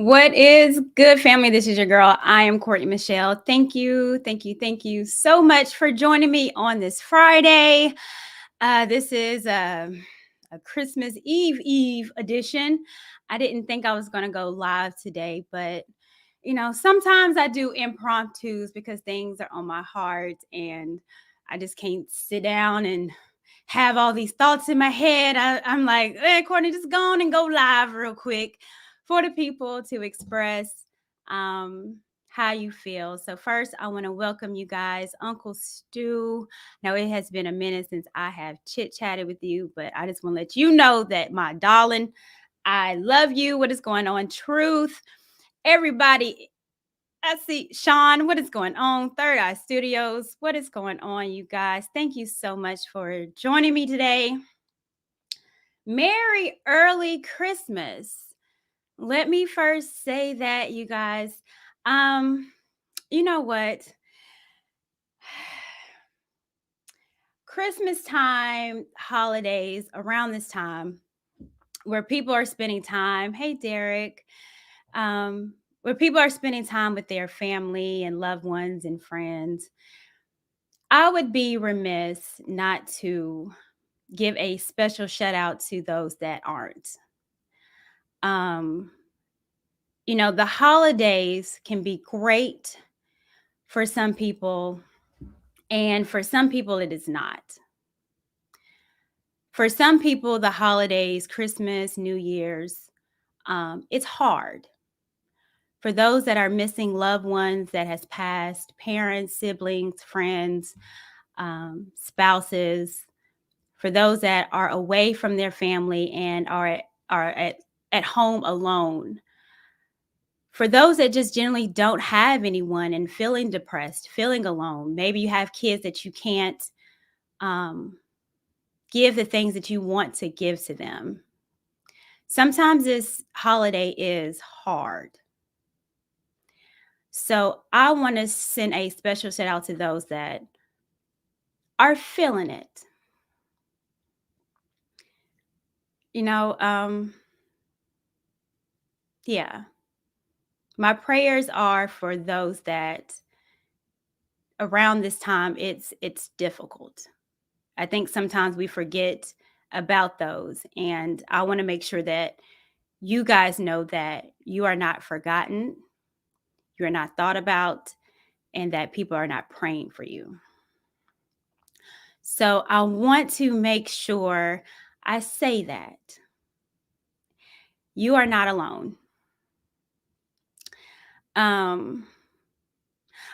What is good, family? This is your girl. I am Courtney Michelle. Thank you so much for joining me on this Friday. This is a Christmas Eve edition. I didn't think I was going to go live today, but sometimes I do impromptus because things are on my heart and I just can't sit down and have all these thoughts in my head. I'm like, hey, Courtney, just go on and go live real quick for the people to express um, how you feel. So first, I want to welcome you guys, Uncle Stu. Now, it has been a minute since I have chit-chatted with you, but I just want to let you know that my darling, I love you. What is going on? Truth. Everybody, I see Sean. What is going on? Third Eye Studios. What is going on, you guys? Thank you so much for joining me today. Merry early Christmas. Let me first say that, you guys. You know what? Christmas time, holidays, around this time, where people are spending time. Hey, Derek. Where people are spending time with their family and loved ones and friends. I would be remiss not to give a special shout out to those that aren't. Um, the holidays can be great for some people, and for some people, it is not. For some people, the holidays, Christmas, New Year's, it's hard. For those that are missing loved ones that has passed, parents, siblings, friends, spouses, for those that are away from their family and are at home alone, for those that just generally don't have anyone and feeling depressed, feeling alone. Maybe you have kids that you can't give the things that you want to give to them. Sometimes this holiday is hard. So I want to send a special shout out to those that are feeling it. Yeah. My prayers are for those that around this time it's difficult. I think sometimes we forget about those, and I want to make sure that you guys know that you are not forgotten, you are not thought about, and that people are not praying for you. So I want to make sure I say that you are not alone. I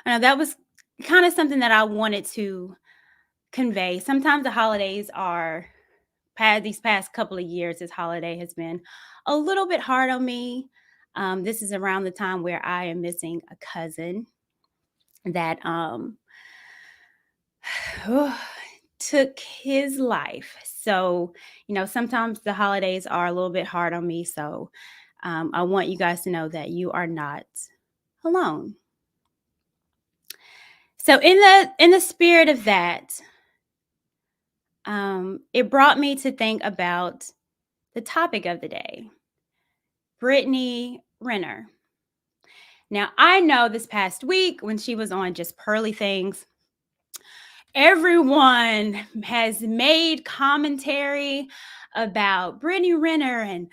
know that was kind of something that I wanted to convey. Sometimes the holidays are these past couple of years, this holiday has been a little bit hard on me. This is around the time where I am missing a cousin that took his life. So, sometimes the holidays are a little bit hard on me. So, I want you guys to know that you are not alone. So, in the spirit of that, it brought me to think about the topic of the day, Brittany Renner. Now, I know this past week when she was on Just Pearly Things, everyone has made commentary about Brittany Renner and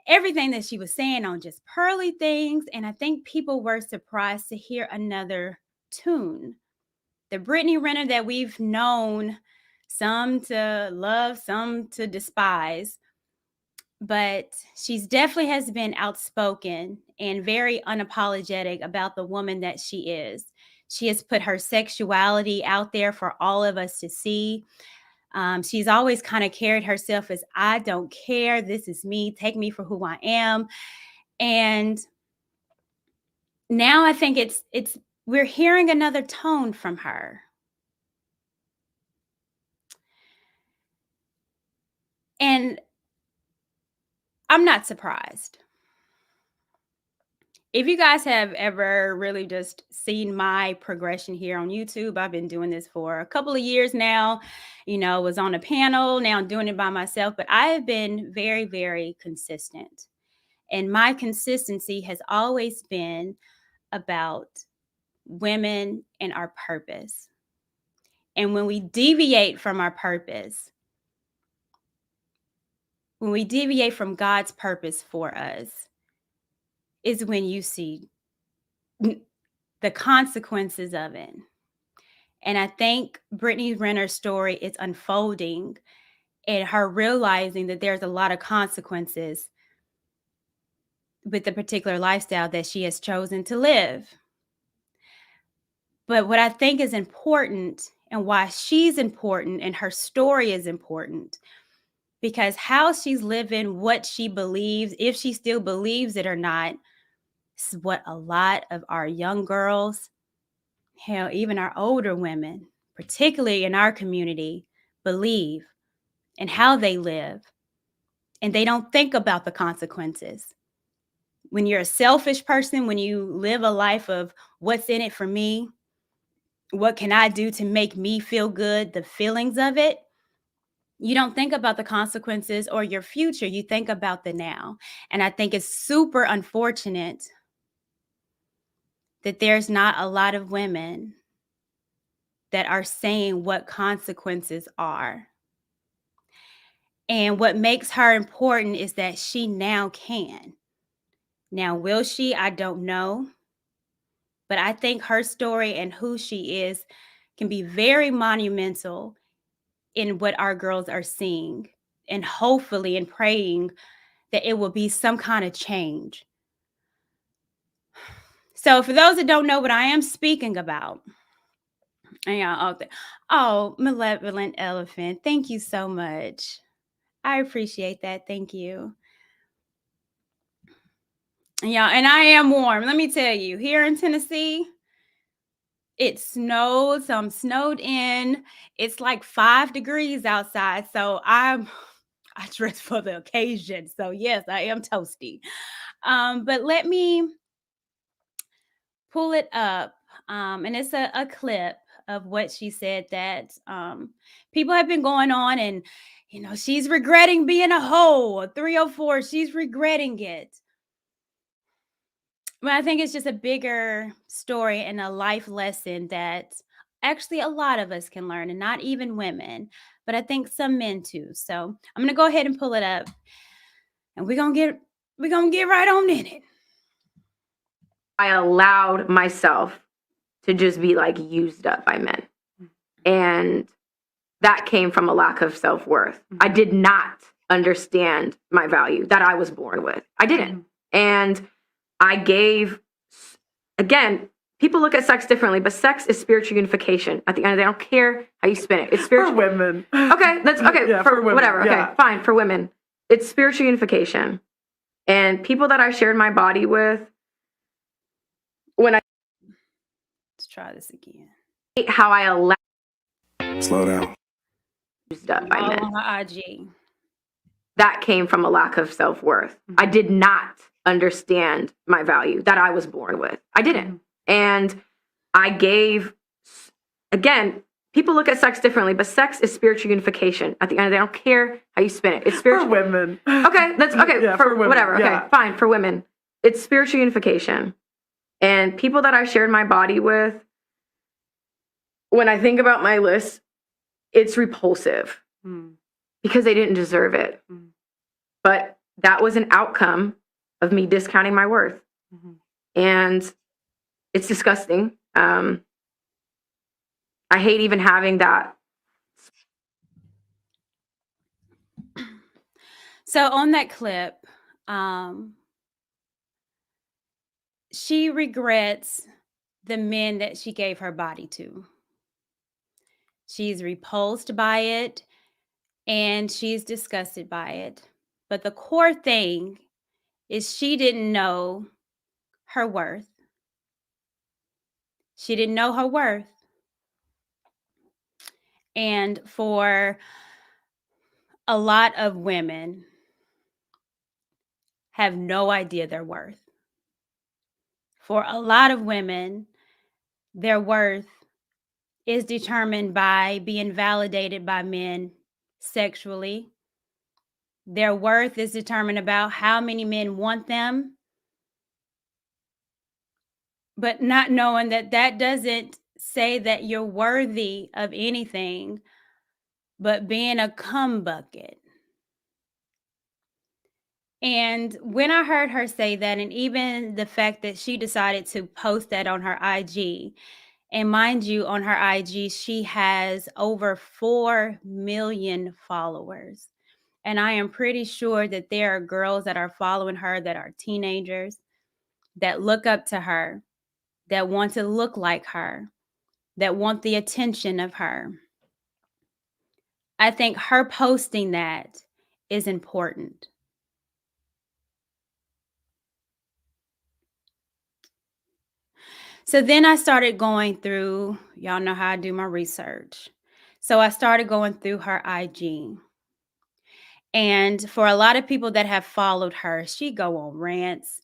everything that she was saying on Just Pearly Things. And I think people were surprised to hear another tune. The Brittany Renner that we've known, some to love, some to despise. But she's definitely has been outspoken and very unapologetic about the woman that she is. She has put her sexuality out there for all of us to see. She's always kind of carried herself as, I don't care. This is me. Take me for who I am. And now I think we're hearing another tone from her. And I'm not surprised. If you guys have ever really just seen my progression here on YouTube, I've been doing this for a couple of years now. Was on a panel, now I'm doing it by myself, but I have been very, very consistent. And my consistency has always been about women and our purpose. And when we deviate from our purpose, when we deviate from God's purpose for us, is when you see the consequences of it. And I think Brittany Renner's story is unfolding and her realizing that there's a lot of consequences with the particular lifestyle that she has chosen to live. But what I think is important and why she's important and her story is important, because how she's living, what she believes, if she still believes it or not, is what a lot of our young girls, hell, even our older women, particularly in our community, believe and how they live. And they don't think about the consequences. When you're a selfish person, when you live a life of what's in it for me, what can I do to make me feel good, the feelings of it, you don't think about the consequences or your future. You think about the now. And I think it's super unfortunate that there's not a lot of women that are saying what consequences are. And what makes her important is that she now can. Now, will she? I don't know. But I think her story and who she is can be very monumental in what our girls are seeing, and hopefully and praying that it will be some kind of change. So for those that don't know what I am speaking about, malevolent elephant, thank you so much. I appreciate that. Thank you. Yeah, and I am warm. Let me tell you, here in Tennessee, it snowed, so I'm snowed in. It's like 5 degrees outside, so I dressed for the occasion. So yes, I am toasty. But let me pull it up. And it's a clip of what she said that people have been going on, and she's regretting being a hoe, a 304. She's regretting it. But I think it's just a bigger story and a life lesson that actually a lot of us can learn, and not even women, but I think some men too. So I'm gonna go ahead and pull it up, and we're gonna get right on in it. I allowed myself to just be like used up by men. And that came from a lack of self-worth. I did not understand my value that I was born with. I didn't. And I gave, again, people look at sex differently, but sex is spiritual unification. At the end of the day, I don't care how you spin it. It's spiritual. For women. Okay, that's okay. Yeah, for women. Whatever. Yeah. Okay, fine. For women. It's spiritual unification. And people that I shared my body with, let's try this again. How I allowed. Slow down. Used up by men. On her IG. That came from a lack of self-worth. I did not understand my value that I was born with. I didn't. And I gave, again, people look at sex differently, but sex is spiritual unification. At the end of the day, I don't care how you spin it. It's spiritual. For women. Okay, that's okay. Yeah, for women. Whatever. Yeah. Okay, fine. For women. It's spiritual unification. And people that I shared my body with, when I think about my list, it's repulsive because they didn't deserve it. But that was an outcome of me discounting my worth. And it's disgusting. I hate even having that. So on that clip, she regrets the men that she gave her body to. She's repulsed by it, and she's disgusted by it. But the core thing is she didn't know her worth. She didn't know her worth. And for a lot of women have no idea their worth. For a lot of women, their worth is determined by being validated by men sexually, Their worth is determined about how many men want them, but not knowing that that doesn't say that you're worthy of anything but being a cum bucket. And when I heard her say that, and even the fact that she decided to post that on her IG, and mind you, on her IG, she has over 4 million followers. And I am pretty sure that there are girls that are following her that are teenagers that look up to her, that want to look like her, that want the attention of her. I think her posting that is important. So then I started going through, y'all know how I do my research. So I started going through her IG. And for a lot of people that have followed her, she go on rants.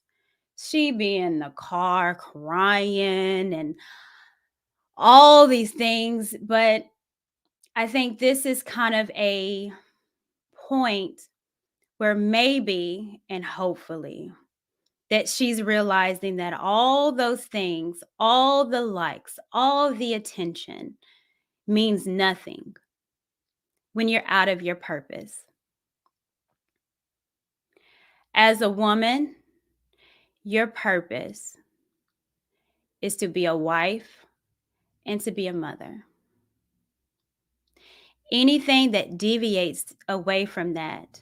She be in the car crying and all these things. But I think this is kind of a point where maybe and hopefully that she's realizing that all those things, all the likes, all the attention means nothing when you're out of your purpose. As a woman, your purpose is to be a wife and to be a mother. Anything that deviates away from that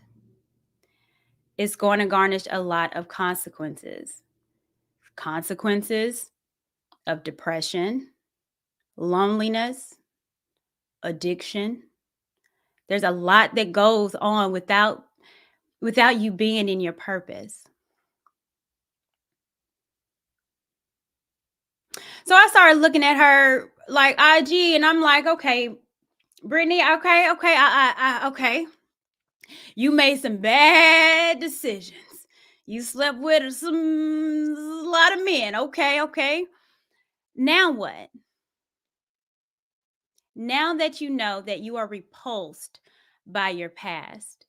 is going to garnish a lot of consequences. Consequences of depression, loneliness, addiction. There's a lot that goes on without you being in your purpose. So I started looking at her like IG, and I'm like, okay, Brittany, okay, okay. You made some bad decisions. You slept with a lot of men. Okay. Now what? Now that you know that you are repulsed by your past,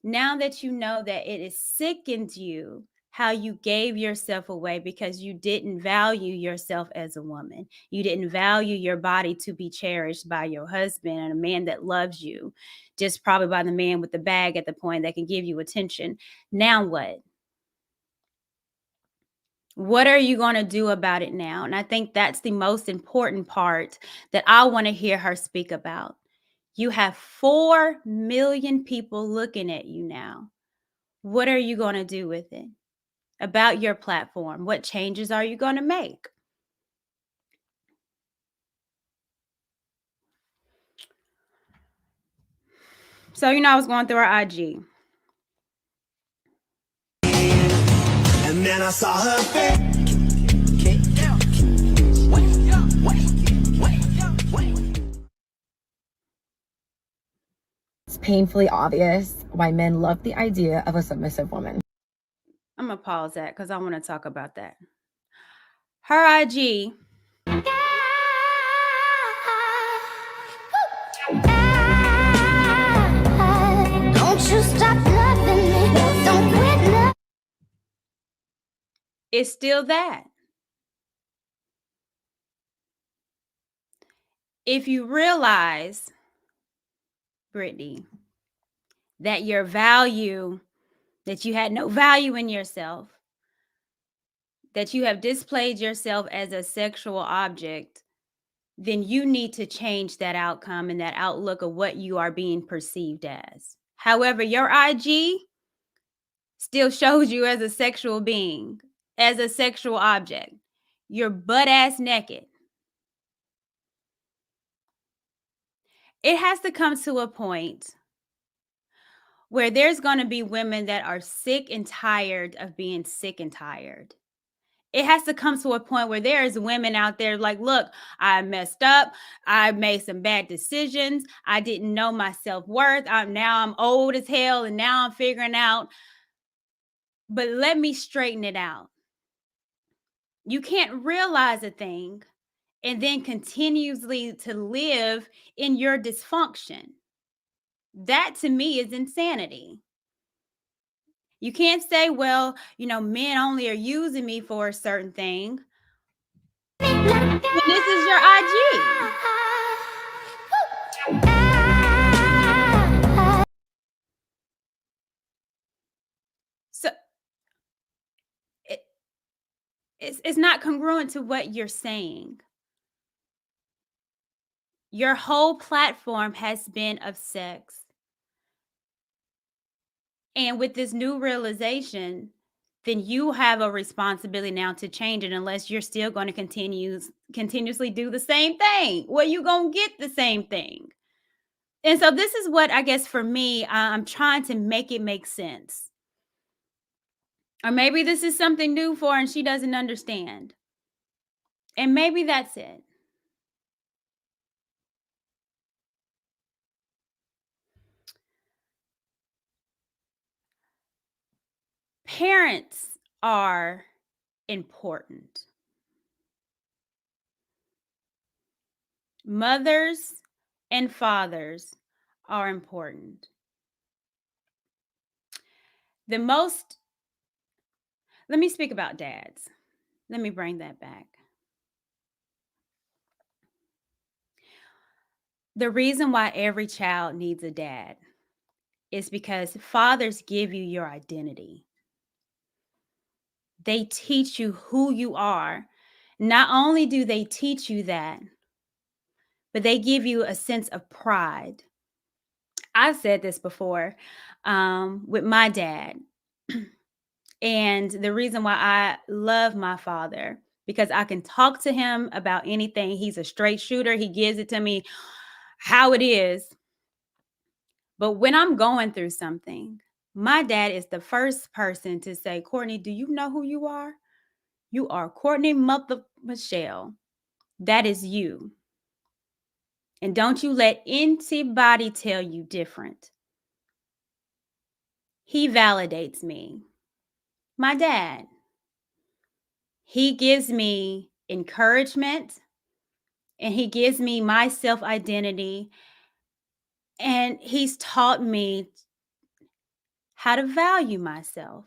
now that you know that it has sickened you how you gave yourself away because you didn't value yourself as a woman. You didn't value your body to be cherished by your husband and a man that loves you, just probably by the man with the bag at the point that can give you attention. Now what? What are you going to do about it now? And I think that's the most important part that I want to hear her speak about. You have 4 million people looking at you now. What are you going to do with it? About your platform, what changes are you going to make? So, I was going through her IG. And then I saw her face. It's painfully obvious why men love the idea of a submissive woman. I'm going to pause that because I want to talk about that. Her IG. Don't you stop loving me. Don't quit loving. It's still that. If you realize, Brittany, that your value, that you had no value in yourself, that you have displayed yourself as a sexual object, then you need to change that outcome and that outlook of what you are being perceived as. However, your IG still shows you as a sexual being, as a sexual object. You're butt ass naked. It has to come to a point where there's going to be women that are sick and tired of being sick and tired. It has to come to a point where there's women out there like, look, I messed up. I made some bad decisions. I didn't know my self-worth. I'm old as hell and now I'm figuring out, but let me straighten it out. You can't realize a thing and then continuously to live in your dysfunction. That to me is insanity. You can't say, well, men only are using me for a certain thing. And this is your IG. So it's not congruent to what you're saying. Your whole platform has been of sex. And with this new realization, then you have a responsibility now to change it, unless you're still going to continuously do the same thing. Well, you're going to get the same thing. And so this is what, I guess, for me, I'm trying to make it make sense. Or maybe this is something new for her and she doesn't understand. And maybe that's it. Parents are important. Mothers and fathers are important. Let me speak about dads. Let me bring that back. The reason why every child needs a dad is because fathers give you your identity. They teach you who you are. Not only do they teach you that, but they give you a sense of pride. I've said this before with my dad. And the reason why I love my father, because I can talk to him about anything. He's a straight shooter. He gives it to me how it is. But when I'm going through something, my dad is the first person to say, Courtney, do you know who you are? You are Courtney Mother Michelle. That is you. And don't you let anybody tell you different. He validates me. My dad. He gives me encouragement and he gives me my self-identity. And he's taught me how to value myself.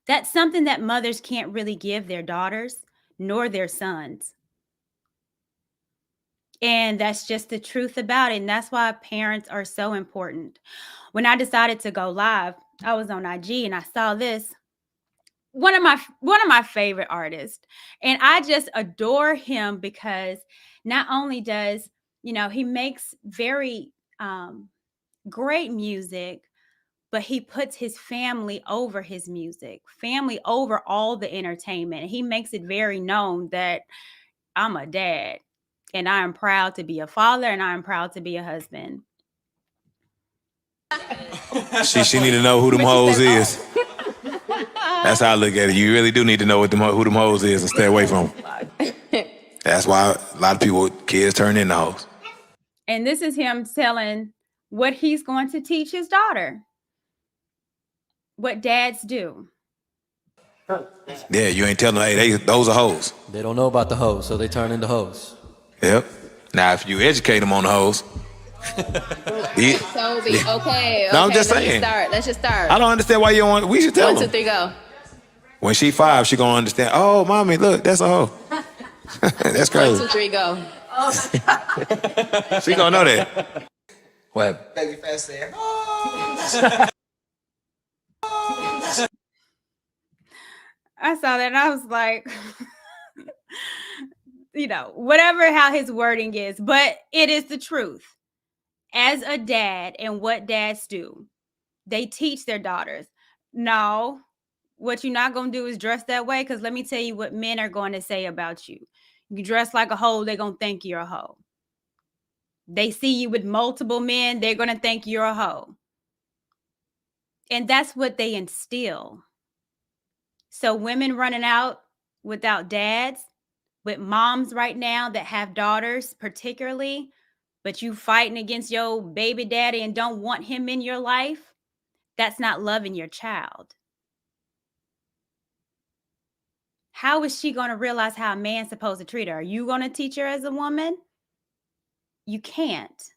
That's something that mothers can't really give their daughters nor their sons. And that's just the truth about it. And that's why parents are so important. When I decided to go live, I was on IG and I saw this. One of my favorite artists. And I just adore him because not only does, he makes very great music, but he puts his family over his music, family over all the entertainment. And he makes it very known that I'm a dad and I am proud to be a father and I am proud to be a husband. She need to know who them hoes is. That's how I look at it. You really do need to know who them hoes is and stay away from them. That's why a lot of people, kids turn into hoes. And this is him telling what he's going to teach his daughter. What dads do. Yeah, you ain't telling them, hey, those are hoes. They don't know about the hoes, so they turn into hoes. Yep. Now, if you educate them on the hoes. Toby, okay. No, I'm just saying. Let's just start. I don't understand why you don't want. We should tell 1, 2, them. 3, go. When she 5, she gonna understand. Oh, mommy, look, that's a hoe. That's 1, crazy. 2, 3, go. She gonna know that. What? Baby fast there. I saw that and I was like, whatever how his wording is, but it is the truth. As a dad and what dads do, they teach their daughters, no, what you're not going to do is dress that way, because let me tell you what men are going to say about you. You dress like a hoe, they're going to think you're a hoe. They see you with multiple men, they're going to think you're a hoe. And that's what they instill. So women running out without dads, with moms right now that have daughters particularly, but you fighting against your baby daddy and don't want him in your life, that's not loving your child. How is she going to realize how a man's supposed to treat her? Are you going to teach her as a woman? You can't.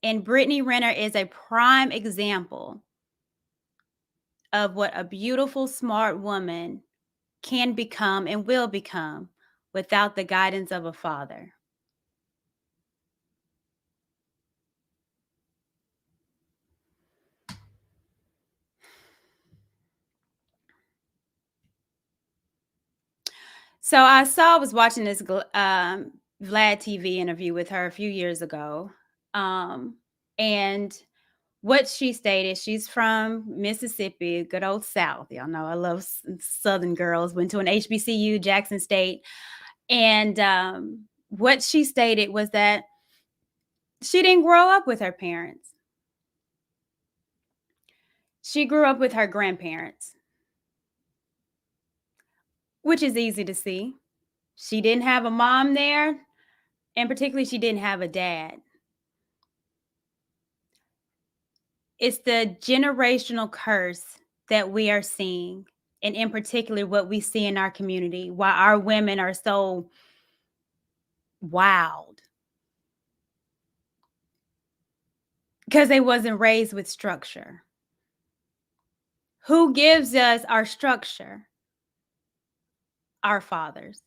And Brittany Renner is a prime example of what a beautiful, smart woman can become and will become without the guidance of a father. So I was watching this Vlad TV interview with her a few years ago. And what she stated, she's from Mississippi, good old South. Y'all know I love Southern girls. Went to an HBCU, Jackson State. And what she stated was that she didn't grow up with her parents. She grew up with her grandparents, which is easy to see. She didn't have a mom there, and particularly she didn't have a dad. It's the generational curse that we are seeing, and in particular what we see in our community, why our women are so wild. Because they wasn't raised with structure. Who gives us our structure? Our fathers.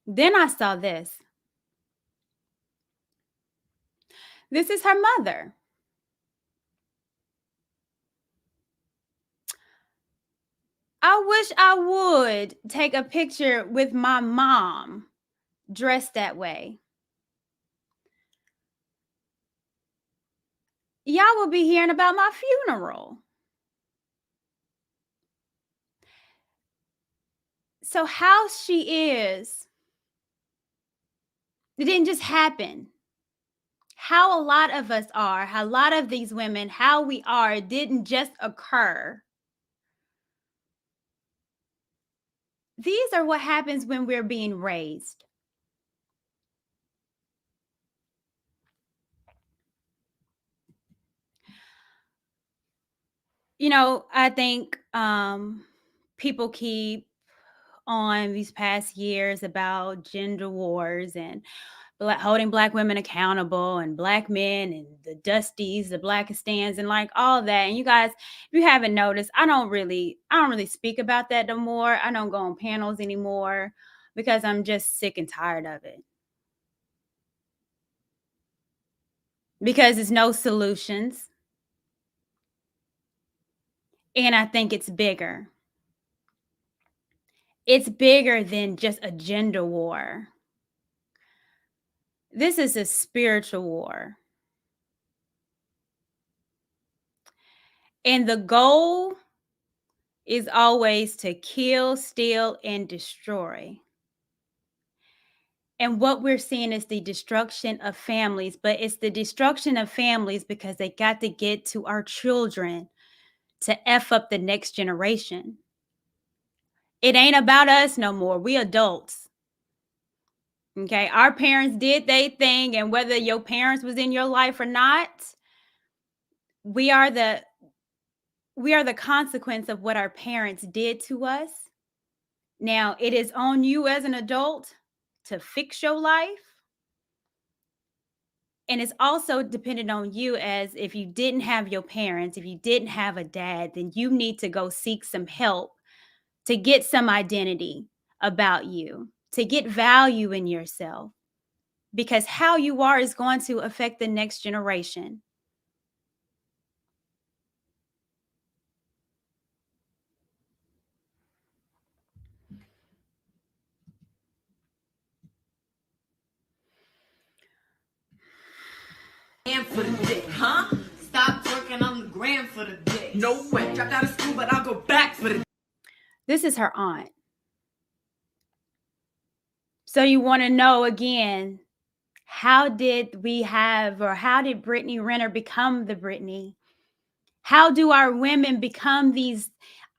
Then I saw this. This is her mother. I wish I would take a picture with my mom dressed that way. Y'all will be hearing about my funeral. So how she is, it didn't just happen. How a lot of us are, how a lot of these women, how we are, it didn't just occur. These are what happens when we're being raised. You know, I think people keep on these past years about gender wars and holding Black women accountable and Black men and the Dusties, the Blackistans, and like all that. And you guys, if you haven't noticed, I don't really speak about that no more. I don't go on panels anymore because I'm just sick and tired of it. Because it's no solutions. And I think it's bigger. It's bigger than just a gender war. This is a spiritual war. And the goal is always to kill, steal, and destroy. And what we're seeing is the destruction of families, but it's the destruction of families because they got to get to our children to F up the next generation. It ain't about us no more. We adults. Okay, our parents did their thing, and whether your parents was in your life or not, we are the consequence of what our parents did to us. Now, it is on you as an adult to fix your life. And it's also dependent on you, as if you didn't have your parents, if you didn't have a dad, then you need to go seek some help to get some identity about you, to get value in yourself. Because how you are is going to affect the next generation. And for the dick, huh? Stop twerking on the gram for the dick. No way. Dropped out of school, but I'll go back for the. This is her aunt. So you want to know again, how did Brittany Renner become the Brittany? How do our women become these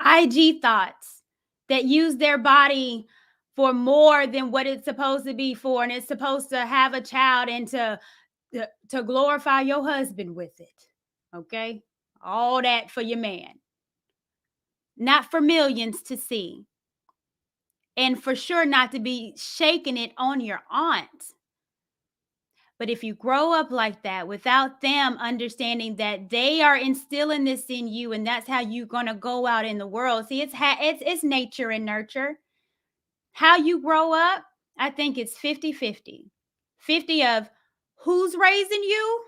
IG thoughts that use their body for more than what it's supposed to be for? And it's supposed to have a child and to glorify your husband with it. Okay? All that for your man. Not for millions to see. And for sure not to be shaking it on your aunt. But if you grow up like that without them understanding that they are instilling this in you and that's how you're going to go out in the world. See, it's nature and nurture. How you grow up, I think it's 50-50. 50 of who's raising you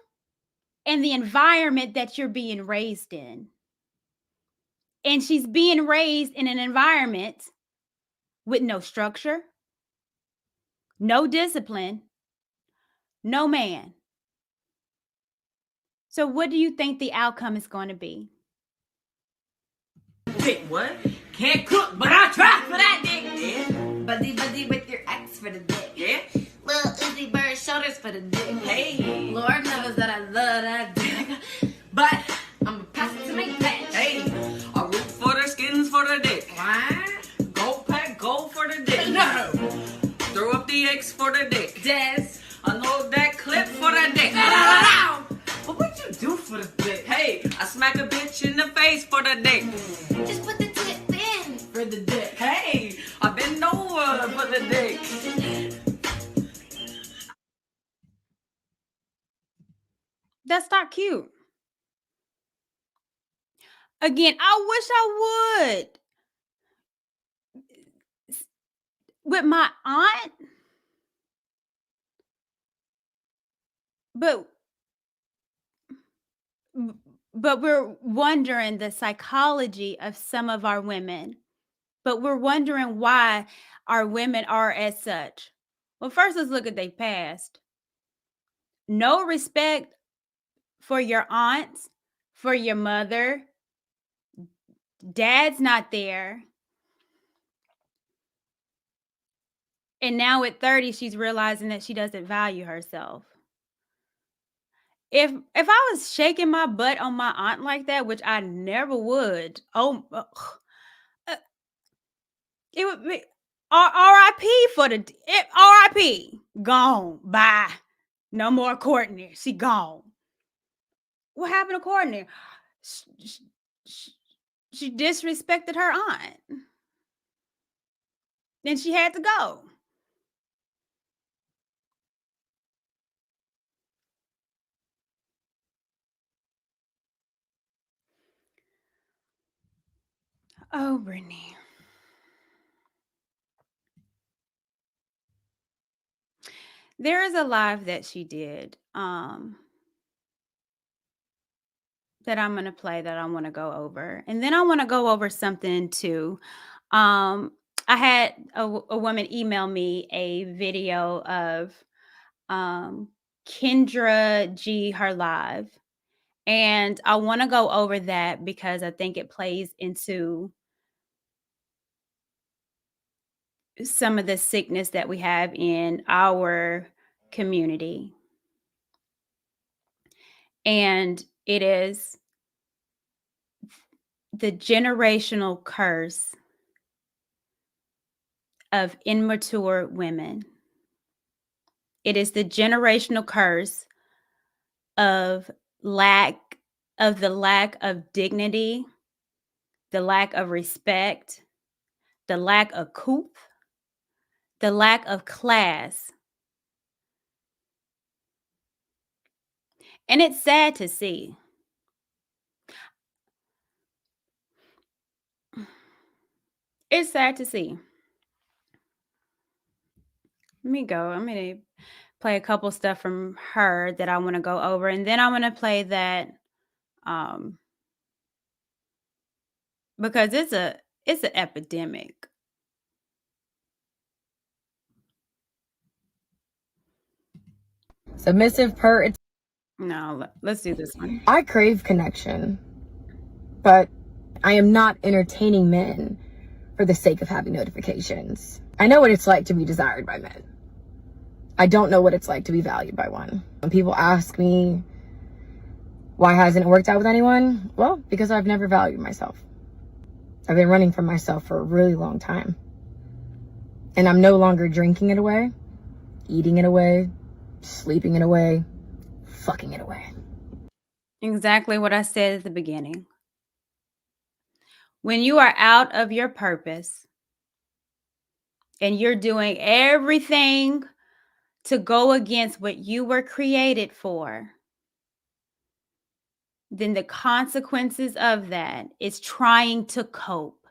and the environment that you're being raised in. And she's being raised in an environment with no structure, no discipline, no man. So what do you think the outcome is going to be? Dick, what? Can't cook, but I try for that dick. Yeah. Buddy with your ex for the dick. Yeah. Little Uzi Bird shoulders for the dick. Hey. Lord knows that I love that dick. But I'm gonna pass it to my bitch. Hey. I root for the skins for the dick. What? Gold pack, gold for the dick. No. Throw up the X for the dick. Yes. Unload that clip for the dick. But what you do for the dick? Hey, I smack a bitch in the face for the dick. Just put the tip in for the dick. Hey, I bend over for the dick. That's not cute. Again, I wish I would. With my aunt, but we're wondering the psychology of some of our women. But we're wondering why our women are as such. Well, first, let's look at their past. No respect for your aunts, for your mother. Dad's not there. And now at 30, she's realizing that she doesn't value herself. If I was shaking my butt on my aunt like that, which I never would, it would be R.I.P. for the R.I.P. Gone. Bye. No more Courtney. She gone. What happened to Courtney? She disrespected her aunt. Then she had to go. Oh, Brittany. There is a live that she did that I'm going to play that I want to go over. And then I want to go over something too. I had a woman email me a video of Kendra G, her live. And I want to go over that because I think it plays into some of the sickness that we have in our community. And it is the generational curse of immature women. It is the generational curse of the lack of dignity, the lack of respect, the lack of couth, the lack of class. And it's sad to see. It's sad to see. Let me go. I'm going to play a couple stuff from her that I want to go over. And then I'm going to play that because it's an epidemic. Submissive per. No, let's do this one. I crave connection, but I am not entertaining men for the sake of having notifications. I know what it's like to be desired by men. I don't know what it's like to be valued by one. When people ask me, why hasn't it worked out with anyone? Well, because I've never valued myself. I've been running from myself for a really long time. And I'm no longer drinking it away, eating it away, sleeping it away, fucking it away. Exactly what I said at the beginning. When you are out of your purpose and you're doing everything to go against what you were created for, then the consequences of that is trying to cope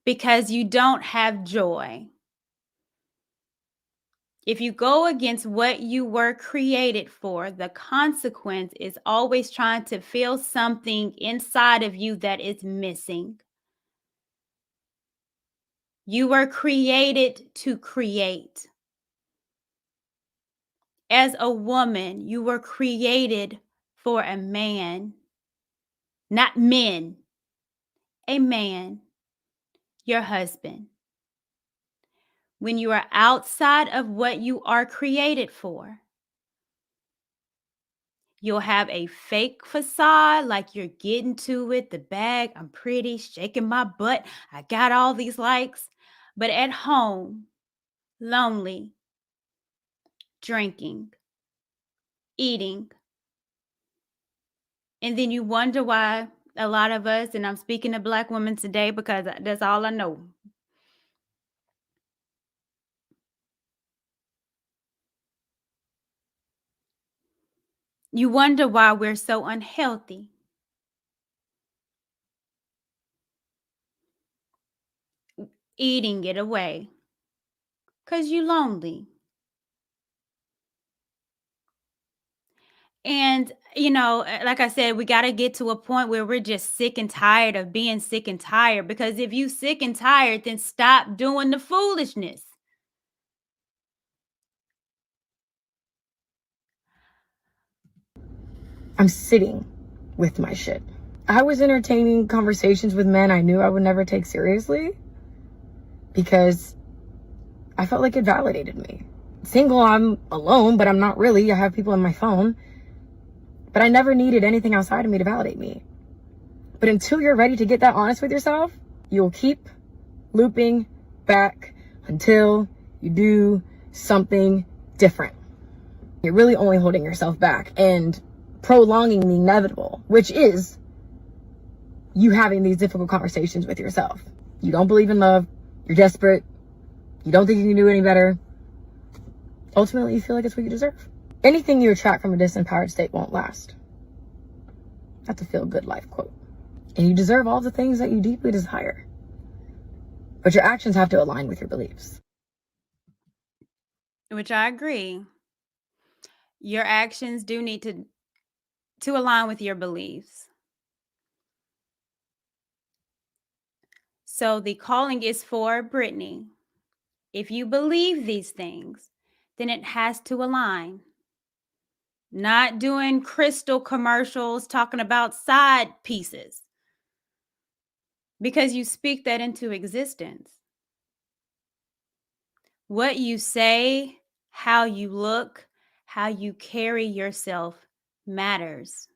because you don't have joy. If you go against what you were created for, the consequence is always trying to feel something inside of you that is missing. You were created to create. As a woman, you were created for a man, not men, a man, your husband. When you are outside of what you are created for, you'll have a fake facade like you're getting to it, the bag, I'm pretty, shaking my butt, I got all these likes. But at home, lonely, drinking, eating. And then you wonder why a lot of us, and I'm speaking to Black women today because that's all I know. You wonder why we're so unhealthy. Eating it away. Because you're lonely. And, like I said, we got to get to a point where we're just sick and tired of being sick and tired. Because if you sick and tired, then stop doing the foolishness. I'm sitting with my shit. I was entertaining conversations with men I knew I would never take seriously because I felt like it validated me. Single, I'm alone, but I'm not really. I have people on my phone. But I never needed anything outside of me to validate me. But until you're ready to get that honest with yourself, you'll keep looping back until you do something different. You're really only holding yourself back and prolonging the inevitable, which is you having these difficult conversations with yourself. You don't believe in love. You're desperate. You don't think you can do any better. Ultimately, you feel like it's what you deserve. Anything you attract from a disempowered state won't last. That's a feel-good life quote. And you deserve all the things that you deeply desire. But your actions have to align with your beliefs. Which I agree. Your actions do need to align with your beliefs. So the calling is for Brittany. If you believe these things, then it has to align. Not doing crystal commercials talking about side pieces. Because you speak that into existence. What you say, how you look, how you carry yourself matters.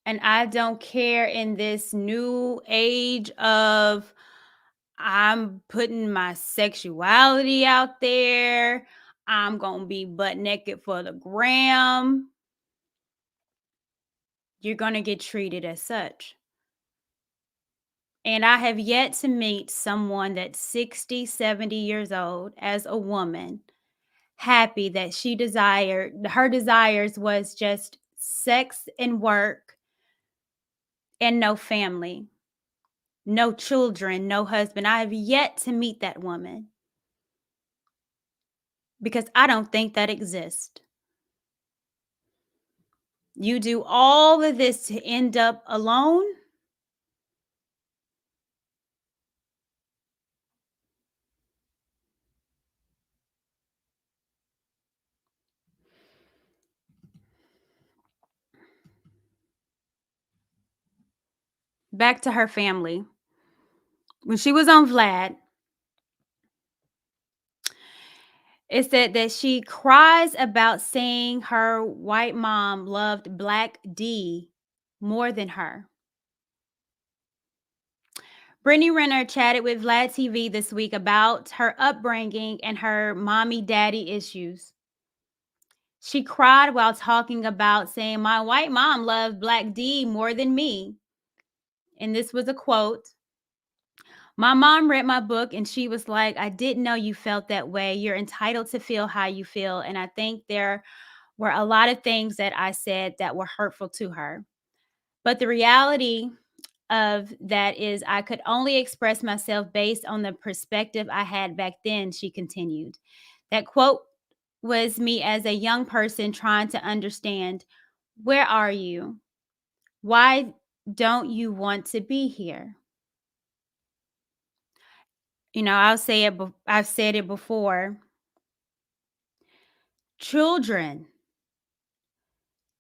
And I don't care in this new age of I'm putting my sexuality out there. I'm going to be butt naked for the gram. You're going to get treated as such. And I have yet to meet someone that's 60, 70 years old as a woman, happy that her desires was just sex and work and no family, no children, no husband. I have yet to meet that woman because I don't think that exists. You do all of this to end up alone? Back to her family. When she was on Vlad, it said that she cries about saying her white mom loved Black D more than her. Brittany Renner chatted with Vlad TV this week about her upbringing and her mommy-daddy issues. She cried while talking about saying, "My white mom loved Black D more than me." And this was a quote. My mom read my book and she was like, I didn't know you felt that way. You're entitled to feel how you feel. And I think there were a lot of things that I said that were hurtful to her. But the reality of that is I could only express myself based on the perspective I had back then, she continued. That quote was me as a young person trying to understand, where are you? Why don't you want to be here? You know, I've said it before. Children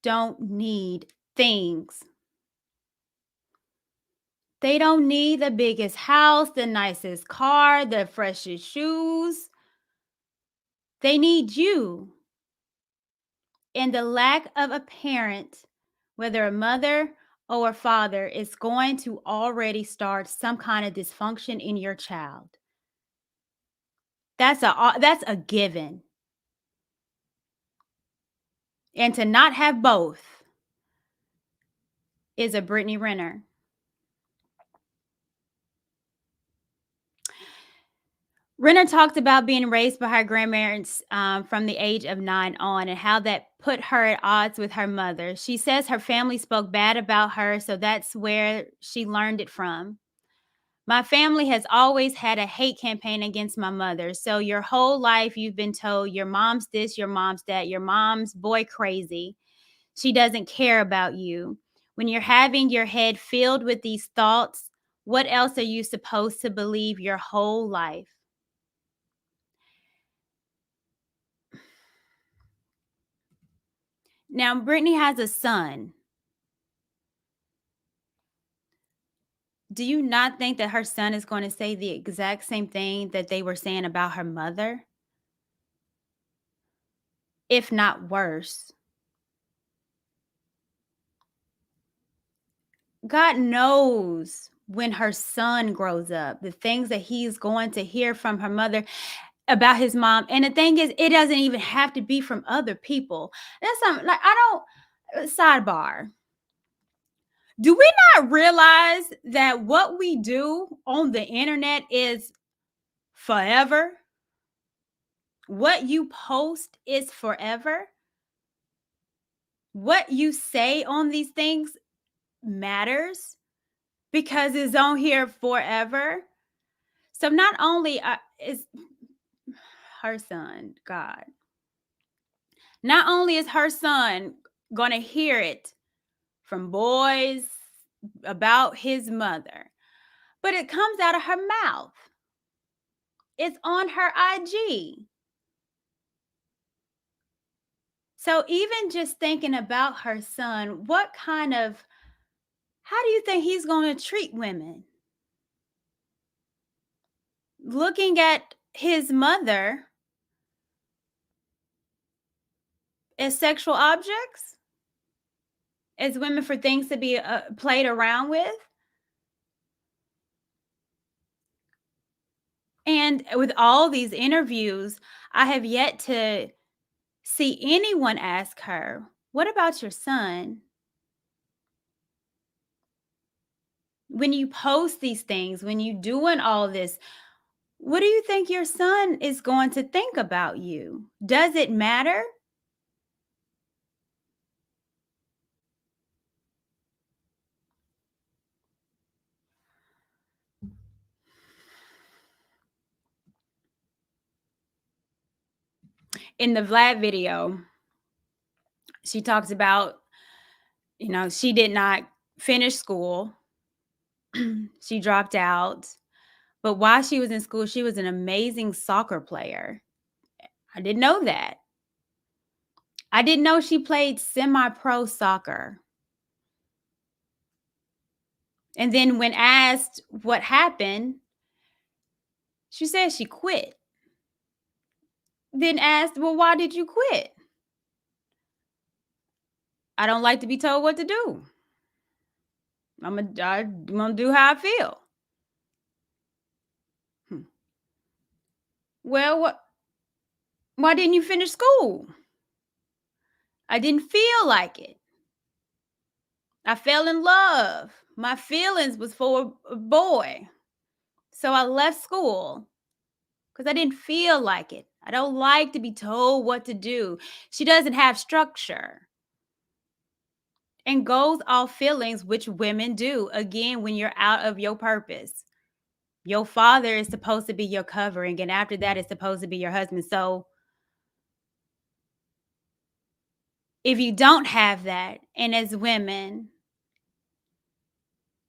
don't need things. They don't need the biggest house, the nicest car, the freshest shoes. They need you. And the lack of a parent, whether a mother or a father, is going to already start some kind of dysfunction in your child. That's a given. And to not have both is a Brittany Renner. Renner talked about being raised by her grandparents from the age of 9 on and how that put her at odds with her mother. She says her family spoke bad about her, so that's where she learned it from. My family has always had a hate campaign against my mother. So your whole life you've been told your mom's this, your mom's that, your mom's boy crazy. She doesn't care about you. When you're having your head filled with these thoughts, what else are you supposed to believe your whole life? Now, Brittany has a son. Do you not think that her son is going to say the exact same thing that they were saying about her mother? If not worse. God knows when her son grows up, the things that he's going to hear from her mother about his mom. And the thing is, it doesn't even have to be from other people. That's something like sidebar. Do we not realize that what we do on the internet is forever? What you post is forever. What you say on these things matters because it's on here forever. So not only is her son, God, not only is her son going to hear it from boys about his mother, but it comes out of her mouth. It's on her IG. So even just thinking about her son, how do you think he's going to treat women? Looking at his mother as sexual objects? As women for things to be played around with? And with all these interviews, I have yet to see anyone ask her, what about your son? When you post these things, when you're doing all this, what do you think your son is going to think about you? Does it matter? In the Vlad video, she talks about, she did not finish school. She dropped out. But while she was in school, she was an amazing soccer player. I didn't know that. I didn't know she played semi-pro soccer. And then when asked what happened, she said she quit. Then asked, well, why did you quit? I don't like to be told what to do. I'm gonna do how I feel. Well, why didn't you finish school? I didn't feel like it. I fell in love. My feelings was for a boy. So I left school because I didn't feel like it. I don't like to be told what to do. She doesn't have structure and goes off feelings, which women do. Again, when you're out of your purpose, your father is supposed to be your covering, and after that, it's supposed to be your husband. So if you don't have that, and as women,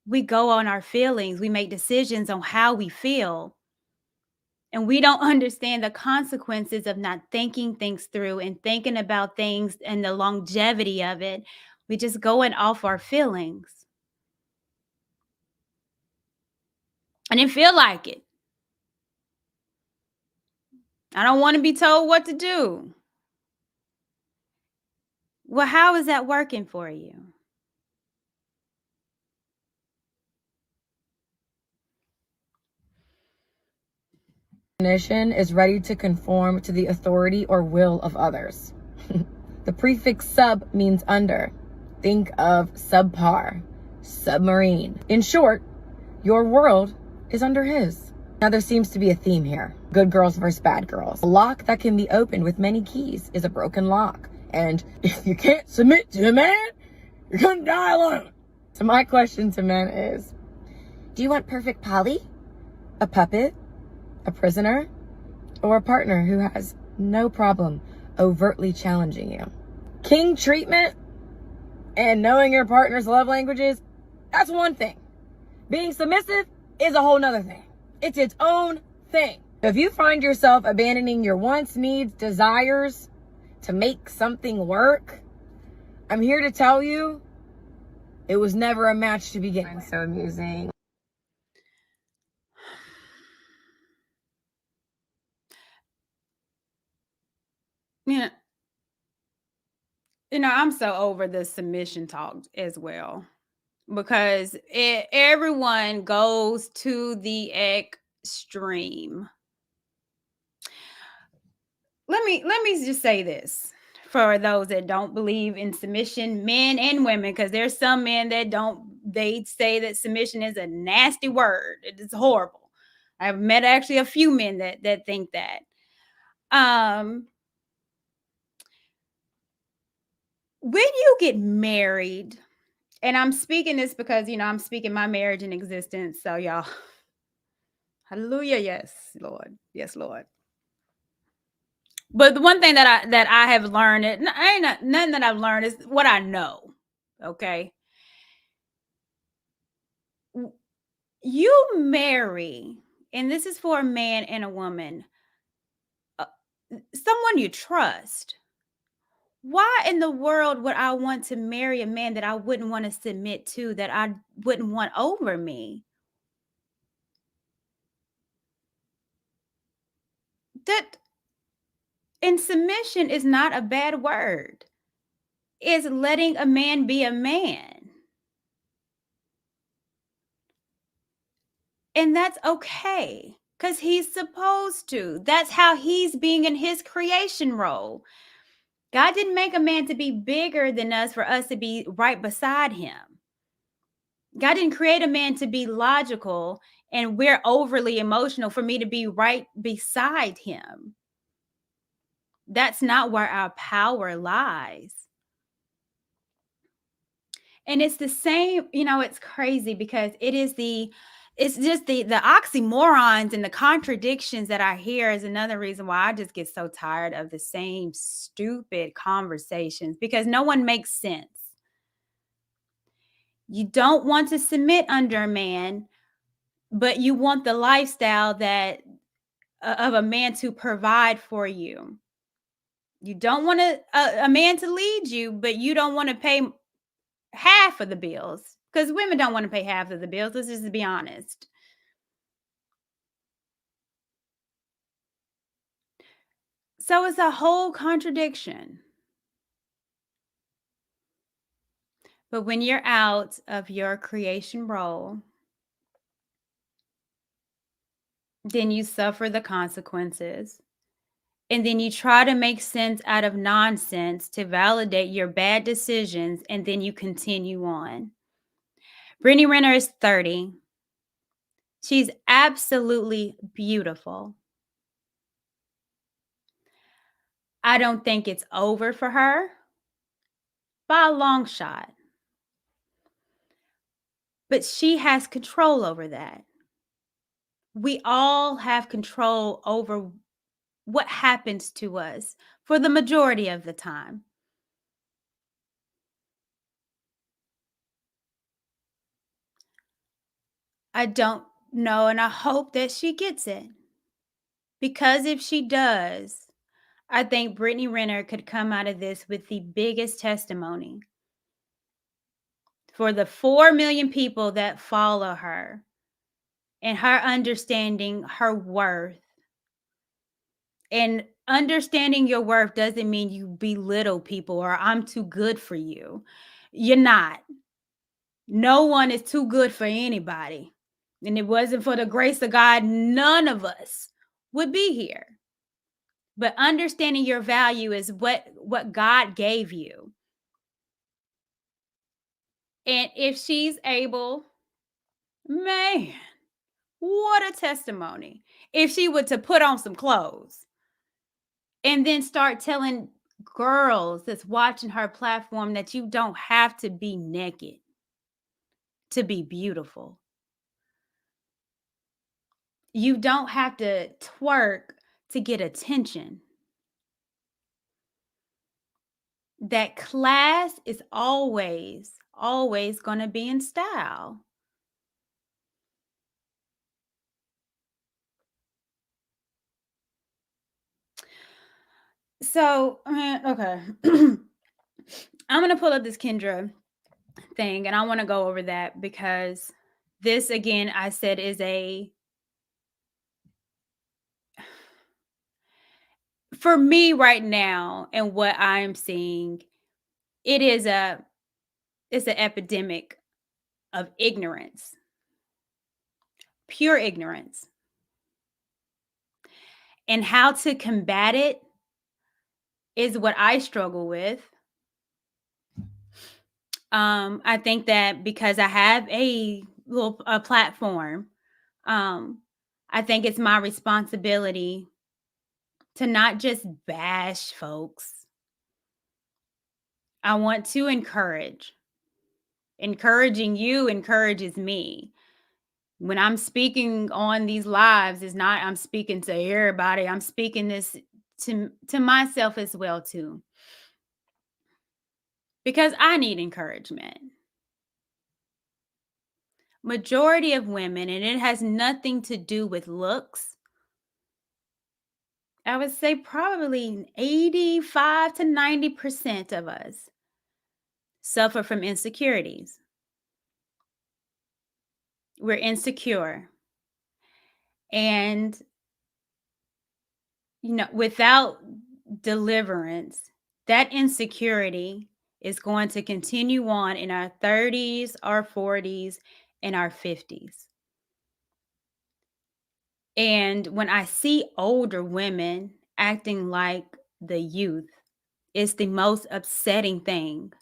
we go on our feelings, we make decisions on how we feel, and we don't understand the consequences of not thinking things through and thinking about things and the longevity of it. We just going off our feelings. I didn't feel like it. I don't want to be told what to do. Well, how is that working for you? Definition is ready to conform to the authority or will of others. The prefix sub means under. Think of subpar, submarine. In short, your world is under his. Now there seems to be a theme here. Good girls versus bad girls. A lock that can be opened with many keys is a broken lock. And if you can't submit to a man, you're gonna die alone. So my question to men is, do you want perfect poly? A puppet? A prisoner? Or a partner who has no problem overtly challenging you? King treatment and knowing your partner's love languages, that's one thing. Being submissive is a whole nother thing. It's its own thing. If you find yourself abandoning your wants, needs, desires to make something work, I'm here to tell you, it was never a match to begin with. So amusing. Yeah. I'm so over the submission talk as well, because everyone goes to the extreme. Let me just say this for those that don't believe in submission, men and women, because there's some men that don't. They say that submission is a nasty word. It is horrible. I've met actually a few men that think that. When you get married, and I'm speaking this because I'm speaking my marriage in existence. So y'all, hallelujah, yes, Lord, yes, Lord. But the one thing that I have learned, nothing that I've learned is what I know. Okay, you marry, and this is for a man and a woman, someone you trust. Why in the world would I want to marry a man that I wouldn't want to submit to, that I wouldn't want over me? That, and submission is not a bad word. It's letting a man be a man. And that's okay, because he's supposed to. That's how he's being in his creation role. God didn't make a man to be bigger than us for us to be right beside him. God didn't create a man to be logical and we're overly emotional for me to be right beside him. That's not where our power lies. And it's the same, it's crazy because it's just the oxymorons and the contradictions that I hear is another reason why I just get so tired of the same stupid conversations, because no one makes sense. You don't want to submit under a man, but you want the lifestyle that of a man to provide for you. You don't want a man to lead you, but you don't want to pay half of the bills, because women don't want to pay half of the bills. Let's just be honest. So it's a whole contradiction. But when you're out of your creation role, then you suffer the consequences. And then you try to make sense out of nonsense to validate your bad decisions, and then you continue on. Brittany Renner is 30. She's absolutely beautiful. I don't think it's over for her by a long shot. But she has control over that. We all have control over what happens to us for the majority of the time. I don't know, and I hope that she gets it. Because if she does, I think Brittany Renner could come out of this with the biggest testimony. For the 4 million people that follow her and her understanding her worth. And understanding your worth doesn't mean you belittle people or I'm too good for you. You're not. No one is too good for anybody. And it wasn't for the grace of God, none of us would be here. But understanding your value is what God gave you. And if she's able, man, what a testimony. If she were to put on some clothes and then start telling girls that's watching her platform that you don't have to be naked to be beautiful. You don't have to twerk to get attention. That class is always going to be in style. So, okay. I'm going to pull up this Kendra thing and I want to go over that because this, again, I said is for me right now and what I'm seeing, it's an epidemic of ignorance, pure ignorance. And how to combat it is what I struggle with. I think that because I have a platform, I think it's my responsibility to not just bash folks. I want to encourage. Encouraging you encourages me. When I'm speaking on these lives, it's not I'm speaking to everybody. I'm speaking this to myself as well too. Because I need encouragement. Majority of women, and it has nothing to do with looks. I would say probably 85 to 90% of us suffer from insecurities. We're insecure. And, without deliverance, that insecurity is going to continue on in our 30s, our 40s, and our 50s. And when I see older women acting like the youth, it's the most upsetting thing.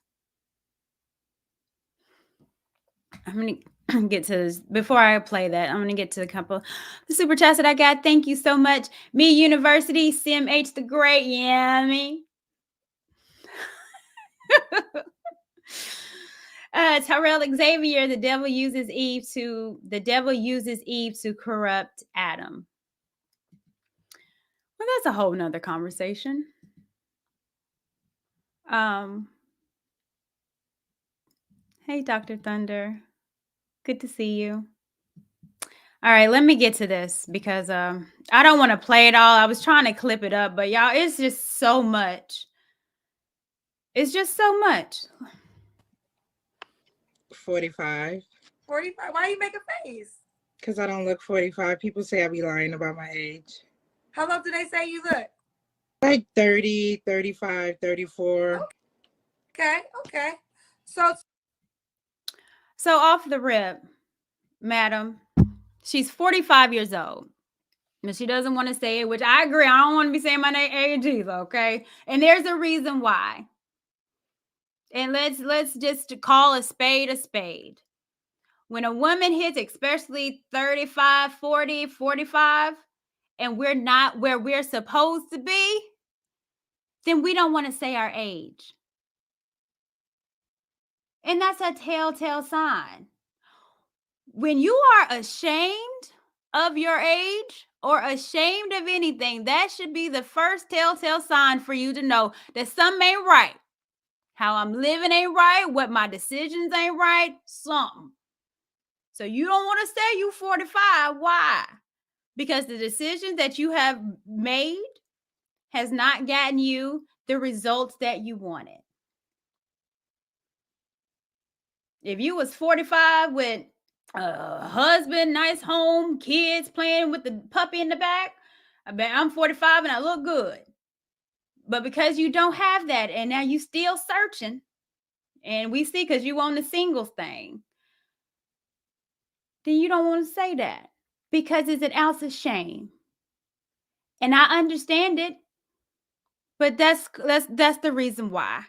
I'm going to get to this. Before I play that, I'm going to get to a couple of the super chats that I got. Thank you so much. Me University, CMH the Great. Yeah, me. Tyrell Xavier, the devil uses Eve to corrupt Adam. Well, that's a whole nother conversation. Hey, Dr. Thunder. Good to see you. All right, let me get to this because I don't want to play it all. I was trying to clip it up, but y'all, it's just so much. It's just so much. 45. 45? Why you make a face? Because I don't look 45. People say I be lying about my age. How long do they say you look? Like 30, 35, 34. Okay. So off the rip, madam, she's 45 years old. And she doesn't want to say it, which I agree. I don't want to be saying my age either, okay? And there's a reason why. And let's just call a spade a spade. When a woman hits especially 35, 40, 45, and we're not where we're supposed to be, then we don't want to say our age. And that's a telltale sign. When you are ashamed of your age or ashamed of anything, that should be the first telltale sign for you to know that something ain't right. How I'm living ain't right, what my decisions ain't right, something. So you don't want to say you 45. Why? Because the decisions that you have made has not gotten you the results that you wanted. If you was 45 with a husband, nice home, kids playing with the puppy in the back, I bet I'm 45 and I look good. But because you don't have that and now you still searching, and we see because you on the singles thing, then you don't want to say that because it's an ounce of shame. And I understand it, but that's the reason why.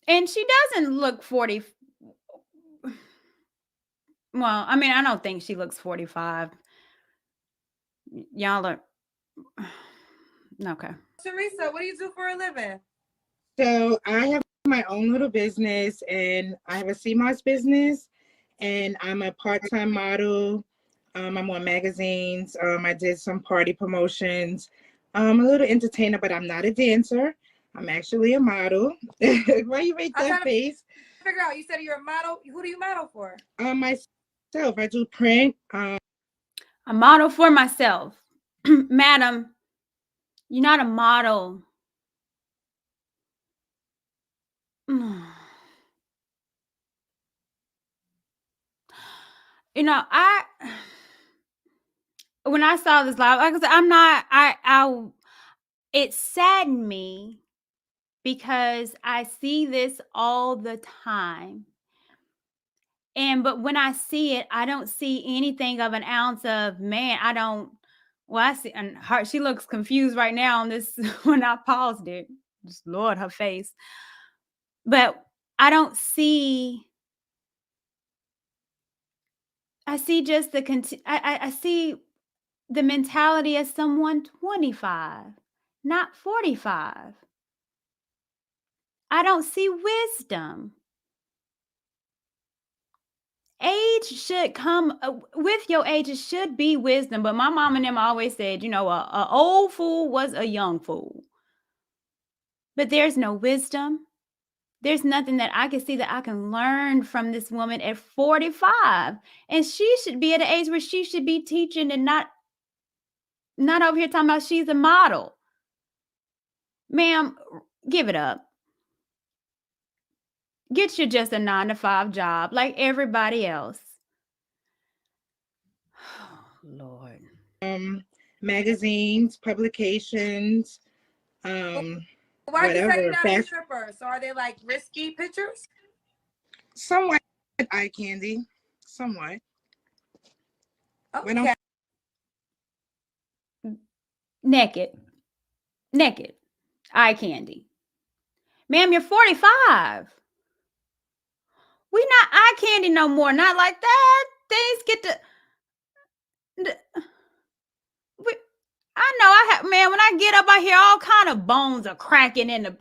And she doesn't look 40. Well, I mean, I don't think she looks 45. Y'all are okay. Teresa, what do you do for a living? So I have my own little business, and I have a CMOS business, and I'm a part-time model. I'm on magazines. I did some party promotions. I'm a little entertainer, but I'm not a dancer. I'm actually a model. Why you make that face? Figure out. You said you're a model. Who do you model for? Myself. I do print. A model for myself. Madam, you're not a model. You know, when I saw this live, like I said, it saddened me because I see this all the time. But when I see it, I don't see anything of an ounce of, man, I see, and she looks confused right now on this when I paused it. Just Lord, her face. But I don't see, I see just I see the mentality of someone 25, not 45. I don't see wisdom. Age should come with your age. It should be wisdom. But my mom and them always said, a old fool was a young fool. But there's no wisdom. There's nothing that I can see that I can learn from this woman at 45. And she should be at an age where she should be teaching and not over here talking about she's a model. Ma'am, give it up. Get you just a 9-to-5 job like everybody else. Oh, Lord. Magazines, publications, Why you whatever. say you're not a stripper? So are they like risky pictures? Somewhat eye candy. Somewhat. Okay. Naked. Eye candy. Ma'am, you're 45. We not eye candy no more. Not like that. Things get to. Man, when I get up, I hear all kind of bones are cracking in the.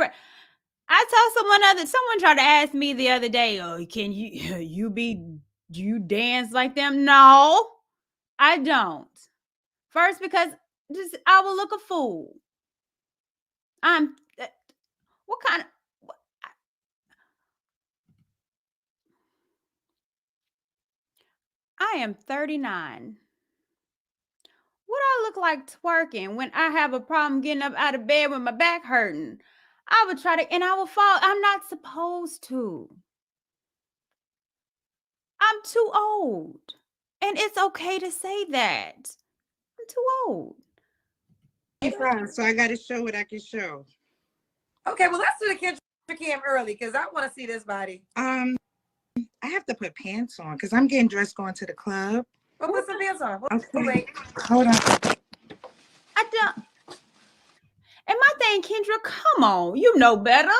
I told someone tried to ask me the other day, oh, can you dance like them? No, I don't. First, because I will look a fool. What kind of. I am 39. What I look like twerking when I have a problem getting up out of bed with my back hurting? I would try to, and I will fall. I'm not supposed to. I'm too old. And it's okay to say that. I'm too old. So I got to show what I can show. Okay, well, let's do the Kendra Cam early because I want to see this body. I have to put pants on because I'm getting dressed going to the club. Well, put some pants on. Okay. Wait. Hold on. I don't. And my thing, Kendra, come on. You know better.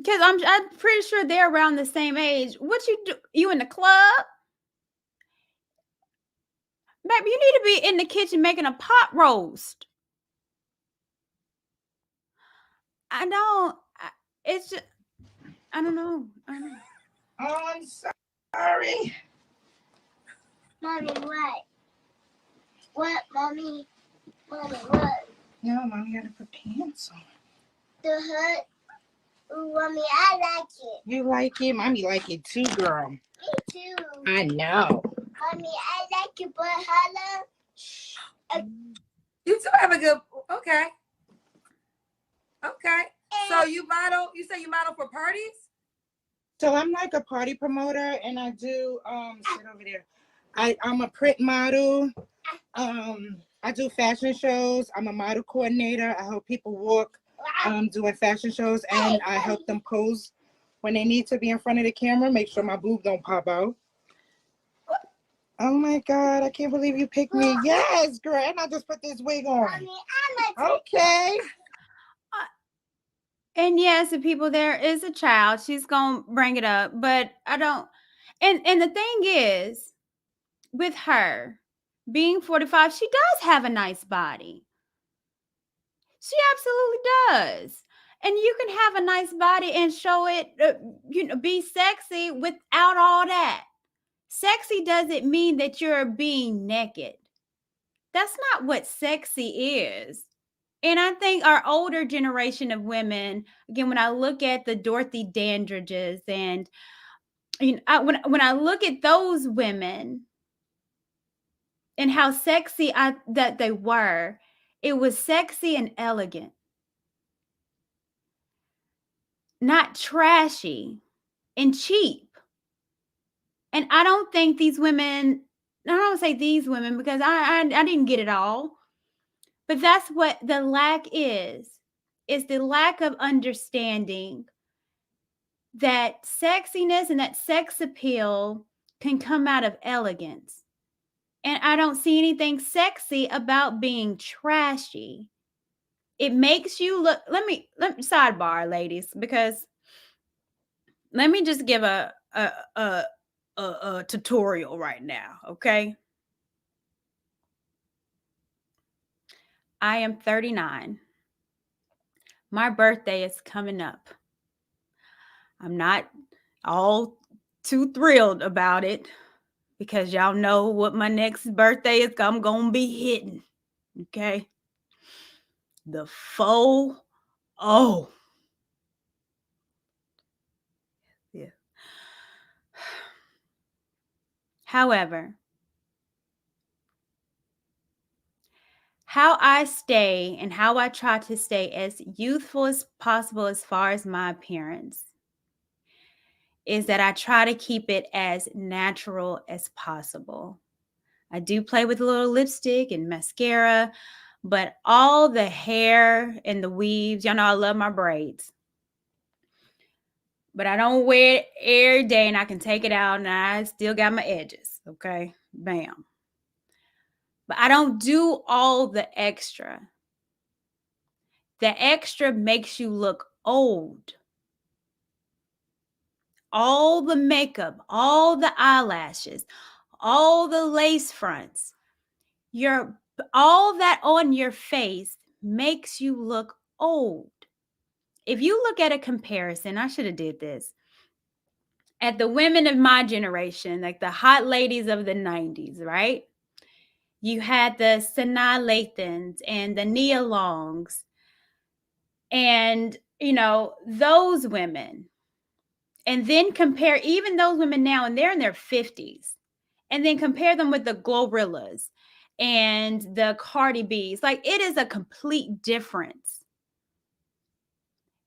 because I'm pretty sure they're around the same age. What you do? You in the club? Baby, you need to be in the kitchen making a pot roast. It's just, I don't know. Oh, I'm sorry. Mommy, what? What, Mommy? Mommy, what? No, Mommy gotta put pants on. The hood? Ooh, Mommy, I like it. You like it? Mommy like it too, girl. Me too. I know. Mommy, I like it, but hello. You two have a good. Okay. Okay. So you model. You say you model for parties. So I'm like a party promoter, and I do sit over there. I'm a print model. I do fashion shows. I'm a model coordinator. I help people walk doing fashion shows, and I help them pose when they need to be in front of the camera. Make sure my boob don't pop out. Oh my God, I can't believe you picked me. Yes, girl, and I just put this wig on. Mommy, I like it. Okay. And yes, the people, there is a child. She's gonna bring it up, but I don't. And the thing is, with her being 45, she does have a nice body. She absolutely does. And you can have a nice body and show it, be sexy without all that. Sexy doesn't mean that you're being naked. That's not what sexy is. And I think our older generation of women, again, when I look at the Dorothy Dandridges and when I look at those women and how sexy that they were, it was sexy and elegant, not trashy and cheap. And I don't think these women, I don't say these women because I didn't get it all, but that's what the lack is the lack of understanding that sexiness and that sex appeal can come out of elegance. And I don't see anything sexy about being trashy. It makes you look, let me sidebar, ladies, because let me just give a tutorial right now, okay? I am 39. My birthday is coming up. I'm not all too thrilled about it because y'all know what my next birthday is. I'm going to be hitting, okay? The 4-0. Yeah. However, how I stay and how I try to stay as youthful as possible as far as my appearance is that I try to keep it as natural as possible. I do play with a little lipstick and mascara, but all the hair and the weaves, y'all know I love my braids. But I don't wear it every day and I can take it out and I still got my edges, okay? Bam. But I don't do all the extra. The extra makes you look old. All the makeup, all the eyelashes, all the lace fronts, all that on your face makes you look old. If you look at a comparison, I should have did this. At the women of my generation, like the hot ladies of the 90s, right? You had the Sanaa Lathans and the Nia Longs and, those women. And then compare even those women now, and they're in their 50s. And then compare them with the Glorrillas and the Cardi B's. Like, it is a complete difference.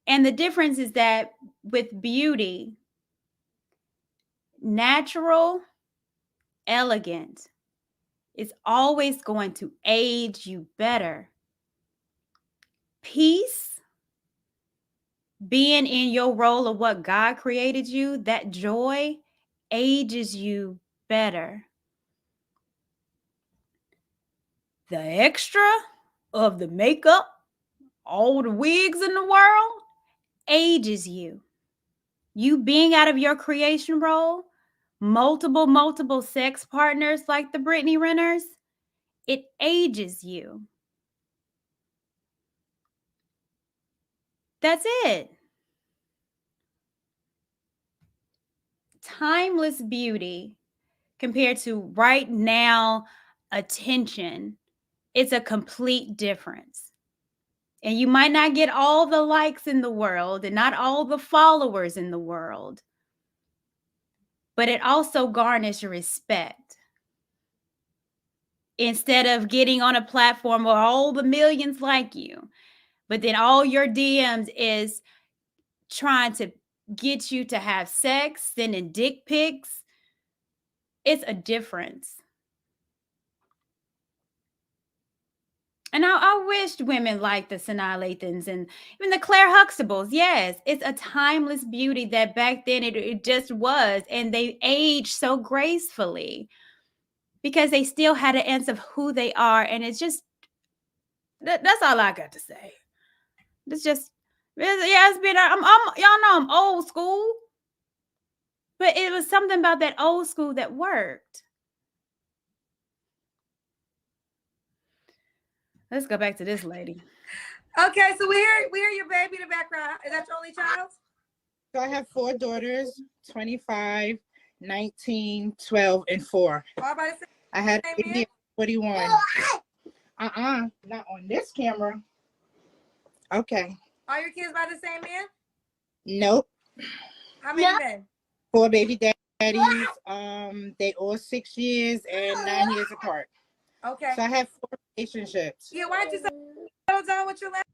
And the difference is that with beauty, natural, elegant is always going to age you better. Peace, being in your role of what God created you, that joy ages you better. The extra of the makeup, all the wigs in the world, ages you. You being out of your creation role, multiple sex partners like the Brittany Renners, it ages you. That's it. Timeless beauty compared to right now attention, it's a complete difference. And you might not get all the likes in the world and not all the followers in the world, but it also garners your respect. Instead of getting on a platform where all the millions like you, but then all your DMs is trying to get you to have sex, sending dick pics. It's a difference. And I wished women like the Sanaa Lathans and even the Claire Huxtables. Yes, it's a timeless beauty that back then it just was. And they aged so gracefully because they still had an sense of who they are. And it's just, that's all I got to say. It's just, yeah, it's been, y'all know I'm old school. But it was something about that old school that worked. Let's go back to this lady. Okay, so we hear your baby in the background. Is that your only child? So I have 4 daughters, 25, 19, 12, and 4. All by the same I had a man? baby at 41. Not on this camera. Okay. Are your kids by the same man? Nope. How many men? 4 baby daddies. They all 6 years and 9 years apart. Okay. So I have 4 relationships. Yeah, why don't you settle down with your last?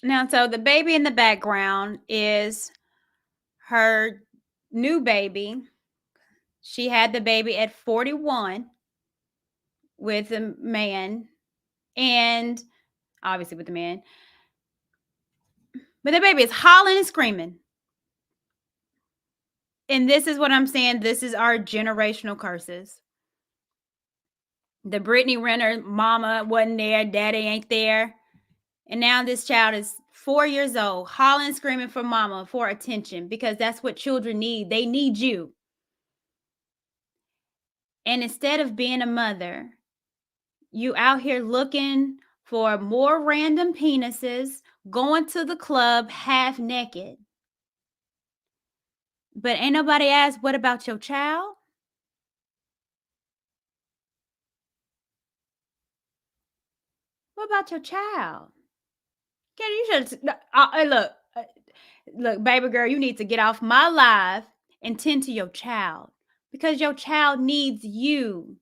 Now, so the baby in the background is her new baby. She had the baby at 41 with a man, and obviously with the man. But the baby is hollering and screaming. And this is what I'm saying. This is our generational curses. The Brittany Renner mama wasn't there, daddy ain't there. And now this child is 4 years old, hollering, screaming for mama, for attention, because that's what children need. They need you. And instead of being a mother, you out here looking for more random penises, going to the club half naked. But ain't nobody asked, what about your child? What about your child? You should look, baby girl, you need to get off my live and tend to your child because your child needs you.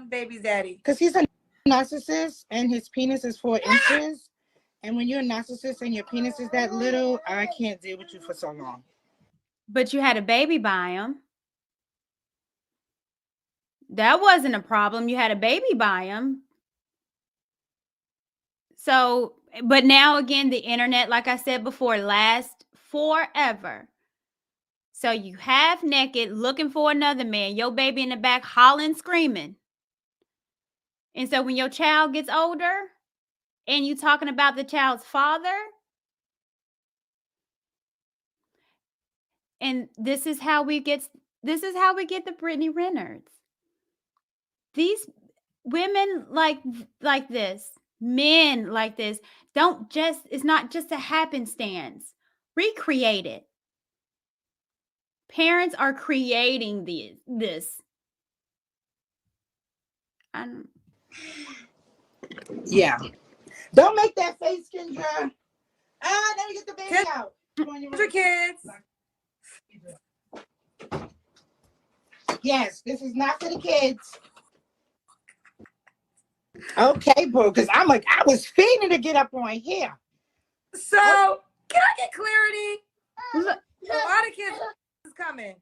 Baby's daddy. Because he's a narcissist and his penis is 4 inches. And when you're a narcissist and your penis is that little, I can't deal with you for so long. But you had a baby by him. That wasn't a problem. You had a baby by him. So, but now again, the internet, like I said before, lasts forever. So you half naked looking for another man, your baby in the back hollering, screaming. And so when your child gets older and you talking about the child's father, and this is how we get the Brittany Renners. These women like this, men like this, it's not just a happenstance. Recreate it. Parents are creating this. Yeah. Don't make that face, Kendra. Let me get the baby out. Come on, your kids. Yes, this is not for the kids. Okay, bro, because I was feeding to get up on here. So, can I get clarity? A lot of kids is coming.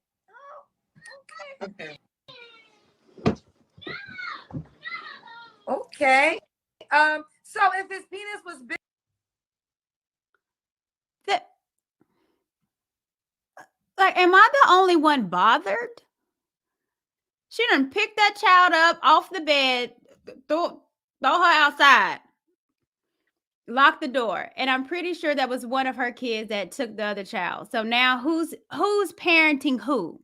Okay. Okay. So if his penis was big, am I the only one bothered? She done picked that child up off the bed, throw her outside. Locked the door. And I'm pretty sure that was one of her kids that took the other child. So now who's parenting who?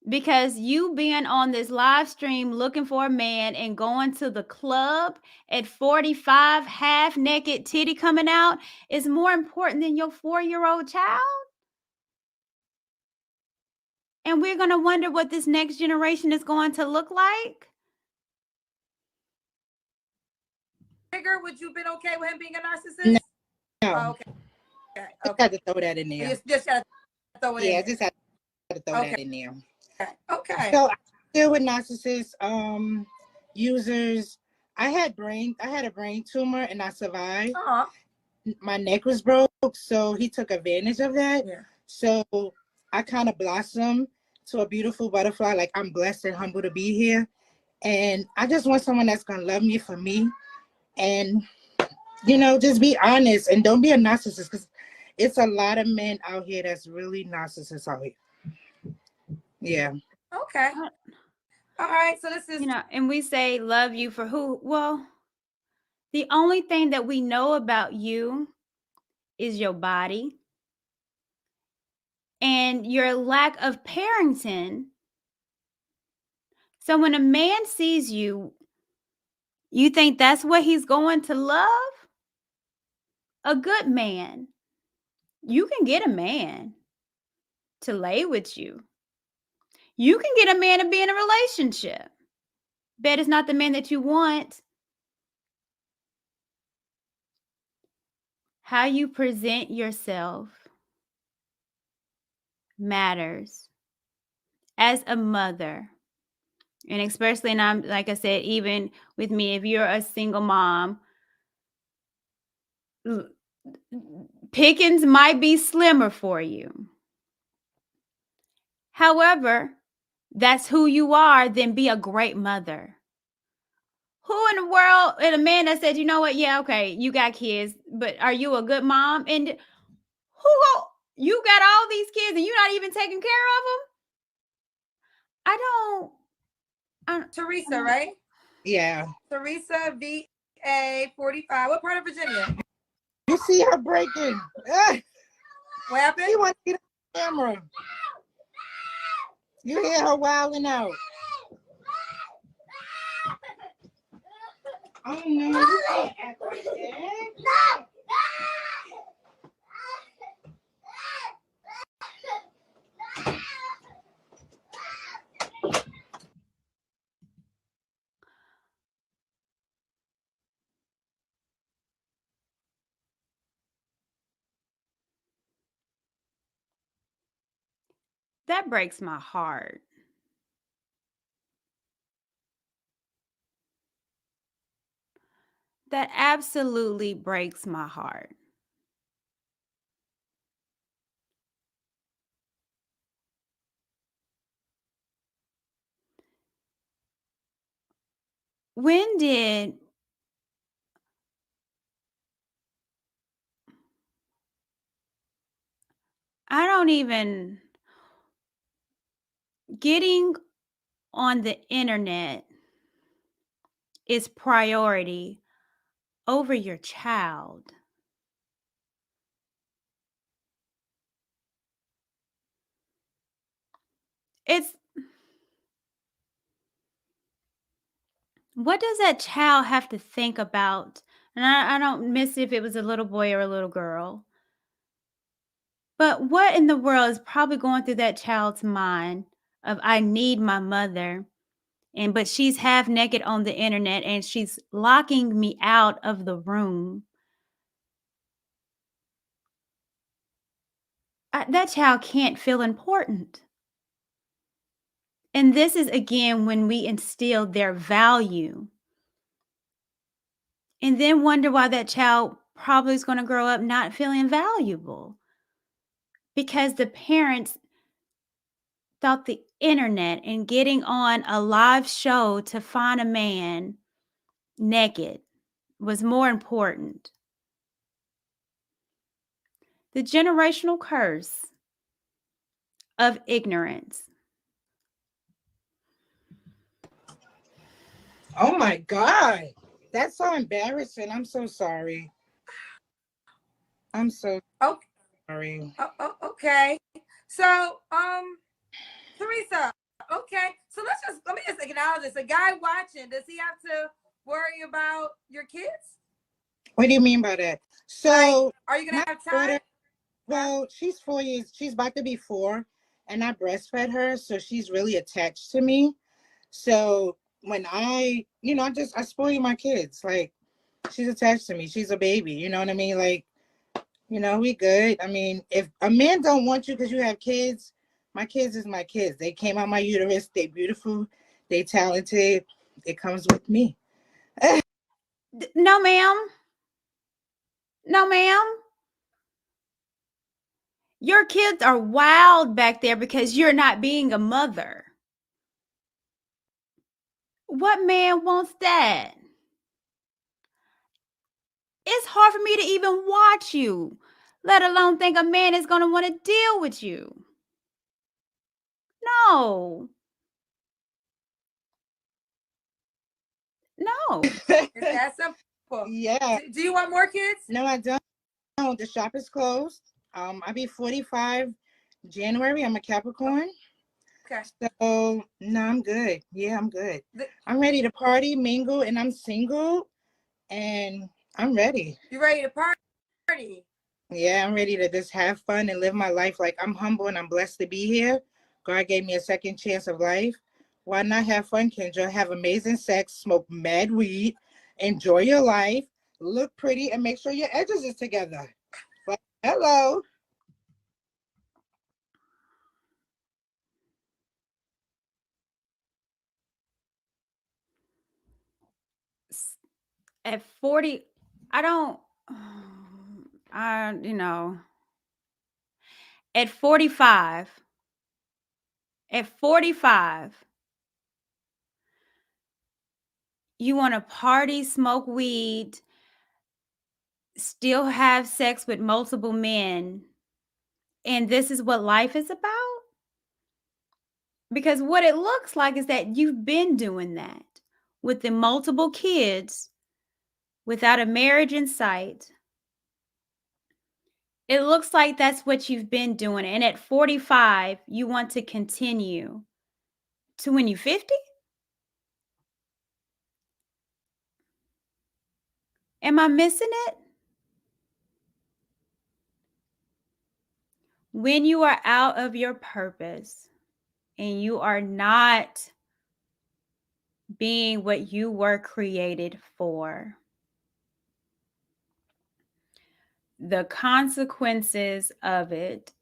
Because you being on this live stream looking for a man and going to the club at 45, half naked, titty coming out, is more important than your 4-year-old child. And we're going to wonder what this next generation is going to look like. Trigger, would you have been okay with him being a narcissist? No. Oh, okay. Just had to throw that in there. You just had to throw it in. Yeah, there. just had to throw that in there. Okay. So I deal with narcissist users. I had a brain tumor and I survived. My neck was broke, so he took advantage of that. Yeah. So I kind of blossomed to a beautiful butterfly. Like, I'm blessed and humble to be here. And I just want someone that's gonna love me for me. And, you know, just be honest and don't be a narcissist, because it's a lot of men out here that's really narcissists out here. Yeah. Okay. All right. So this is, you know, and we say love you for who? Well, the only thing that we know about you is your body and your lack of parenting. So when a man sees you, you think that's what he's going to love? A good man. You can get a man to lay with you. You can get a man to be in a relationship. Bet it's not the man that you want. How you present yourself matters as a mother. And especially, and I'm like I said, even with me, if you're a single mom, pickings might be slimmer for you. However, that's who you are, then be a great mother. Who in the world, and a man that said, you know what, yeah, okay, you got kids, but are you a good mom? And you got all these kids and you're not even taking care of them? Teresa, right? Yeah. Teresa, VA 45. What part of Virginia? You see her breaking. What happened? She wants to get on camera. You hear her wilding out. Oh no, you can't act like that. That breaks my heart. That absolutely breaks my heart. When did I don't even getting on the internet is priority over your child. What does that child have to think about? And I don't miss if it was a little boy or a little girl. But what in the world is probably going through that child's mind of, I need my mother, but she's half naked on the internet and she's locking me out of the room. That child can't feel important. And this is, again, when we instill their value. And then wonder why that child probably is going to grow up not feeling valuable. Because the parents thought the internet and getting on a live show to find a man naked was more important. The generational curse of ignorance. Oh my God. That's so embarrassing. I'm so sorry. I'm so sorry. Okay. So, Teresa. Okay. So let me just acknowledge this. A guy watching, does he have to worry about your kids? What do you mean by that? So, like, are you gonna have time? Daughter, well, she's 4 years. She's about to be 4, and I breastfed her, so she's really attached to me. So when I spoil my kids. Like, she's attached to me. She's a baby. You know what I mean? Like, we good. I mean, if a man don't want you because you have kids, my kids is my kids. They came out my uterus. They beautiful. They talented. It comes with me. No, ma'am. No, ma'am. Your kids are wild back there because you're not being a mother. What man wants that? It's hard for me to even watch you, let alone think a man is going to want to deal with you. No. No. It's that simple. Yeah. Do you want more kids? No, I don't. No, the shop is closed. I'll be 45 January. I'm a Capricorn. Okay. So, no, I'm good. Yeah, I'm good. I'm ready to party, mingle, and I'm single, and I'm ready. You ready to party? Yeah, I'm ready to just have fun and live my life. Like, I'm humble and I'm blessed to be here. God gave me a second chance of life. Why not have fun, Kendra? Have amazing sex, smoke mad weed, enjoy your life, look pretty, and make sure your edges is together. Like, hello. At 40, I don't, at 45, you want to party, smoke weed, still have sex with multiple men, and this is what life is about? Because what it looks like is that you've been doing that with the multiple kids without a marriage in sight. It looks like that's what you've been doing. And at 45, you want to continue to when you're 50? Am I missing it? When you are out of your purpose and you are not being what you were created for, the consequences of it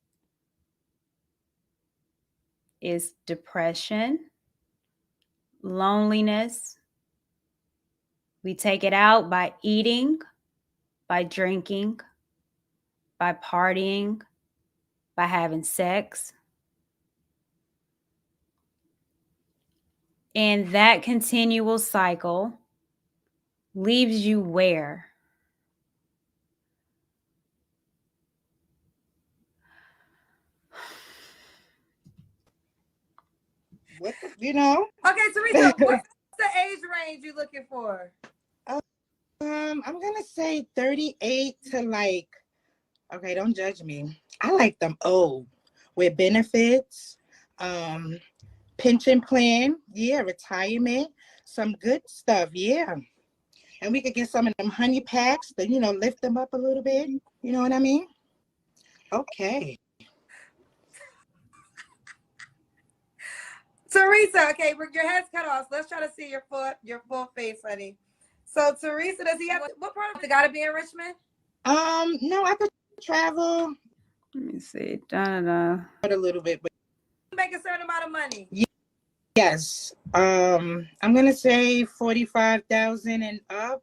is depression, loneliness. We take it out by eating, by drinking, by partying, by having sex. And that continual cycle leaves you where? What Okay, Teresa, what's the age range you looking for? I'm gonna say 38 to like, okay, don't judge me. I like them old with benefits, pension plan, yeah, retirement, some good stuff, yeah. And we could get some of them honey packs to, lift them up a little bit. You know what I mean? Okay. Teresa, okay, your head's cut off. So let's try to see your full face, honey. So Teresa, does he have what part of it? Gotta be in Richmond? No, I could travel. Let me see. A little bit, but make a certain amount of money. Yes. I'm gonna say 45,000 and up.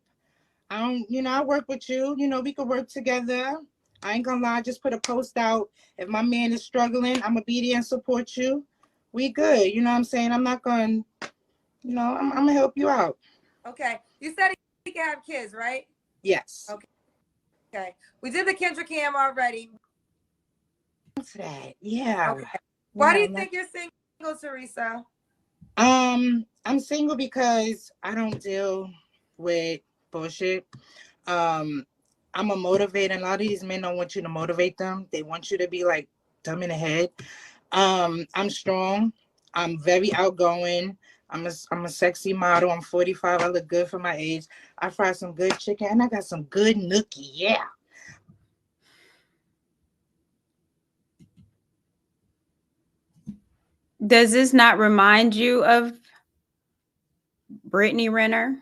I work with you. We could work together. I ain't gonna lie, just put a post out. If my man is struggling, I'm gonna be there and support you. We good. You know what I'm saying? I'm not gonna, I'm gonna help you out. Okay. You said he can have kids, right? Yes. Okay. We did the Kendra Cam already. What's that? Yeah. Okay. Why do you think you're single, Teresa? I'm single because I don't deal with bullshit. I'm a motivate, and a lot of these men don't want you to motivate them. They want you to be like dumb in the head. I'm strong. I'm very outgoing. I'm a sexy model. I'm 45. I look good for my age. I fry some good chicken, and I got some good nookie. Yeah. Does this not remind you of Brittany Renner?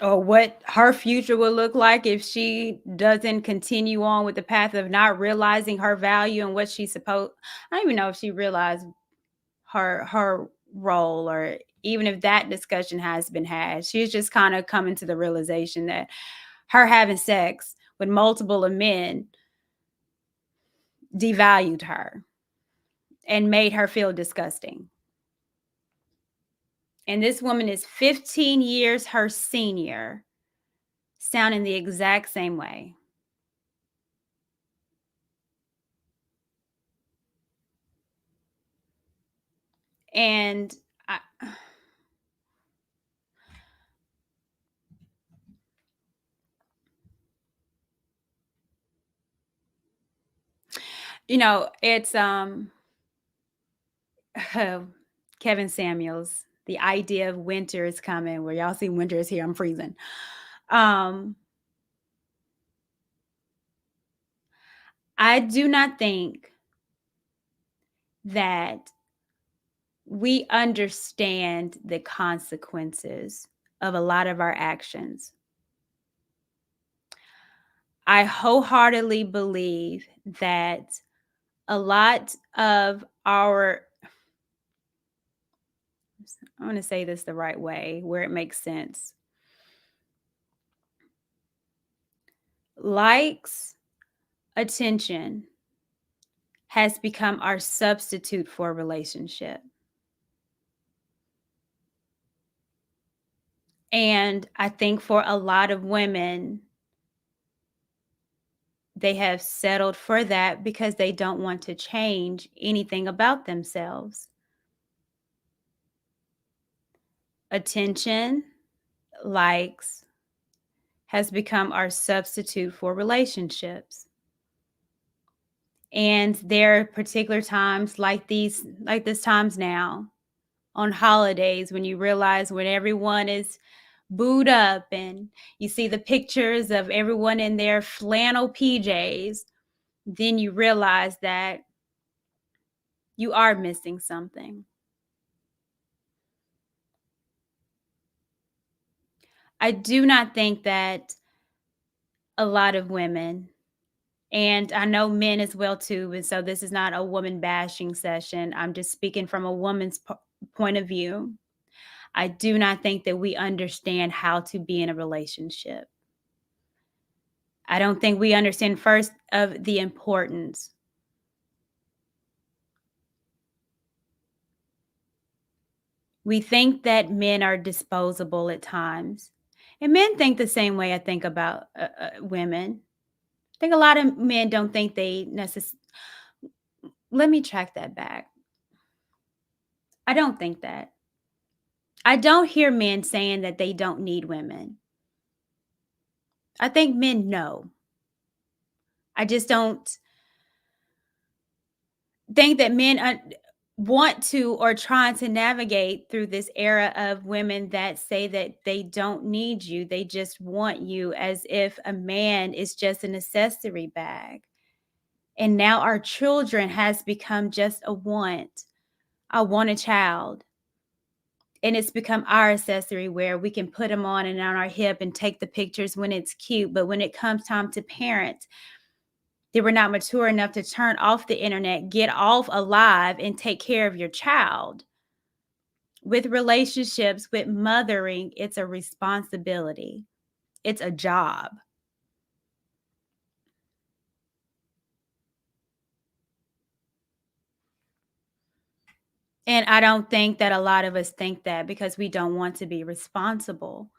Or what her future will look like if she doesn't continue on with the path of not realizing her value and what she's supposed. I don't even know if she realized her role, or even if that discussion has been had. She's just kind of coming to the realization that her having sex with multiple men devalued her and made her feel disgusting. And this woman is 15 years her senior, sounding the exact same way. And it's Kevin Samuels, the idea of winter is coming, where y'all see winter is here, I'm freezing. I do not think that we understand the consequences of a lot of our actions. I wholeheartedly believe that a lot of our, I want to say this the right way, where it makes sense. Likes, attention has become our substitute for a relationship. And I think for a lot of women, they have settled for that because they don't want to change anything about themselves. Attention, likes, has become our substitute for relationships. And there are particular times like this times now, on holidays, when you realize when everyone is booed up and you see the pictures of everyone in their flannel PJs, then you realize that you are missing something. I do not think that a lot of women, and I know men as well too, and so this is not a woman bashing session. I'm just speaking from a woman's point of view. I do not think that we understand how to be in a relationship. I don't think we understand first of the importance. We think that men are disposable at times. And men think the same way I think about women. I think a lot of men don't think they necessarily. Let me track that back. I don't think that. I don't hear men saying that they don't need women. I think men know. I just don't think that men want to or trying to navigate through this era of women that say that they don't need you. They just want you, as if a man is just an accessory bag. And now our children has become just a want. I want a child. And it's become our accessory, where we can put them on and on our hip and take the pictures when it's cute. But when it comes time to parent, they were not mature enough to turn off the internet, get off alive, and take care of your child. With relationships, with mothering, it's a responsibility. It's a job. And I don't think that a lot of us think that, because we don't want to be responsible.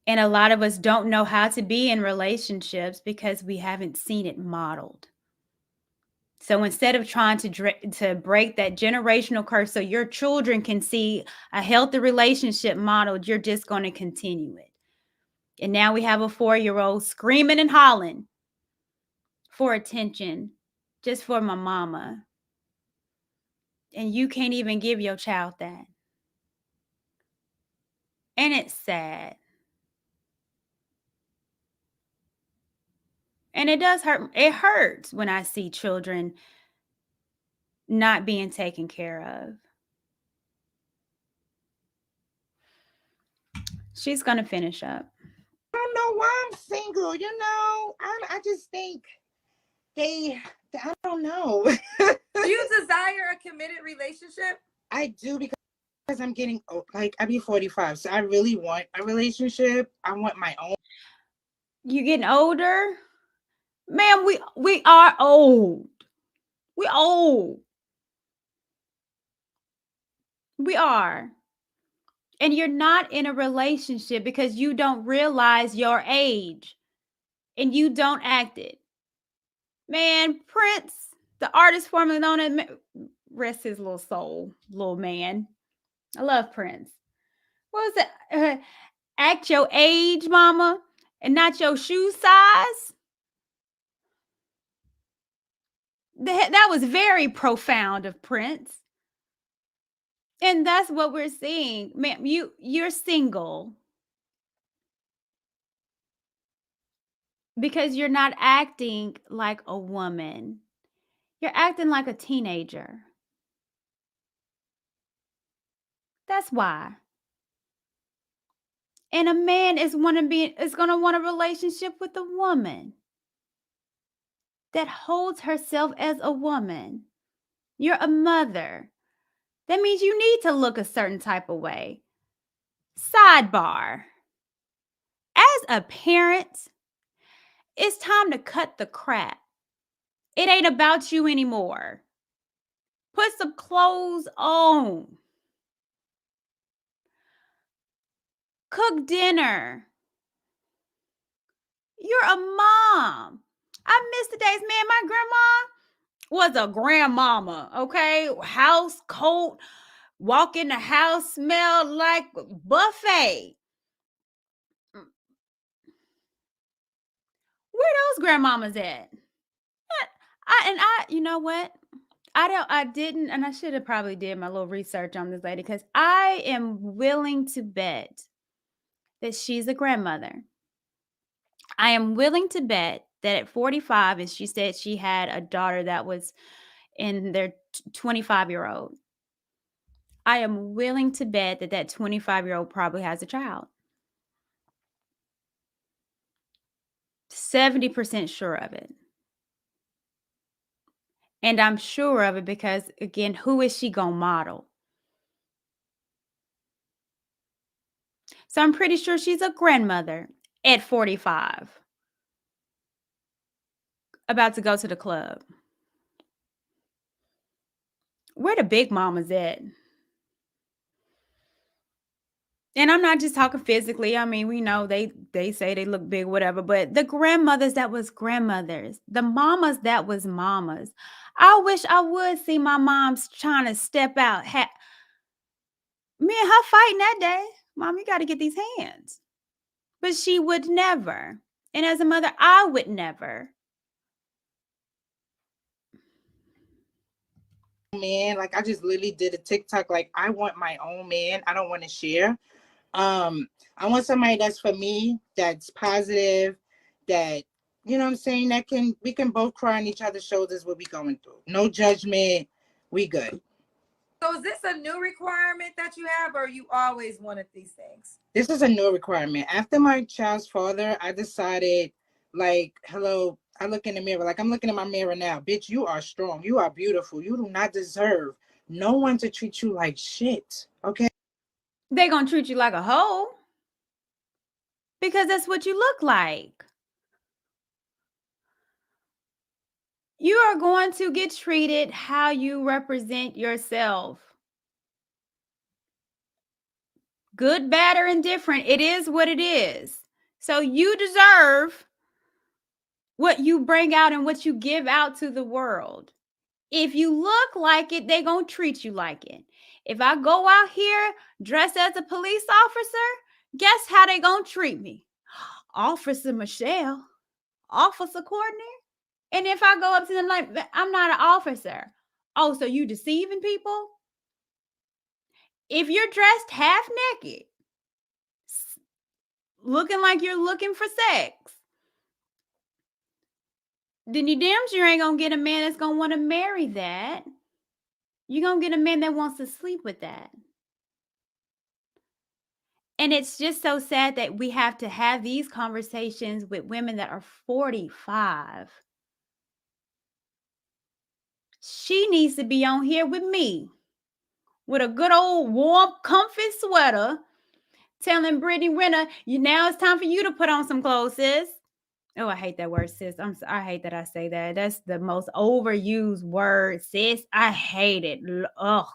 And a lot of us don't know how to be in relationships because we haven't seen it modeled. So instead of trying to break that generational curse so your children can see a healthy relationship modeled, you're just going to continue it. And now we have a 4-year-old screaming and hollering for attention just for my mama. And you can't even give your child that. And it's sad. And it does hurt. It hurts when I see children not being taken care of. She's going to finish up. I don't know why I'm single. You know, I just think I don't know. Do you desire a committed relationship? I do, because I'm getting old. Like, I'll be 45, so I really want a relationship. I want my own. You getting older? Man, we are old. We old. We are. And you're not in a relationship because you don't realize your age and you don't act it. Man, Prince, the artist formerly known as, rest his little soul, little man. I love Prince. What was it? Act your age, mama, and not your shoe size. That was very profound of Prince. And that's what we're seeing. Man, you're single because you're not acting like a woman. You're acting like a teenager. That's why. And a man is going to want a relationship with a woman that holds herself as a woman. You're a mother. That means you need to look a certain type of way. Sidebar. As a parent, it's time to cut the crap. It ain't about you anymore. Put some clothes on. Cook dinner. You're a mom. I miss the days, man. My grandma was a grandmama, okay? House coat, walk in the house, smell like buffet. Where those grandmamas at? You know what? I didn't, and I should have probably did my little research on this lady, because I am willing to bet that she's a grandmother. I am willing to bet that at 45, and she said she had a daughter that was in their 25-year-old. I am willing to bet that that 25-year-old probably has a child. 70% sure of it. And I'm sure of it because, again, who is she going to model? So I'm pretty sure she's a grandmother at 45. About to go to the club. Where the big mamas at? And I'm not just talking physically. I mean, we know they say they look big, whatever. But the grandmothers that was grandmothers. The mamas that was mamas. I wish I would see my moms trying to step out. Me and her fighting that day. Mom, you got to get these hands. But she would never. And as a mother, I would never. Man, like, I just literally did a TikTok. Like, I want my own man. I don't want to share. I want somebody that's for me, that's positive, that, you know what I'm saying, we can both cry on each other's shoulders what we going through. No judgment. We good. So is this a new requirement that you have, or you always wanted these things? This is a new requirement. After my child's father, I decided, like, hello, I look in the mirror, like I'm looking in my mirror now. Bitch, you are strong. You are beautiful. You do not deserve no one to treat you like shit. Okay? They're going to treat you like a hoe. Because that's what you look like. You are going to get treated how you represent yourself. Good, bad, or indifferent. It is what it is. So you deserve what you bring out and what you give out to the world. If you look like it, they're going to treat you like it. If I go out here dressed as a police officer, guess how they going to treat me? Officer Michelle, Officer Courtney. And if I go up to them like, I'm not an officer. Oh, so you deceiving people? If you're dressed half naked, looking like you're looking for sex, then you damn sure ain't gonna get a man that's gonna want to marry that. You're gonna get a man that wants to sleep with that. And it's just so sad that we have to have these conversations with women that are 45. She needs to be on here with me with a good old warm, comfy sweater, telling Brittany Renner, now it's time for you to put on some clothes, sis. Oh, I hate that word, sis. I hate that I say that. That's the most overused word, sis. I hate it. Oh,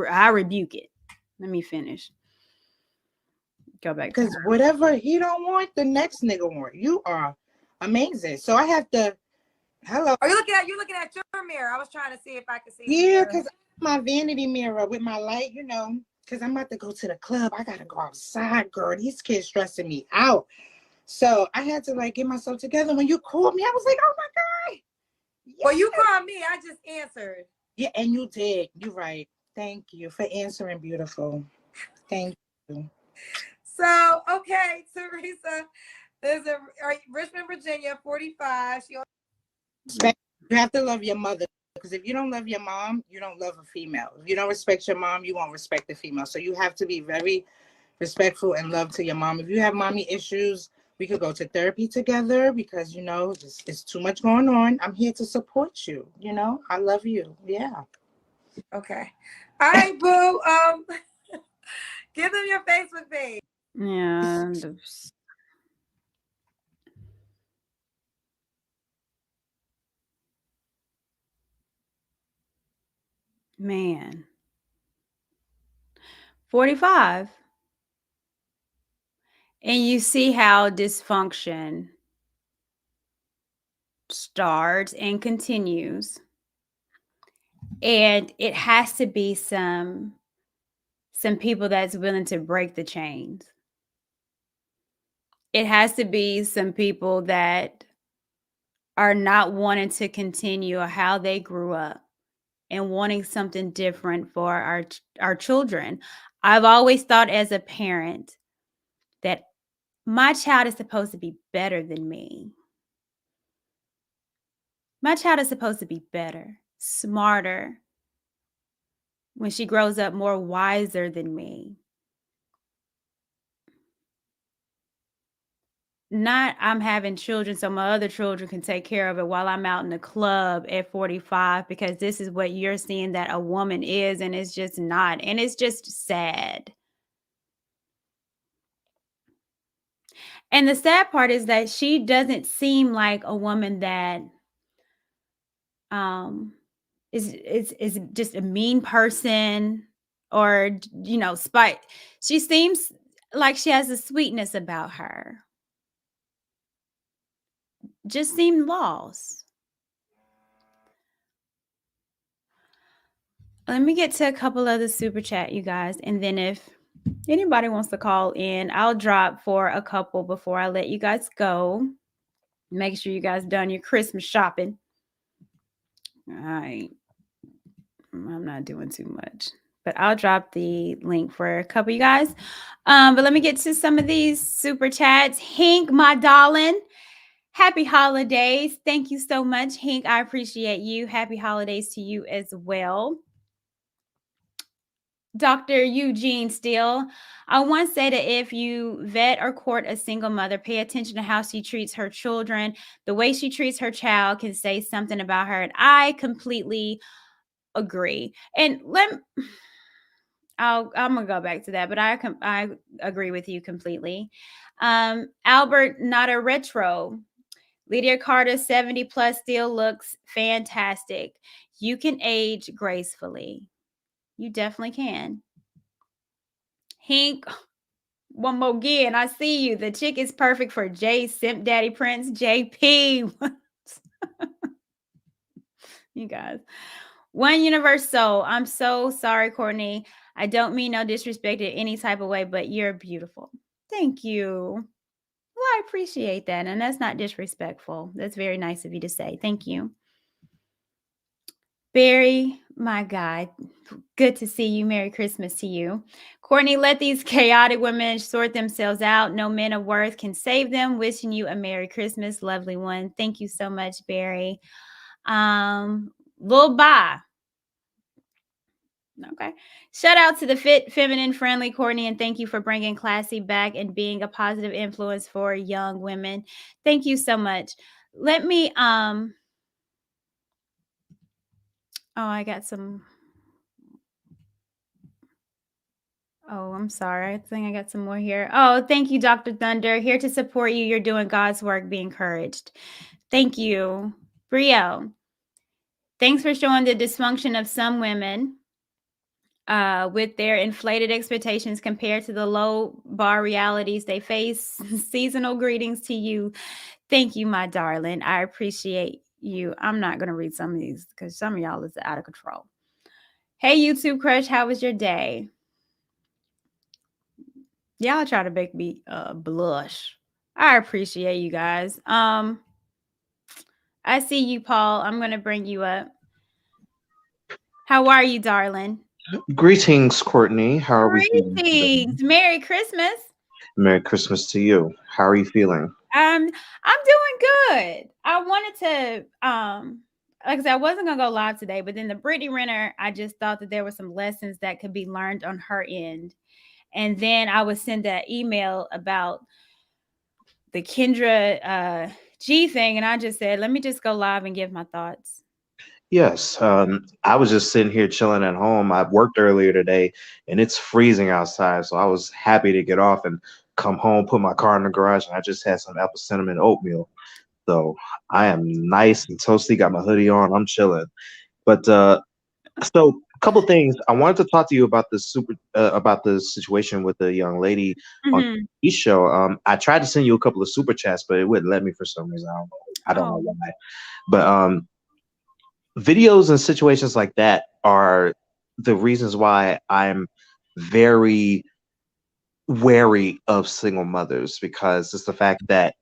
I rebuke it. Let me finish. Go back. Because whatever he don't want, the next nigga want. You are amazing. So I have to. Hello. Are you looking at your mirror? I was trying to see if I could see. Yeah, because my vanity mirror with my light, because I'm about to go to the club. I gotta go outside, girl. These kids stressing me out. So I had to get myself together. When you called me, I was like, oh my God. Yes. Well, you called me. I just answered. Yeah, and you did. You're right. Thank you for answering, beautiful. Thank you. So, okay, Teresa, there's Richmond, Virginia, 45. You have to love your mother, because if you don't love your mom, you don't love a female. If you don't respect your mom, you won't respect the female. So you have to be very respectful and love to your mom. If you have mommy issues, we could go to therapy together, because it's too much going on. I'm here to support you. I love you. Yeah. Okay. All right, boo. Give them your Facebook page. Yeah. Man. 45. And you see how dysfunction starts and continues. And it has to be some people that's willing to break the chains. It has to be some people that are not wanting to continue how they grew up and wanting something different for our children. I've always thought as a parent that my child is supposed to be better than me. My child is supposed to be better, smarter, when she grows up, more wiser than me. Not I'm having children so my other children can take care of it while I'm out in the club at 45, because this is what you're seeing that a woman is, and it's just not. And it's just sad. And the sad part is that she doesn't seem like a woman that is just a mean person or spite. She seems like she has a sweetness about her. Just seemed lost. Let me get to a couple of the super chat, you guys, and then if anybody wants to call in, I'll drop for a couple before I let you guys go. Make sure you guys done your Christmas shopping. All right. I'm not doing too much, but I'll drop the link for a couple of you guys. But let me get to some of these super chats. Hink, my darling, happy holidays. Thank you so much, Hink. I appreciate you. Happy holidays to you as well. Dr. Eugene Steele, I once said that if you vet or court a single mother, pay attention to how she treats her children. The way she treats her child can say something about her. And I completely agree. And I'm gonna go back to that, but I agree with you completely. Albert, not a retro. Lydia Carter, 70 plus, still looks fantastic. You can age gracefully. You definitely can. Hink, one more again. I see you. The chick is perfect for Jay Simp Daddy Prince JP. You guys. One universe soul. I'm so sorry, Courtney. I don't mean no disrespect in any type of way, but you're beautiful. Thank you. Well, I appreciate that. And that's not disrespectful. That's very nice of you to say. Thank you. Barry, my God, good to see you. Merry Christmas to you. Courtney, let these chaotic women sort themselves out. No men of worth can save them. Wishing you a Merry Christmas, lovely one. Thank you so much, Barry. Lil Ba. Okay. Shout out to the fit, feminine, friendly Courtney, and thank you for bringing classy back and being a positive influence for young women. Thank you so much. Let me I got some. Oh, I'm sorry. I think I got some more here. Oh, thank you, Dr. Thunder. Here to support you. You're doing God's work. Be encouraged. Thank you. Brio. Thanks for showing the dysfunction of some women with their inflated expectations compared to the low bar realities they face. Seasonal greetings to you. Thank you, my darling. I appreciate you. I'm not going to read some of these because some of y'all is out of control. Hey, YouTube crush, how was your day? Y'all try to make me blush. I appreciate you guys. I see you, Paul. I'm going to bring you up. How are you, darling? Greetings, Courtney. How are we feeling today? Greetings. Merry Christmas. Merry Christmas to you. How are you feeling? I'm doing good. I wanted to like I said, I wasn't gonna go live today, but then the Brittany Renner, I just thought that there were some lessons that could be learned on her end. And then I would send that email about the Kendra G thing, and I just said, let me just go live and give my thoughts. Yes. I was just sitting here chilling at home. I worked earlier today and it's freezing outside. So I was happy to get off and come home, put my car in the garage, and I just had some apple cinnamon oatmeal. So I am nice and toasty, got my hoodie on, I'm chilling. But so a couple things. I wanted to talk to you about about the situation with the young lady on the show. I tried to send you a couple of super chats, but it wouldn't let me for some reason. I don't know why. But videos and situations like that are the reasons why I'm very wary of single mothers, because it's the fact that,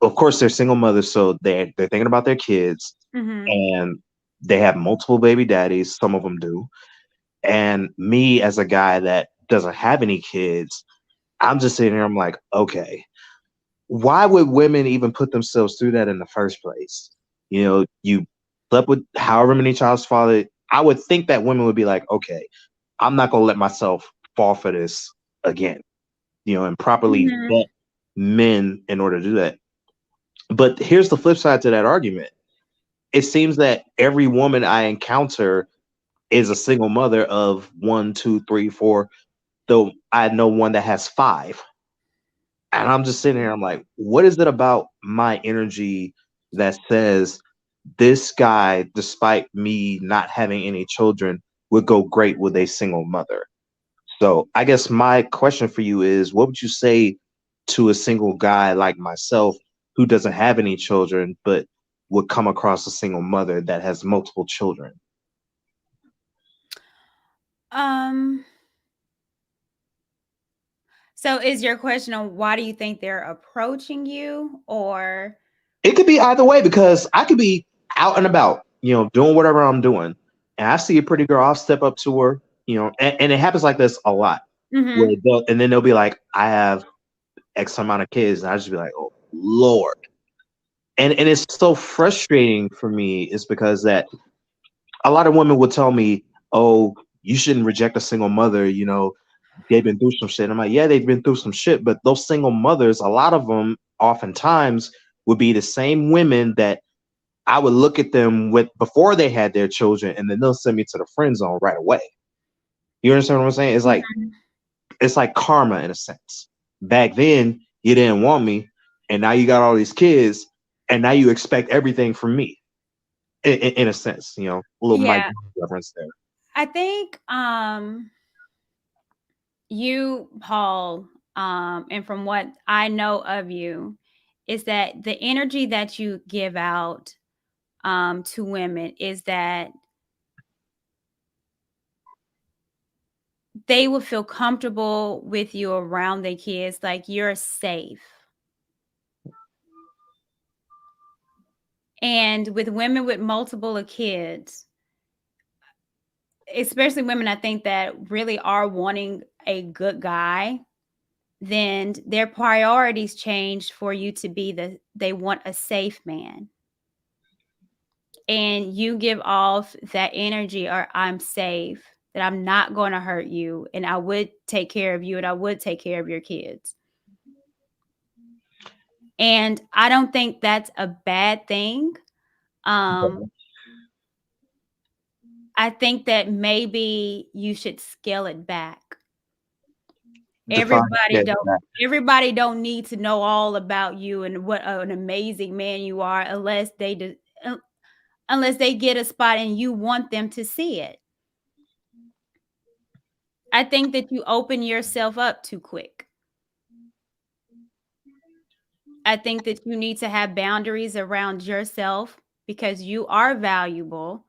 of course, they're single mothers, so they're thinking about their kids, and they have multiple baby daddies. Some of them do. And me, as a guy that doesn't have any kids, I'm just sitting here. I'm like, okay, why would women even put themselves through that in the first place? You know, you slept with however many child's father. I would think that women would be like, okay, I'm not gonna let myself fall for this again. You know, and properly vet men in order to do that. But here's the flip side to that argument. It seems that every woman I encounter is a single mother of 1, 2, 3, 4. Though I know one that has 5. And I'm just sitting here, I'm like, what is it about my energy that says this guy, despite me not having any children, would go great with a single mother? So I guess my question for you is, what would you say to a single guy like myself who doesn't have any children, but would come across a single mother that has multiple children? So is your question on why do you think they're approaching you, or? It could be either way, because I could be out and about, you know, doing whatever I'm doing, and I see a pretty girl, I'll step up to her, you know, and it happens like this a lot. Where and then they'll be like, I have X amount of kids, and I just be like, oh Lord. And it's so frustrating for me, is because that a lot of women will tell me, oh, you shouldn't reject a single mother, you know, they've been through some shit. I'm like, yeah, they've been through some shit, but those single mothers, a lot of them oftentimes would be the same women that I would look at them with before they had their children, and then they'll send me to the friend zone right away. You understand what I'm saying? It's like karma in a sense. Back then, you didn't want me, and now you got all these kids, and now you expect everything from me. In a sense, you know, a little Mike reference there. I think you, Paul, and from what I know of you, is that the energy that you give out to women is that they will feel comfortable with you around their kids, like you're safe. And with women with multiple kids, especially women, I think that really are wanting a good guy, then their priorities change for you to be they want a safe man. And you give off that energy, or I'm safe, that I'm not going to hurt you, and I would take care of you, and I would take care of your kids. And I don't think that's a bad thing. I think that maybe you should scale it back. Everybody don't need to know all about you and what an amazing man you are unless they get a spot and you want them to see it. I think that you open yourself up too quick. I think that you need to have boundaries around yourself because you are valuable.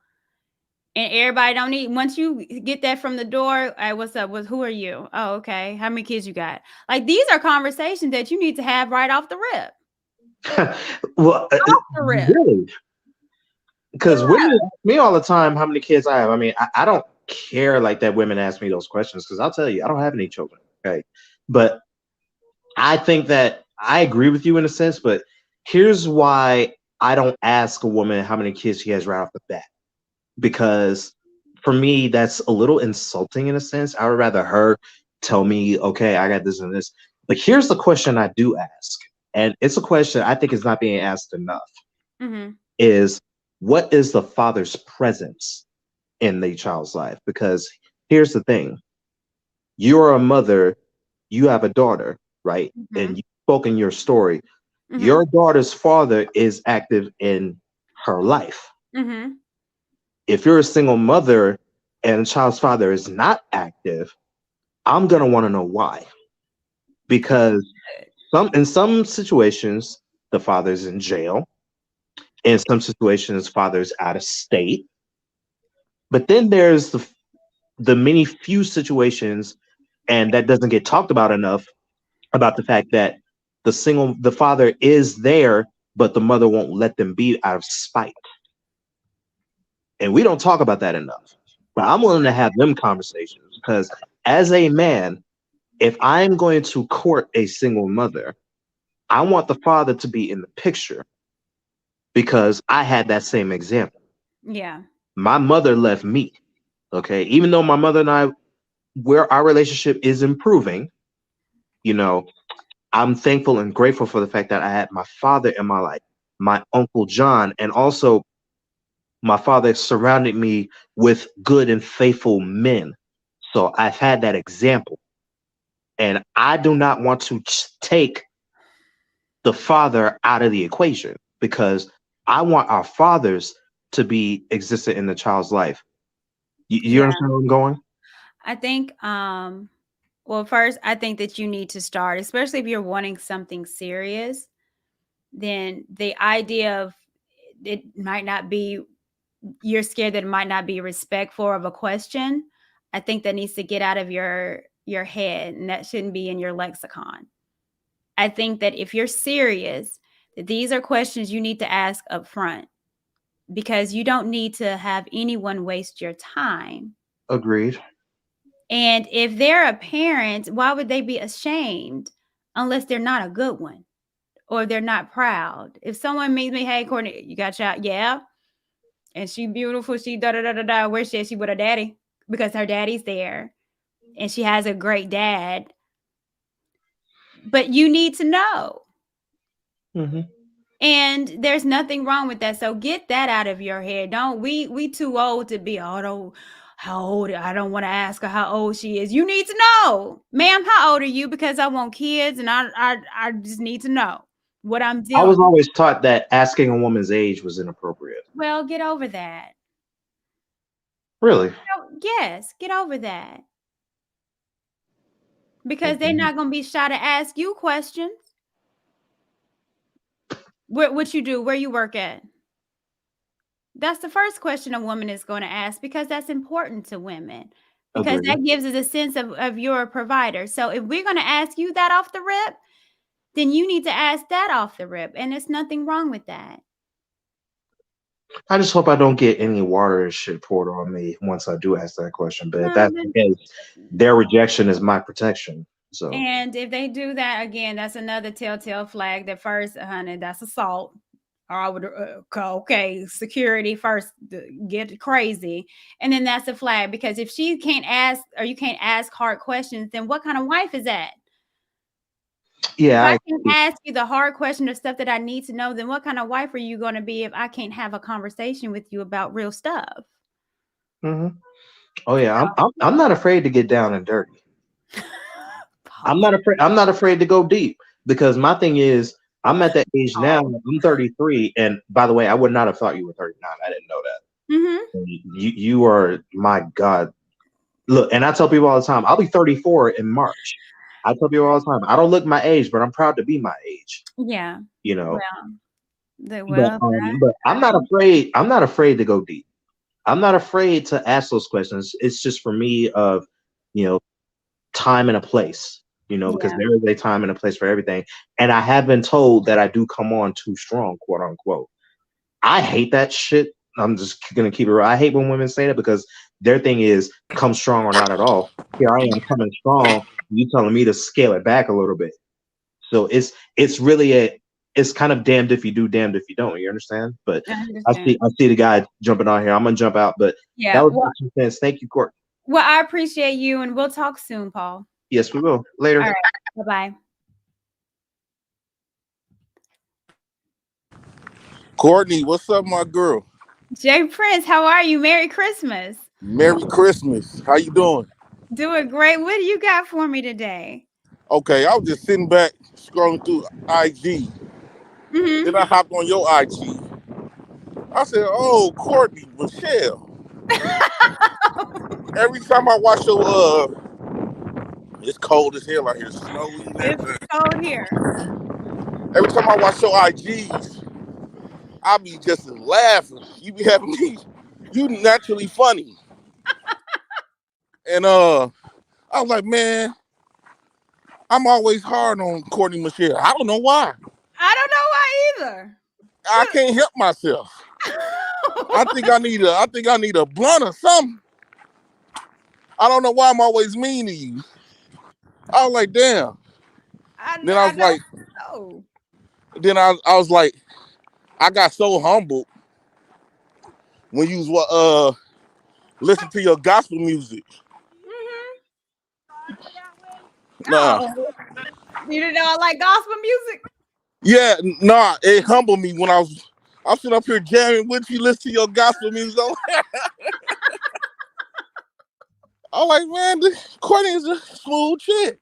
And everybody don't need, once you get that from the door, hey, what's up? Who are you? Oh, okay. How many kids you got? Like, these are conversations that you need to have right off the rip. Well, Off the rip. really? Because women ask me all the time how many kids I have. I mean, I don't care like that women ask me those questions, because I'll tell you, I don't have any children. Okay. But I think that I agree with you in a sense, but here's why I don't ask a woman how many kids she has right off the bat. Because for me, that's a little insulting in a sense. I would rather her tell me, okay, I got this and this. But here's the question I do ask, and it's a question I think is not being asked enough, is what is the father's presence in the child's life? Because here's the thing. You're a mother, you have a daughter, right? And you spoke in your story. Your daughter's father is active in her life. If you're a single mother and a child's father is not active, I'm going to want to know why. Because in some situations, the father's in jail. In some situations, father's out of state. But then there's the few situations, and that doesn't get talked about enough, about the fact that the father is there, but the mother won't let them be out of spite. And we don't talk about that enough. But I'm willing to have them conversations, because as a man, if I'm going to court a single mother, I want the father to be in the picture, because I had that same example. Yeah. My mother left me. Okay. Even though my mother and I, where our relationship is improving, you know, I'm thankful and grateful for the fact that I had my father in my life, my Uncle John, and also my father surrounded me with good and faithful men. So I've had that example. And I do not want to take the father out of the equation, because I want our fathers to be existent in the child's life. You understand where I'm going? I think, well, first, I think that you need to start, especially if you're wanting something serious, then the idea of it might not be, you're scared that it might not be respectful of a question. I think that needs to get out of your head, and that shouldn't be in your lexicon. I think that if you're serious, that these are questions you need to ask up front, because you don't need to have anyone waste your time. Agreed. And if they're a parent, why would they be ashamed unless they're not a good one or they're not proud? If someone meets me, hey, Courtney, you got child? Yeah. And she beautiful. She da-da-da-da-da. Where's she? She with her daddy, because her daddy's there and she has a great dad. But you need to know. And there's nothing wrong with that. So get that out of your head. Don't we too old to be, how old? I don't want to ask her how old she is. You need to know, ma'am, how old are you? Because I want kids, and I just need to know what I'm doing. I was always taught that asking a woman's age was inappropriate. Well, get over that. Really? Yes, get over that. Because they're not going to be shy to ask you questions. What you do, where you work at? That's the first question a woman is going to ask, because that's important to women. because Agreed. that gives us a sense of your provider. So if we're going to ask you that off the rip, then you need to ask that off the rip. And there's nothing wrong with that. I just hope I don't get any water and shit poured on me once I do ask that question. But if that's the case, their rejection is my protection. So, and if they do that again, that's another telltale flag that first, honey, that's assault. Or I would, okay, security first, get crazy. And then that's a flag, because if she can't ask, or you can't ask hard questions, then what kind of wife is that? yeah, If I can ask you the hard question of stuff that I need to know, then what kind of wife are you going to be if I can't have a conversation with you about real stuff? Mm-hmm. Oh yeah, I'm not afraid to get down and dirty. I'm not afraid to go deep, because my thing is, I'm at that age now. I'm 33, and by the way, I would not have thought you were 39. I didn't know that. Mm-hmm. You are, my God. Look, and I tell people all the time, I'll be 34 in March. I tell people all the time, I don't look my age, but I'm proud to be my age. Yeah. You know. Well, But I'm not afraid. I'm not afraid to go deep. I'm not afraid to ask those questions. It's just for me of, time and a place. Because there is a time and a place for everything. And I have been told that I do come on too strong, quote unquote. I hate that shit. I'm just gonna keep it real. I hate when women say that, because their thing is come strong or not at all. Here I am coming strong. You telling me to scale it back a little bit. So it's really it's kind of damned if you do, damned if you don't. You understand? But I see the guy jumping on here. I'm gonna jump out. But that was my 2 cents. Thank you, Court. Well, I appreciate you, and we'll talk soon, Paul. Yes, we will. Later. All right. Bye-bye. Courtney, what's up, my girl? Jay Prince, how are you? Merry Christmas. Merry Christmas. How you doing? Doing great. What do you got for me today? Okay, I was just sitting back scrolling through IG. Mm-hmm. Then I hopped on your IG. I said, "Oh, Courtney, Michelle." Every time I watch your it's cold as hell out here, snowy. It's cold here. Every time I watch your IGs, I be just laughing. You be having me. You naturally funny. And I was like, man, I'm always hard on Courtney Michelle. I don't know why. I don't know why either. I can't help myself. I think I need a blunt or something. I don't know why I'm always mean to you. I was like, damn. Then I was like, I got so humbled when you was listen to your gospel music. Mm-hmm. No. You didn't know I like gospel music? Yeah, nah, it humbled me when I'm sitting up here jamming with you, listen to your gospel music. I'm like, man, Courtney is a smooth chick.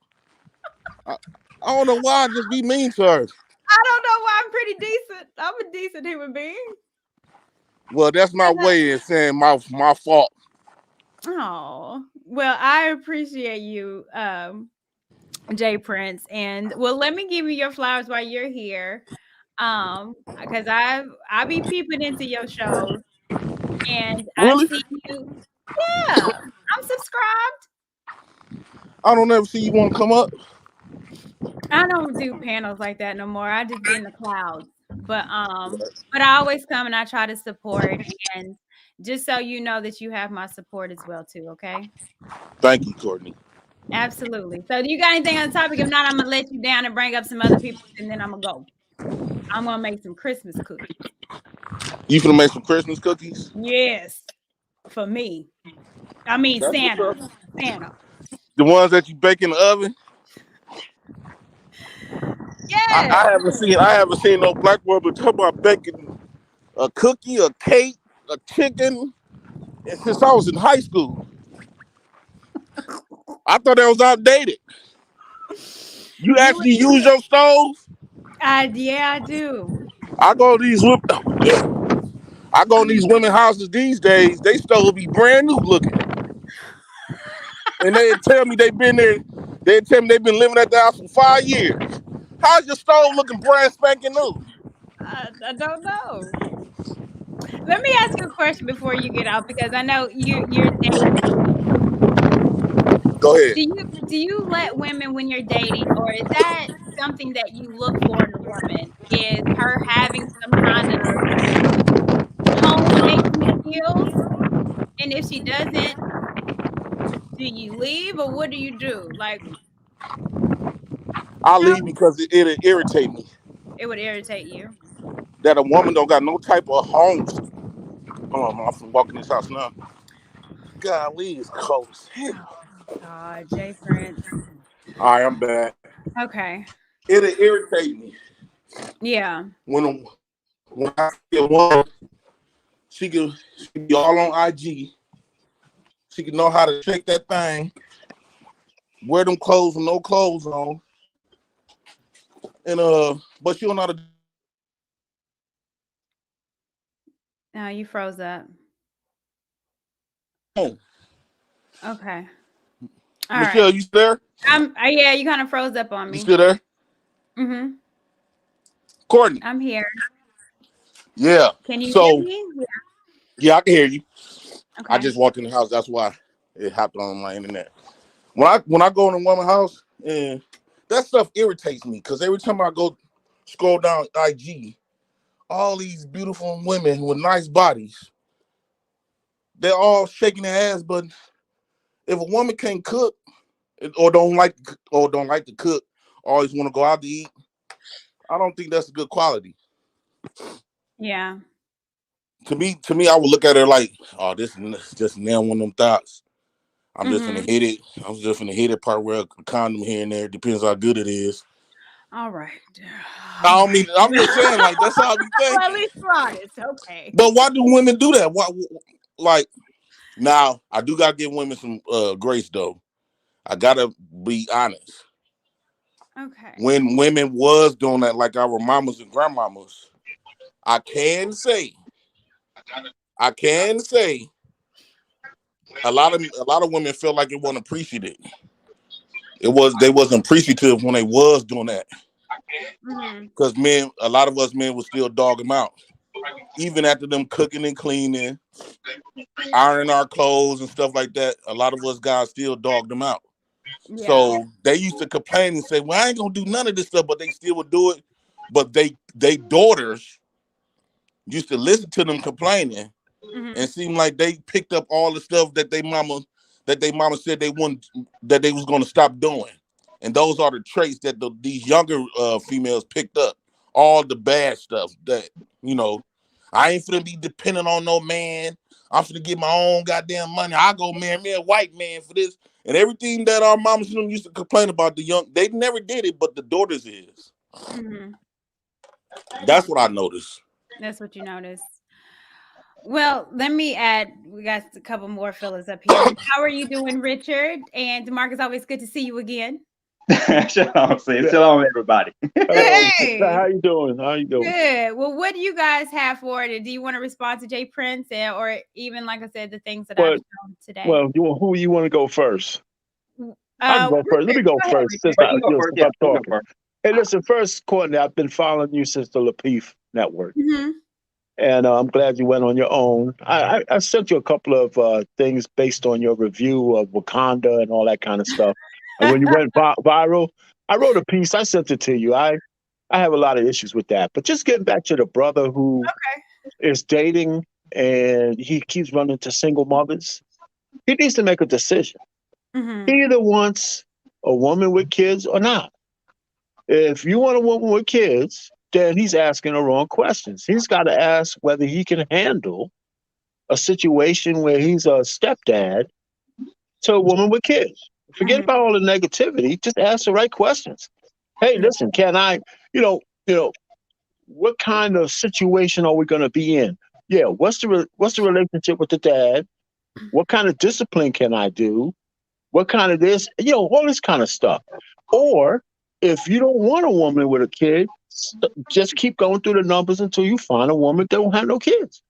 I don't know why I just be mean to her. I don't know why. I'm pretty decent. I'm a decent human being. Well, that's my way of saying my fault. Oh, well, I appreciate you, Jay Prince. And well, let me give you your flowers while you're here. Because I be peeping into your shows, and really? I see you. Yeah, I'm subscribed. I don't ever see you want to come up. I don't do panels like that no more. I just be in the clouds. But I always come and I try to support, and just so you know that you have my support as well too, okay? Thank you, Courtney. Absolutely. So do you got anything on the topic? If not, I'm gonna let you down and bring up some other people, and then I'm gonna go. I'm gonna make some Christmas cookies. You finna make some Christmas cookies? Yes. For me. I mean That's Santa. Santa. The ones that you bake in the oven? Yeah. I haven't seen no black woman talk about baking a cookie, a cake, a chicken since I was in high school. I thought that was outdated. You actually use your stove? Yeah, I do. I go to these women houses these days. They stove be brand new looking, and they tell me they've been there. They tell me they've been living at the house for 5 years. How's your stove looking brand spanking new? I don't know. Let me ask you a question before you get out, because I know you're dating. Go ahead. Do you let women when you're dating, or is that something that you look for in a woman? Is her having some kind of homemaking skills? And if she doesn't, do you leave or what do you do? Like, I no, leave because it'll irritate me it would irritate you. that a woman don't got no type of home. Oh, I'm from walking this house now. Golly, it's cold as hell. Oh God, Jay Prince. All right, I'm back. Okay. It'll irritate me Yeah. when I see a woman, she can be all on IG. She can know how to shake that thing, wear them clothes with no clothes on, and but she don't know how to. Now you froze up. Do. Okay. All Michelle, right. you there? Yeah, you kind of froze up on You me. still there? Mm-hmm. Courtney. I'm here. Yeah. Can you hear So me? yeah, I can hear you. Okay. I just walked in the house. That's why it happened on my internet. When I go in a woman's house, and that stuff irritates me because every time I go scroll down IG, all these beautiful women with nice bodies, they're all shaking their ass. But if a woman can't cook or don't like to cook, always want to go out to eat, I don't think that's a good quality. Yeah. To me, I would look at her like, oh, this is just now one of them thoughts. I'm just gonna hit it. I'm just gonna hit it part where a condom here and there. Depends how good it is. All right. I don't mean. I'm just saying, like that's how we think. Well, at least you're honest. Okay. But why do women do that? Why? Like now, I do gotta give women some grace though. I gotta be honest. Okay. When women was doing that, like our mamas and grandmamas, I can say a lot of women felt like it wasn't appreciated. They wasn't appreciative when they was doing that. Because a lot of us men would still dog them out. Even after them cooking and cleaning, ironing our clothes and stuff like that, a lot of us guys still dog them out. Yeah. So they used to complain and say, well, I ain't gonna do none of this stuff, but they still would do it. But they daughters used to listen to them complaining and seem like they picked up all the stuff that they mama said they was gonna stop doing. And those are the traits that these younger females picked up. All the bad stuff that, I ain't finna be dependent on no man. I'm finna get my own goddamn money. I go marry me a white man for this. And everything that our mamas used to complain about they never did it, but the daughters is. That's what I noticed. That's what you noticed. Well, let me add, we got a couple more fellas up here. How are you doing, Richard? And DeMarcus, always good to see you again. Shalom, sis. Shalom, everybody. Hey. How you doing? How you doing? Good. Well, what do you guys have for it? Do you want to respond to Jay Prince or even, like I said, the things that I've shown today? Well, who you want to go first? I can go first. Let me go ahead, first. Since I'm talking. Hey, listen, first, Courtney, I've been following you since the Lapeef Network. And I'm glad you went on your own. I sent you a couple of things based on your review of Wakanda and all that kind of stuff. And when you went viral, I wrote a piece. I sent it to you. I have a lot of issues with that. But just getting back to the brother who is dating and he keeps running to single mothers, he needs to make a decision. He either wants a woman with kids or not. If you want a woman with kids, then he's asking the wrong questions. He's got to ask whether he can handle a situation where he's a stepdad to a woman with kids. Forget about all the negativity. Just ask the right questions. Hey, listen, can I, what kind of situation are we going to be in? Yeah, what's the relationship with the dad? What kind of discipline can I do? What kind of this? All this kind of stuff. Or if you don't want a woman with a kid, just keep going through the numbers until you find a woman that don't have no kids.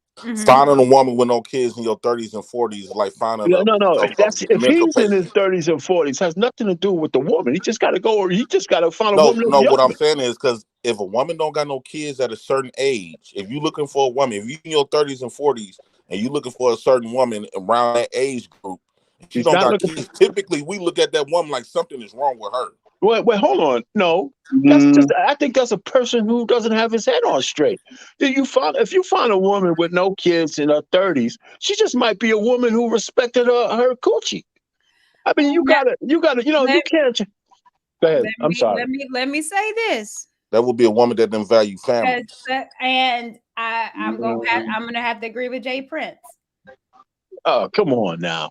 Finding a woman with no kids in your 30s and 40s is like finding no. That's if mental he's in his 30s and 40s, has nothing to do with the woman. He just got to go, or he just got to find a woman. No. What I'm saying is because if a woman don't got no kids at a certain age, if you looking for a woman, if you in your 30s and 40s and you looking for a certain woman around that age group, She don't got kids. Typically, we look at that woman like something is wrong with her. Wait, hold on. No, that's just. I think that's a person who doesn't have his head on straight. If you find a woman with no kids in her 30s, she just might be a woman who respected her coochie. I mean, you gotta, you can't. Go ahead. I'm sorry. Let me say this. That would be a woman that didn't value family. And I'm gonna have to agree with Jay Prince. Oh, come on now.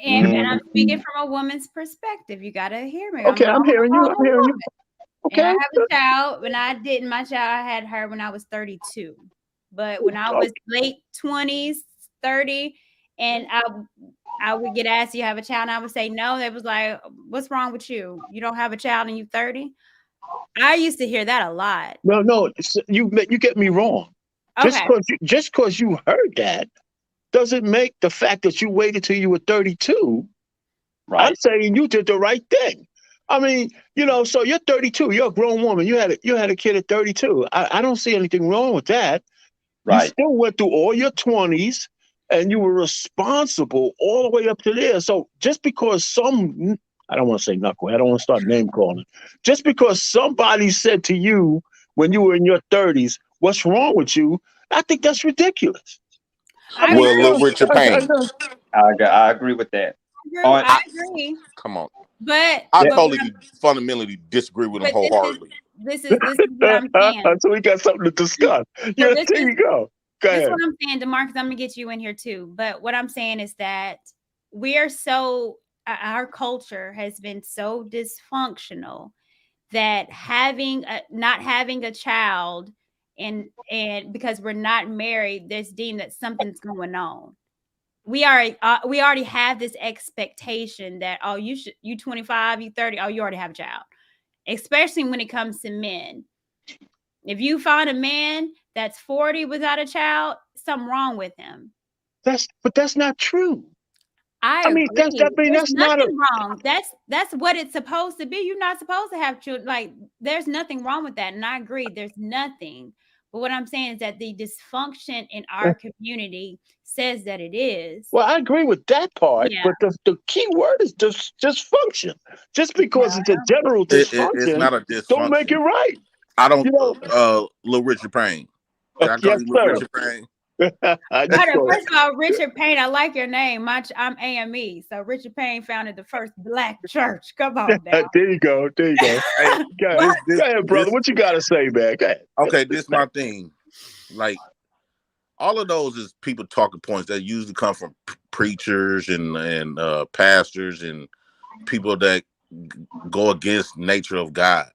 And I'm speaking from a woman's perspective. You gotta hear me. Okay, I'm hearing you. I'm hearing you. Okay. And I have a child. When I didn't, my child, I had her when I was 32. But when I was late 20s, 30, and I would get asked, "Do you have a child?" And I would say no. They was like, "What's wrong with you? You don't have a child and you're 30?" I used to hear that a lot. No, you get me wrong. Okay. Just because you heard that doesn't make the fact that you waited till you were 32. Right. I'm saying you did the right thing. I mean, so you're 32. You're a grown woman. You had a kid at 32. I don't see anything wrong with that. Right. You still went through all your 20s, and you were responsible all the way up to there. So just because I don't want to say knucklehead, I don't want to start name calling. Just because somebody said to you when you were in your 30s, "What's wrong with you?" I think that's ridiculous. Little Richard Payne. I agree with that. I agree. Come on. But I totally fundamentally disagree with him wholeheartedly. This is what I'm saying. So we got something to discuss. There you go. Go ahead. This is what I'm saying, DeMarcus. I'm gonna get you in here too. But what I'm saying is that our culture has been so dysfunctional that not having a child and because we're not married, there's deemed that something's going on. We already have this expectation that you 25, you 30, you already have a child. Especially when it comes to men. If you find a man that's 40 without a child, something wrong with him. But that's not true. I mean, agree. that's nothing wrong. That's what it's supposed to be. You're not supposed to have children. Like, there's nothing wrong with that. And I agree, there's nothing. But what I'm saying is that the dysfunction in our community says that it is. Well, I agree with that part, but the key word is dysfunction. Just because it's a general dysfunction, it's not a dysfunction. Don't make it right. I don't, Little Richard Payne. Can I call you Richard Payne? First of all, Richard Payne, I like your name. I'm AME, so Richard Payne founded the first Black church. Come on now. There you go. Go ahead, brother. What you got to say, man? Go ahead. Okay, this is my thing. Like, all of those is people talking points that usually come from preachers and pastors and people that go against nature of God.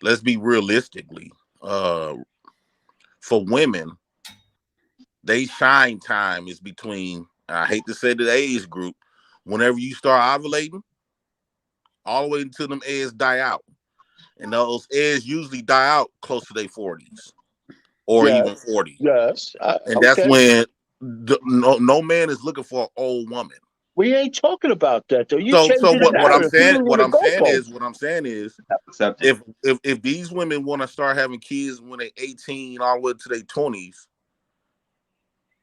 Let's be realistically. For women, they shine time is between, I hate to say the age group, whenever you start ovulating, all the way until them eggs die out. And those eggs usually die out close to their 40s or even 40. Yes. And that's when no man is looking for an old woman. We ain't talking about that though. So what I'm saying is if these women want to start having kids when they're 18 all the way to their 20s,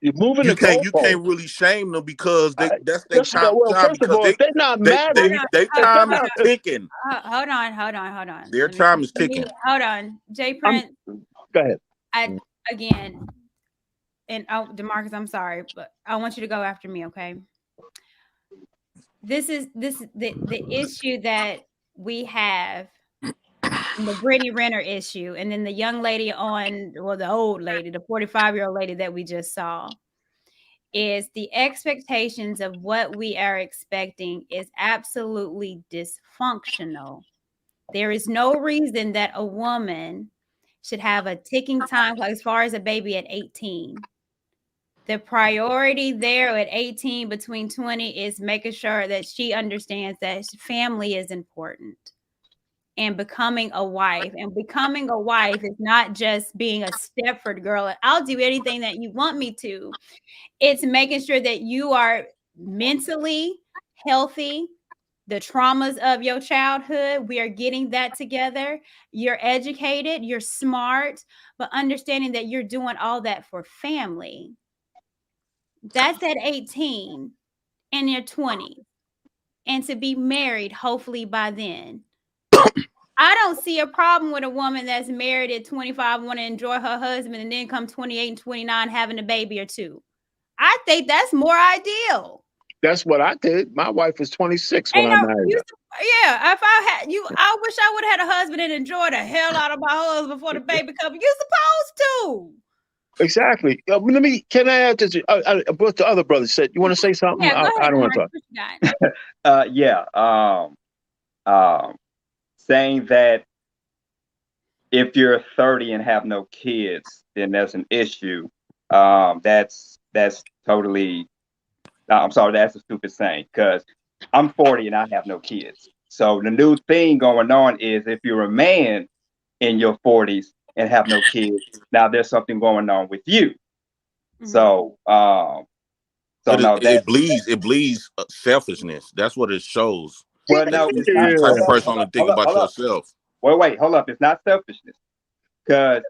you can't really shame them because that's their time. First of all, if they're not married, their time is ticking. Hold on. Their time is ticking. Hold on, Jay Prince. Go ahead. Again, and DeMarcus, I'm sorry, but I want you to go after me, okay? This is the issue that we have, the Brittany Renner issue, and then the young lady the old lady, the 45-year-old lady that we just saw, is the expectations of what we are expecting is absolutely dysfunctional. There is no reason that a woman should have a ticking time as far as a baby at 18. The priority there at 18 between 20 is making sure that she understands that family is important and becoming a wife. And becoming a wife is not just being a Stepford girl and I'll do anything that you want me to. It's making sure that you are mentally healthy. The traumas of your childhood, we are getting that together. You're educated, you're smart, but understanding that you're doing all that for family. That's at 18. in your 20s and to be married, hopefully by then. I don't see a problem with a woman that's married at 25, want to enjoy her husband, and then come 28 and 29 having a baby or two. I think that's more ideal. That's what I did. My wife was 26 when Ain't I no, married her. yeah. If I had you, I wish I would have had a husband and enjoyed the hell out of my husband before the baby come. You supposed to. Exactly. Can I add this? What the other brother said. You want to say something? Yeah, go ahead, I don't want to Mark. talk. What you got? Yeah. Saying that if you're 30 and have no kids, then there's an issue. That's totally. I'm sorry, that's a stupid saying because I'm 40 and I have no kids. So the new thing going on is if you're a man in your 40s and have no kids, now there's something going on with you. So, it bleeds selfishness. That's what it shows. Well, no, it's not. The type of person only think about yourself. Wait, hold up. It's not selfishness. Because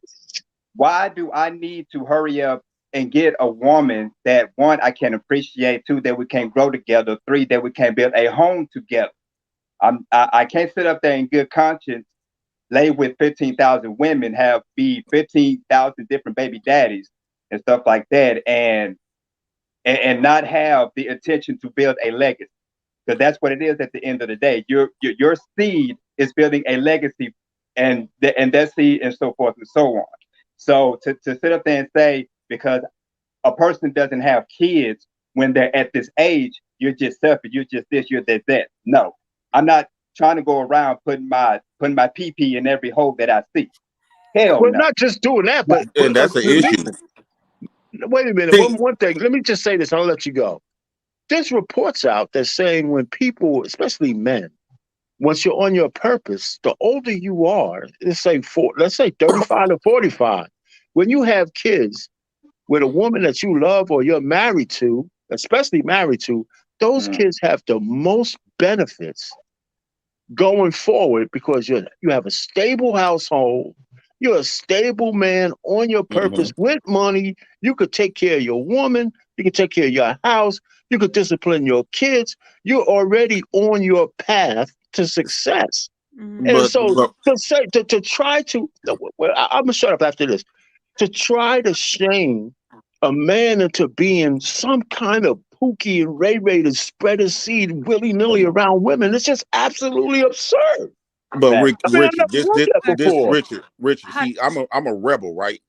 why do I need to hurry up and get a woman that, one, I can appreciate, two, that we can grow together, three, that we can build a home together? I can't sit up there in good conscience, lay with 15,000 women, have be 15,000 different baby daddies and stuff like that, and not have the intention to build a legacy. Because that's what it is at the end of the day. Your seed is building a legacy, and that seed, and so forth and so on. So to sit up there and say because a person doesn't have kids when they're at this age, you're just selfish, you're just this, you're that. No, I'm not trying to go around putting my pee in every hole that I see. Hell Well, no. not just doing that, but And that's the issue. Wait a minute. One thing. Let me just say this. I'll let you go. There's reports out that saying when people, especially men, once you're on your purpose, the older you are, let's say 35 to 45, when you have kids with a woman that you love or you're married to, especially married to, those kids have the most benefits going forward because you have a stable household. You're a stable man on your purpose with money. You could take care of your woman. You could take care of your house. You could discipline your kids. You're already on your path to success. And so to try to, well, I'm gonna shut up after this. To try to shame a man into being some kind of Pookie and Ray to spread his seed willy-nilly around women, it's just absolutely absurd. But Richard, Richard. See, I'm a rebel, right?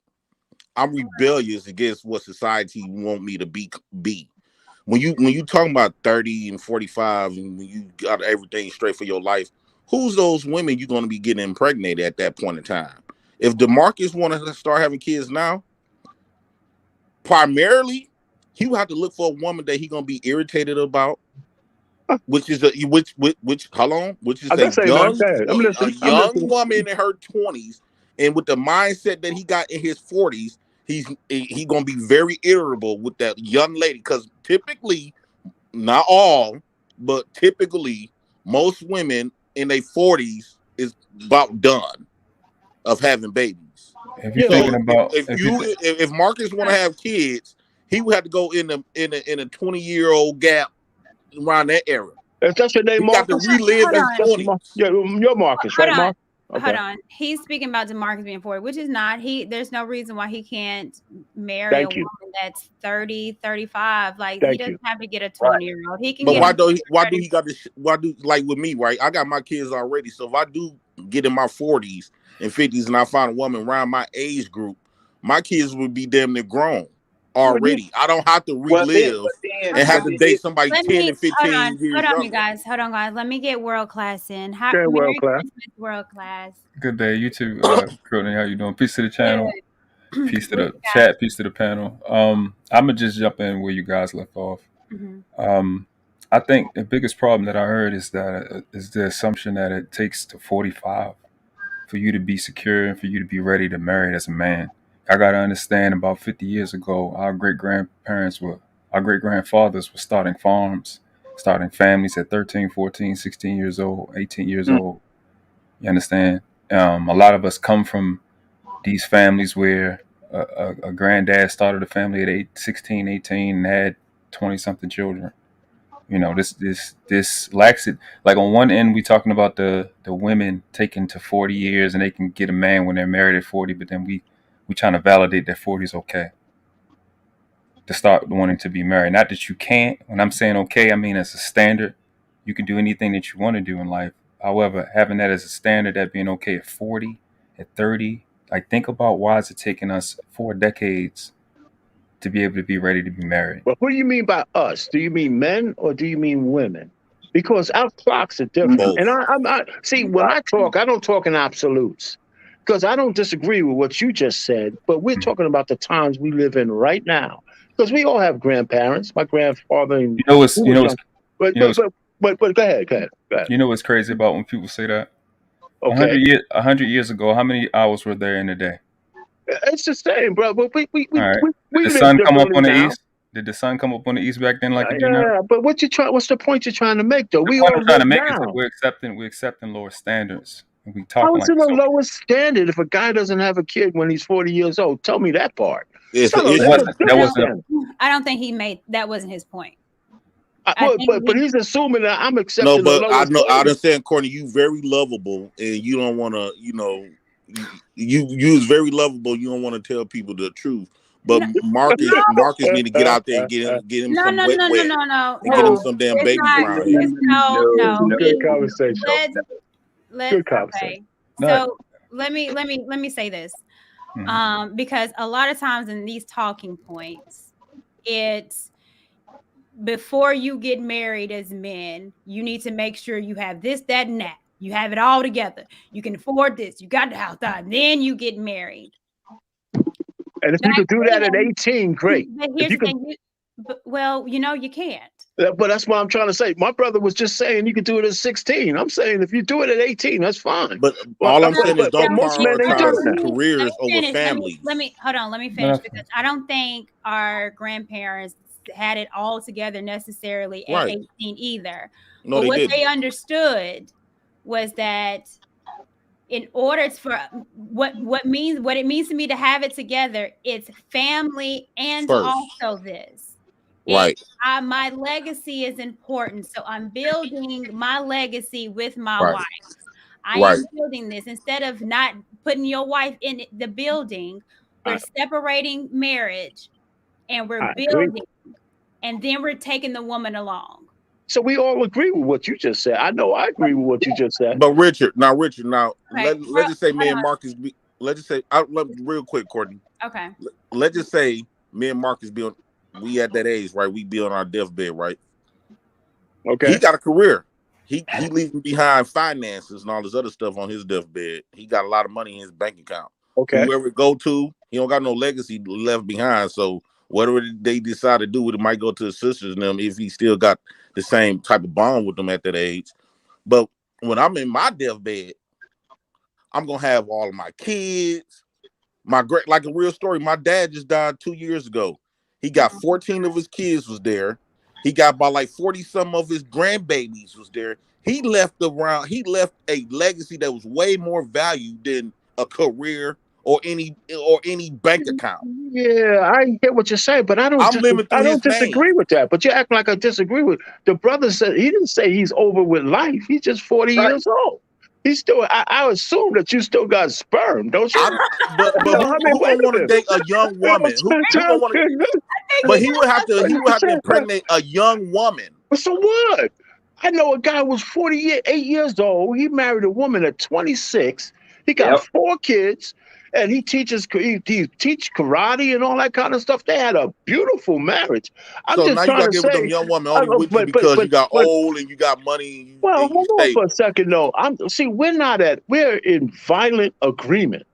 I'm rebellious against what society want me to be. When you talking about 30 and 45, and when you got everything straight for your life, who's those women you're going to be getting impregnated at that point in time? If DeMarcus want to start having kids now, primarily he would have to look for a woman that he gonna be irritated about, which is a young woman in her 20s, and with the mindset that he got in his 40s, he gonna be very irritable with that young lady. Because typically, not all, but typically, most women in their 40s is about done of having babies. If you're thinking about if Marcus want to have kids, he would have to go in a 20-year-old gap around that era. If that's your name, Marcus, got to relive his 20s. Yeah, you're Marcus, right, Mark? Okay. Hold on. He's speaking about DeMarcus being 40, which is not. There's no reason why he can't marry a woman that's 30, 35. Like he doesn't have to get a 20-year-old. He can. But why do like with me, right? I got my kids already, so if I do get in my 40s and 50s and I find a woman around my age group, my kids would be damn near grown already. I don't have to relive and have to date somebody 10 and 15 years Hold on, you guys. Hold on, guys. Let me get World Class in. World Class. World Class. Good day, you too, Brittany. How you doing? Peace to the channel. Peace to the chat. Peace to the panel. I'm gonna just jump in where you guys left off. I think the biggest problem that I heard is the assumption that it takes to 45 for you to be secure and for you to be ready to marry as a man. I got to understand about 50 years ago, our great-grandfathers were starting farms, starting families at 13, 14, 16 years old, 18 years old. You understand? A lot of us come from these families where a granddad started a family at 16, 18 and had 20-something children. You know, this lacks it. Like on one end, we talking about the women taking to 40 years and they can get a man when they're married at 40, but then we trying to validate that 40 is okay to start wanting to be married. Not that you can't. When I'm saying okay, I mean as a standard. You can do anything that you want to do in life. However, having that as a standard, that being okay at 40, at 30, like think about why is it taking us 4 decades to be able to be ready to be married? But what do you mean by us? Do you mean men or do you mean women? Because our clocks are different. Both. And I see, when I talk, I don't talk in absolutes. Because I don't disagree with what you just said, but we're talking about the times we live in right now. Because we all have grandparents. My grandfather and You know what's but go ahead. You know what's crazy about when people say that? Okay. 100 years ago, how many hours were there in a day? It's the same, bro. But we All right. we Did the live sun come up differently on the now. east? Did the sun come up on the east back then like it do now? Yeah, but what's the point you're trying to make though? The We point all I'm trying to live make is now. that we're accepting lower standards. And we How talking is like it a it's okay. lowest standard if a guy doesn't have a kid when he's 40 years old? Tell me that part. It's not an a issue. lowest That wasn't standard. I don't think that wasn't his point. But he's assuming that I'm No, accepting the but I lowest know I standard. understand, Courtney. You very lovable, and you don't want to. You know, you is very lovable. You don't want to tell people the truth. But Marcus need to get out there and get him some wet No. and get him some damn It's babies not. around here. No. Good conversation. Let's Good conversation. okay. So let me say this. Because a lot of times in these talking points, it's before you get married as men, you need to make sure you have this, that, and that. You have it all together. You can afford this. You got the house done. Then you get married. And if you could do that at 18, great. But here's the thing. Well, you can't. But that's what I'm trying to say. My brother was just saying you could do it at 16. I'm saying if you do it at 18, that's fine. But all I'm saying is but don't most men ain't doing prioritize that. careers over families. Let me finish because I don't think our grandparents had it all together necessarily at 18 either. No, but they what didn't. they understood was that in order for what it means to me to have it together, it's family and First. also this. Right. And my legacy is important. So I'm building my legacy with my Right. wife. I am building this instead of not putting your wife in the building. We're separating marriage and we're building, and then we're taking the woman along. So we all agree with what you just said. I know I agree with what you just said. But Richard, let's just say me and on. Marcus real quick, Courtney. Okay. Let's just say me and Marcus we at that age, right? We be on our deathbed, right? Okay. He got a career. He leaving behind finances and all this other stuff on his deathbed. He got a lot of money in his bank account. Okay. Whoever it go to, he don't got no legacy left behind. So whatever they decide to do with it might go to his sisters and them if he still got the same type of bond with them at that age. But when I'm in my deathbed, I'm gonna have all of my kids. Like a real story, my dad just died 2 years ago. He got 14 of his kids was there. He got about like 40 some of his grandbabies was there. He left a legacy that was way more value than a career or any bank account. Yeah, I get what you're saying, but I don't disagree with that. But you act like I disagree with the brother. Said he didn't say he's over with life. He's just 40 years old. He's still. I assume that you still got sperm, don't you? But who don't want to date a young woman? Who don't want to? But he would have to impregnate a young woman. So what? I know a guy who was 48 years old. He married a woman at 26. He got 4 kids. And he teach karate and all that kind of stuff. They had a beautiful marriage. So now you got to get with them young women only with you because you got old and you got money. Well, hold on for a second, though. We're in violent agreement.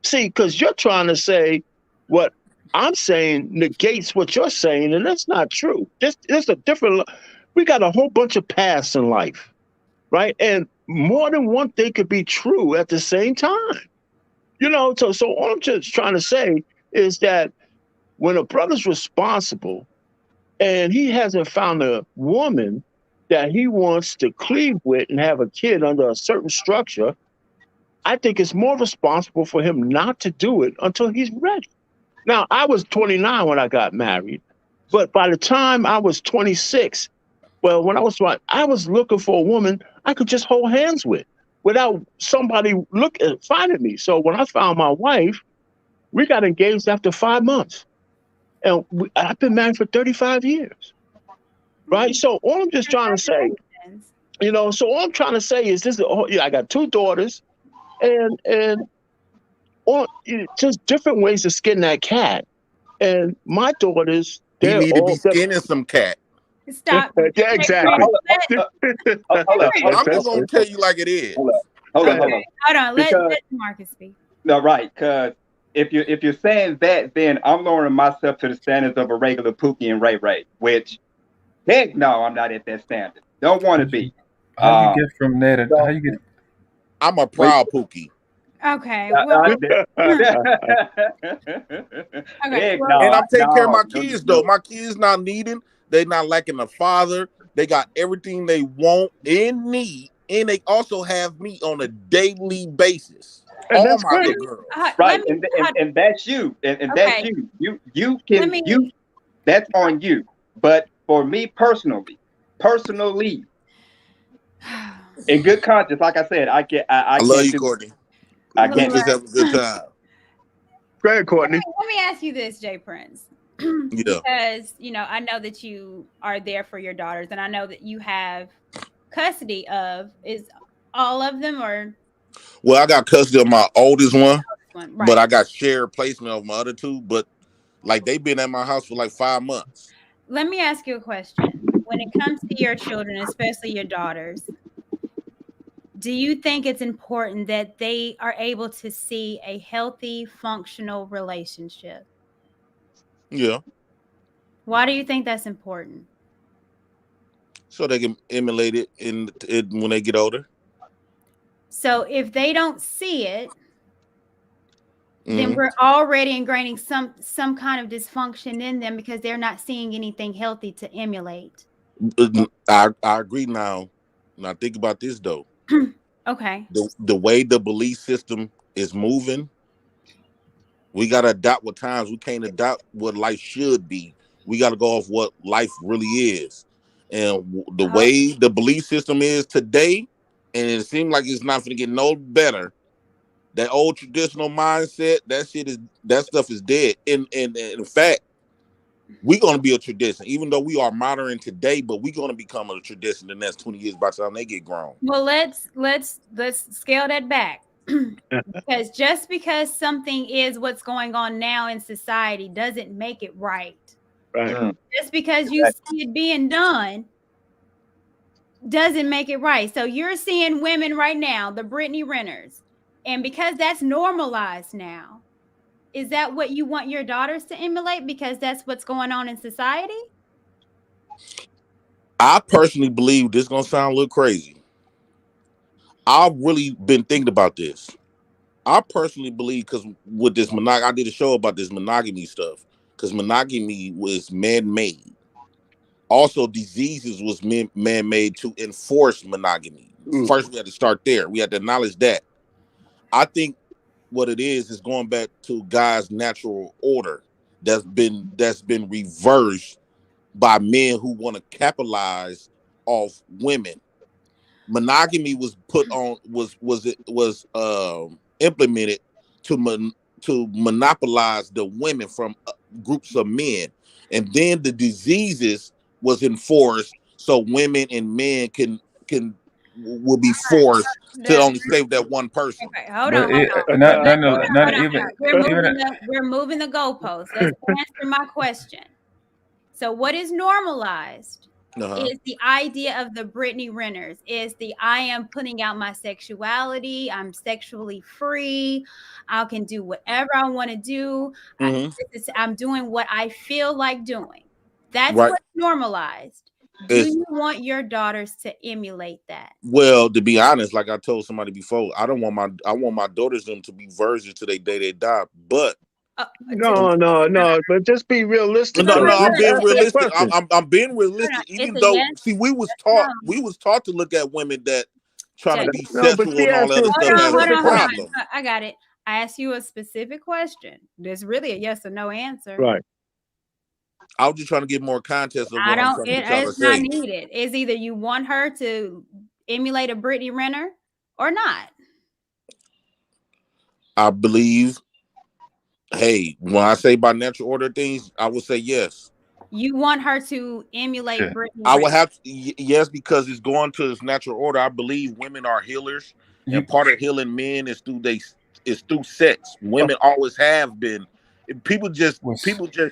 See, because you're trying to say what I'm saying negates what you're saying, and that's not true. There's a different. We got a whole bunch of paths in life, right? And more than one thing could be true at the same time. So all I'm just trying to say is that when a brother's responsible and he hasn't found a woman that he wants to cleave with and have a kid under a certain structure, I think it's more responsible for him not to do it until he's ready. Now, I was 29 when I got married, but by the time I was 26, Well, when I was looking for a woman I could just hold hands with without somebody finding me. So when I found my wife, we got engaged after 5 months. And I've been married for 35 years. Right? So all I'm just trying to say, so all I'm trying to say is I got 2 daughters and just different ways to skin that cat. And my daughters, He they're need to be all skinning some cat. Stop. Yeah, exactly. I'm just gonna tell you like it is. Hold on. Hold on. Let Marcus speak. No, right, because if you're saying that, then I'm lowering myself to the standards of a regular Pookie and Ray Ray, which heck no, I'm not at that standard. Don't want to be. How you get from there to how you get? I'm a proud Pookie. Okay. And I'm taking care of my kids though. My kids not needing. They not lacking a father. They got everything they want and need, and they also have me on a daily basis. And all that's my great. little girls. Right, and that's you, and that's you. You can that's on you. But for me personally, in good conscience, like I said, I love you, Courtney. I can't just have a good time. Go ahead, Courtney. Let me ask you this, Jay Prince. Yeah. Because, I know that you are there for your daughters, and I know that you have custody of, is all of them or? Well, I got custody of my oldest one, right. but I got shared placement of my other 2. But like they've been at my house for like 5 months. Let me ask you a question. When it comes to your children, especially your daughters, do you think it's important that they are able to see a healthy, functional relationship? Yeah. Why do you think that's important? So they can emulate it when they get older. So if they don't see it, then we're already ingraining some kind of dysfunction in them because they're not seeing anything healthy to emulate. I agree now. Now think about this though. Okay. The way the belief system is moving, we gotta adopt with times. We can't adopt what life should be. We gotta go off what life really is. And the way the belief system is today, and it seems like it's not gonna get no better. That old traditional mindset, that stuff is dead. And in fact, we're gonna be a tradition, even though we are modern today, but we're gonna become a tradition the next 20 years by the time they get grown. Well, let's scale that back. Because just because something is what's going on now in society doesn't make it right. Right. Just because you see it being done doesn't make it right. So you're seeing women right now, the Brittany Renners, and because that's normalized now, is that what you want your daughters to emulate because that's what's going on in society? I personally believe this is gonna sound a little crazy. I've really been thinking about this. I personally believe because with this I did a show about this monogamy stuff because monogamy was man-made. Also, diseases was man-made to enforce monogamy. First, we had to start there. We had to acknowledge that. I think what it is going back to God's natural order that's been reversed by men who want to capitalize off women. Monogamy was put on was implemented to monopolize the women from groups of men, and then the diseases was enforced so women and men will be forced to only stay with that one person. Okay, hold on. We're moving the goalposts. Let's answer my question. So what is normalized is the idea of the Brittany Renners, is the I am putting out my sexuality, I'm sexually free, I can do whatever I want to do. I'm doing what I feel like doing. That's what's normalized. Do you want your daughters to emulate that? Well, to be honest, like I told somebody before, I want my daughters them to be virgins till they day they die. But no, but just be realistic. No, I'm being realistic. I'm being realistic. Even though, we was taught to look at women that trying to be sexual and all that other stuff as a problem. I got it. I asked you a specific question. There's really a yes or no answer. Right. I was just trying to get more context of I what I'm don't. trying to get y'all to It's not say. needed. It's either you want her to emulate a Brittany Renner or not. I believe, hey, when I say by natural order of things, I would say yes. You want her to emulate Brittany I would Renner. have to, yes, because it's going to its natural order. I believe women are healers, and part of healing men is through sex. Women always have been. People just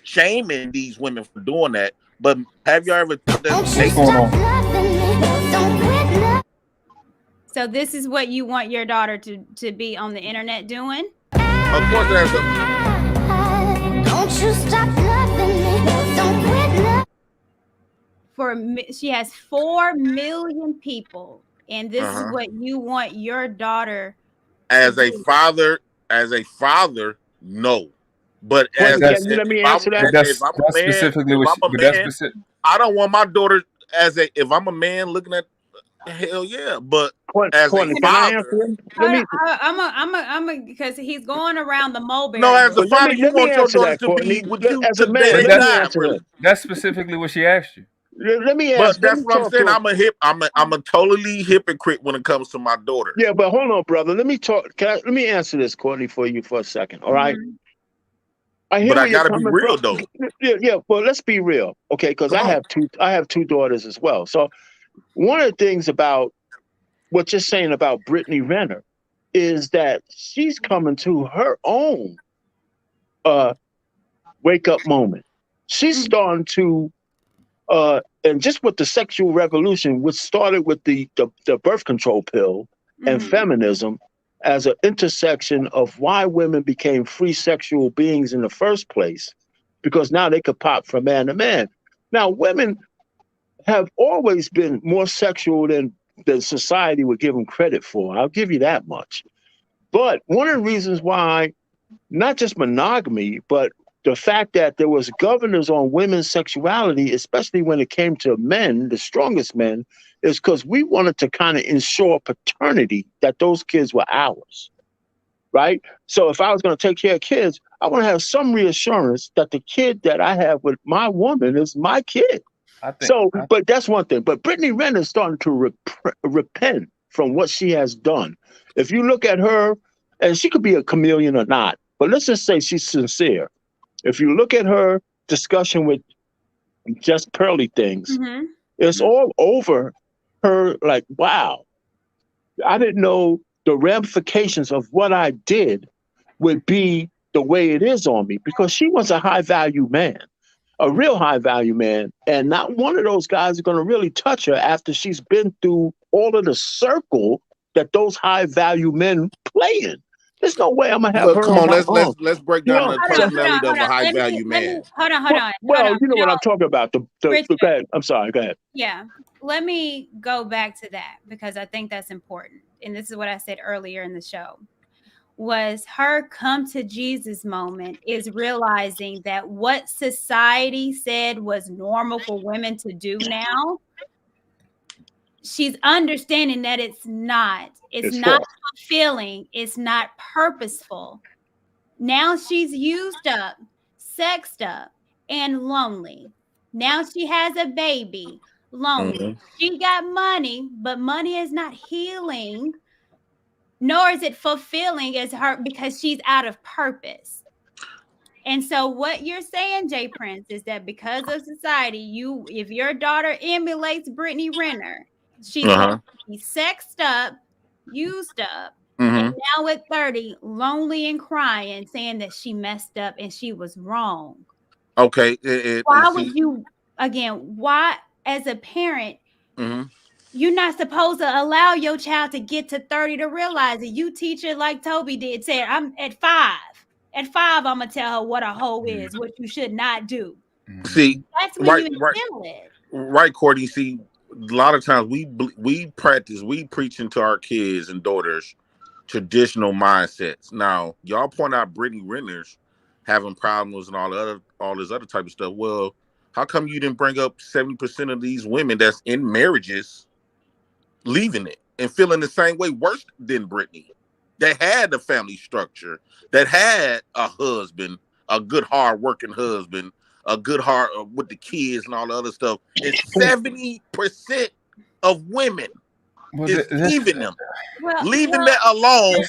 shaming these women for doing that. But have you ever thought that? What's going on? So this is what you want your daughter to be on the internet doing? Of course, there's Don't you stop loving me. Don't quit loving. She has 4 million people, and this is what you want your daughter as a father, no. But Let me answer that. if I'm a man, I don't want my daughter if I'm a man looking at, hell yeah. But as a father, I'm because he's going around the mulberry. no, as a bush. father, you want your daughter to be with you to the day they die. Really. That's specifically what she asked you. Let me But that's what I'm saying. I'm a totally hypocrite when it comes to my daughter. Yeah, but hold on, brother. Let me talk. Let me answer this, Courtney, for you for a second. All right. I hear but I where you're gotta be coming real from. though. Yeah. Well, let's be real, okay? Because I have two daughters as well. So one of the things about what you're saying about Brittany Renner is that she's coming to her own wake up moment. She's starting to and just with the sexual revolution, which started with the birth control pill and feminism as an intersection of why women became free sexual beings in the first place, because now they could pop from man to man. Now, women have always been more sexual than society would give them credit for. I'll give you that much. But one of the reasons why, not just monogamy, but the fact that there was governors on women's sexuality, especially when it came to men, the strongest men, is because we wanted to kind of ensure paternity, that those kids were ours, right? So if I was going to take care of kids, I want to have some reassurance that the kid that I have with my woman is my kid. But that's one thing. But Brittany Renner is starting to repent from what she has done. If you look at her, and she could be a chameleon or not, but let's just say she's sincere. If you look at her discussion with Just Pearly Things, it's all over her like, wow, I didn't know the ramifications of what I did would be the way it is on me, because she was a high value man, a real high value man. And not one of those guys is going to really touch her after she's been through all of the circle that those high value men play in. There's no way I'm gonna have her. Come on, let's break down the personality of a high value man. Hold on. Well, you know what I'm talking about. Go ahead. I'm sorry. Go ahead. Yeah. Let me go back to that because I think that's important. And this is what I said earlier in the show. Was her come to Jesus moment is realizing that what society said was normal for women to do now, she's understanding that it's not. It's not fulfilling. It's not purposeful. Now she's used up, sexed up, and lonely. Now she has a baby, lonely. She got money, but money is not healing, nor is it fulfilling as her because she's out of purpose. And so what you're saying, Jay Prince, is that because of society, if your daughter emulates Brittany Renner, she's going to be sexed up, used up, and now at 30, lonely and crying, saying that she messed up and she was wrong. Okay. Why, as a parent, you're not supposed to allow your child to get to 30 to realize it. You teach it like Toby did, said, I'm at 5. At 5, I'm going to tell her what a hoe is, what you should not do. See, that's when you instill it. Right, Courtney. See, a lot of times we preach into our kids and daughters traditional mindsets. Now, y'all point out Brittany Renner's having problems and all this other type of stuff. Well, how come you didn't bring up 70% of these women that's in marriages leaving it and feeling the same way, worse than Brittany? That had the family structure, that had a husband, a good hard-working husband, a good heart with the kids and all the other stuff. It's 70% of women Well, is leaving them, leaving well, that alone.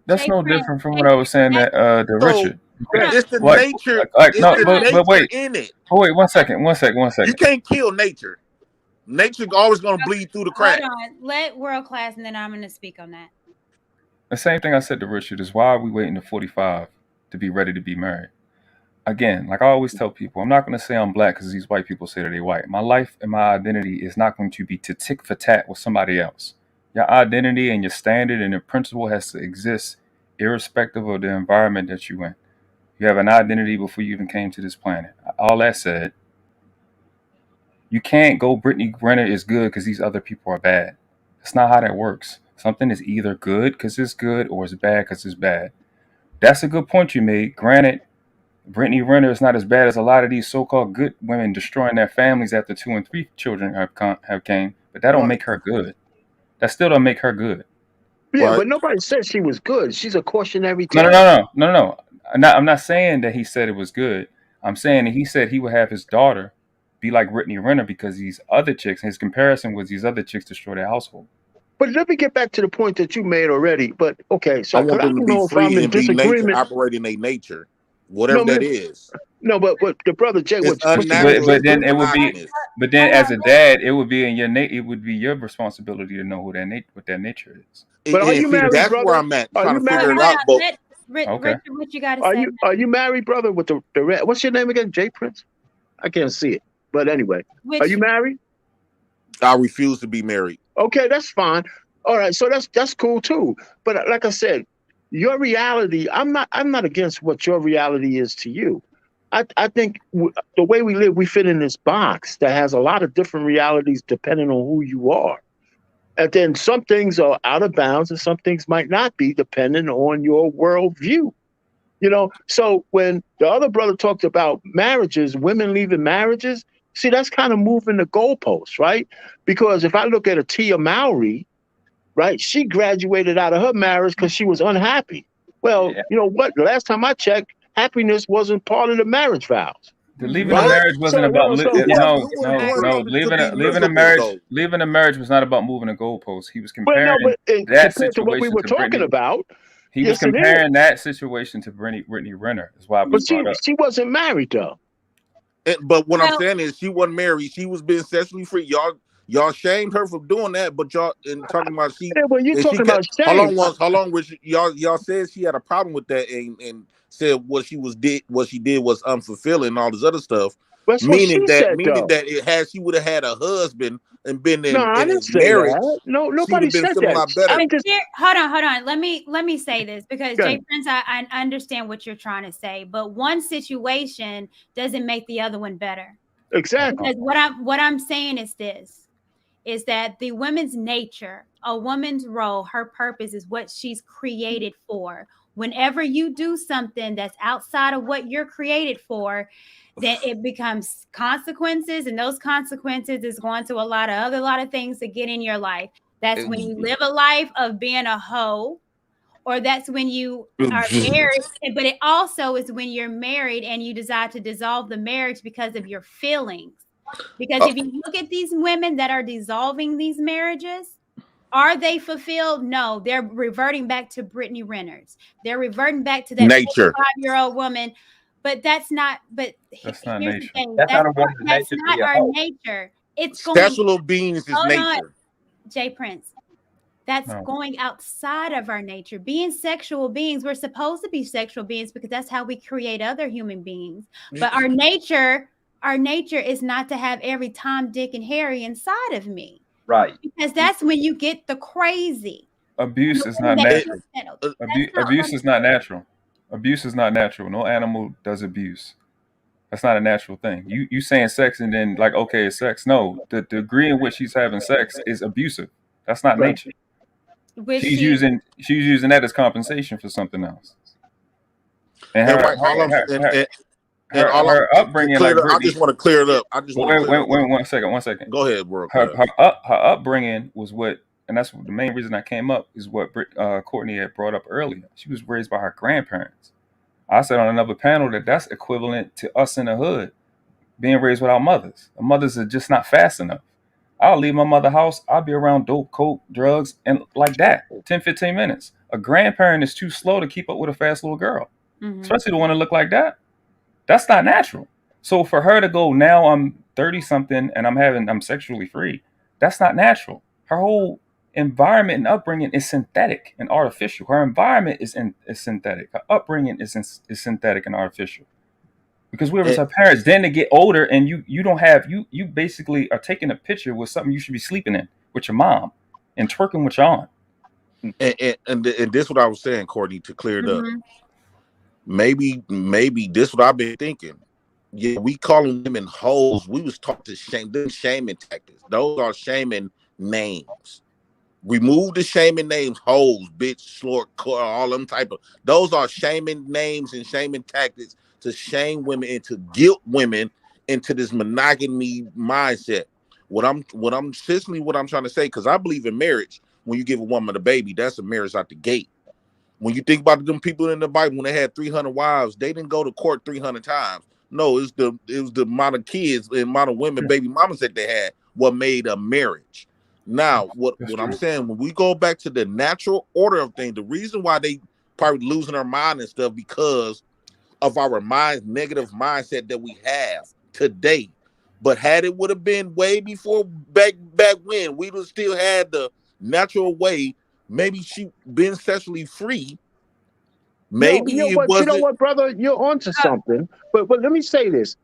that's no different from what I was saying that to So Richard. it's the Like, nature. like It's no, the but nature wait, in it. oh wait, one second. You can't kill nature. Nature always gonna bleed through the Hold cracks. on. Let world class, and then I'm going to speak on that. The same thing I said to Richard is why are we waiting to 45 to be ready to be married? Again, like I always tell people, I'm not going to say I'm black because these white people say that they're white. My life and my identity is not going to be to tick for tat with somebody else. Your identity and your standard and your principle has to exist irrespective of the environment that you're in. You have an identity before you even came to this planet. All that said, you can't go Brittany Renner is good because these other people are bad. That's not how that works. Something is either good because it's good or it's bad because it's bad. That's a good point you made. Granted, Brittany Renner is not as bad as a lot of these so-called good women destroying their families after 2 and 3 children have came, but that don't make her good. That still don't make her good. Yeah, but nobody said she was good. She's a cautionary No. tale. I'm not saying that he said it was good. I'm saying that he said he would have his daughter be like Brittany Renner because these other chicks, his comparison was these other chicks destroy their household. But let me get back to the point that you made already. But okay, so I want I them to don't be know if I'm free in and be nature, disagreement. operating their nature, whatever that is. No, but the brother Jay, It's what you unnatural. But It's then it would be, monogamous. but then as a dad, it would be in your it would be your responsibility to know who what that nature is. But are you See, married, that's brother? where I'm at, Are trying you to figure married? it out. But Okay. Richard, what you got to Are say? you married, brother? With the red? What's your name again? Jay Prince? I can't see it. But anyway, are you married? I refuse to be married. Okay, that's fine. All right, so that's cool too. But like I said, your reality, I'm not against what your reality is to you. I think the way we live, we fit in this box that has a lot of different realities depending on who you are. And then some things are out of bounds and some things might not be depending on your worldview. You know, so when the other brother talked about marriages, women leaving marriages, see, that's kind of moving the goalposts, right? Because if I look at a Tia Mowry, right, she graduated out of her marriage because she was unhappy. Well, you know what? The last time I checked, happiness wasn't part of the marriage vows. The leaving a marriage wasn't about leaving a marriage was not about moving a goalpost. He was comparing that compared to what we situation were to talking Brittany. about. He was comparing that situation to Brittany Renner. Is why I was brought up. She wasn't married though. But what I'm saying is, she wasn't married. She was being sexually free. Y'all shamed her for doing that, but y'all and talking about she. Yeah, well, you're talking about shame. How long was y'all said she had a problem with that and said what she did was unfulfilling and all this other stuff. That's meaning what she said, that she would have had a husband and been in I didn't a say marriage. that. No, she nobody would have been said feeling that. a lot better. Hold on. Let me say this because Go Jay ahead. Prince, I understand what you're trying to say, but one situation doesn't make the other one better. Exactly. Because what I'm saying is this. Is that the woman's nature, a woman's role, her purpose is what she's created for. Whenever you do something that's outside of what you're created for, then it becomes consequences, and those consequences is going to a lot of things that get in your life. That's when you live a life of being a hoe, or that's when you are married, but it also is when you're married and you decide to dissolve the marriage because of your feelings. Because if you look at these women that are dissolving these marriages, are they fulfilled? No, they're reverting back to Brittany Renner's. They're reverting back to that nature. 45-year-old woman. But that's not. But that's not here's nature. the thing. That's not a woman's That's nature to not be a our hoe. nature. It's going. Sexual beings is Hold on, nature. Jay Prince. That's going outside of our nature. Being sexual beings, we're supposed to be sexual beings because that's how we create other human beings. But our nature is not to have every Tom, Dick, and Harry inside of me. Right. Because that's when you get the crazy. Abuse is not natural. Abuse is not natural. Abuse is not natural. No animal does abuse. That's not a natural thing. You saying sex and then like, okay, it's sex. No, the degree in which she's having sex is abusive. That's not nature. She's using that as compensation for something else. And her upbringing, like I just want to clear it up. Wait, one second. Go ahead, bro. Her upbringing was what, and that's the main reason I came up is what Courtney had brought up earlier. She was raised by her grandparents. I said on another panel that's equivalent to us in the hood. being raised without mothers. The mothers are just not fast enough. I'll leave my mother's house. I'll be around dope, coke, drugs, and like that, 10, 15 minutes. A grandparent is too slow to keep up with a fast little girl, especially the one that look like that. That's not natural. So for her to go, now I'm 30 something and I'm sexually free. That's not natural. Her whole environment and upbringing is synthetic and artificial. Her environment is synthetic. Her upbringing is synthetic and artificial. Because we were her parents. Then they get older, and you don't have you basically are taking a picture with something you should be sleeping in with your mom and twerking with your aunt. And this what I was saying, Courtney, to clear it up. Maybe this what I've been thinking. Yeah, we calling women hoes. We was taught to shame them, shaming tactics. Those are shaming names. Remove the shaming names, hoes, bitch, slort, all them type of. Those are shaming names and shaming tactics to shame women and to guilt women into this monogamy mindset. What I'm trying to say, because I believe in marriage. When you give a woman a baby, that's a marriage out the gate. When you think about them people in the Bible, when they had 300 wives, they didn't go to court 300 times. No, it was the amount of kids and amount of women, baby mamas that they had, what made a marriage. Now, what I'm saying, when we go back to the natural order of things, the reason why they probably losing their mind and stuff because of our negative mindset that we have today. But had it would have been way before back when, we would still had the natural way. Maybe she been sexually free. Maybe you know what, brother? You're onto something. But let me say this.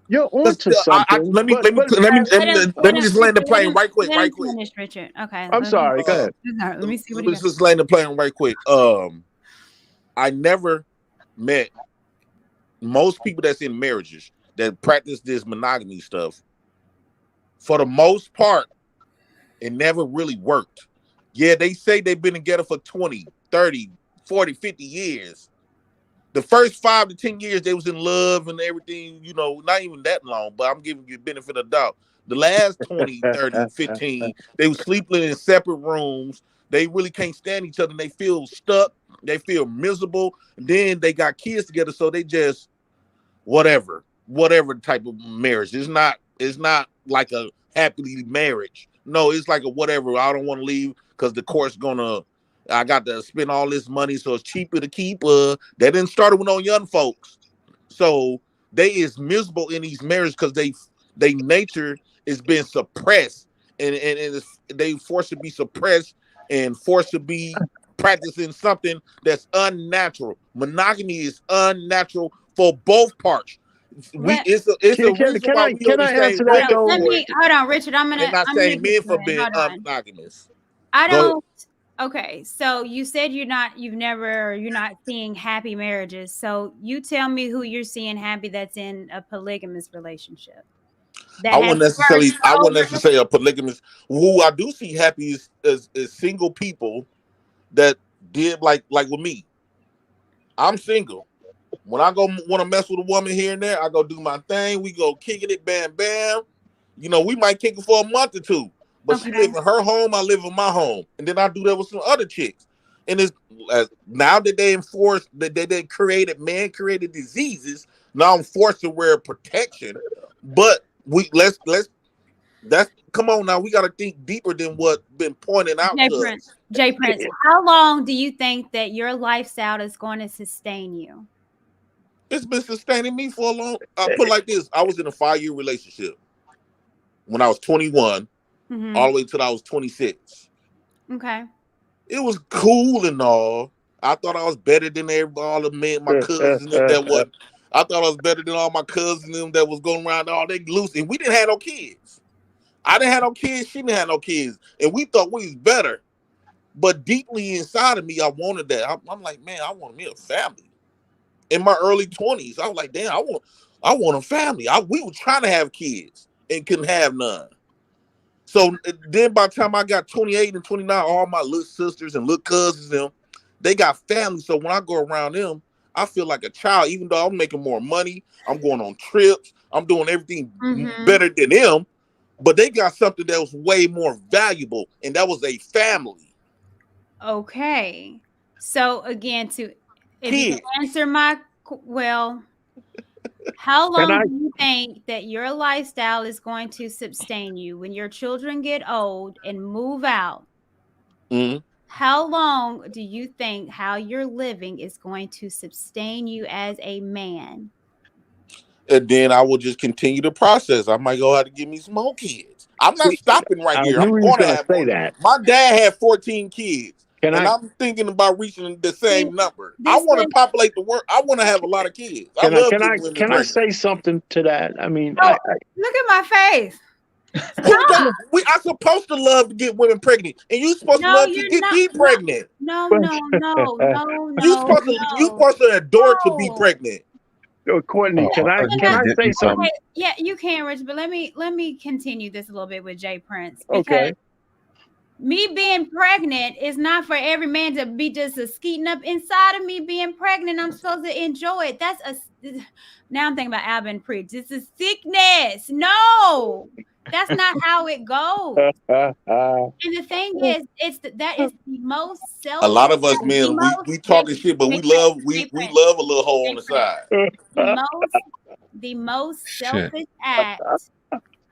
You're onto something. Let me just land the plane right quick. Finish, Richard. Okay. I'm sorry. Go ahead. Let me see what he Let's just land the plane right quick. I never met most people that's in marriages that practice this monogamy stuff. For the most part, it never really worked. Yeah, they say they've been together for 20, 30, 40, 50 years. The first 5 to 10 years, they was in love and everything, not even that long, but I'm giving you the benefit of the doubt. The last 20, 30, 15, they was sleeping in separate rooms. They really can't stand each other. And they feel stuck. They feel miserable. And then they got kids together, so they just whatever type of marriage. It's not like a happy marriage. No, it's like a whatever. I don't want to leave because the court's I got to spend all this money, so it's cheaper to keep. That didn't start with no young folks. So they is miserable in these marriages because they nature is being suppressed and they forced to be suppressed and forced to be practicing something that's unnatural. Monogamy is unnatural for both parts. It's a reason why we only say hold on, Richard. I'm not saying men for being unmonogamous. Okay, so you said you're not seeing happy marriages. So you tell me who you're seeing happy that's in a polygamous relationship. I wouldn't necessarily say a polygamous. Who I do see happy is single people that did like with me. I'm single. When I go want to mess with a woman here and there, I go do my thing. We go kicking it, bam, bam. We might kick it for a month or two. But she live in her home, I live in my home. And then I do that with some other chicks. And it's now that they enforce that they created diseases, now I'm forced to wear protection. But let's come on now. We gotta think deeper than what's been pointed out to us. Jay Prince, how long do you think that your lifestyle is going to sustain you? It's been sustaining me for a long. I put it like this: I was in a 5-year relationship when I was 21. All the way till I was 26. Okay. It was cool and all. I thought I was better than all the men, my cousins that was. I thought I was better than all my cousins that was going around all they loose. And we didn't have no kids. I didn't have no kids. She didn't have no kids. And we thought we was better. But deeply inside of me, I wanted that. I'm like, man, I want me a family. In my early 20s, I was like, damn, I want a family. We were trying to have kids and couldn't have none. So then by the time I got 28 and 29, all my little sisters and little cousins, they got families. So when I go around them, I feel like a child, even though I'm making more money. I'm going on trips. I'm doing everything better than them. But they got something that was way more valuable, and that was a family. Okay. So again, if you answer How Can long I? do you think that your lifestyle is going to sustain you when your children get old and move out? Mhm. How long do you think how you're living is going to sustain you as a man? And then I will just continue the process. I might go out to give me some more kids. I'm not See, stopping right I here. knew I'm he was going to going to have say more. that. My dad had 14 kids, Can and I? I'm thinking about reaching the See, same number. I this want to is populate the world. I want to have a lot of kids. I Can I? love Can I? getting women Can I pregnant. say something to that? I mean, oh, look at my face. Who Stop. don't, we are supposed to love to get women pregnant, and you supposed to No, love to you're get not. be pregnant. No, no, no, no, You no, supposed to adore to be no. pregnant. Courtney, can I? Can Can I say something? Okay, yeah, you can, Rich, but let me continue this a little bit with Jay Prince because Okay. me being pregnant is not for every man to be just a skeeting up inside of me being pregnant. I'm supposed to enjoy it. That's now I'm thinking about Alvin Preach. It's a sickness. No, that's not how it goes. And the thing is, that is the most A selfish, lot of us the men, most we talking shit, but Jay we Prince, love a little hole Jay on the Prince, side. the most Shit. selfish act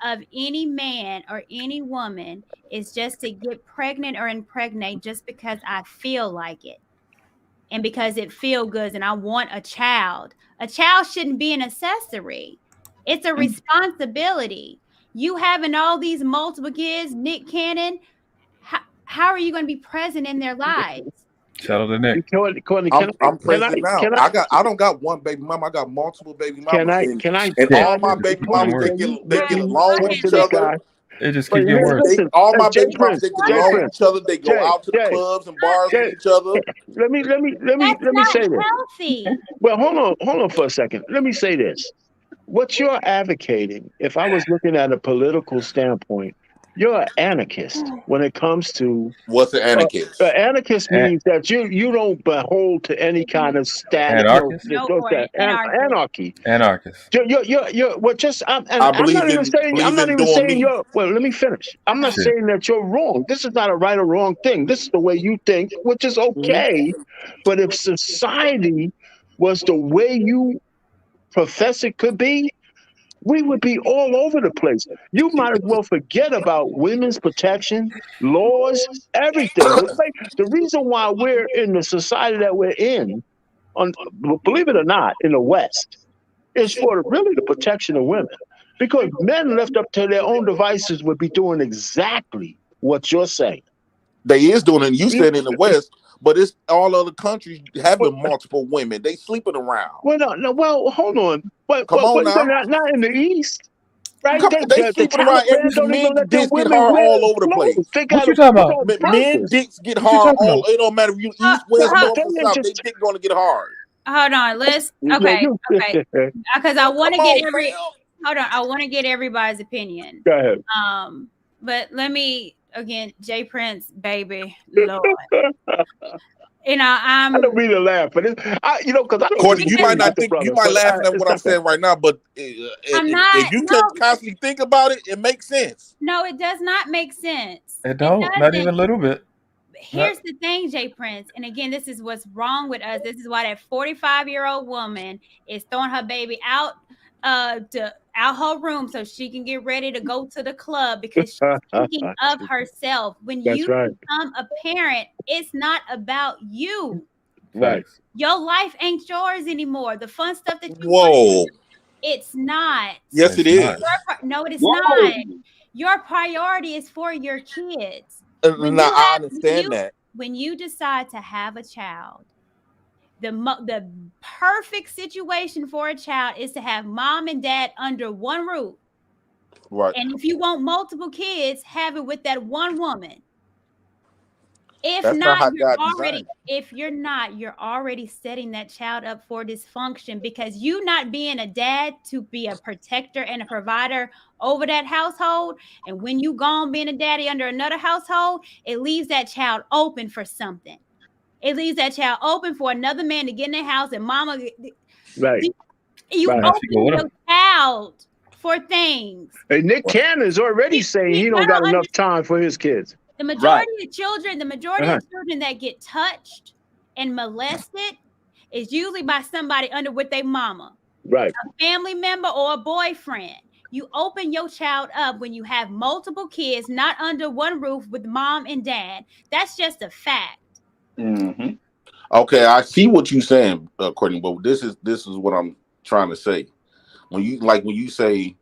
of any man or any woman is just to get pregnant or impregnate just because I feel like it and because it feel good and I want a child. A child shouldn't be an accessory. It's a responsibility. You having all these multiple kids, Nick Cannon, how are you going to be present in their lives? Shout out to Nick. Courtney, I'm can I? present now. Can I? I don't got one baby mama. I got multiple baby Can mamas, I? and, Can I? and Yeah, all my it just baby keep getting mamas worse. they Let get me along with talk each to this other. guy. It just But keep getting worse. listen, All my Jay baby mamas Prince, they get Jay along with Prince, each other. They go Jay, out to the Jay, clubs and bars with Jay. each other. Let That's me not say this. healthy. Well, hold on for a second. Let me say this. What you're advocating, if I was looking at a political standpoint, you're an anarchist when it comes to What's an anarchist? anarchist An- means that you don't behold to any kind of status, Anarchist? No, Courtney, anarchy. Anarchist. You're well, just I I'm not believe even saying I'm believe not in even doing saying me. you're well, let me finish. I'm not Shit. saying that you're wrong. This is not a right or wrong thing. This is the way you think, which is okay. But if society was the way you profess it could be, we would be all over the place. You might as well forget about women's protection, laws, everything. The reason why we're in the society that we're in, on, believe it or not, in the West, is for really the protection of women. Because men left up to their own devices would be doing exactly what you're saying. They is doing it. You You- said in the West, but it's all other countries having multiple women. They sleeping around. Well, no, well, hold on. But Come on now. not in the East. Right? Come on, they The sleeping around. Taliban don't even Men let their dicks get women hard wear all over the place. clothes. They What got you to talking put about? on Men purpose. dicks get What you hard talking all. about? It don't matter if you east, west, The north, or thing is south. They just, dick gonna get hard. Hold on, let's yeah, okay, you, because I want to Come get on, every fam. hold on, I want to get everybody's opinion. Go ahead. But let me again, Jay Prince, baby, Lord. You know, I don't mean to laugh, but because I don't Courtney, you disagree might with not the think you brother, might but laughing at it's what I'm not that. saying right now, but I'm if not. you No, can constantly think about it, it makes sense. no, it does not make sense. It It don't. Not doesn't. even a little bit. Here's the thing, Jay Prince, and again, this is what's wrong with us. This is why that 45-year-old woman is throwing her baby out her room so she can get ready to go to the club because she's thinking of herself. When That's you right. become a parent, it's not about you. Right. Your life ain't yours anymore. The fun stuff that you want to Whoa. do, it's not. Yes, it It's not. is. No, it is Whoa. not. Your priority is for your kids. Now I understand that. When you decide to have a child, the perfect situation for a child is to have mom and dad under one roof. Right. And if you want multiple kids, have it with that one woman. If That's not not, how God designed you're already setting that child up for dysfunction because you not being a dad to be a protector and a provider over that household. And when you gone being a daddy under another household, it leaves that child open for something. It leaves that child open for another man to get in their house and mama. Right. You Right. open your child for things. And Nick Cannon's already saying he don't got enough time for his kids. The majority of children, of children that get touched and molested is usually by somebody under with their mama. Right. A family member or a boyfriend. You open your child up when you have multiple kids, not under one roof with mom and dad. That's just a fact. Mm-hmm. Okay, I see what you're saying, Courtney, but this is what I'm trying to say. When you say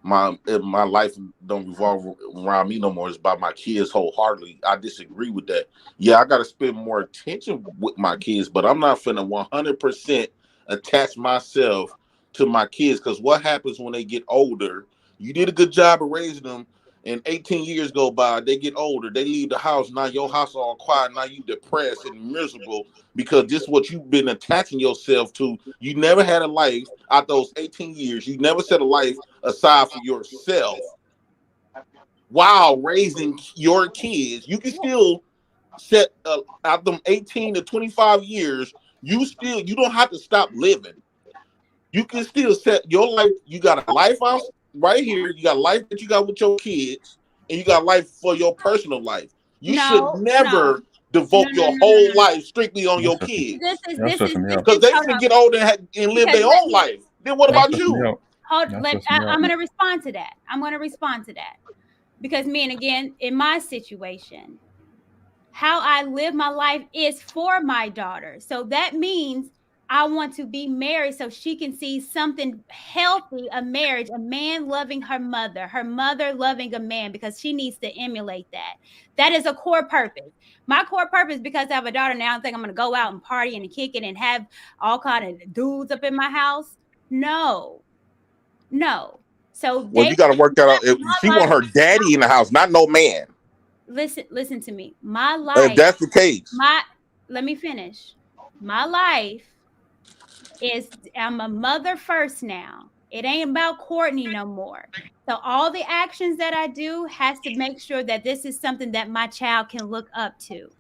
my life don't revolve around me no more, it's about my kids wholeheartedly. I disagree with that. Yeah, I got to spend more attention with my kids, but I'm not finna 100% attach myself to my kids, because what happens when they get older? You did a good job of raising them, and 18 years go by, they get older, they leave the house, now your house all quiet, now you depressed and miserable because this is what you've been attaching yourself to. You never had a life out those 18 years. You never set a life aside for yourself while raising your kids. You can still set out them 18 to 25 years. You don't have to stop living. You can still set your life. You got a life out right here. You got life that you got with your kids, and you got life for your personal life. You should never devote your whole life strictly on your kids, because they finna get older and live their own life. Then what about you? I'm going to respond to that. Because again, in my situation, how I live my life is for my daughter. So that means I want to be married so she can see something healthy, a marriage, a man loving her mother loving a man, because she needs to emulate that. That is a core purpose. My core purpose, because I have a daughter now, I think I'm going to go out and party and kick it and have all kind of dudes up in my house. No. So you got to work that out. She want her daddy in the house, not no man. Listen to me. My life. If that's the case, let me finish. My life is, I'm a mother first now. It ain't about Courtney no more. So all the actions that I do has to make sure that this is something that my child can look up to.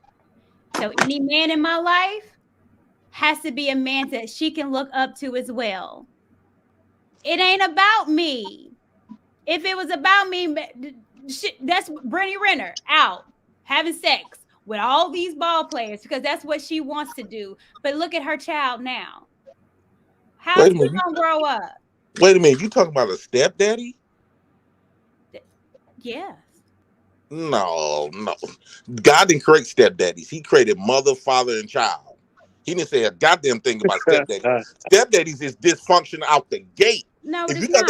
So any man in my life has to be a man that she can look up to as well. It ain't about me. If it was about me, that's Brittany Renner out having sex with all these ball players because that's what she wants to do. But look at her child now. How's she gonna grow up? Wait a minute, you talking about a stepdaddy? Yes. No. God didn't create stepdaddies. He created mother, father, and child. He didn't say a goddamn thing about stepdaddies. Stepdaddies is dysfunction out the gate. No, if you got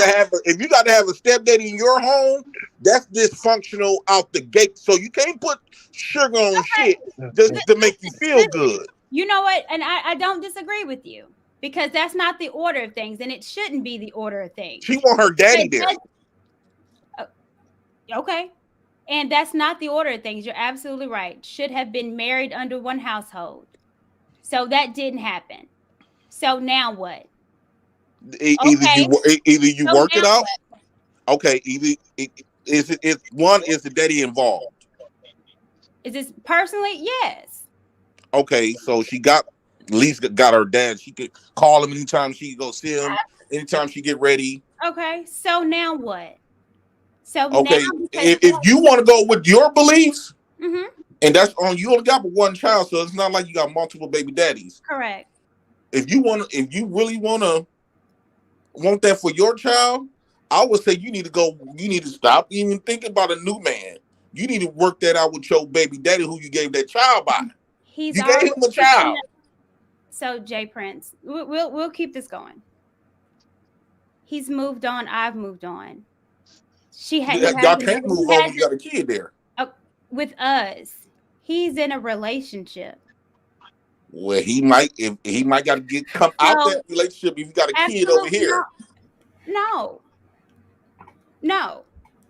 to have a stepdaddy in your home, that's dysfunctional out the gate. So you can't put sugar on shit just to make you feel good. You know what? And I don't disagree with you, because that's not the order of things, and it shouldn't be the order of things. She want her daddy there. Okay. And that's not the order of things. You're absolutely right. Should have been married under one household. So that didn't happen. So now what? Either you work it out. Okay. Is the daddy involved? Is this personally? Yes. Okay, so she got her dad. She could call him anytime she go see him. Anytime she get ready. Okay. So now what? So okay, now if you want to go with your beliefs, and that's on you only got but one child, so it's not like you got multiple baby daddies. Correct. If you really want that for your child, I would say you need to stop even thinking about a new man. You need to work that out with your baby daddy who you gave that child by. You gave him a child. So Jay Prince, we'll keep this going. He's moved on. I've moved on. Y'all can't move on when you got a kid there. With us, he's in a relationship. Well, he might got to come out that relationship if you got a kid over here. No.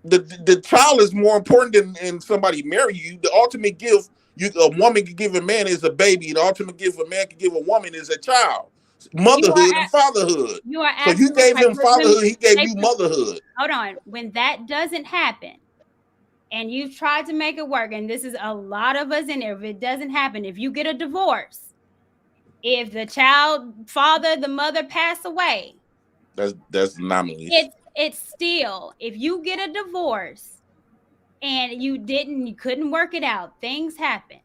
The child is more important than somebody marry you. The ultimate gift a woman can give a man is a baby. The ultimate gift a man can give a woman is a child. Motherhood and fatherhood. You are so you gave him fatherhood, he gave you motherhood. Hold on. When that doesn't happen, and you've tried to make it work, and this is a lot of us in there, if it doesn't happen, if you get a divorce, if the the mother pass away, that's anomaly. It's still, if you get a divorce and you couldn't work it out, things happen.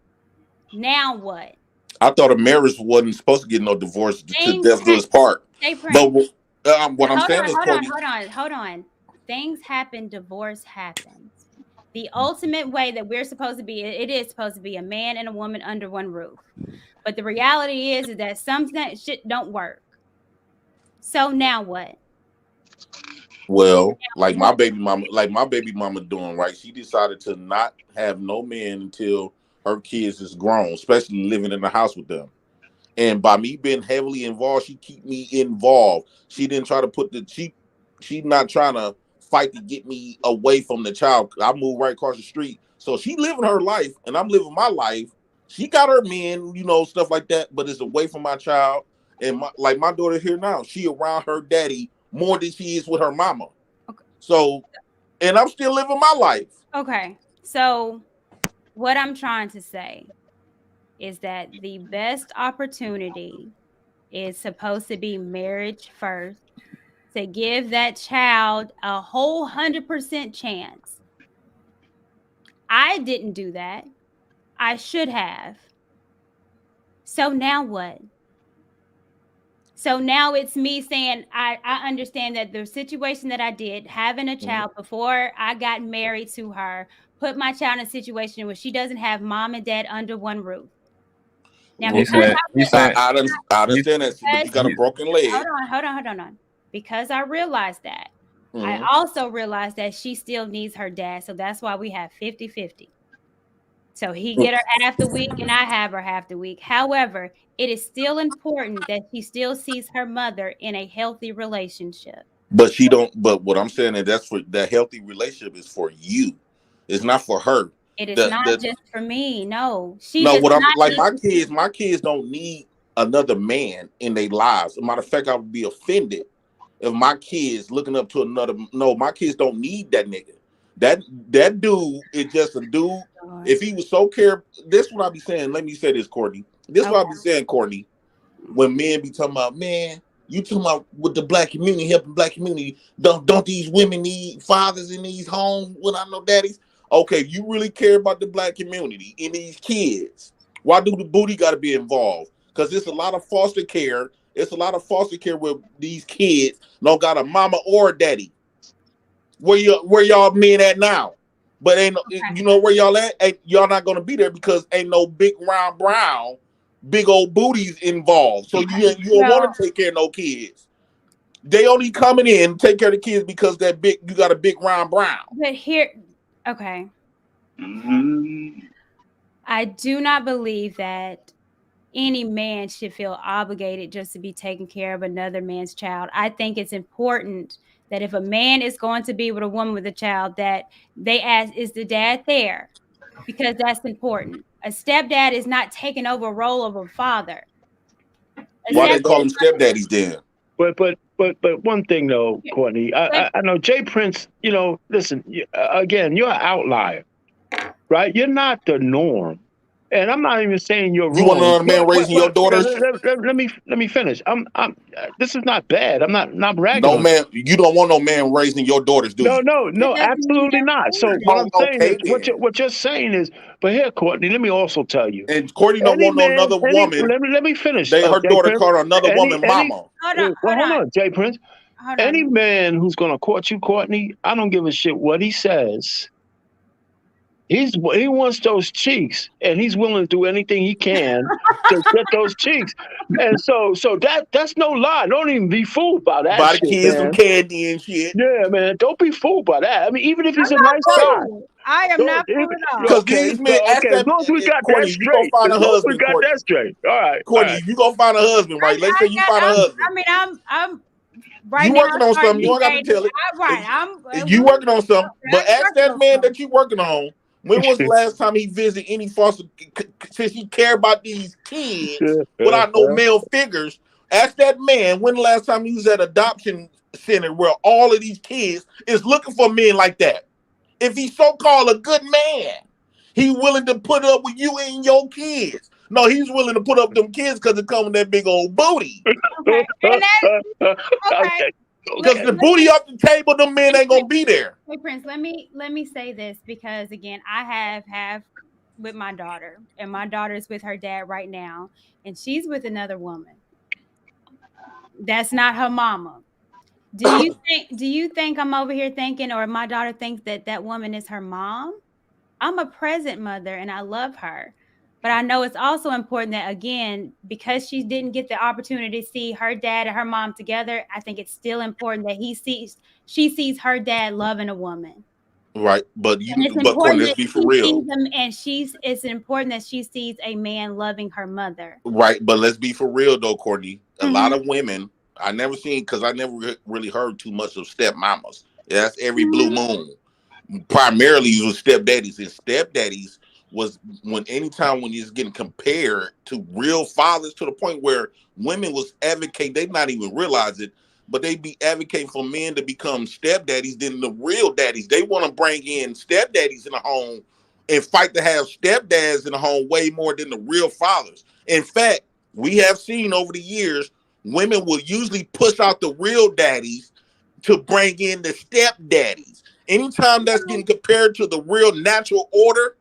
Now what? I thought a marriage wasn't supposed to get no divorce to death do us part. What I'm Hold saying on, is, hold on, Courtney, hold on, hold on. Things happen, divorce happens. The ultimate way that we're supposed to be, it is supposed to be a man and a woman under one roof. But the reality is that some shit don't work. So now what? well, like my baby mama doing right. She decided to not have no man until her kids is grown, especially living in the house with them. And by me being heavily involved, she keep me involved. She didn't try to put the she not trying to fight to get me away from the child. I moved right across the street. So she living her life and I'm living my life. She got her men, stuff like that, but it's away from my child. And my daughter here now, she around her daddy more than she is with her mama. Okay. So, and I'm still living my life. Okay. So what I'm trying to say is that the best opportunity is supposed to be marriage first, to give that child a whole 100% chance. I didn't do that. I should have. So now what? So now it's me saying, I understand that the situation that I did, having a child before I got married to her, put my child in a situation where she doesn't have mom and dad under one roof. Now, He because said, he said, I he's, understand that, but you got a broken leg. hold on. Because I realized that, I Mhm. also realized that she still needs her dad. So that's why we have 50-50. So he get her half the week and I have her half the week. However, it is still important that she still sees her mother in a healthy relationship. But she don't. But what I'm saying is that's for the healthy relationship is for you. It's not for her. It is The not the just for me. No, she no. does What I'm not like need. my kids don't need another man in their lives. As a matter of fact, I would be offended if my kids looking up to another. No, my kids don't need that nigga. That dude is just a dude. If he was so this is what I be saying. Let me say this, Courtney. This is what I be saying, Courtney. When men be talking about, man, you talking about with the black community, helping black community, don't these women need fathers in these homes without no daddies? Okay, you really care about the black community and these kids, why do the booty got to be involved? Because it's a lot of foster care. It's a lot of foster care where these kids don't got a mama or a daddy. Where y'all men at now? But ain't you know where y'all at? Y'all not gonna be there because ain't no big round brown, big old booties involved. So you don't want to take care of no kids. They only coming in take care of the kids because you got a big round brown. But here, okay. I do not believe that any man should feel obligated just to be taking care of another man's child. I think it's important that if a man is going to be with a woman with a child, that they ask, is the dad there? Because that's important. A stepdad is not taking over a role of a father. Why they call them stepdaddies then? But one thing though, Courtney, I know Jay Prince. Listen, again, you're an outlier, right? You're not the norm, and I'm not even saying you're You want wrong. another man raising your daughters? Let me finish. This is not bad. I'm not bragging. No on man, you don't want no man raising your daughters, do you? No, absolutely not. So what I'm saying is, what you're saying is, but here, Courtney, let me also tell you. And Courtney don't want no another woman. Let me finish. Her Jay daughter Prince. called another woman mama. Hold on, Jay Prince. Any man who's gonna court you, Courtney, I don't give a shit what he says. He wants those cheeks, and he's willing to do anything he can to get those cheeks. And so that's no lie. Don't even be fooled by that Buy the shit, kids man. some candy and shit. Yeah, man. Don't be fooled by that. I mean, even if he's I'm a not nice guy. fooled. I am not fooled at all. Because these men ask Okay. As that, long as we got Courtney, that you gonna straight. find As a long as we husband, got Courtney. that straight. All right. Courtney, you gonna find a husband, right? Let's say you find a husband. I mean, I'm right You now. working on something. You don't got to tell it. You working on something. But ask that man that you working on, when was the last time he visited any foster, since he care about these kids without no male figures? Ask that man when the last time he was at adoption center where all of these kids is looking for men like that. If he's so-called a good man, he willing to put up with you and your kids. No, he's willing to put up them kids because it come with that big old booty. Okay. And that's, okay. Because the booty off the table, them men ain't gonna be there. Hey Prince, let me say this, because again, I have with my daughter, and my daughter's with her dad right now, and she's with another woman. That's not her mama. Do you think I'm over here thinking, or my daughter thinks that that woman is her mom? I'm a present mother and I love her. But I know it's also important that, again, because she didn't get the opportunity to see her dad and her mom together, I think it's still important that she sees her dad loving a woman. Right, but And it's Courtney, important let's that be for she real. sees them, and it's important that she sees a man loving her mother. Right, but let's be for real though, Courtney. A lot Mhm. of women I never seen, because I never really heard too much of stepmamas. Yeah, that's every blue Mhm. moon. Primarily it was stepdaddies, and stepdaddies was anytime when you're getting compared to real fathers, to the point where women was advocate, they not even realize it, but they be advocating for men to become stepdaddies than the real daddies. They want to bring in stepdaddies in the home and fight to have stepdads in the home way more than the real fathers. In fact, we have seen over the years, women will usually push out the real daddies to bring in the stepdaddies. Anytime that's getting compared to the real natural order,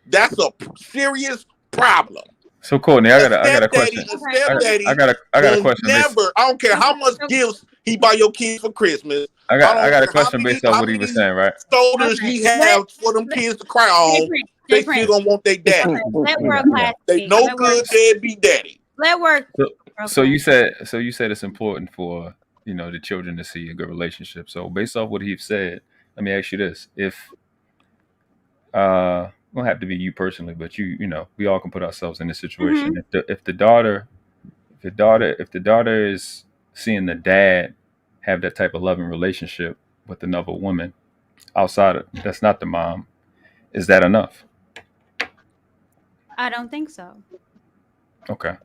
that's a serious problem. So Courtney, I got a Stepdaddy, question. a stepdaddy I got a will question based. never. I don't care how much gifts he buy your kids for Christmas. I I got don't a care question based off how what he was many saying, right? shoulders he have for them kids to cry on. They still gonna want their daddy. Let world class They speak. no good deadbeat daddy. Let work. So you said it's important for the children to see a good relationship. So based off what he said, let me ask you this: if don't have to be you personally, but we all can put ourselves in this situation. Mhm. If the daughter is seeing the dad have that type of loving relationship with another woman outside of that's not the mom, is that enough? I don't think so. Okay,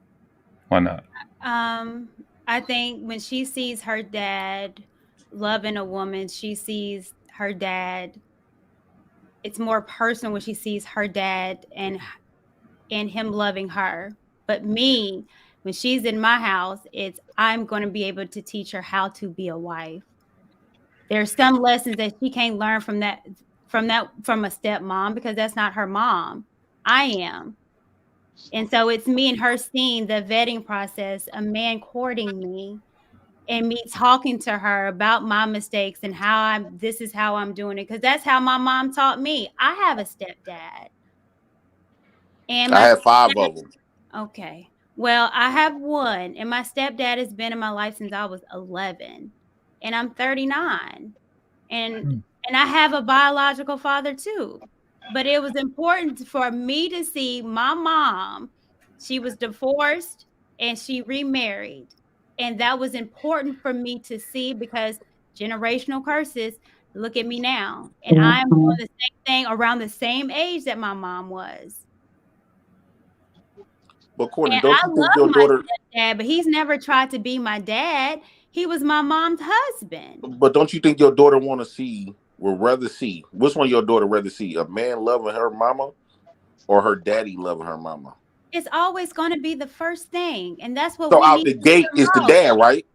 why not? I think when she sees her dad loving a woman, she sees her dad. It's more personal when she sees her dad and him loving her. But me, when she's in my house, I'm going to be able to teach her how to be a wife. There's some lessons that she can't learn from a stepmom, because that's not her mom. I am. And so it's me and her seeing the vetting process, a man courting me, and me talking to her about my mistakes and this is how I'm doing it, because that's how my mom taught me. I have a stepdad. And I my had 5 stepdad, of them. okay. Well, I have one, and my stepdad has been in my life since I was 11, and I'm 39. And I have a biological father too. But it was important for me to see my mom. She was divorced and she remarried. And that was important for me to see, because generational curses, look at me now. And I'm doing the same thing around the same age that my mom was. But Courtney, And don't I you think love your my daughter? stepdad, but he's never tried to be my dad. He was my mom's husband. But don't you think your daughter would rather see? Which one your daughter rather see? A man loving her mama, or her daddy loving her mama? It's always going to be the first thing, and that's what So we out need the to gate is the promote. dad, right?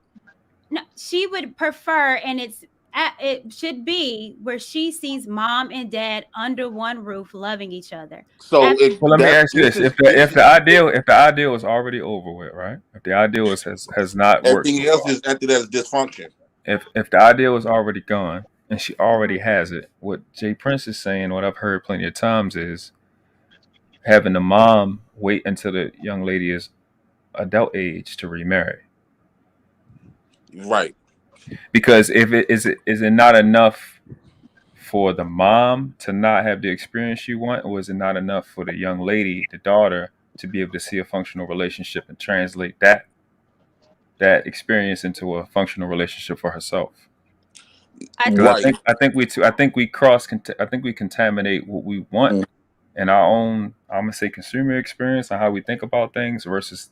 No, she would prefer, and it should be where she sees mom and dad under one roof loving each other. So Well, let me ask you this this: is if the ideal is already over with, right? If the ideal has not worked so everything else far, is after that is dysfunction. if the ideal is already gone and she already has it, what Jay Prince is saying, what I've heard plenty of times, is having the mom wait until the young lady is adult age to remarry. Right. Because if it is it not enough for the mom to not have the experience you want, or is it not enough for the young lady, the daughter, to be able to see a functional relationship and translate that experience into a functional relationship for herself? Because Right. I think we contaminate what we want in our own, I'm gonna say, consumer experience and how we think about things versus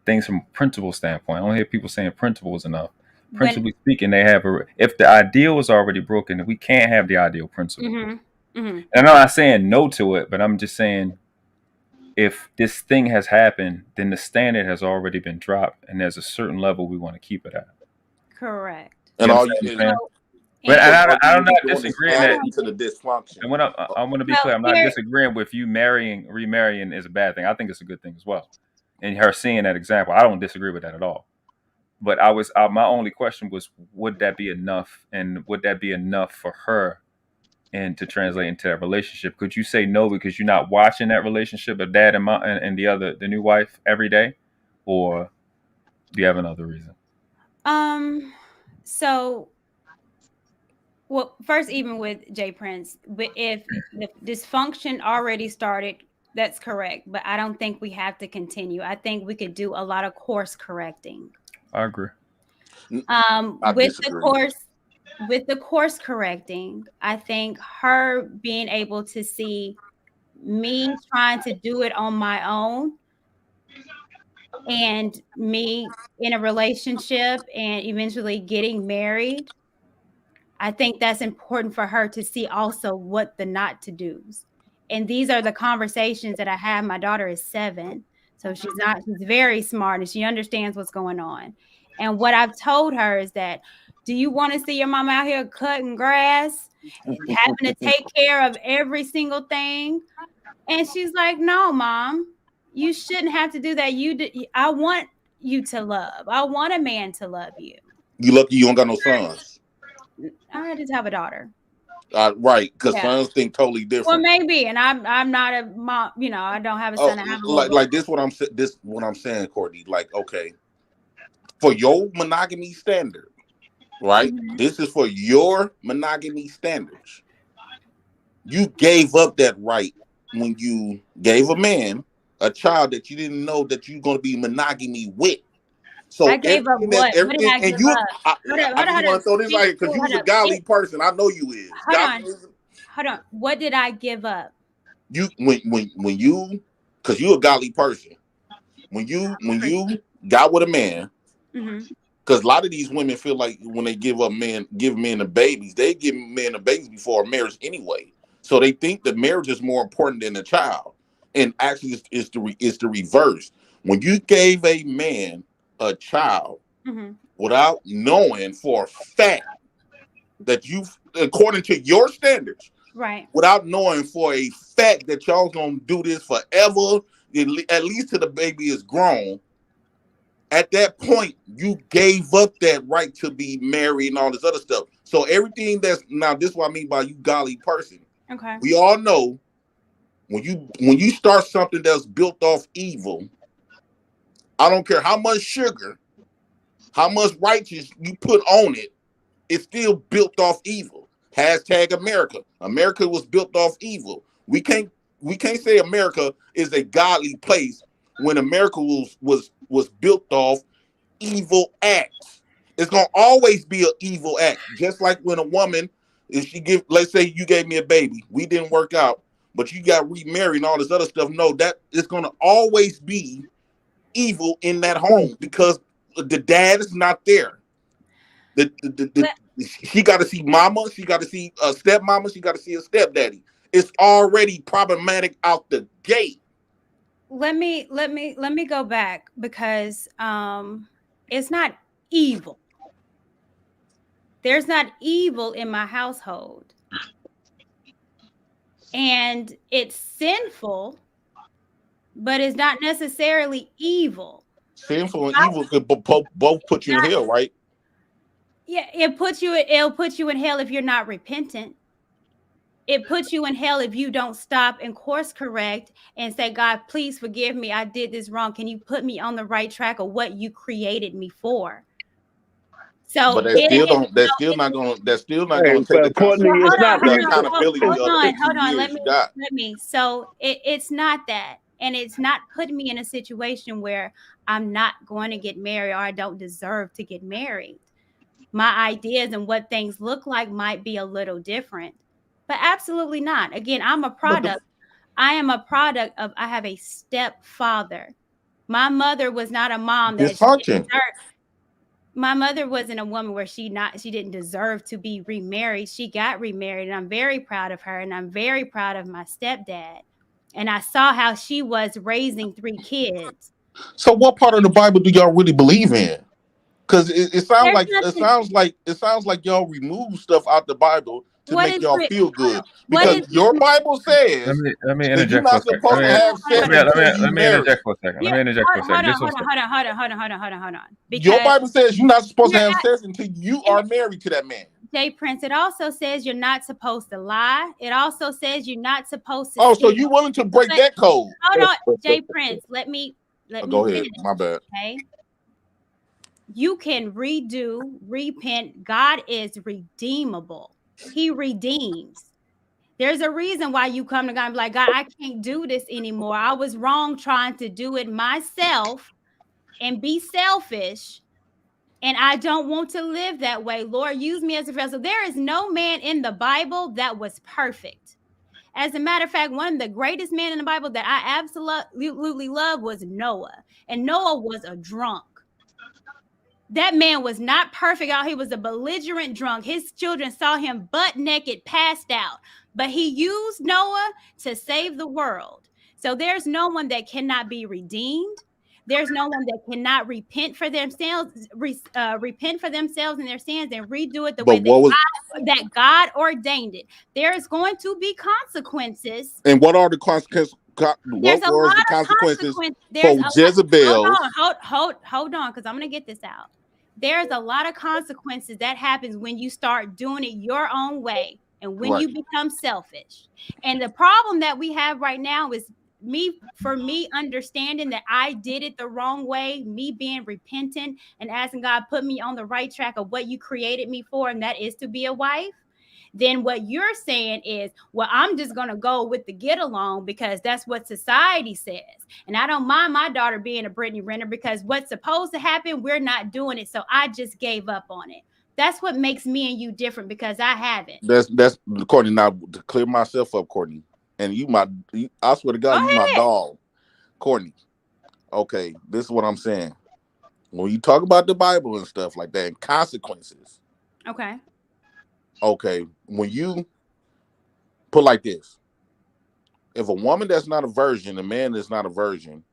things from a principle standpoint. I don't hear people saying principles enough. Principally speaking, if the ideal is already broken, we can't have the ideal principle. Mhm. Mhm. And I'm not saying no to it, but I'm just saying, if this thing has happened, then the standard has already been dropped, and there's a certain level we want to keep it at. Correct. You And all understand you what I'm saying? and But all you I'm would be not doing is disagreeing that. adding to the dysfunction. And what I want to be clear, I'm not disagreeing with you remarrying is a bad thing. I think it's a good thing as well. And her seeing that example, I don't disagree with that at all. But my only question was, would that be enough, and would that be enough for her, and to translate into that relationship? Could you say no because you're not watching that relationship of dad and mom and the new wife every day, or do you have another reason? So, well, first, even with Jay Prince, but if the dysfunction already started, that's correct. But I don't think we have to continue. I think we could do a lot of course correcting. I agree. I With disagree. the course correcting, I think her being able to see me trying to do it on my own, and me in a relationship and eventually getting married, I think that's important for her to see also what the not to do's. And these are the conversations that I have. My daughter is 7, so she's very smart and she understands what's going on. And what I've told her is that, do you want to see your mom out here cutting grass, having to take care of every single thing? And she's like, no, Mom, you shouldn't have to do that. I want you to love. I want a man to love you. You lucky you don't got no sons. I just have a daughter. Right, because Yeah. sons think totally different. Well, maybe, and I'm not a mom. I don't have a son. I have a like this. What I'm saying, Courtney. Like, okay, for your monogamy standard, right? Mm-hmm. This is for your monogamy standards. You gave up that right when you gave a man a child that you didn't know that you're going to be monogamy with. So I gave up what? What did I give up? I just want to throw this out here because you're a godly person. I know you is. Hold on. What did I give up? You when you, because you're a godly person. When you got with a man, because a lot of these women feel like when they give men the babies, they give men the babies before marriage anyway. So they think that marriage is more important than the child, and actually it's the reverse. When you gave a man a child without knowing for a fact that you, according to your standards, right, without knowing for a fact that y'all gonna do this forever, at least till the baby is grown, at that point you gave up that right to be married and all this other stuff. So everything this is what I mean by you godly person. Okay. We all know when you start something that's built off evil, I don't care how much sugar, how much righteous you put on it, it's still built off evil. Hashtag America. America was built off evil. We can't say America is a godly place when America was built off evil acts. It's gonna always be an evil act. Just like when a woman, if let's say you gave me a baby, we didn't work out, but you got remarried and all this other stuff. No, that it's gonna always be evil in that home because the dad is not there. She got to see mama, she got to see a stepmama, she got to see a stepdaddy. It's already problematic out the gate. Let me go back because it's not evil. There's not evil in my household. And it's sinful, but it's not necessarily evil. Sinful and evil could both put you in hell, right? Yeah, it'll put you in hell if you're not repentant. It puts you in hell if you don't stop and course correct and say, God, please forgive me. I did this wrong. Can you put me on the right track of what you created me for? So, but that's still not going to take the accountability of the 2 years you got. Let me. So it's not that. And it's not putting me in a situation where I'm not going to get married or I don't deserve to get married. My ideas and what things look like might be a little different, but absolutely not. Again, I'm a product. I am a product of, I have a stepfather. My mother was not a mom that my mother wasn't a woman where she didn't deserve to be remarried. She got remarried, and I'm very proud of her, and I'm very proud of my stepdad. And I saw how she was raising 3 kids. So what part of the Bible do y'all really believe in? Because it sounds like y'all remove stuff out the Bible to What make is y'all re- feel hold good on. What because is your Bible says Let me that you're interject for not a second. supposed to have sex until you Let me marry. interject for a second. Let me interject for a second. Just for a second. Hold on. Your Because Bible says you're not supposed to you're have at, sex until you are married to that man. Jay Prince, it also says you're not supposed to lie. It also says you're not supposed to Oh, so steal. you willing to break But that code? hold on, Jay Prince, let me Go ahead. finish. My bad. Okay. You can repent. God is redeemable. He redeems. There's a reason why you come to God and be like, God, I can't do this anymore. I was wrong trying to do it myself and be selfish. And I don't want to live that way. Lord, use me as a vessel. There is no man in the Bible that was perfect. As a matter of fact, one of the greatest men in the Bible that I absolutely love was Noah. And Noah was a drunk. That man was not perfect out. He was a belligerent drunk. His children saw him butt naked, passed out. But he used Noah to save the world. So there's no one that cannot be redeemed. There's no one that cannot repent for themselves and their sins and redo it the way But what was that God ordained it. There's going to be consequences. and what are the consequences? There's What a was lot the of consequences There's for a Jezebel's? hold on, because I'm gonna get this out. There's a lot of consequences that happens when you start doing it your own way and when Right. you become selfish. And the problem that we have right now is me understanding that I did it the wrong way, me being repentant and asking God put me on the right track of what you created me for, and that is to be a wife. Then what you're saying is, well, I'm just going to go with the get along because that's what society says. And I don't mind my daughter being a Brittany Renner because what's supposed to happen, we're not doing it. So I just gave up on it. That's what makes me and you different because I haven't. That's Courtney. Now to clear myself up, Courtney, and I swear to God, Go you my ahead. dog, Courtney. Okay, this is what I'm saying. When you talk about the Bible and stuff like that, and consequences. Okay, when you put like this, if a woman that's not a virgin, a man that's not a virgin,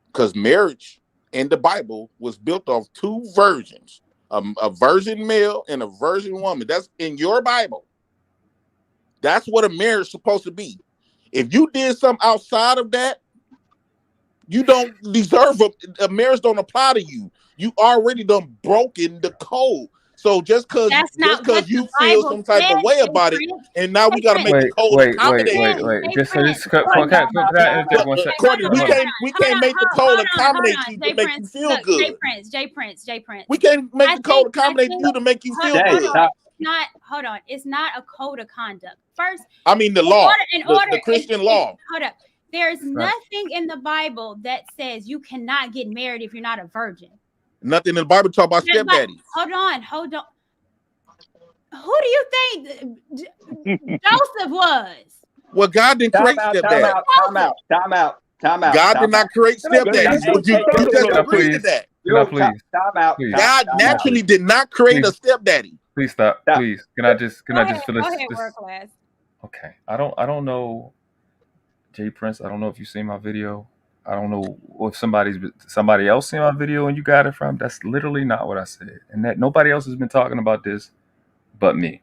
because marriage in the Bible was built off two virgins, a virgin male and a virgin woman. That's in your Bible. That's what a marriage is supposed to be. If you did something outside of that, you don't deserve a marriage. Don't apply to you. You already done broken the code. So just because you feel some type of way about it, and now we got to make the code accommodate you. Just can I interject 1 second? Courtney, we can't make the code accommodate you to make you feel good. Jay Prince. We can't make the code accommodate you to make you feel good. It's not a code of conduct. First, I mean the law, the Christian law. Hold up. There's nothing in the Bible that says you cannot get married if you're not a virgin. Nothing in the Bible talk about stepdaddy. Hold on. Who do you think Joseph was? Well, God didn't create stepdaddy. Time out. God did not create stepdaddy. You just agreed to that. Please. God naturally did not create a stepdaddy. Please stop. Please. Can I just finish Go ahead, this? work class. Okay. I don't know, Jay Prince. I don't know if you seen my video. I don't know if somebody else seen my video and you got it from. That's literally not what I said. And that nobody else has been talking about this but me.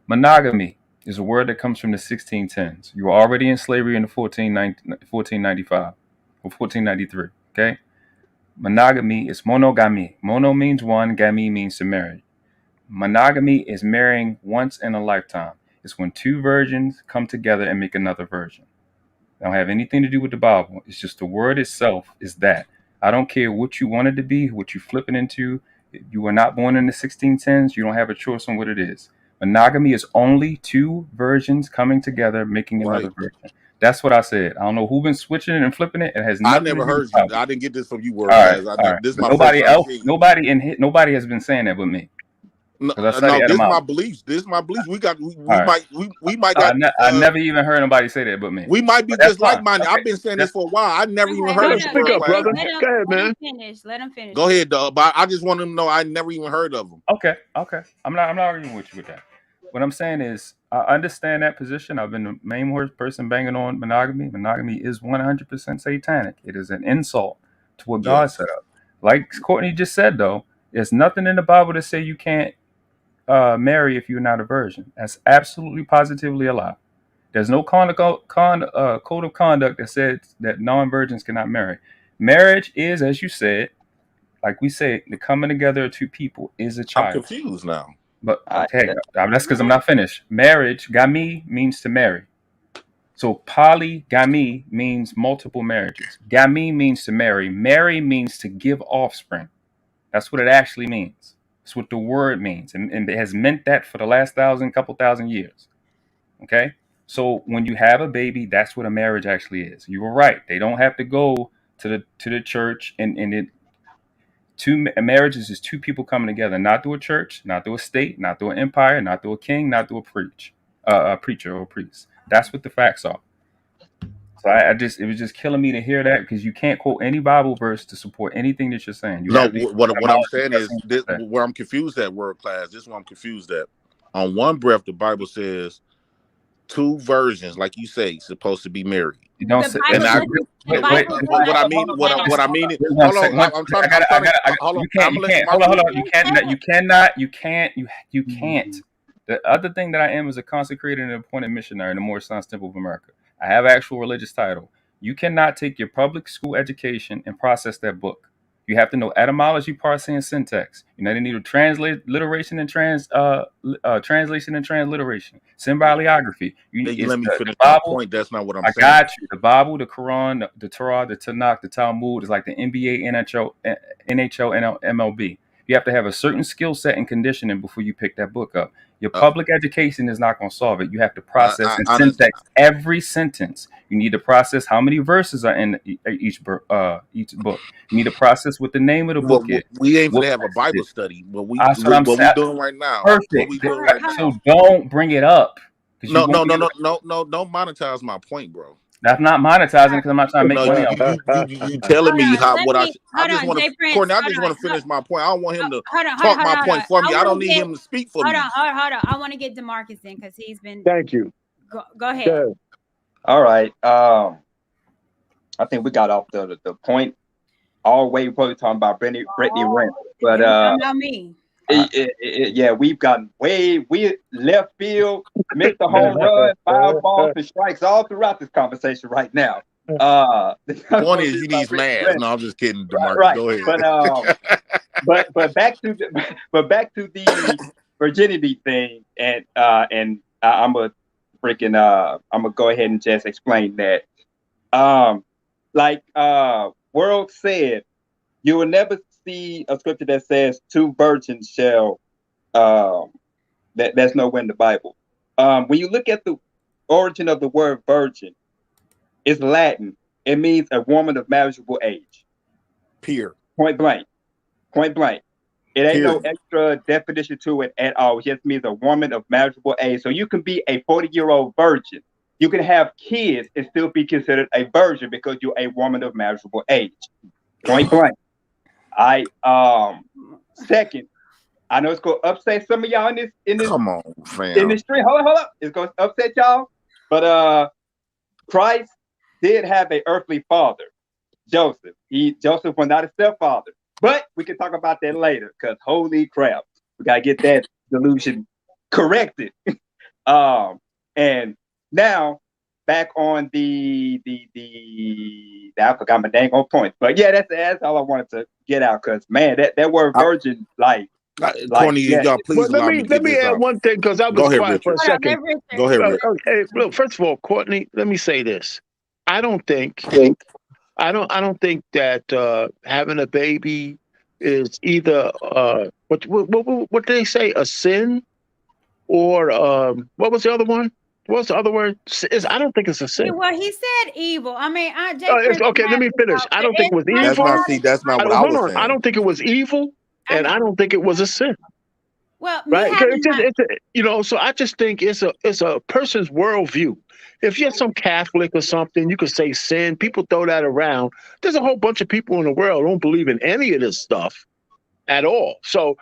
Monogamy is a word that comes from the 1610s. You were already in slavery in the 1495 or 1493. Okay. Monogamy is monogamy. Mono means one, gamy means to marry. Monogamy is marrying once in a lifetime. It's when two virgins come together and make another virgin. It don't have anything to do with the Bible. It's just the word itself is that. I don't care what you want it to be, what you flip it into. You were not born in the 1610s. You don't have a choice on what it is. Monogamy is only two virgins coming together, making another virgin. That's what I said. I don't know who been switching it and flipping it. It has nothing I never to do heard with you. Bible. I didn't get this from you, word. All right. This is my nobody first time else. seeing it. Nobody has been saying that but me. No, this is my beliefs. This is my beliefs. We might got. I never even heard nobody say that but me. We might be just like-minded. I've been saying this for a while. I never even heard of Speak up, brother. Go ahead, man. Let him finish. Go ahead, dog. But I just want them to know I never even heard of them. Okay. I'm not arguing with you with that. What I'm saying is I understand that position. I've been the main person banging on monogamy. Monogamy is 100% satanic. It is an insult to what God set up. Like Courtney just said, though, there's nothing in the Bible to say you can't marry if you're not a virgin. That's absolutely positively a lie. There's no code of conduct that says that non-virgins cannot marry. Marriage is, as you said, like we say, the coming together of two people is a I'm child. confused now. But okay, that's because I'm not finished. Marriage, gami, means to marry. So polygamy means multiple marriages. Gami means to marry. Marry means to give offspring. That's what it actually means. That's what the word means. And it has meant that for the last couple thousand years. Okay? So when you have a baby, that's what a marriage actually is. You were right. They don't have to go to the church and marriages is two people coming together, not through a church, not through a state, not through an empire, not through a king, not through a preacher or a priest. That's what the facts are. So it was just killing me to hear that, because you can't quote any Bible verse to support anything that you're saying. What I'm saying is where I'm confused at, world class. This is what I'm confused at. On one breath, the Bible says 2 virgins, like you say, supposed to be married. You don't say. What I mean. Hold on. I'm trying to. Hold on. You can't. The other thing that I am is a consecrated and appointed missionary in the Moorish Science Temple of America. I have actual religious title. You cannot take your public school education and process that book. You have to know etymology, parsing, and syntax. You know, they need a transliteration and translation and transliteration, symboliography. You let me finish my point. That's not what I'm saying. I got you. The Bible, the Quran, the Torah, the Tanakh, the Talmud is like the NBA, NHL, and MLB. You have to have a certain skill set and conditioning before you pick that book up. Your public education is not going to solve it. You have to process and syntax every sentence. You need to process how many verses are in each book. You need to process what the name of the book is. We ain't going to have a Bible study. What we doing right now. Perfect. What we doing right now. So don't bring it up. No. Don't monetize my point, bro. That's not monetizing, because I'm not trying to make money off it. You telling me I just want to, Courtney, I just want to finish my point. I don't want him to talk my point for me. I don't need him to speak for me. Hold on. I want to get DeMarcus in, because he's been. Thank you. Go ahead. All right. I think we got off the point all the way. We're probably talking about Brittany Renner, but not me. Yeah, we've gotten we left field, missed the home run, foul balls and strikes all throughout this conversation right now. The point is, he needs math. No, I'm just kidding, DeMarcus. Right. Go ahead. But back to the virginity thing, and I'm gonna go ahead and just explain that. Like World said, you will never see a scripture that says 2 virgins shall. That's nowhere in the Bible. When you look at the origin of the word virgin, it's Latin. It means a woman of marriageable age. Period. Point blank. It ain't no extra definition to it at all. It just means a woman of marriageable age. So you can be a 40-year-old virgin. You can have kids and still be considered a virgin because you're a woman of marriageable age. Point blank. Second, I know it's gonna upset some of y'all in this come on, fam. In the street. Hold up. It's gonna upset y'all. But Christ did have an earthly father, Joseph. Joseph was not a stepfather. But we can talk about that later, because holy crap, we gotta get that delusion corrected. And now back on the I forgot my dang on point, but yeah, that's all I wanted to get out, because man, that word virgin, Corny, y'all please. Well, let me add one thing, because I was quiet for a second. Go ahead, Richard. Okay, look, first of all, Courtney, let me say this. I don't think that having a baby is either what did they say, a sin, or what was the other one? What's the other word? I don't think it's a sin. Well, he said evil. I mean, okay. Let me finish. I don't think it was evil. That's not what I was saying. I don't think it was evil, and I don't think it was a sin. Well, right? So I just think it's a person's worldview. If you're some Catholic or something, you could say sin. People throw that around. There's a whole bunch of people in the world who don't believe in any of this stuff at all. So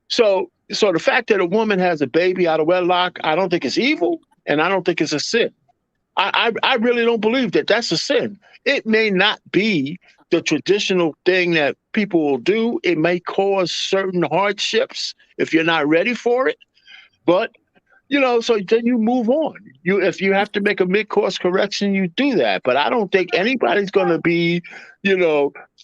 the fact that a woman has a baby out of wedlock, I don't think it's evil, and I don't think it's a sin. I really don't believe that that's a sin. It may not be the traditional thing that people will do. It may cause certain hardships if you're not ready for it. But so then you move on. If you have to make a mid-course correction, you do that. But I don't think anybody's going to be,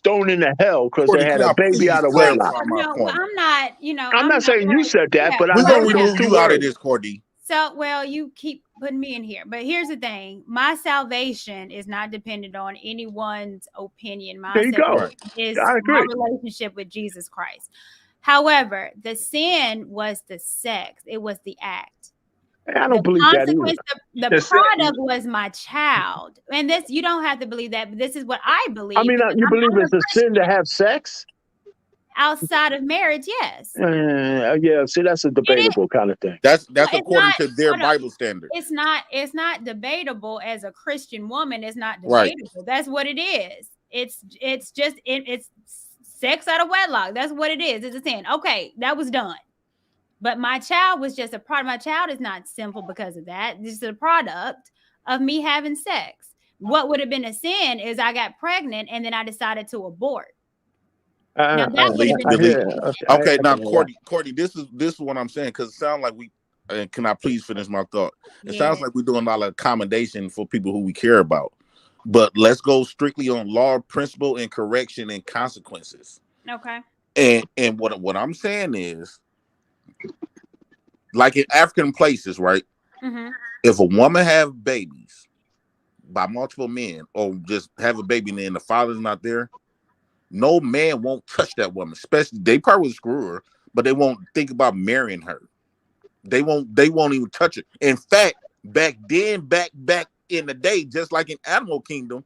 thrown into hell because they Courtney, had can a I baby please out of wedlock. clarify my No, well, point? I'm not. I'm I'm not not saying you going. said that, Yeah, but I We're well, gonna heard those remove two you out of words. this, Courtney. So, well, you keep putting me in here, but here's the thing: my salvation is not dependent on anyone's opinion. My There you go. salvation is I my agree. relationship with Jesus Christ. However, the sin was the sex; it was the act. I The don't believe that either. consequence, the product was my child, and this you don't have to believe that, but this is what I I believe mean, because you believe I'm a it's a sin to have sex? outside of marriage. Yes, Yeah. See, that's a it is. debatable kind of thing. That's Well, it's according not. to their Hold on. Bible standard. It's not debatable as a Christian woman. It's not Right. debatable. That's what it is. It's sex out of wedlock. That's what it is. It's a sin. Okay, that was done. But my child was just a product. My child is not sinful because of that. This is a product of me having sex. What would have been a sin is I got pregnant and then I decided to abort. Now that would have been Delete. Okay, now can hear Courtney, this is what I'm saying because it sounds like we. And can I please finish my thought? It Yeah. sounds like we're doing a lot of accommodation for people who we care about, but let's go strictly on law, principle, and correction and consequences. Okay. And what I'm saying is, like in African places, right? Mm-hmm. If a woman have babies by multiple men, or just have a baby and then the father's not there, no man won't touch that woman. Especially they probably would screw her, but they won't think about marrying her. They won't even touch it. In fact, back in the day, just like in Animal Kingdom,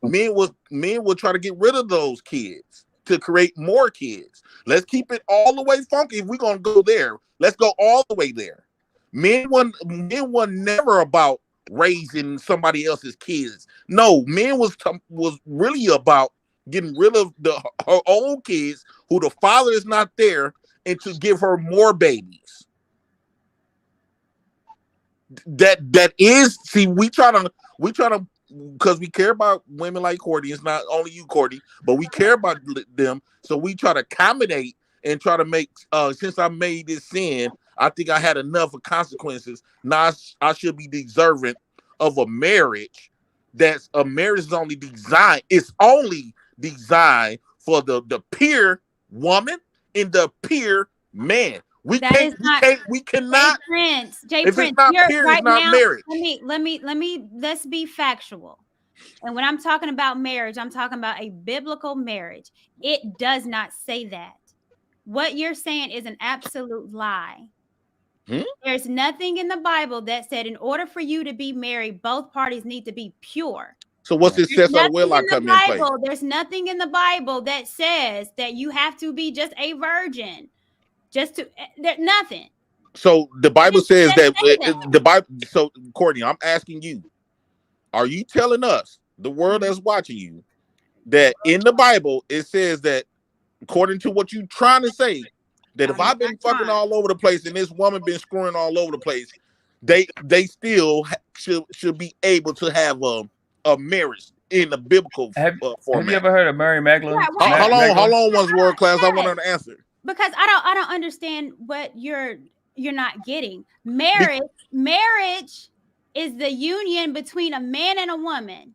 men would try to get rid of those kids to create more kids. Let's keep it all the way funky. If we're gonna go there, let's go all the way there. Men were never about raising somebody else's kids. No, men was really about getting rid of her own kids who the father is not there, and to give her more babies. That is, see, we try to because we care about women like Courtney. It's not only you, Courtney, but we care about them. So we try to accommodate and try to make. Since I made this sin, I think I had enough of consequences. Now I should be deserving of a marriage. That's a marriage is only designed. It's only designed for the peer woman and the peer man. We cannot. Jay If Prince, it's not you're peer, right it's not now. marriage. Let's be factual. And when I'm talking about marriage, I'm talking about a biblical marriage. It does not say that. What you're saying is an absolute lie. There's nothing in the Bible that said in order for you to be married, both parties need to be pure. So what's this sex out of wedlock coming in place? There's nothing in the Bible that says that you have to be just a virgin. There's nothing. So the Bible says that the Bible. So Courtney, I'm asking you: are you telling us, the world that's watching you, that in the Bible it says that, according to what you're trying to say, that if I've been fucking all over the place and this woman been screwing all over the place, they still should be able to have a marriage in the biblical format? Have you ever heard of Mary Magdalene? How long was world class? I want her to answer. Because I don't understand what you're not getting. Marriage is the union between a man and a woman.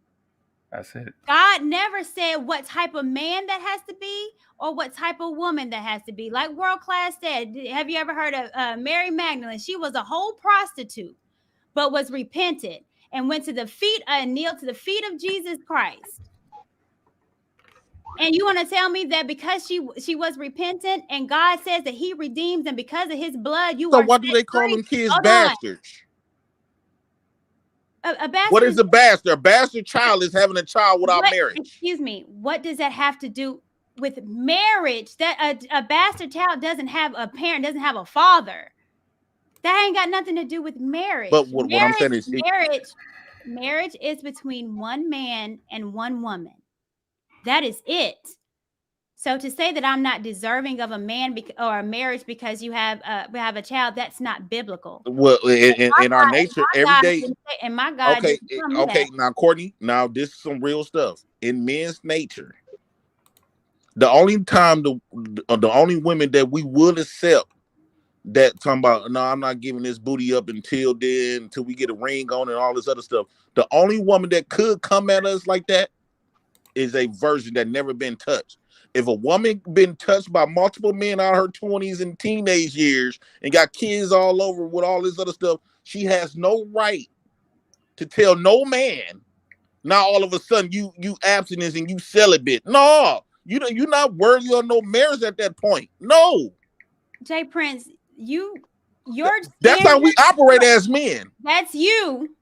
That's it. God never said what type of man that has to be or what type of woman that has to be. Like world class said, have you ever heard of Mary Magdalene? She was a whole prostitute, but was repentant and went to the feet and kneeled to the feet of Jesus Christ. And you want to tell me that because she was repentant and God says that he redeems, and because of his blood, you are. So why do they call them kids bastards? A bastard. What is a bastard? A bastard child is having a child without marriage. Excuse me. What does that have to do with marriage? That a bastard child doesn't have a parent, doesn't have a father. That ain't got nothing to do with marriage. But what I'm saying is marriage is between one man and one woman. That is it. So to say that I'm not deserving of a man or a marriage because you have a child, that's not biblical. Well, in our nature, every day. And my God. Okay. Now, Courtney. Now this is some real stuff. In men's nature, the only time the only women that we will accept that talking about, no, I'm not giving this booty up until then, until we get a ring on and all this other stuff. The only woman that could come at us like that is a virgin that never been touched. If a woman been touched by multiple men out of her 20s and teenage years and got kids all over with all this other stuff, she has no right to tell no man, now all of a sudden you abstinence and you celibate. No, you're not worthy of no marriage at that point. No. Jay Prince, that's how we operate as men. That's you.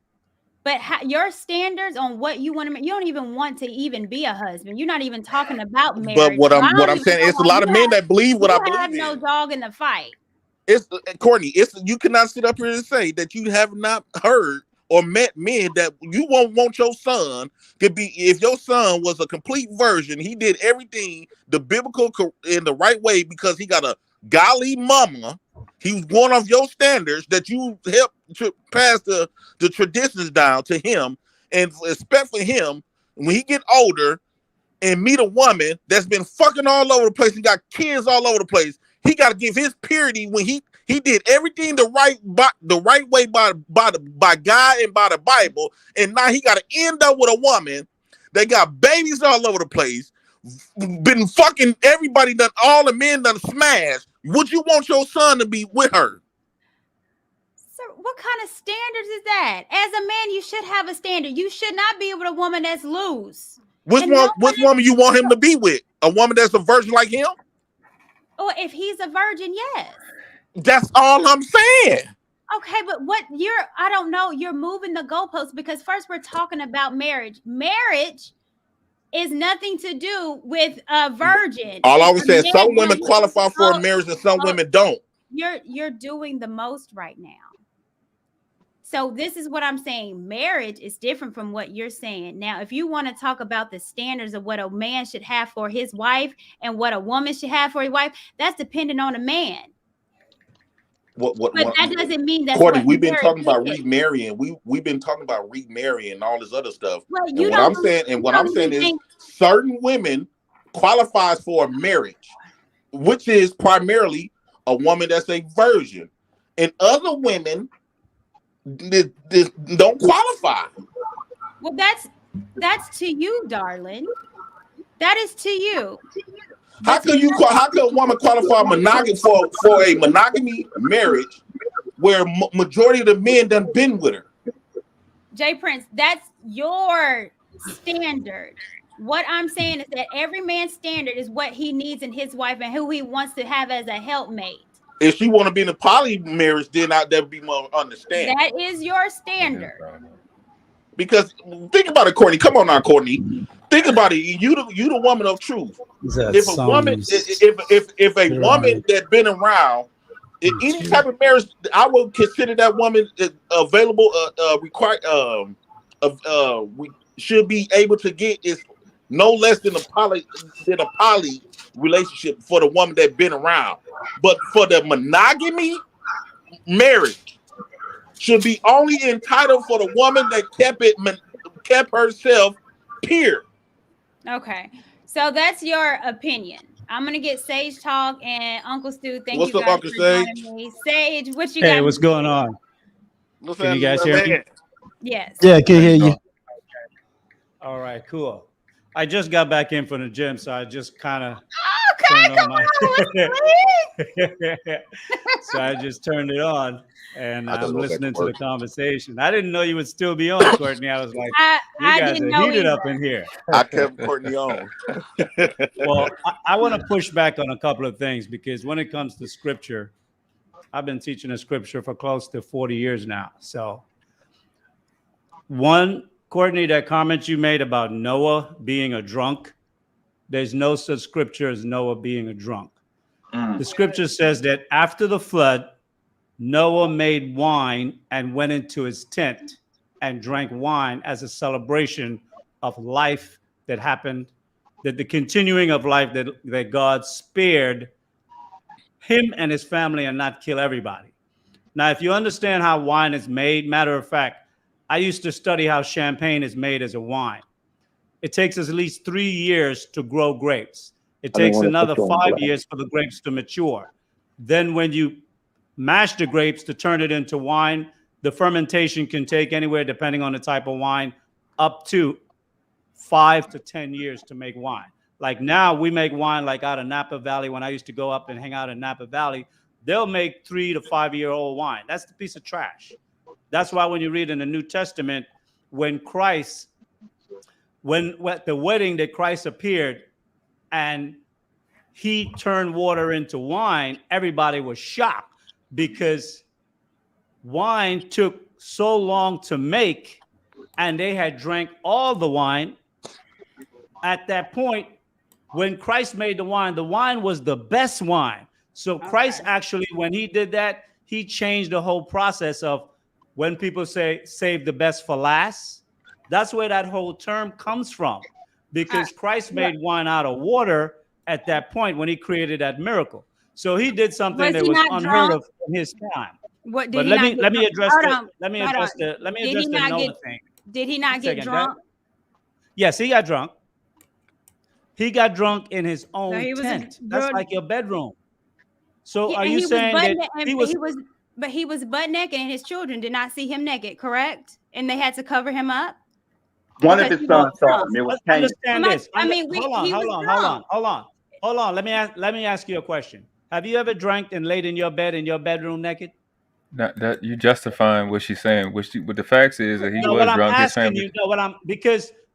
But your standards on what you want to, you don't even want to even be a husband. You're not even talking about marriage. But what I'm saying, it's a lot of men that believe what I believe. You have no dog in the fight. It's Courtney. You cannot sit up here and say that you have not heard or met men that you won't want your son to be. If your son was a complete virgin, he did everything the biblical in the right way because he got a godly mama. He was one of your standards that you helped to pass the traditions down to him, and expect for him when he get older and meet a woman that's been fucking all over the place and got kids all over the place. He got to give his purity when he did everything the right way by God and by the Bible, and now he got to end up with a woman that got babies all over the place, been fucking everybody, done all the men done smashed. Would you want your son to be with her? So what kind of standards is that? As a man, you should have a standard. You should not be with a woman that's loose. Which woman you want him to be with? A woman that's a virgin like him? Or if he's a virgin, yes. That's all I'm saying. Okay, but I don't know. You're moving the goalposts because first we're talking about marriage. Marriage is nothing to do with a virgin. All I was saying, some women qualify for a marriage and some women don't. You're doing the most right now. So this is what I'm saying. Marriage is different from what you're saying. Now, if you want to talk about the standards of what a man should have for his wife and what a woman should have for his wife, that's dependent on a man. But that doesn't mean that. Courtney, we've been talking about remarrying. We've been talking about remarrying and all this other stuff. Well, and what I'm saying is certain women qualifies for a marriage, which is primarily a woman that's a virgin, and other women don't qualify. Well, that's to you, darling. That is to you. How could a woman qualify for a monogamy marriage where majority of the men done been with her? Jay Prince, that's your standard. What I'm saying is that every man's standard is what he needs in his wife and who he wants to have as a helpmate. If she want to be in a poly marriage, then that would be more understanding. That is your standard. Because think about it, Courtney. Come on now, Courtney. Think about it. You the woman of truth. If a woman that been around in any type of marriage, I would consider that woman available. We should be able to get is no less than a poly relationship for the woman that been around. But for the monogamy marriage, should be only entitled for the woman that kept herself pure. Okay, so that's your opinion. I'm gonna get Sage talk and Uncle Stu. Thank you guys Uncle for joining me. Sage, what you got? Hey, what's going on? Can you guys hear me? Yes. Yeah, I can hear you. All right, cool. I just got back in from the gym, so I just kind of so I just turned it on and I'm listening to the conversation. I didn't know you would still be on, Courtney. I was like, you guys are heated up in here. I kept Courtney on. Well, I want to push back on a couple of things because when it comes to scripture, I've been teaching the scripture for close to 40 years now. So one, Courtney, that comment you made about Noah being a drunk, there's no such scripture as Noah being a drunk. The scripture says that after the flood, Noah made wine and went into his tent and drank wine as a celebration of life that happened, that the continuing of life that God spared him and his family and not kill everybody. Now, if you understand how wine is made, matter of fact, I used to study how champagne is made as a wine. It takes us at least 3 years to grow grapes. It takes another 5 years for the grapes to mature. Then when you mash the grapes to turn it into wine. The fermentation can take anywhere, depending on the type of wine, up to 5 to 10 years to make wine. Like now we make wine like out of Napa Valley. When I used to go up and hang out in Napa Valley, they'll make 3 to 5 year old wine. That's the piece of trash. That's why when you read in the New Testament, when at the wedding that Christ appeared and he turned water into wine, everybody was shocked because wine took so long to make and they had drank all the wine. At that point, when Christ made the wine was the best wine. So Christ actually, when he did that, he changed the whole process of when people say save the best for last. That's where that whole term comes from, because Christ made wine out of water at that point when he created that miracle. So he did something that was unheard of in his time. What But did let me address the Noah Noah thing. Did he not get drunk? Yes, he got drunk. He got drunk in his own tent. That's good- like your bedroom. So Yeah, are and you he was saying butt that na- and he was butt naked and his children did not see him naked, correct? And they had to cover him up? One of Because his he was sons saw drunk. him. It was Understand Canaan. this. I mean, hold on. Let me ask you a question. Have you ever drank and laid in your bed in your bedroom naked? That you justifying what she's saying. What the facts is that he was drunk. His family.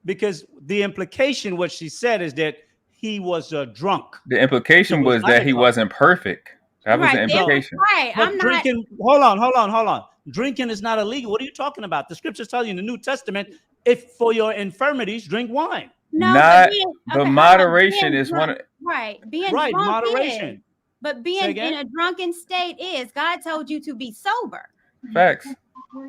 Because the implication, what she said, is that he was drunk. The implication was that he wasn't perfect. That was the implication. But drinking. Hold on. Drinking is not illegal. What are you talking about? The scriptures tell you in the New Testament, if for your infirmities, drink wine. But moderation is one. Being right. drunk Moderation. is, but being in a drunken state is. God told you to be sober. Facts.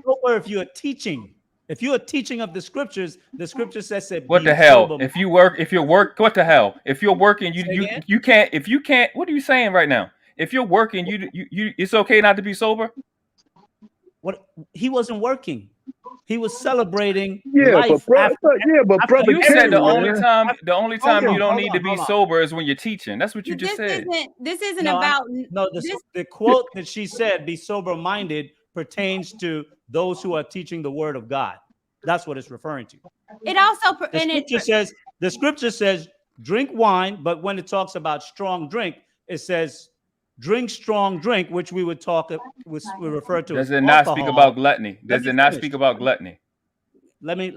Sober if you're teaching. If you're teaching of the scriptures says what the hell? If you work, what the hell? If you're working, you can't. If you can't, what are you saying right now? If you're working, you it's okay not to be sober. What he wasn't working. He was celebrating life. But brother, you said the only time you don't need to be sober is when you're teaching. That's what you just said. This isn't about the quote that she said, "Be sober minded," pertains to those who are teaching the word of God. That's what it's referring to. It also the scripture says drink wine, but when it talks about strong drink, it says drink strong drink, which we would refer to. Does it not speak about gluttony? Does it not speak about gluttony? Let me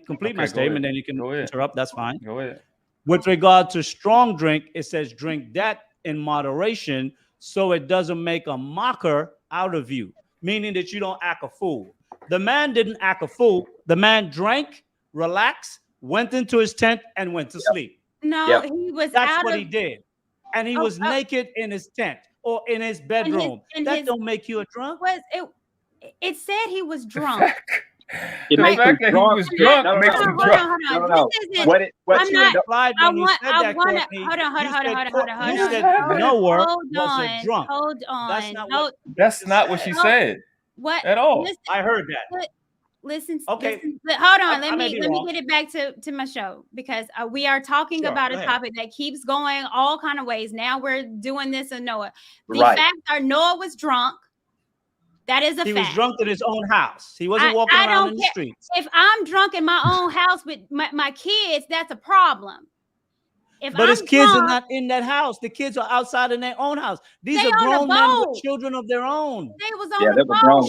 complete my statement, then you can interrupt. That's fine. Go ahead. With regard to strong drink, it says drink that in moderation, so it doesn't make a mocker out of you, meaning that you don't act a fool. The man didn't act a fool. The man drank, relaxed, went into his tent, and went to sleep. No, he was. That's what he did. And he was naked in his tent or in his bedroom. That don't make you a drunk. It said he was drunk. The fact that he was drunk makes him drunk. No. Hold on. That's not what she said. What? At all. I heard that. Listen. Okay. Hold on. Let me get it back to my show, because we are talking about a topic that keeps going all kind of ways. Now we're doing this in Noah. The facts are Noah was drunk. That is a fact. He was drunk in his own house. He wasn't walking around in the streets. If I'm drunk in my own house with my kids, that's a problem. But his kids are not in that house. The kids are outside in their own house. These are grown men with children of their own. They was on the boat.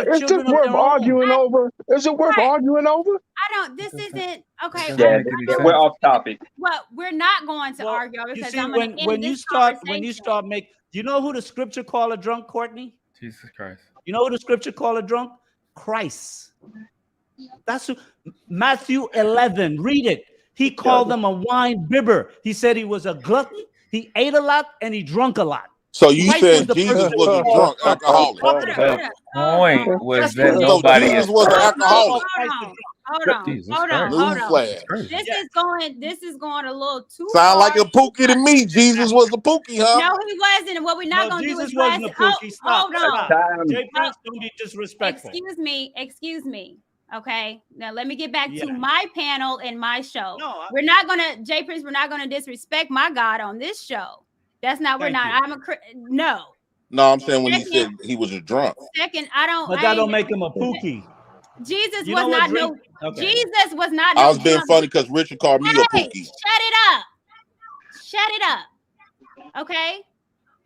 Is this worth arguing over? Is it worth arguing over? This isn't okay. Yeah, we're off topic. Well, we're not going to argue because I'm going to when you start making. Do you know who the scripture called a drunk, Courtney? Jesus Christ. You know who the scripture called a drunk? Christ. That's Matthew 11. Read it. He called them a wine bibber. He said he was a glutton. He ate a lot and he drunk a lot. So you said Jesus was a drunk alcoholic. The point was that nobody Jesus was an alcoholic. Hold on. This is going a little too Sound like a pookie to me. Jesus was a pookie, huh? No, he wasn't. What we're not going to do is wasn't a pookie. Hold on. Jay Prince, don't be disrespectful. Excuse me. Okay, now let me get back to my panel and my show. We're not gonna, Jay Prince, we're not gonna disrespect my God on this show. That's not. We're not. No. No, I'm saying when he said he was a drunk. Second, I don't. But that don't make him a pookie. Jesus You was know what, not drink? no. Okay. Jesus was not. I No was being drunk. funny because Richard called me a Hey, pookie. shut it up. Shut it up. Okay.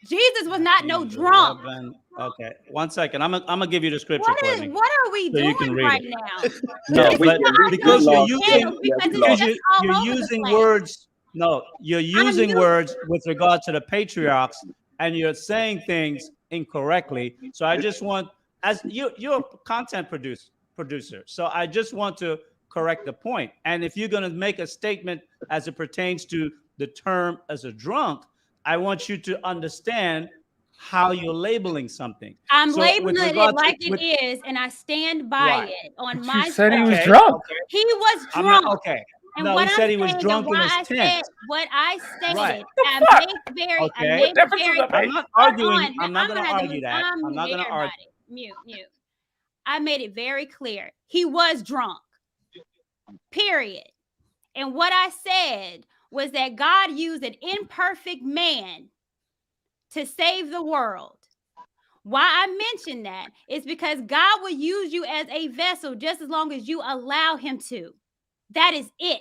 Jesus was not no drunk. 11. Okay, 1 second. I'm gonna give you the scripture, What Courtney. are we so you can doing read right it. now? No, Yeah, we- but yeah, we- because we you're lost. using Yeah, we because lost. it's all you're over the using place. words. No, you're using using- words with regard to the patriarchs, and you're saying things incorrectly. So I just want, as you're a content producer, so I just want to correct the point. And if you're going to make a statement as it pertains to the term as a drunk, I want you to understand how you're labeling something. I'm So labeling with it regard to- like with- it is, and I stand by Right. it on But my you said he was stuff. drunk. He was I'm drunk. not, okay. And No, what he said I'm he was saying drunk and in why his I tent. said what I stated, Right. I made very, Okay. I made What difference very. does that I'm make? not Hold arguing. on. I'm Now, not going to gonna have argue that. I'm I'm not going to argue. Mute. I made it very clear. He was drunk. Period. And what I said was that God used an imperfect man to save the world. Why I mention that is because God will use you as a vessel just as long as you allow him to. That is it.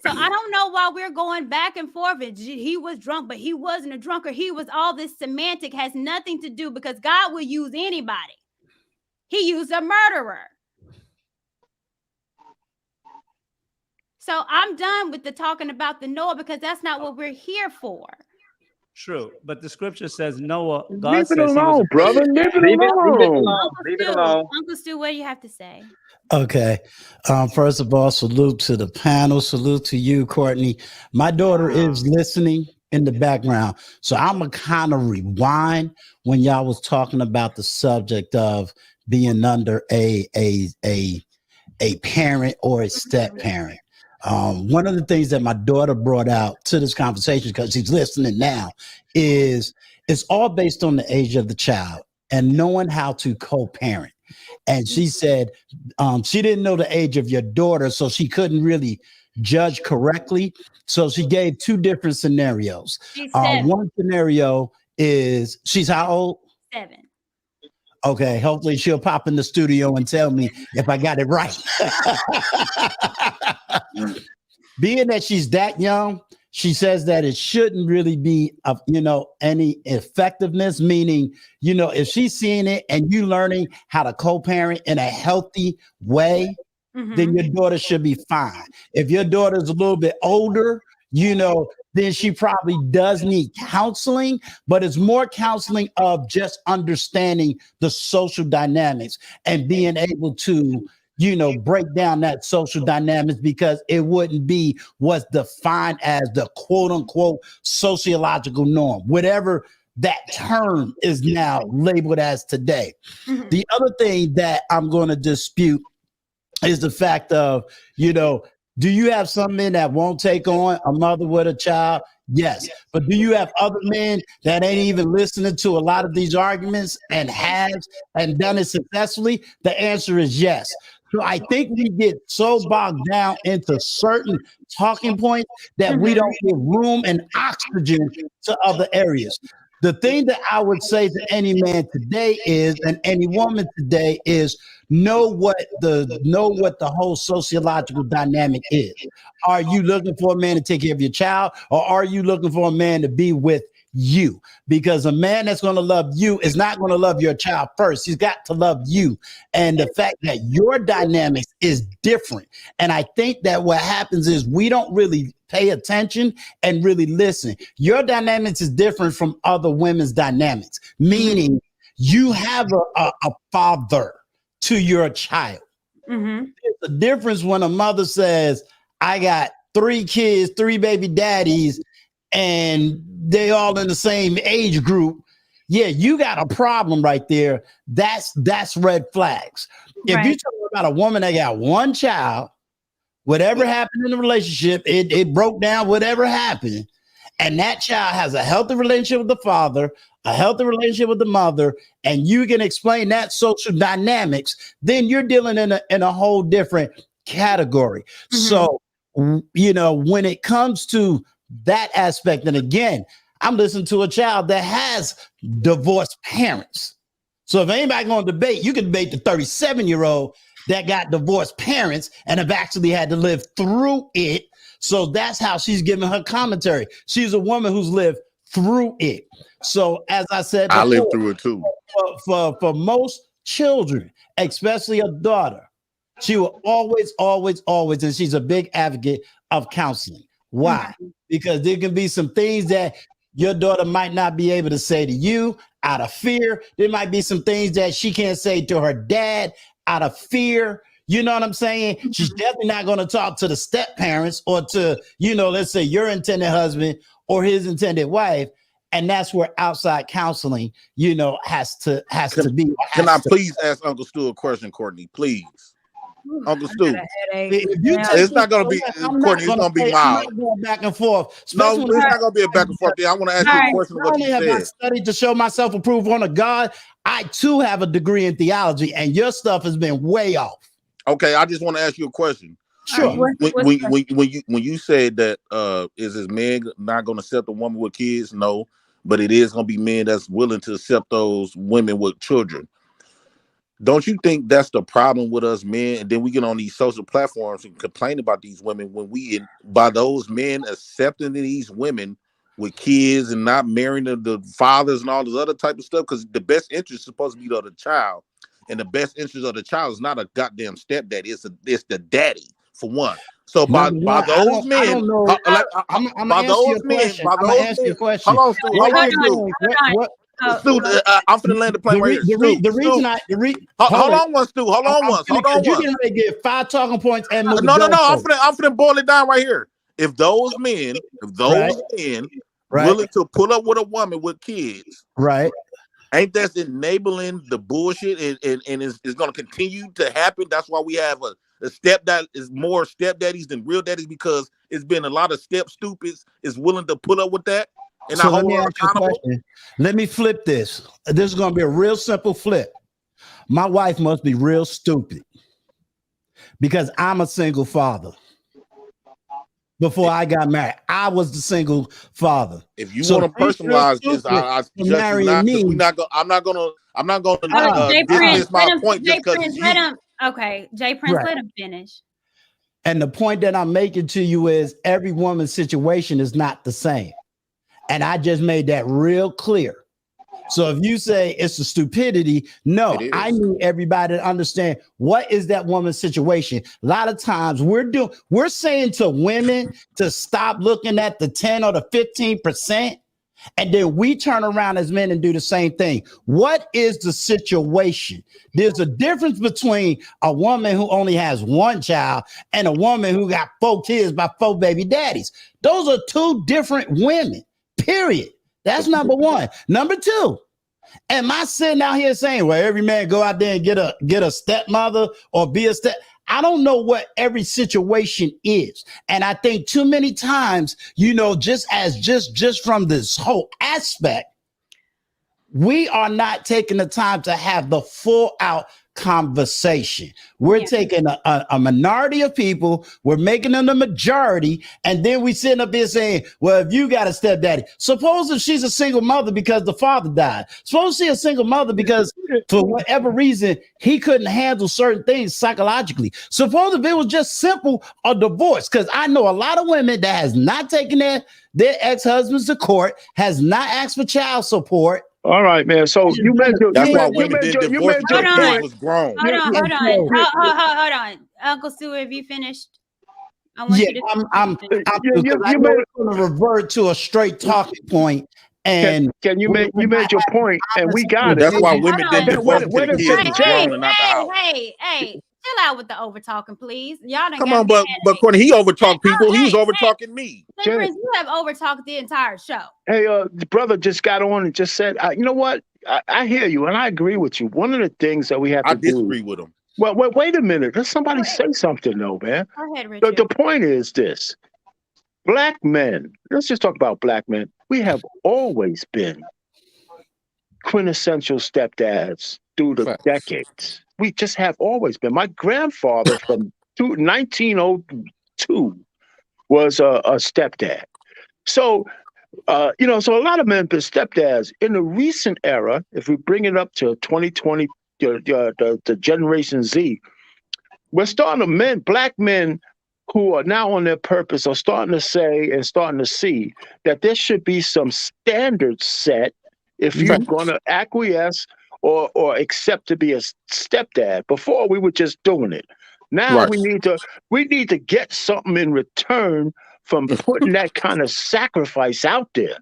So I don't know why we're going back and forth and he was drunk, but he wasn't a drunk, or he was all this semantic has nothing to do, because God will use anybody. He used a murderer. So I'm done with the talking about the Noah, because that's not what we're here for. True, but the scripture says Noah. God Leave it says he was alone, a brother. Leave it Leave it alone. alone. Leave it alone. Uncle Stu, what do you have to say? Okay. First of all, salute to the panel. Salute to you, Courtney. My daughter is listening in the background. So I'm going to kind of rewind when y'all was talking about the subject of being under a parent or a step parent. One of the things that my daughter brought out to this conversation, because she's listening now, is it's all based on the age of the child and knowing how to co-parent. And she said she didn't know the age of your daughter, so she couldn't really judge correctly. So she gave two different scenarios. She's 7. One scenario is, she's how old? 7. Okay, hopefully she'll pop in the studio and tell me if I got it right. Being that she's that young, she says that it shouldn't really be of, any effectiveness, meaning, if she's seeing it and you learning how to co-parent in a healthy way, then your daughter should be fine. If your daughter's a little bit older, then she probably does need counseling, but it's more counseling of just understanding the social dynamics and being able to, break down that social dynamics, because it wouldn't be what's defined as the quote unquote sociological norm, whatever that term is now labeled as today. The other thing that I'm going to dispute is the fact of, do you have some men that won't take on a mother with a child? Yes. But do you have other men that ain't even listening to a lot of these arguments and has and done it successfully? The answer is yes. So I think we get so bogged down into certain talking points that we don't give room and oxygen to other areas. The thing that I would say to any man today is, and any woman today is, know what the whole sociological dynamic is. Are you looking for a man to take care of your child, or are you looking for a man to be with you? Because a man that's going to love you is not going to love your child first. He's got to love you. And the fact that your dynamics is different. And I think that what happens is we don't really pay attention and really listen. Your dynamics is different from other women's dynamics, meaning you have a father to your child. There's a difference when a mother says, I got 3 kids, 3 baby daddies, and they all in the same age group. Yeah, you got a problem right there. That's red flags. If you talk about a woman that got 1 child, whatever happened in the relationship, it broke down, whatever happened, and that child has a healthy relationship with the father, a healthy relationship with the mother, and you can explain that social dynamics, then you're dealing in a whole different category. So, when it comes to that aspect, and again, I'm listening to a child that has divorced parents. So if anybody going to debate, you can debate the 37-year-old that got divorced parents and have actually had to live through it. So that's how she's giving her commentary. She's a woman who's lived through it. So as I said before, I lived through it too. For most children, especially a daughter, she will always, and she's a big advocate of counseling. Why? Because there can be some things that your daughter might not be able to say to you out of fear. There might be some things that she can't say to her dad out of fear. You know what I'm saying? She's definitely not going to talk to the step parents or to, let's say your intended husband or his intended wife. And that's where outside counseling, has to be. Can I please ask Uncle Stu a question, Courtney? Please. Uncle Stu. It's not going to be, Courtney, it's going to be mild. I'm not going back and forth. No, it's not going to be a back and forth thing. I want to ask you a question of what you said. I studied to show myself approved unto God. I too have a degree in theology, and your stuff has been way off. Okay, I just want to ask you a question. Sure. When you said that is this man not going to accept a woman with kids? No, but it is going to be men that's willing to accept those women with children. Don't you think that's the problem with us men? And then we get on these social platforms and complain about these women by those men accepting these women with kids and not marrying the fathers and all this other type of stuff, because the best interest is supposed to be of the child, and the best interest of the child is not a goddamn stepdaddy. It's the daddy for one. So by those men, I'm gonna ask you a question. Hold on, Stu, I'm finna land the plane right here. Hold on one, Stu. Hold on one. You can get 5 talking points and no. I'm finna boil it down right here. If those men willing to pull up with a woman with kids, right? Ain't that enabling the bullshit and is going to continue to happen? That's why we have a stepdad is more stepdaddies than real daddies, because it's been a lot of step stupids is willing to put up with that. And so let me ask you a question. Let me flip this. This is going to be a real simple flip. My wife must be real stupid because I'm a single father. Before I got married, I was the single father. If you want to personalize this, I suggest you not. I'm not going to dismiss my point just because it's you. Okay, Jay Prince, let him finish. And the point that I'm making to you is every woman's situation is not the same. And I just made that real clear. So if you say it's a stupidity, no, I need everybody to understand what is that woman's situation. A lot of times we're saying to women to stop looking at the 10 or the 15%. And then we turn around as men and do the same thing. What is the situation? There's a difference between a woman who only has 1 child and a woman who got 4 kids by 4 baby daddies. Those are 2 different women, period. That's number 1. Number 2, am I sitting out here saying, well, every man go out there and get a stepmother or be a step? I don't know what every situation is. And I think too many times, just from this whole aspect, we are not taking the time to have the full out conversation. We're taking a minority of people, we're making them the majority, and then we sitting up here saying, well, if you got a stepdaddy, suppose if she's a single mother because the father died, suppose she's a single mother because for whatever reason he couldn't handle certain things psychologically, suppose if it was just simple a divorce, because I know a lot of women that has not taken their ex-husbands to court, has not asked for child support. All right, man. So that's why women did divorce until kids was grown. Hold on. Uncle Stu, have you finished? I want you to. I'm going to revert to a straight talking point. And you made your point, and we got it. That's why women did divorce until kids was grown and not the house. Hey. Chill out with the over talking, please. Y'all done come on, but Courtney, he over talked people. He was over talking me. Prince, you have over talked the entire show. Hey, the brother just got on and just said, you know what? I hear you, and I agree with you. One of the things that we have to do. I disagree with him. Well, wait a minute. Let somebody say something, though, man. Go ahead, Richard. The point is this: Black men. Let's just talk about Black men. We have always been quintessential stepdads through the decades. We just have always been. My grandfather from 1902 was a stepdad. So So a lot of men have been stepdads. In the recent era, if we bring it up to 2020, the Generation Z, we're starting to black men who are now on their purpose are starting to say and starting to see that there should be some standards set if you're going to acquiesce or accept to be a stepdad. Before we were just doing it. Now Right. we need to get something in return from putting that kind of sacrifice out there.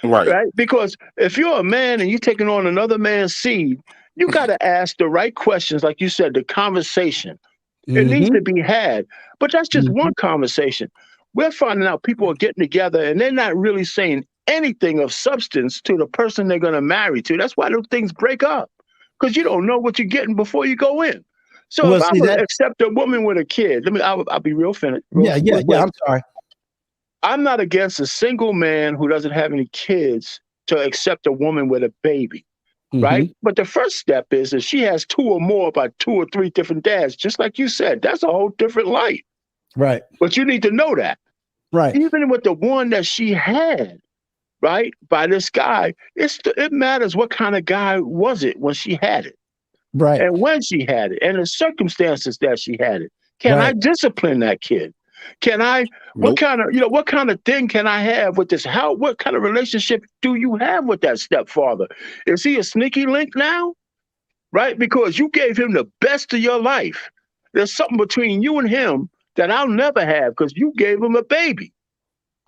Right? Because if you're a man and you're taking on another man's seed, you got to ask the right questions, like you said, the conversation. It needs to be had. But that's just one conversation. We're finding out people are getting together and they're not really saying anything of substance to the person they're going to marry to. That's why those things break up. Because you don't know what you're getting before you go in. So if I'm going to accept a woman with a kid, I'll be real finished. I'm sorry. I'm not against a single man who doesn't have any kids to accept a woman with a baby. Right. But the first step is if she has two or more by 2 or 3 different dads, just like you said, that's a whole different light. Right. But you need to know that. Right. Even with the one that she had, right, by this guy, it matters what kind of guy was it when she had it. Right. And when she had it and the circumstances that she had it. Can I discipline that kid? Can I, what kind of thing can I have with this? What kind of relationship do you have with that stepfather? Is he a sneaky link now? Right? Because you gave him the best of your life. There's something between you and him that I'll never have because you gave him a baby.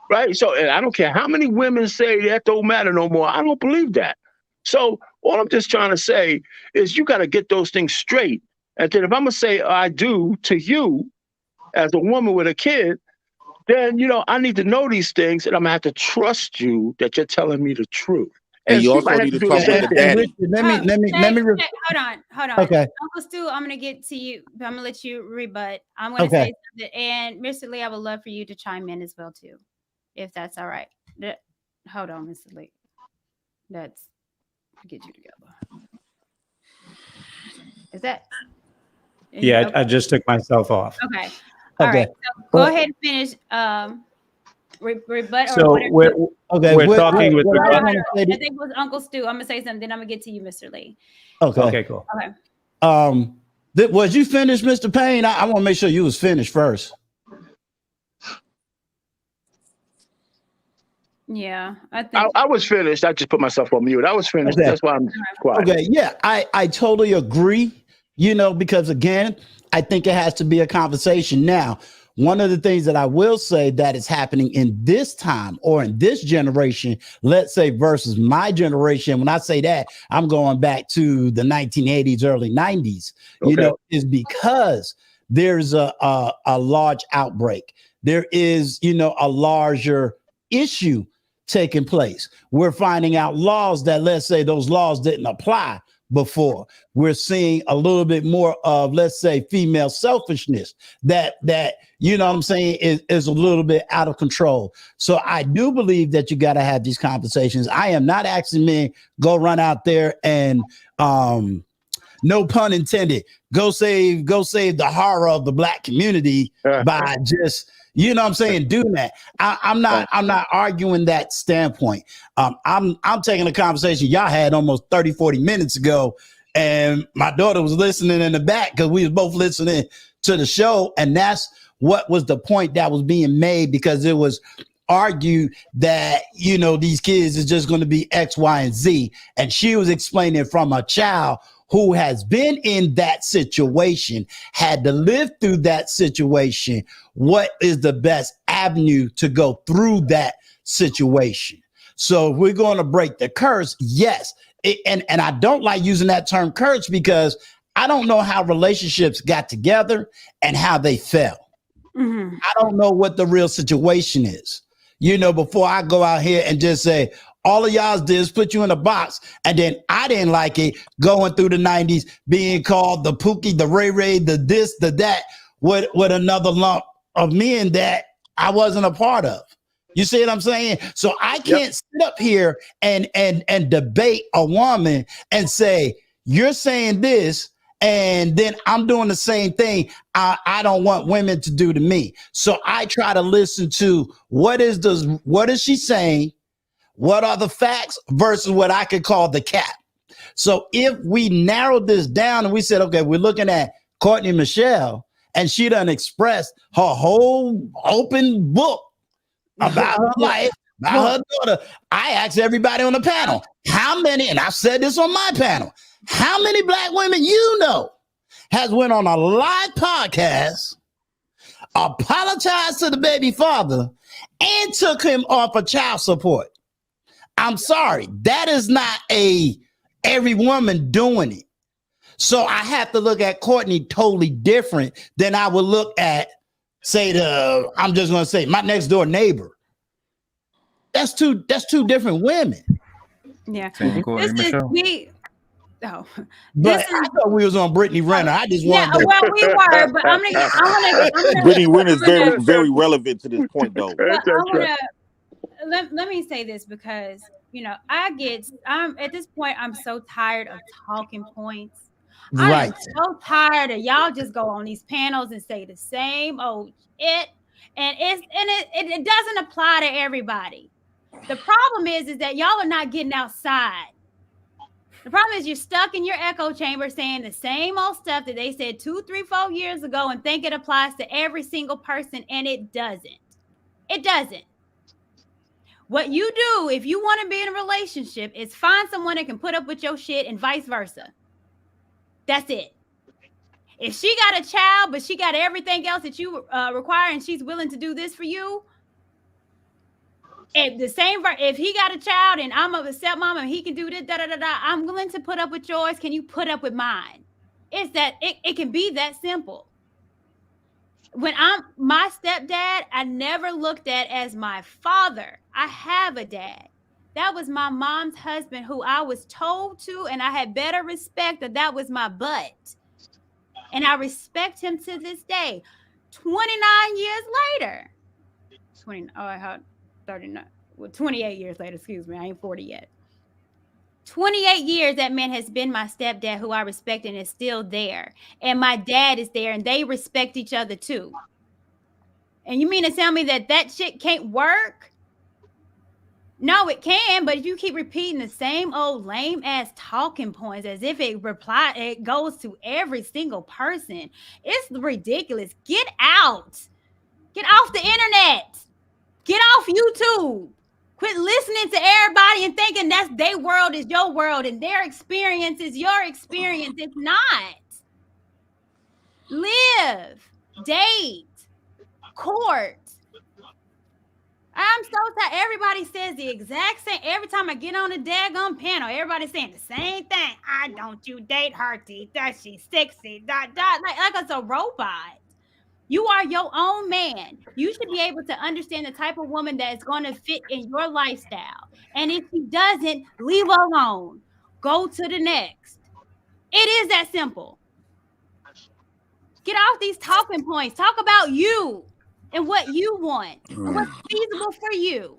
Right? So, and I don't care how many women say that don't matter no more. I don't believe that. So all I'm just trying to say is you got to get those things straight. And then if I'm going to say I do to you, as a woman with a kid, then, I need to know these things and I'm going to have to trust you that you're telling me the truth. And you also need to talk with the daddy. Hold on. Okay. Uncle Stu, I'm going to get to you. I'm going to let you rebut. I'm going to say something. And Mr. Lee, I would love for you to chime in as well, too, if that's all right. Hold on, Mr. Lee. Let's get you together. Is that? Yeah, I just took myself off. Okay. All right. So go ahead and finish. Rebut. So we're talking with. I think it was Uncle Stu. I'm gonna say something. Then I'm gonna get to you, Mr. Lee. Okay. Cool. Okay. Was you finished, Mr. Payne? I want to make sure you was finished first. Yeah, I think I was finished. I just put myself on mute. I was finished. Okay. That's why I'm quiet. Okay. Yeah, I totally agree. Because again, I think it has to be a conversation. Now, one of the things that I will say that is happening in this time or in this generation, let's say versus my generation, when I say that, I'm going back to the 1980s, early 90s, is because there's a large outbreak. There is, a larger issue taking place. We're finding out laws that, let's say, those laws didn't apply before. We're seeing a little bit more of, let's say, female selfishness that what I'm saying is a little bit out of control. So I do believe that you got to have these conversations. I am not asking men go run out there and no pun intended, go save the horror of the Black community by just doing that. I'm not arguing that standpoint. I'm taking a conversation y'all had almost 30, 40 minutes ago, and my daughter was listening in the back because we was both listening to the show, and that's what was the point that was being made, because it was argued that these kids is just going to be X, Y, and Z, and she was explaining from a child who has been in that situation, had to live through that situation, what is the best avenue to go through that situation. So if we're going to break the curse, yes. And I don't like using that term curse because I don't know how relationships got together and how they fell. Mm-hmm. I don't know what the real situation is. Before I go out here and just say, all of y'all did is put you in a box, and then I didn't like it going through the 90s, being called the Pookie, the Ray Ray, the this, the that, with another lump of men that I wasn't a part of. You see what I'm saying? So I can't sit up here and debate a woman and say, you're saying this, and then I'm doing the same thing I don't want women to do to me. So I try to listen to what is she saying, What are the facts versus what I could call the cap? So if we narrowed this down and we said, okay, we're looking at Courtney Michelle, and she done expressed her whole open book about her life, about her daughter. I asked everybody on the panel, how many, and I've said this on my panel, how many black women you know has went on a live podcast, apologized to the baby father, and took him off of child support? I'm sorry, that is not every woman doing it. So I have to look at Courtney totally different than I would look at, say, I'm just gonna say my next door neighbor. That's two different women. Yeah. Courtney This is Michelle. But I thought we was on Brittany Renner. I just wanted to. Well, we were, but I'm gonna Brittany Renner is very relevant to this point, though. Let me say this, because I'm at this point, I'm so tired of talking points. Right. I'm so tired of y'all just go on these panels and say the same old shit, and it doesn't apply to everybody. The problem is that y'all are not getting outside. The problem is you're stuck in your echo chamber saying the same old stuff that they said 2, 3, 4 years ago and think it applies to every single person, and it doesn't. It doesn't. What you do if you want to be in a relationship is find someone that can put up with your shit, and vice versa. That's it. If she got a child, but she got everything else that you require, and she's willing to do this for you, if he got a child and I'm a stepmom and he can do this, I'm willing to put up with yours. Can you put up with mine? It's that it can be that simple. When my stepdad, I never looked at as my father. I have a dad. That was my mom's husband, who I was told to, and I had better respect that was my butt. And I respect him to this day. 29 years later. 28 years later, excuse me. I ain't 40 yet. 28 years that man has been my stepdad, who I respect and is still there. And my dad is there, and they respect each other too. And you mean to tell me that shit can't work? No, it can, but if you keep repeating the same old lame ass talking points as if it goes to every single person, it's ridiculous. Get out. Get off the internet. Get off YouTube. Quit listening to everybody and thinking that's their world is your world and their experience is your experience. It's not. Live, date, court. I'm so tired. Everybody says the exact same. Every time I get on a daggone panel, everybody's saying the same thing. I don't you date her, that she's sexy, like it's a robot. You are your own man. You should be able to understand the type of woman that is going to fit in your lifestyle. And if she doesn't, leave her alone. Go to the next. It is that simple. Get off these talking points. Talk about you and what you want and what's feasible for you.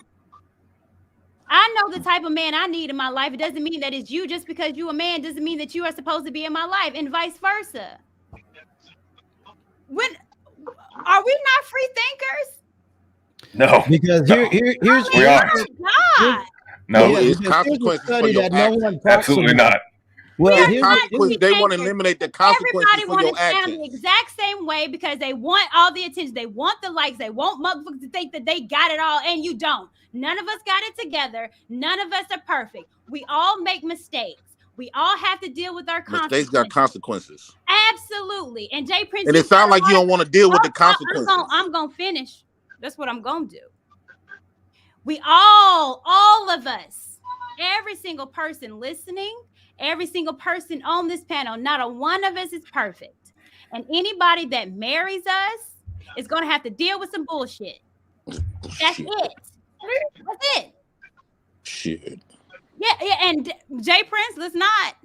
I know the type of man I need in my life. It doesn't mean that it's you. Just because you're a man doesn't mean that you are supposed to be in my life, and vice versa. Are we not free thinkers? No. Because here's we are. No, it's consequences for your actions. Absolutely not. Well, they want to eliminate the consequences Everybody for your want to sound actions. the exact same way because they want all the attention. They want the likes. They want motherfuckers to think that they got it all, and you don't. None of us got it together. None of us are perfect. We all make mistakes. We all have to deal with our consequences. Mistakes got consequences. Absolutely. And Jay Prince, And it sounds like you don't want to deal with the consequences. I'm going to finish. That's what I'm going to do. We all of us, every single person listening, every single person on this panel, not a one of us is perfect. And anybody that marries us is going to have to deal with some bullshit. That's it. That's it. Shit. Yeah, and Jay Prince, let's not.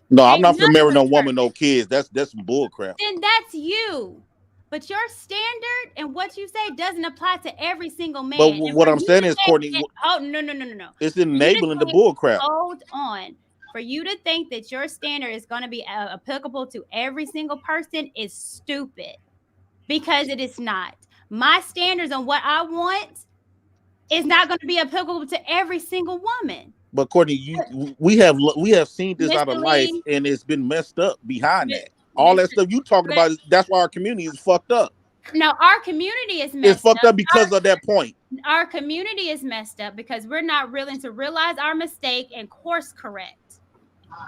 No, I'm not for marry no woman, no kids. That's some bull crap. Then that's you. But your standard and what you say doesn't apply to every single man. But what I'm saying is, Courtney, no. It's enabling the bull crap. Hold on. For you to think that your standard is going to be applicable to every single person is stupid, because it is not. My standards on what I want is not going to be applicable to every single woman. But Courtney, we have seen this out of Mr. life, Lee, and it's been messed up behind that. Mr. All that stuff you talking about, that's why our community is fucked up. No, our community is It's messed fucked up. up because of that point. Our community is messed up because we're not willing to realize our mistake and course correct.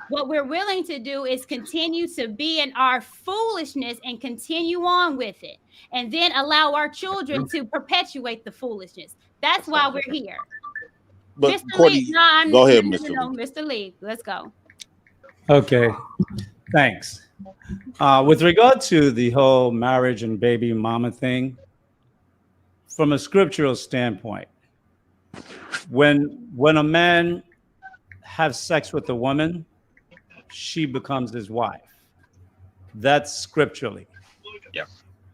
What we're willing to do is continue to be in our foolishness and continue on with it, and then allow our children to perpetuate the foolishness. That's why we're here. But Mr. Courtney, Lee, no, go ahead, no, Mr. no, Lee. Mr. Lee, let's go. Okay, thanks. With regard to the whole marriage and baby mama thing, from a scriptural standpoint, when a man has sex with a woman, she becomes his wife. That's scripturally. Yeah.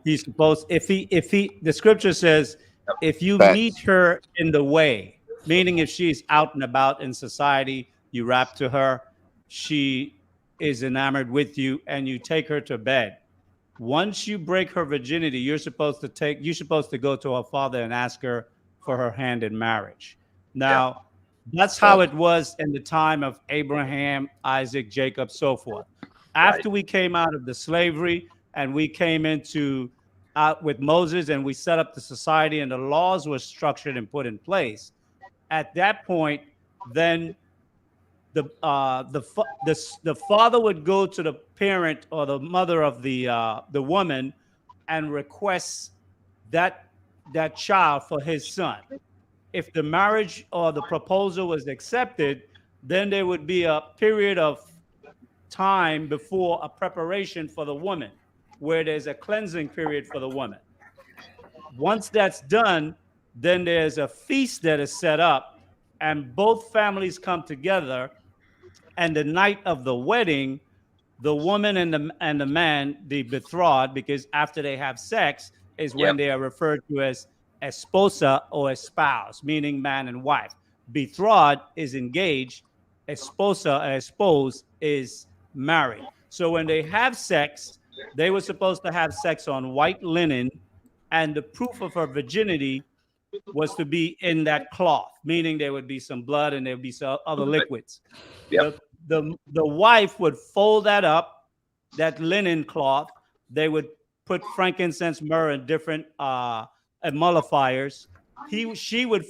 He's supposed, if he the scripture says, if you Facts. meet her in the way, meaning if she's out and about in society, you rap to her, she is enamored with you, and you take her to bed. Once you break her virginity, you're supposed to go to her father and ask her for her hand in marriage. Now, that's how it was in the time of Abraham, Isaac, Jacob, so forth. After we came out of the slavery and we came into with Moses and we set up the society and the laws were structured and put in place, at that point, then the father would go to the parent or the mother of the woman and request that child for his son. If the marriage or the proposal was accepted, then there would be a period of time before a preparation for the woman, where there's a cleansing period for the woman. Once that's done, then there's a feast that is set up, and both families come together. And the night of the wedding, the woman and the man, the betrothed, because after they have sex is when they are referred to as esposa or espouse, meaning man and wife. Betrothed is engaged. Esposa or espouse is married. So when they have sex, they were supposed to have sex on white linen, and the proof of her virginity was to be in that cloth, meaning there would be some blood and there would be some other liquids. The wife would fold that up, that linen cloth. They would put frankincense, myrrh, and different emulsifiers. She would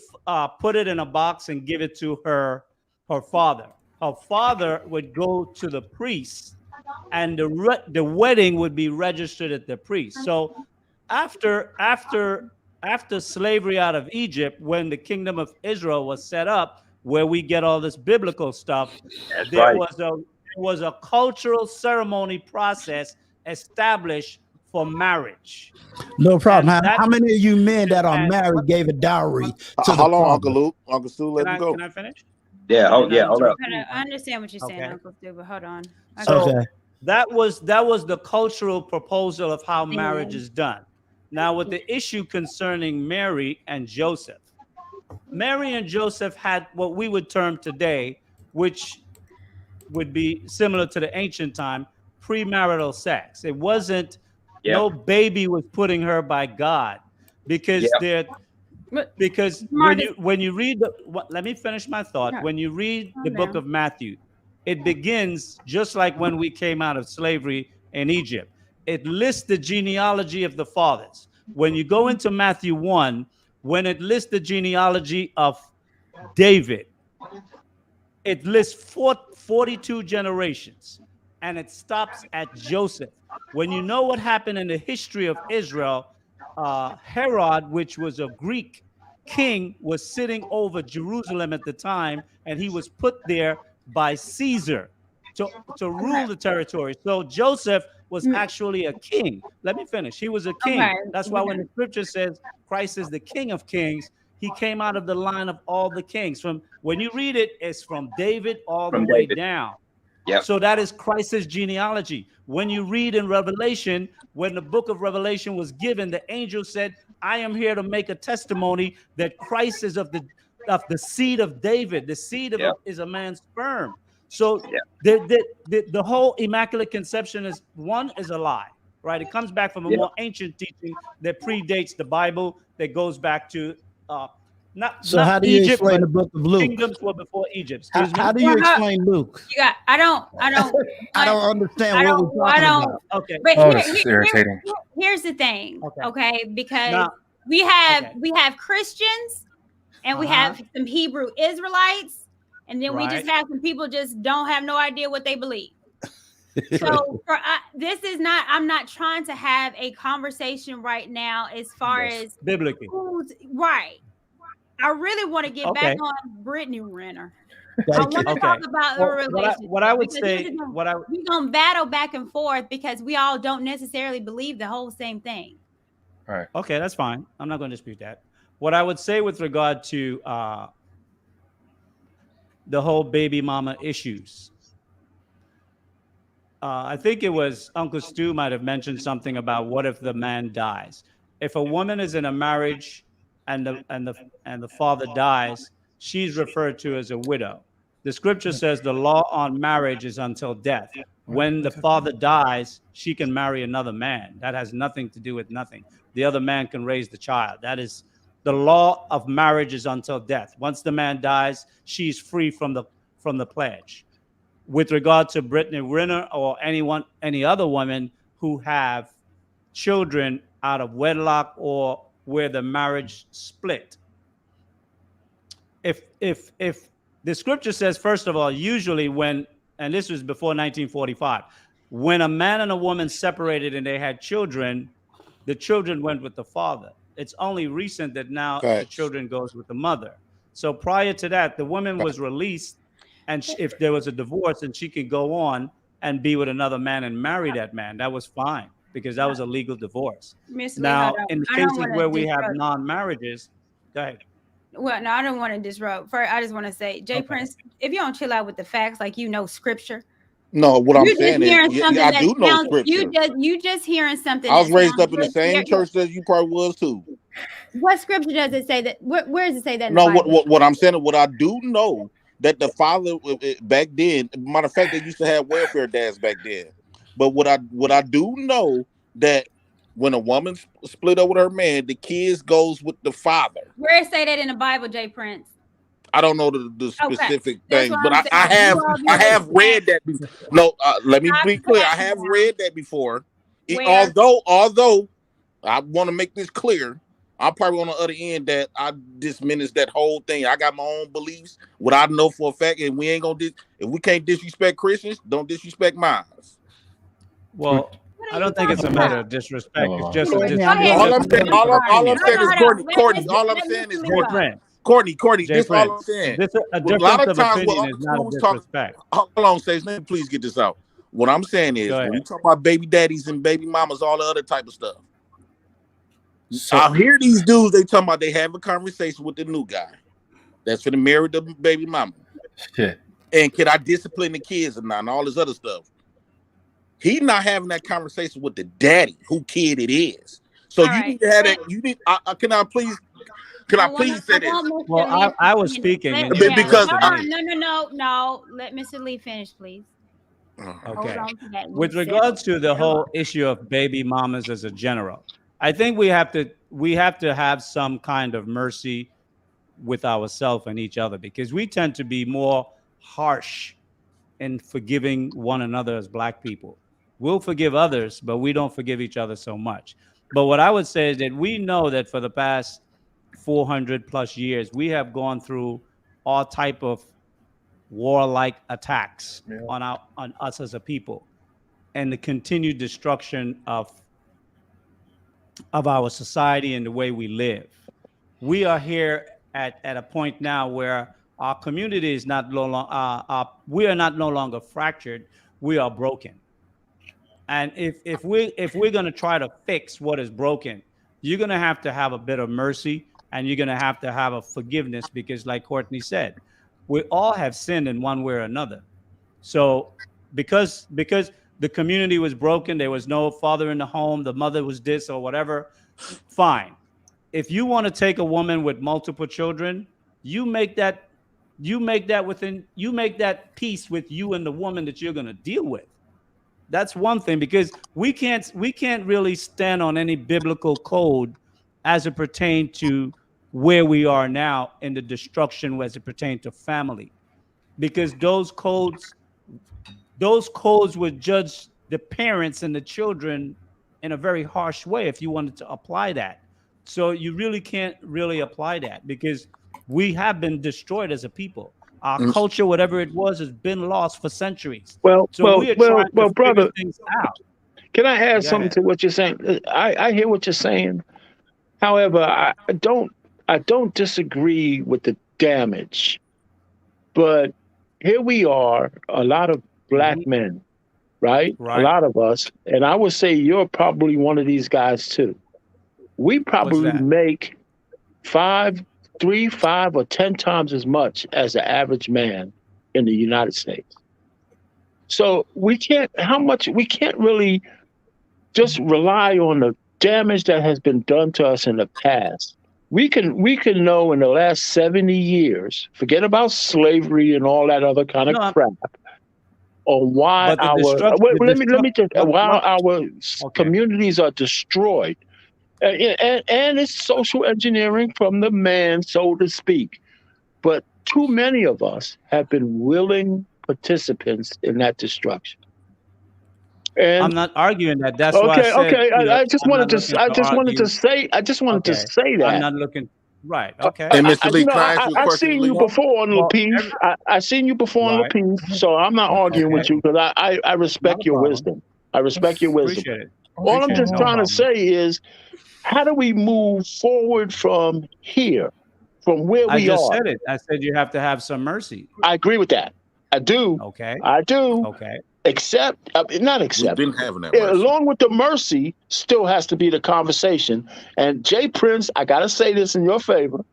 put it in a box and give it to her father. Her father would go to the priest, and the wedding would be registered at the priest. So after slavery out of Egypt, when the kingdom of Israel was set up, where we get all this biblical stuff, there was a cultural ceremony process established for marriage. No problem. How many of you men that are married gave a dowry to the Hold on, father? Uncle Luke. Uncle Stu, let him go. Can I finish? Yeah. Hold up. I understand what you're saying, Uncle Stu, but hold on. So that was the cultural proposal of how marriage is done. Now, with the issue concerning Mary and Joseph, Mary and Joseph had what we would term today, which would be similar to the ancient time, premarital sex. It wasn't, no baby was putting her by God, because when you read let me finish my thought. When you read the book of Matthew, it begins just like when we came out of slavery in Egypt. It lists the genealogy of the fathers. When you go into Matthew 1, when it lists the genealogy of David, it lists 42 generations, and it stops at Joseph. When you know what happened in the history of Israel, Herod, which was a Greek king, was sitting over Jerusalem at the time, and he was put there by Caesar to rule the territory. So Joseph was actually a king. Let me finish. He was a king. That's why when the scripture says Christ is the King of Kings, he came out of the line of all the kings. From when you read it, it's from David all the way down. So that is Christ's genealogy. When you read in Revelation, when the book of Revelation was given, the angel said, I am here to make a testimony that Christ is of the seed of David. The seed of is a man's sperm. So the whole Immaculate Conception is a lie, right? It comes back from a more ancient teaching that predates the Bible, that goes back to Not how do you Egypt, explain but the book of Luke? kingdoms were before Egypt. Excuse me. How do you explain Luke? You got. I don't. I don't understand I what don't. we're I talking don't. about. Okay. But Oh, this is irritating. here's the thing. Okay, because Now- we have Christians and we have some Hebrew Israelites, and then we just Right. have some people just don't have no idea what they believe. So this is not. I'm not trying to have a conversation right now as far as biblically. Right. I really want to get back Okay. on Brittany Renner. Thank I want to Okay. talk about the Well, relationship. what I would because say, this is gonna- what I we're gonna battle back and forth because we all don't necessarily believe the whole same thing. Right. Okay, that's fine. I'm not going to dispute that. What I would say with regard to the whole baby mama issues, I think it was Uncle Stu might have mentioned something about what if the man dies. If a woman is in a marriage and the father dies, she's referred to as a widow. The scripture says the law on marriage is until death. When the father dies, she can marry another man. That has nothing to do with nothing. The other man can raise the child. That is the law of marriage is until death. Once the man dies, she's free from the pledge. With regard to Brittany Renner or any other woman who have children out of wedlock or where the marriage split, if the scripture says, first of all, usually when, and this was before 1945, when a man and a woman separated and they had children, the children went with the father. It's only recent that now the Facts. children goes with the mother. So prior to that, the woman was released, and if there was a divorce, and she could go on and be with another man and marry that man, that was fine because that was a legal divorce. Miss Lee, Now, hold on. in the I don't cases wanna where we have disrupt- non-marriages, go ahead. Well, no, I don't want to disrupt. First, I just want to say, Jay Prince, if you don't chill out with the facts, like scripture. No, what I'm You're saying just hearing is, something I that do know sounds. scripture. You just hearing something. I was that raised sounds up in the good. same Yeah. church that you probably was too. What scripture does it say that? Where does it say that? In No, the Bible? what I'm saying, what I do know that the father back then, matter of fact, they used to have welfare dads back then. But what I do know that when a woman split up with her man, the kids goes with the father. Where it say that in the Bible, Jay Prince? I don't know the specific That's thing, what but I'm I saying. have You all I know have what read that. No, let me be clear. I have read that before. Where? Although I want to make this clear, I'm probably on the other end that I diminish that whole thing. I got my own beliefs, what I know for a fact, and we ain't gonna if we can't disrespect Christians, don't disrespect mine. Well, I don't think it's a matter of disrespect. It's just a Courtney, All I'm saying, all I'm saying is Courtney. All I'm saying is Courtney. Jay This all I'm Prince. sayey A a lot difference of of times, opinion what is Uncle not Stu a was talking. disrespect. Hold on, Sage. Let me please get this out. What I'm saying is, Go when we ahead. talk about baby daddies and baby mamas, all the other type of stuff, So- I hear these dudes. They talking about they have a conversation with the new guy that's for the marry the baby mama. Shit. And can I discipline the kids or not, and all this other stuff. He not having that conversation with the daddy, who kid it is. So you need to have that. You need. Can I please say this? Well, I was speaking and Because- because Hold on. No. Let Mr. Lee finish, please. Okay. Hold on to that. With You said- regards to the whole issue of baby mamas as a general, I think we have to have some kind of mercy with ourselves and each other, because we tend to be more harsh in forgiving one another as Black people. We'll forgive others, but we don't forgive each other so much. But what I would say is that we know that for the past 400 plus years, we have gone through all type of warlike attacks on us as a people, and the continued destruction of our society and the way we live. We are here at a point now where our community is not we are not no longer fractured. We are broken. And if we're going to try to fix what is broken, you're going to have a bit of mercy, and you're going to have a forgiveness, because like Courtney said, we all have sinned in one way or another. So because the community was broken, there was no father in the home, the mother was this or whatever, fine. If you want to take a woman with multiple children, you make that peace with you and the woman that you're going to deal with. That's one thing, because we can't really stand on any biblical code as it pertains to where we are now in the destruction as it pertains to family, because those codes would judge the parents and the children in a very harsh way if you wanted to apply that. So you really can't really apply that, because we have been destroyed as a people. Our Mm. culture, whatever it was, has been lost for centuries. Well, So we are trying to figure brother, things out. can I add Go something ahead. to what you're saying? I hear what you're saying. However, I don't disagree with the damage, but here we are, a lot of black men, right? A Right. lot of us, and I would say you're probably one of these guys too. We probably that? make 3, 5, or 10 times as much as the average man in the United States. So we can't really just rely on the damage that has been done to us in the past. We can know in the last 70 years, forget about slavery and all that other kind of crap, on why But the our destruction. let me just why our communities are destroyed. And it's social engineering from the man, so to speak. But too many of us have been willing participants in that destruction. And I'm not arguing that. That's why I said. I just I'm wanted not to looking I just wanted argue. to say that. I'm not looking. Right. Okay. Hey, Mr. Lee, can I ask you a I've question, seen Lee? you before on Lapeef. I seen you before on Right. Lapeef, so I'm not arguing with you because I respect your wisdom. I respect your wisdom. Appreciate it. All I'm just No trying to problem. say is, how do we move forward from here, from where I we just are? said it. I said you have to have some mercy. I agree with that. I do. Okay. I do. Okay. Not We've accept. been having that mercy. Along with the mercy, still has to be the conversation. And Jay Prince, I gotta say this in your favor.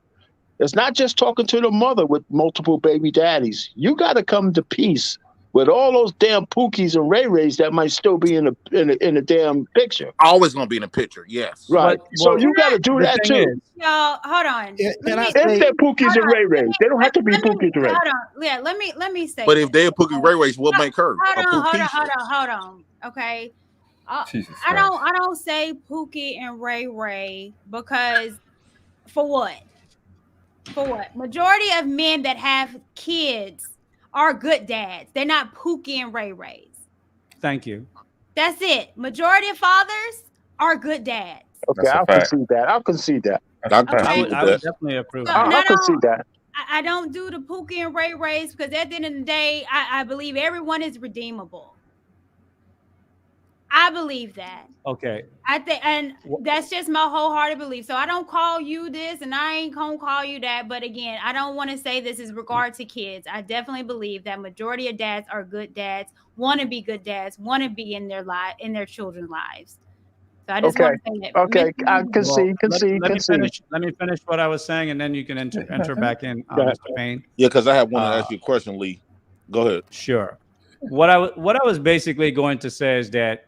It's not just talking to the mother with multiple baby daddies. You got to come to peace with all those damn Pookies and Ray Rays that might still be in the damn picture. Always gonna be in the picture. Yes. Right. So you got to do that too. Y'all, hold on. Can I If say, they're Pookies and Ray Rays, they don't have to be Pookies and Ray. Hold on. Yeah, let me say. But if they're Pookie Ray Race, we'll make her a Hold Pookie. on. Okay. Jesus I don't say Pookie and Ray Ray because for what? For what? Majority of men that have kids are good dads. They're not Pookie and Ray Rays. Thank you. That's it. Majority of fathers are good dads. Okay, I'll concede that. I'll concede that. I would definitely approve. So I'll concede that. I don't do the Pookie and Ray Rays because at the end of the day, I believe everyone is redeemable. I believe that. Okay. I think, and that's just my wholehearted belief. So I don't call you this, and I ain't gonna call you that. But again, I don't want to say this is regard to kids. I definitely believe that majority of dads are good dads, want to be good dads, want to be in their children's lives. So I just want to say that. Okay, I concede. Let me finish what I was saying, and then you can enter back in, Mr. Payne. Yeah, because I have one to ask you a question, Lee. Go ahead. Sure. What I was basically going to say is that,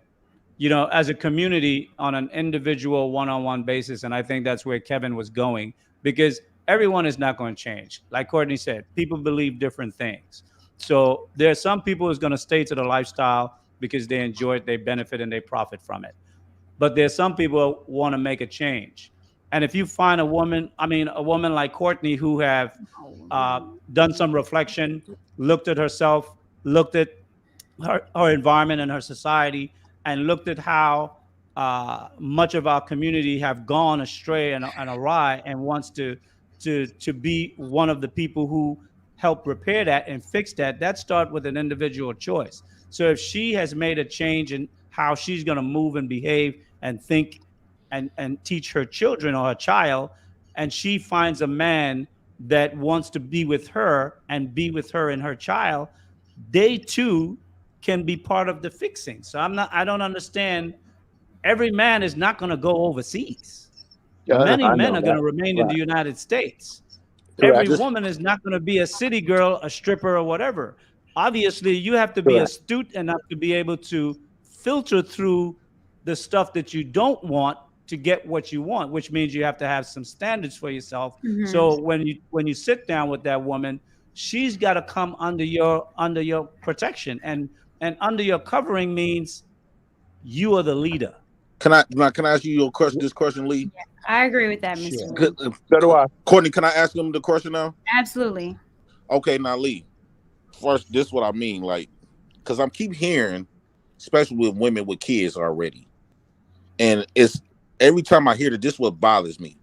as a community on an individual one-on-one basis, and I think that's where Kevin was going, because everyone is not going to change. Like Courtney said, people believe different things. So there are some people who's going to stay to the lifestyle because they enjoy it, they benefit, and they profit from it. But there's some people who want to make a change. And if you find a woman like Courtney who have done some reflection, looked at herself, looked at her environment and her society, and looked at how much of our community have gone astray and awry, and wants to be one of the people who help repair that and fix that starts with an individual choice. So if she has made a change in how she's going to move and behave and think and teach her children or her child, and she finds a man that wants to be with her and be with her and her child, they too can be part of the fixing. So I don't understand. Every man is not going to go overseas. Many men are going to remain in the United States. Every woman is not going to be a city girl, a stripper, or whatever. Obviously, you have to be astute enough to be able to filter through the stuff that you don't want to get what you want, which means you have to have some standards for yourself. Mm-hmm. So when you sit down with that woman, she's got to come under your protection, and under your covering means you are the leader. Can I ask you this question, Lee? I agree with that, Mr. Lee. Good. So do I. Courtney, can I ask him the question now? Absolutely. Okay, now Lee. First, this is what I mean, like, because I'm keep hearing, especially with women with kids already, and it's every time I hear that, this is what bothers me.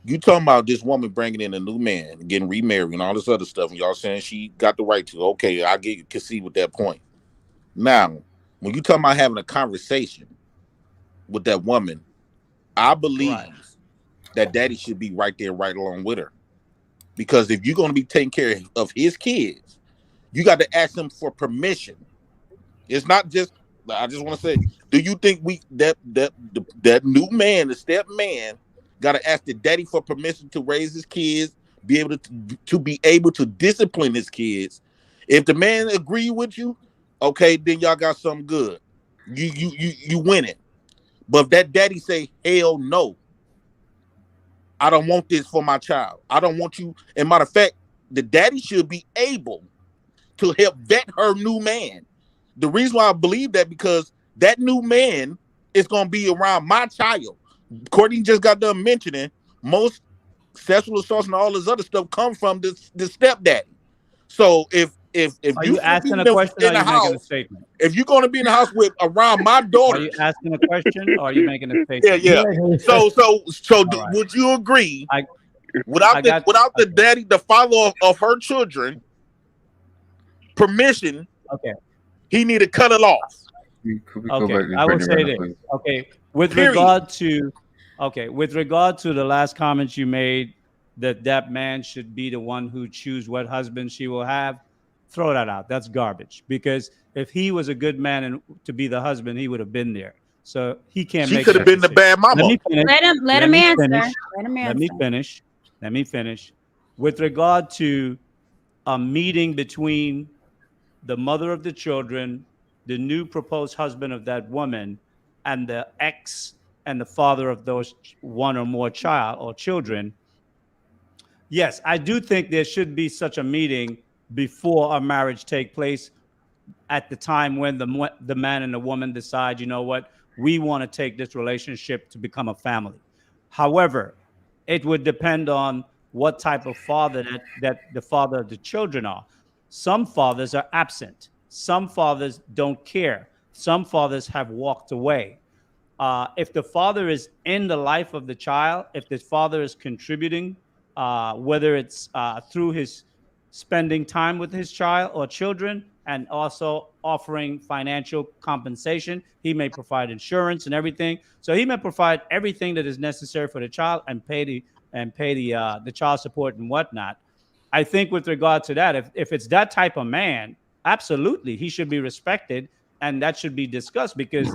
You talking about this woman bringing in a new man, getting remarried, and all this other stuff, and y'all saying she got the right to. Okay, I can see with that point. Now, when you talking about having a conversation with that woman, I believe that daddy should be right there, right along with her. Because if you're going to be taking care of his kids, you got to ask him for permission. It's not just. I just want to say, do you think that new man, the step man, got to ask the daddy for permission to raise his kids, be able to be able to discipline his kids? If the man agree with you, okay, then y'all got something good. You win it. But if that daddy say, hell no, I don't want this for my child. I don't want you. And matter of fact, the daddy should be able to help vet her new man. The reason why I believe that, because that new man is going to be around my child. Courtney just got done mentioning most sexual assaults and all this other stuff come from the stepdaddy. So if Are you asking a question or are you making a statement? if you're going to be in the house with around my daughter, Are you asking a question or are you making a statement? yeah. So would you agree? Without the daddy, the father of her children, permission, okay, he need to cut it off. Okay, I will say this. Okay, with regard to the last comments you made, that man should be the one who choose what husband she will have, throw that out. That's garbage. Because if he was a good man and to be the husband, he would have been there. So he can't. She could have been the bad mama. Let him answer. Let me finish. With regard to a meeting between the mother of the children, the new proposed husband of that woman, and the ex and the father of those one or more child or children. Yes, I do think there should be such a meeting before a marriage take place, at the time when the man and the woman decide, you know what, we want to take this relationship to become a family. However, it would depend on what type of father that the father of the children are. Some fathers are absent. Some fathers don't care. Some fathers have walked away. If the father is in the life of the child, if the father is contributing, whether it's through his spending time with his child or children and also offering financial compensation, he may provide insurance and everything. So he may provide everything that is necessary for the child and pay the child support and whatnot. I think with regard to that, if it's that type of man, absolutely, he should be respected and that should be discussed, because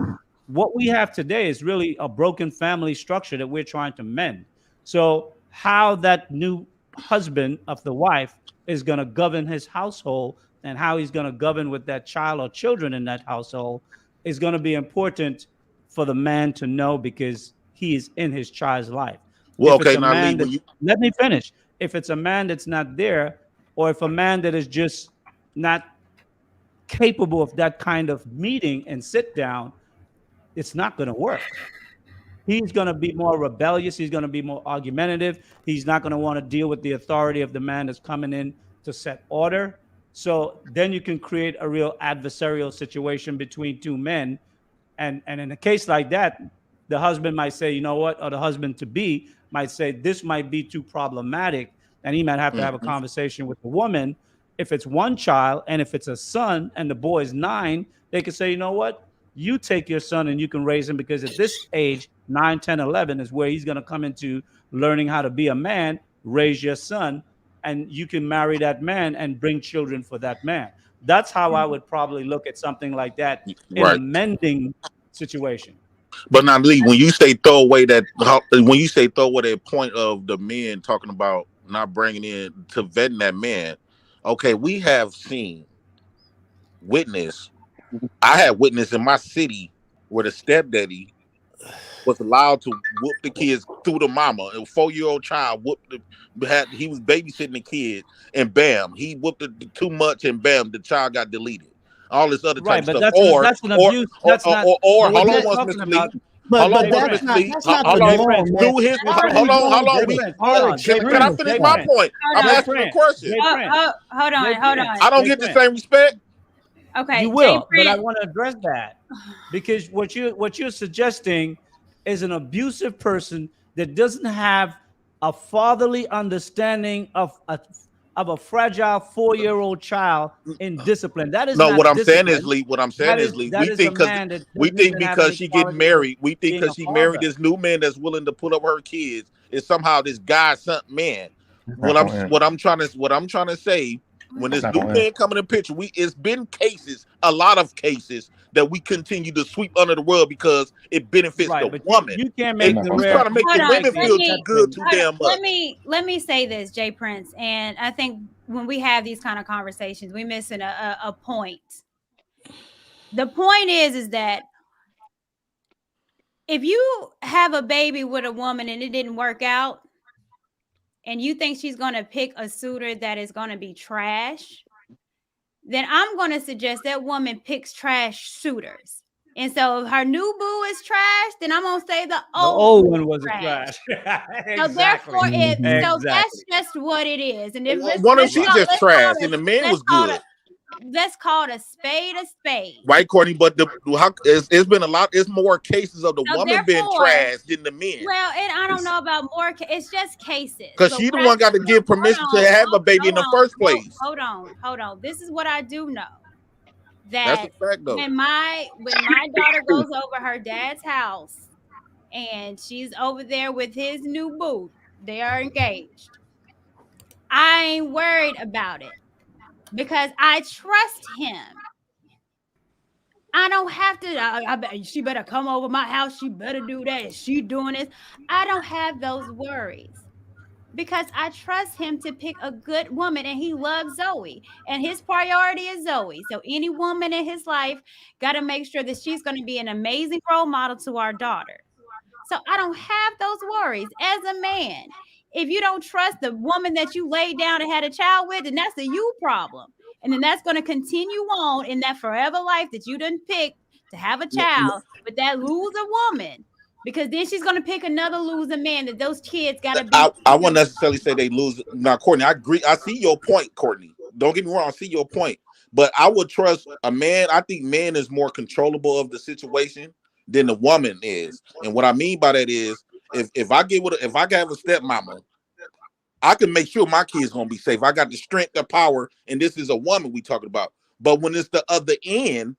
what we have today is really a broken family structure that we're trying to mend. So how that new husband of the wife is going to govern his household and how he's going to govern with that child or children in that household is going to be important for the man to know, because he is in his child's life. Well, If it's okay, a now man Lee, let me finish. If it's a man that's not there, or if a man that is just not capable of that kind of meeting and sit down, it's not going to work. He's going to be more rebellious. He's going to be more argumentative. He's not going to want to deal with the authority of the man that's coming in to set order. So then you can create a real adversarial situation between two men. And in a case like that, the husband might say, you know what, or the husband to be might say, this might be too problematic. And he might have to have a conversation with the woman. If it's one child and if it's a son and the boy is 9, they could say, you know what, you take your son and you can raise him, because at this age, 9, 10, 11 is where he's going to come into learning how to be a man. Raise your son and you can marry that man and bring children for that man. That's how I would probably look at something like that in a mending situation. But now, Lee, when you say throw away that point of the men talking about not bringing in to vetting that man, okay, we have seen I had witness in my city where the stepdaddy was allowed to whoop the kids through the mama. A 4-year-old child he was babysitting the kid, and bam, he whooped it too much, and bam, the child got deleted. All this other type of stuff. That's an abuse. That's not hold on what once, Mr. Lee. Hold on, that's Miss not Lee. that's not the Hold on. norm, man. Do his. Why are Hold we on. Hold going on. Jay We Prince, hold Jay can I Prince, finish Jay my Prince. point? I'm Jay asking a Prince, question. Jay Prince, Hold on, Jay hold Prince, on. I don't Jay get the Prince. same respect. Okay, You Jay will, but I Prince. want to address that because what you're suggesting is an abusive person that doesn't have a fatherly understanding of a fragile 4-year-old child in discipline. That is No, what not I'm saying is, discipline. Lee. What I'm saying is, Lee. That We is a think because man that we doesn't think even have because any she getting qualities of married, we think being a because she married father. this new man that's willing to put up her kids is somehow this God sent man. It's not gonna end. What I'm trying to say, when It's this not new gonna end. man come in the picture, it's been cases, a lot of cases that we continue to sweep under the rug because it benefits the Right, but woman. you can't And make the we rare trying to make Hold the on. women Let feel me too good too damn much. let me say this, Jay Prince, and I think when we have these kind of conversations, we're missing a point. The point is that if you have a baby with a woman and it didn't work out, and you think she's going to pick a suitor that is going to be trash, then I'm going to suggest that woman picks trash suitors. And so if her new boo is trash, then I'm going to say the old one was a trash. trash. So Exactly. Mhm. so Exactly. that's just what it is. And if One of she just trash, and the man was good. let's call it a spade a spade. Right, Courtney, but it's been a lot. It's more cases of the So woman being therefore, trash than the men. well, and I don't know about more. It's just cases. Because But she the what I one got to do know, give permission to have a baby in the first place. hold on. This is what I do know. That's a That fact, though. when my daughter goes over her dad's house and she's over there with his new boo, they are engaged. I ain't worried about it because I trust him. I don't have to. I bet she better come over my house. She better do that. Is she doing this? I don't have those worries because I trust him to pick a good woman, and he loves Zoe, and his priority is Zoe. So any woman in his life got to make sure that she's going to be an amazing role model to our daughter. So I don't have those worries as a man. If you don't trust the woman that you laid down and had a child with, then that's a you problem. And then that's going to continue on in that forever life that you didn't pick to have a child with that loser woman. Because then she's going to pick another loser man that those kids got to be. I wouldn't necessarily say they lose. Now, Courtney, I agree. I see your point, Courtney. Don't get me wrong. I see your point. But I would trust a man. I think man is more controllable of the situation than the woman is. And what I mean by that is, if I have a stepmama, I can make sure my kids gonna be safe. I got the strength, the power, and this is a woman we talking about. But when it's the other end,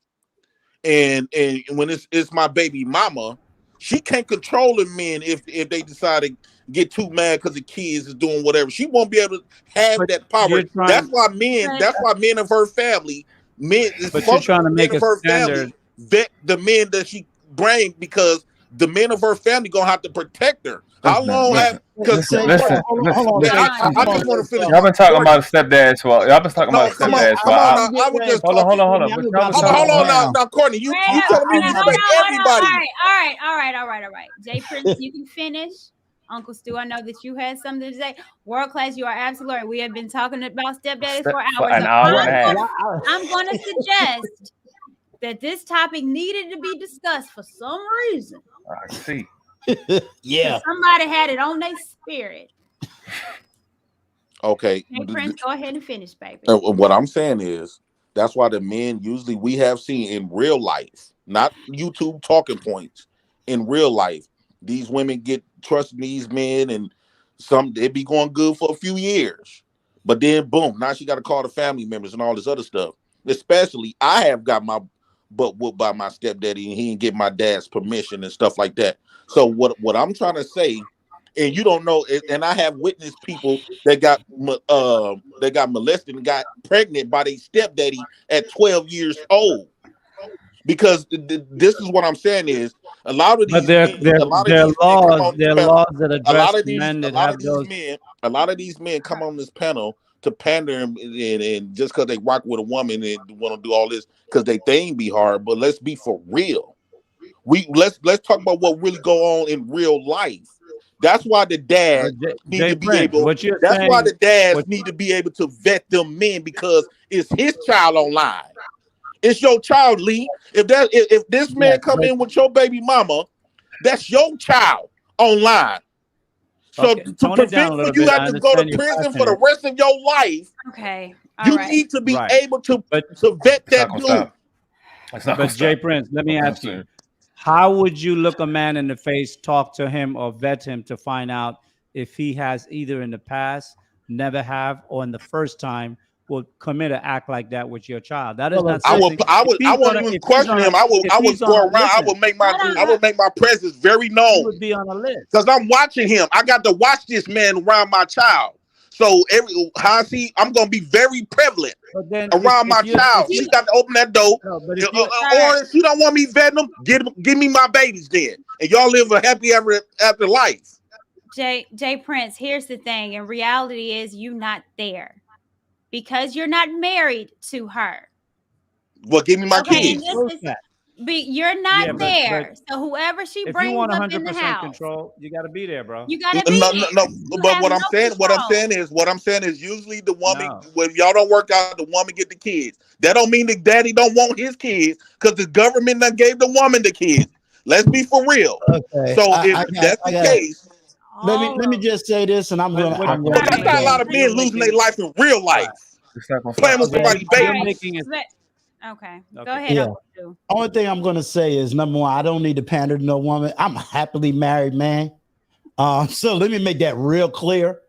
and when it's my baby mama, she can't control the men if they decide to get too mad because the kids is doing whatever. She won't be able to have that power. That's why men of her family, But you're trying to make men of a her standard. family vet the men that she bring because the men of her family gonna have to protect her. How long have because Listen. I just want to finish. Y'all been talking about stepdads for. Y'all been talking about Come on, stepdads for. I was just hold on. But y'all been hold on talking. now, Courtney. You telling me respect everybody. All right. Jay Prince, you can finish. Uncle Stu, I know that you had something to say. World class, you are absolutely right. We have been talking about stepdaddies for hours. An hour and a half. I'm going to suggest that this topic needed to be discussed for some reason. I see. Yeah. Somebody had it on their spirit. Okay. Hey, Prince, go ahead and finish, baby. What I'm saying is that's why the men usually we have seen in real life, not YouTube talking points, in real life, these women get trusting these men and it be going good for a few years. But then boom, now she got to call the family members and all this other stuff. Especially I have got my butt whooped by my stepdaddy and he didn't get my dad's permission and stuff like that. So what I'm trying to say, and you don't know, and I have witnessed people that got molested and got pregnant by their stepdaddy at 12 years old. Because this is what I'm saying is a lot of these There are laws that address men that have those. A lot of these men come on this panel to pander and just because they rock with a woman and want to do all this because they thing be hard. But let's be for real. Let's talk about what really go on in real life. That's why the dads need to be able. That's why the dads need to be able to vet them men because it's his child online. It's your child, Lee. If this man come in with your baby mama, That's your child online. So Okay, to tone it down prevent a for little you bit. have I to go to understand you're prison for the passionate. rest of your life, Okay. All you right. need to be Right. able to But vet It's not that gonna dude. stop. It's not gonna But Jay stop. Prince, let me I'm ask you, saying. how would you look a man in the face, talk to him, or vet him to find out if he has either in the past, never have, or in the first time will commit an act like that with your child? That is Well, not let's say, something. I If wouldn't even if he's question on a, him. if I he's would on go a, around. I listen, would make my presence very he known would be on a list. because I'm watching him. I got to watch this man around my child. So how I see, I'm gonna be very prevalent But then around my if you're, child. She got to open that door. no, but if you, Or if she don't want me vetting them, give me my babies then, and y'all live a happy ever after life. Jay Prince, here's the thing. In reality is you not there because you're not married to her. Well, give me my Okay, and kids. this is you're not yeah, there. So whoever she if you brings want up in the 100% house, control, you got to be there, bro. you gotta No, be no, there. no. You But have no what I'm saying is, usually the woman, when y'all don't work out, the woman get the kids. That don't mean that daddy don't want his kids, because the government done gave the woman the kids. Let's be for real. okay, So if that's I the got. case, Let me just say this, and I'm But gonna. I'm but gonna that's be how a done. lot of men losing their life in real life, It's not gonna playing stop. with somebody's you're baby. making it. Okay. Go ahead, Yeah. Uncle Stu. Only thing I'm gonna say is number one, I don't need to pander to no woman. I'm a happily married man. So let me make that real clear.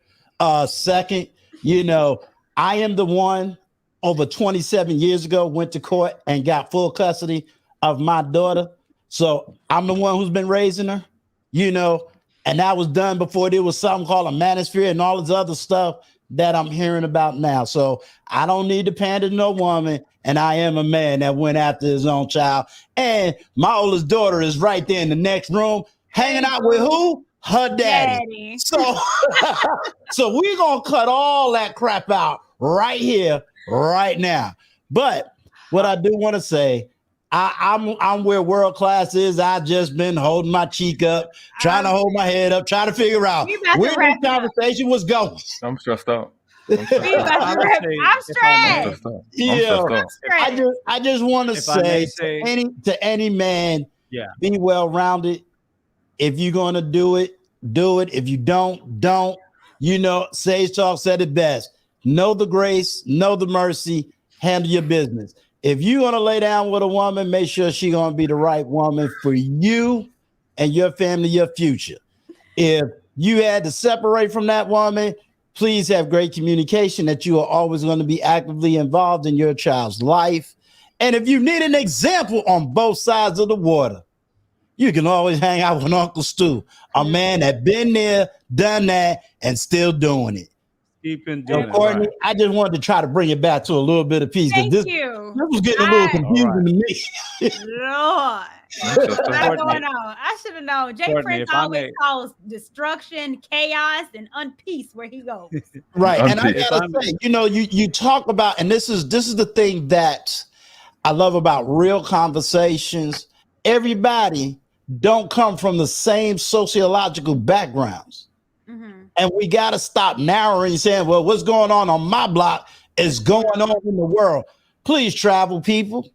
Second, I am the one over 27 years ago went to court and got full custody of my daughter. So I'm the one who's been raising her, and that was done before there was something called a manosphere and all this other stuff that I'm hearing about now. So I don't need to pander to no woman, and I am a man that went after his own child. And my oldest daughter is right there in the next room, hanging out with who? Her daddy. So, so we're gonna cut all that crap out right here, right now. But what I do want to say, I'm where world class is. I just been holding my cheek up, trying to hold my head up, trying to figure out We about to where wrap this conversation was going. I'm stressed out. We about to wrap. I'm I'm stressed. stressed out. I'm Yeah, stressed out. I just want to If I may say say, to any man, yeah, be well rounded. If you're gonna do it, do it. If you don't. Sage Talk said it best. Know the grace, know the mercy, handle your business. If you're gonna lay down with a woman, make sure she's gonna be the right woman for you and your family, your future. If you had to separate from that woman, please have great communication that you are always going to be actively involved in your child's life. And if you need an example on both sides of the water, you can always hang out with Uncle Stu, a man that been there, done that, and still doing it. keep in So, doing it. Courtney, Right. I just wanted to try to bring it back to a little bit of peace, because Thank this you. was getting a little confusing to me. Lord. What's going on? I should have known. Jay Courtney, Prince if I always may- calls destruction, chaos, and unpeace where he goes. Right. And I Unpeace. gotta say, you talk about, and this is the thing that I love about real conversations. Everybody don't come from the same sociological backgrounds. And we got to stop narrowing, saying, well, what's going on my block is going on in the world. Please travel, people.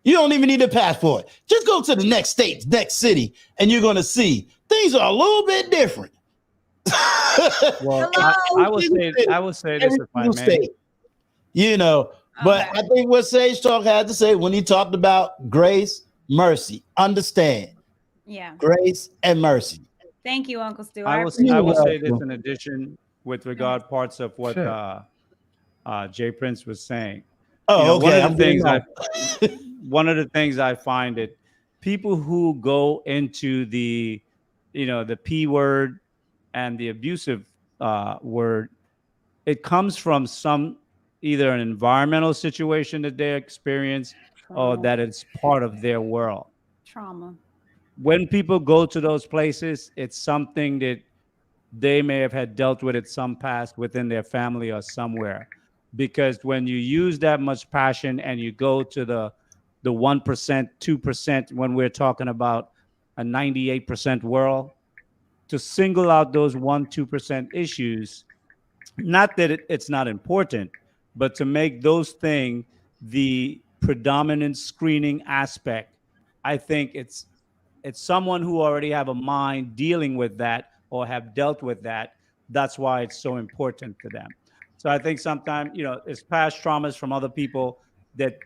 You don't even need a passport. Just go to the next state, next city, and you're going to see things are a little bit different. Well, I would say this if I may. State, but I think what Sage Talk had to say when he talked about grace, mercy, understand. Yeah. Grace and mercy. Thank you, Uncle Stu. I will say this in addition with regard parts of what Jay Prince was saying. Oh, okay. One of the things I find that people who go into the P word and the abusive word, it comes from either an environmental situation that they experience or that it's part of their world. Trauma. When people go to those places, it's something that they may have had dealt with at some past within their family or somewhere. Because when you use that much passion and you go to the 1%, 2%, when we're talking about a 98% world, to single out those 1-2% issues, not that it's not important, but to make those things the predominant screening aspect, I think it's It's someone who already have a mind dealing with that or have dealt with that. That's why it's so important to them. So I think sometimes, it's past traumas from other people that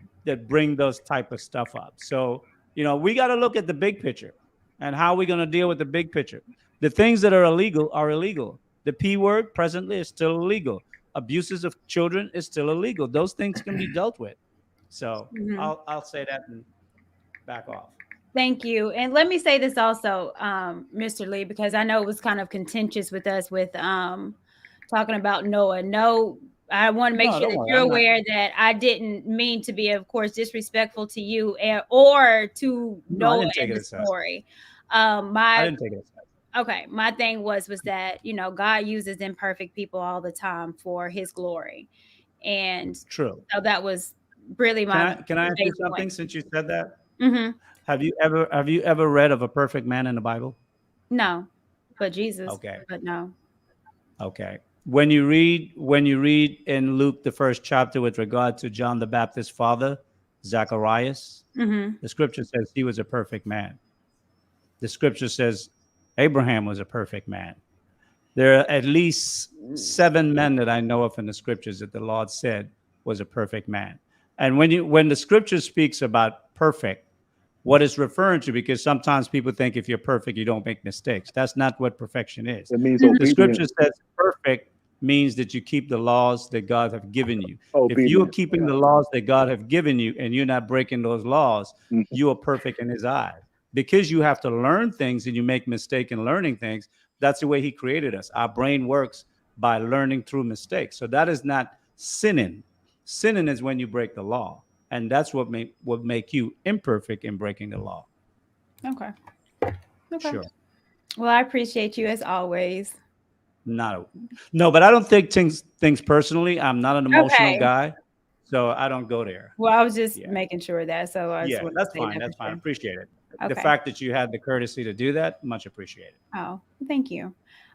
bring those type of stuff up. So, we got to look at the big picture and how we're going to deal with the big picture. The things that are illegal are illegal. The P word presently is still illegal. Abuses of children is still illegal. Those things can be dealt with. So I'll say that and back off. Thank you. And let me say this also, Mr. Lee, because I know it was kind of contentious with us with talking about Noah. No, I want to make sure that you're aware that I didn't mean to be, of course, disrespectful to you or to Noah in the story. I didn't take it as that. Okay, my thing was that God uses imperfect people all the time for His glory, and true. So that was really my. Can I ask you something since you said that? Mm-hmm. Have you ever read of a perfect man in the Bible? No, but Jesus. Okay. But no. Okay. When you read in Luke the 1st chapter with regard to John the Baptist's father, Zacharias, the scripture says he was a perfect man. The scripture says Abraham was a perfect man. There are at least 7 men that I know of in the scriptures that the Lord said was a perfect man. And when the scripture speaks about perfect, what it's referring to, because sometimes people think if you're perfect, you don't make mistakes. That's not what perfection is. It means the scripture says perfect means that you keep the laws that God have given you. If you're keeping the laws that God have given you and you're not breaking those laws, you are perfect in His eyes. Because you have to learn things and you make mistakes in learning things, that's the way He created us. Our brain works by learning through mistakes. So that is not sinning. Sinning is when you break the law. And that's what make you imperfect in breaking the law. Okay. Sure. Well, I appreciate you as always. No, but I don't think things personally. I'm not an emotional guy, so I don't go there. Well, I was just making sure that. So that's fine. That's fine. Appreciate it. Okay. The fact that you had the courtesy to do that, much appreciated. Oh, thank you.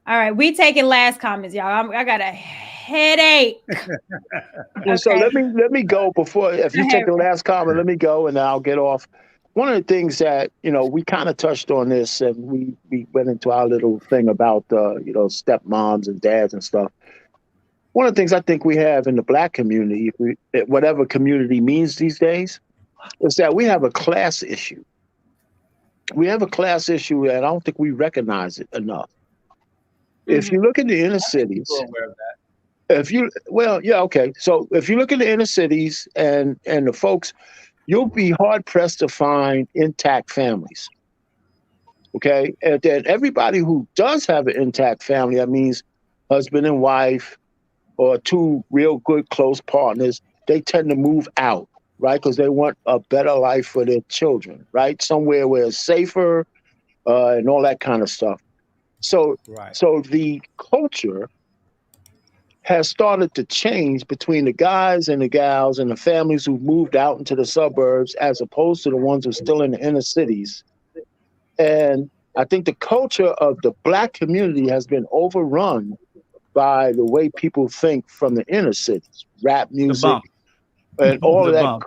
All right, we taking last comments, y'all. I got a headache. Well, so let me go before. If you take the last comment, let me go and I'll get off. One of the things that we kind of touched on this, and we went into our little thing about stepmoms and dads and stuff. One of the things I think we have in the Black community, whatever community means these days, is that we have a class issue. We have a class issue, and I don't think we recognize it enough. If you look at the inner cities, I'm aware of that. So if you look at the inner cities and the folks, you'll be hard pressed to find intact families. Okay, and then everybody who does have an intact family, that means husband and wife, or 2 real good close partners, they tend to move out, right? Because they want a better life for their children, right? Somewhere where it's safer and all that kind of stuff. So the culture has started to change between the guys and the gals and the families who moved out into the suburbs as opposed to the ones who are still in the inner cities. And I think the culture of the Black community has been overrun by the way people think from the inner cities, rap music and all of that,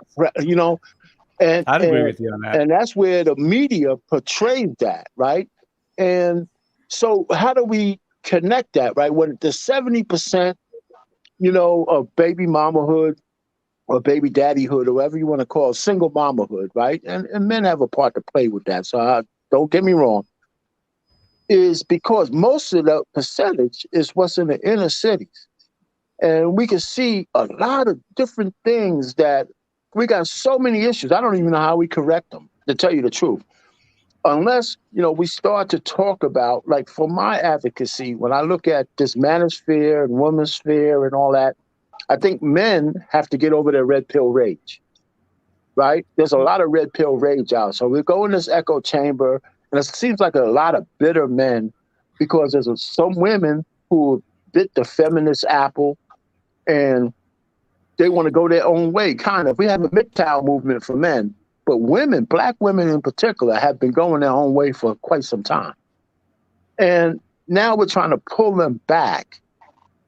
And I'd agree with you on that. And that's where the media portrays that, right? And so how do we connect that, right? When the 70%, of baby mamahood or baby daddyhood, or whatever you want to call it, single mamahood, right? And men have a part to play with that. So don't get me wrong, is because most of the percentage is what's in the inner cities. And we can see a lot of different things that we got so many issues. I don't even know how we correct them, to tell you the truth. Unless, we start to talk about, like for my advocacy, when I look at this manosphere and womansphere and all that, I think men have to get over their red pill rage, right? There's a lot of red pill rage out. So we go in this echo chamber, and it seems like a lot of bitter men because there's some women who bit the feminist apple and they want to go their own way, kind of. We have a MGTOW movement for men. But women, Black women in particular, have been going their own way for quite some time. And now we're trying to pull them back.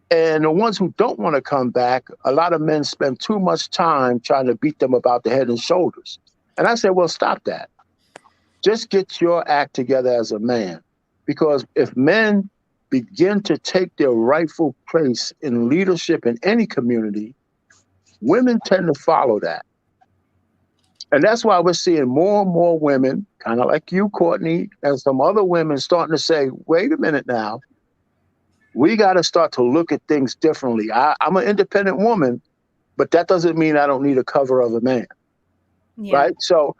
And the ones who don't want to come back, a lot of men spend too much time trying to beat them about the head and shoulders. And I said, well, stop that. Just get your act together as a man. Because if men begin to take their rightful place in leadership in any community, women tend to follow that. And that's why we're seeing more and more women, kind of like you, Courtney, and some other women starting to say, wait a minute now, we got to start to look at things differently. I'm an independent woman, but that doesn't mean I don't need a cover of a man. Yeah. Right? So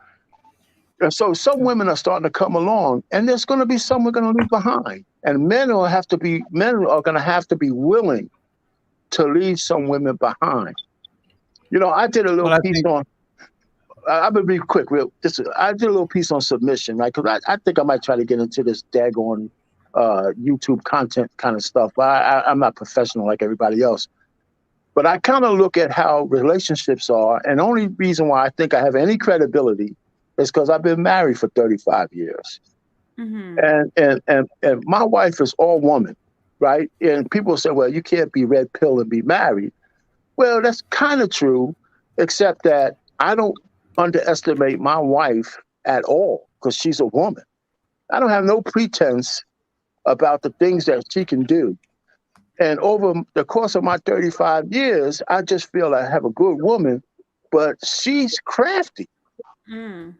some women are starting to come along, and there's going to be some we're going to leave behind. And men are going to have to be willing to leave some women behind. You know, I did a little piece on. I'm gonna be quick. I did a little piece on submission, right? Because I think I might try to get into this daggone YouTube content kind of stuff. But I'm not professional like everybody else. But I kind of look at how relationships are, and the only reason why I think I have any credibility is because I've been married for 35 years, and my wife is all woman, right? And people say, well, you can't be red pill and be married. Well, that's kind of true, except that I don't underestimate my wife at all because she's a woman. I don't have no pretense about the things that she can do. And over the course of my 35 years, I just feel I have a good woman, but she's crafty. You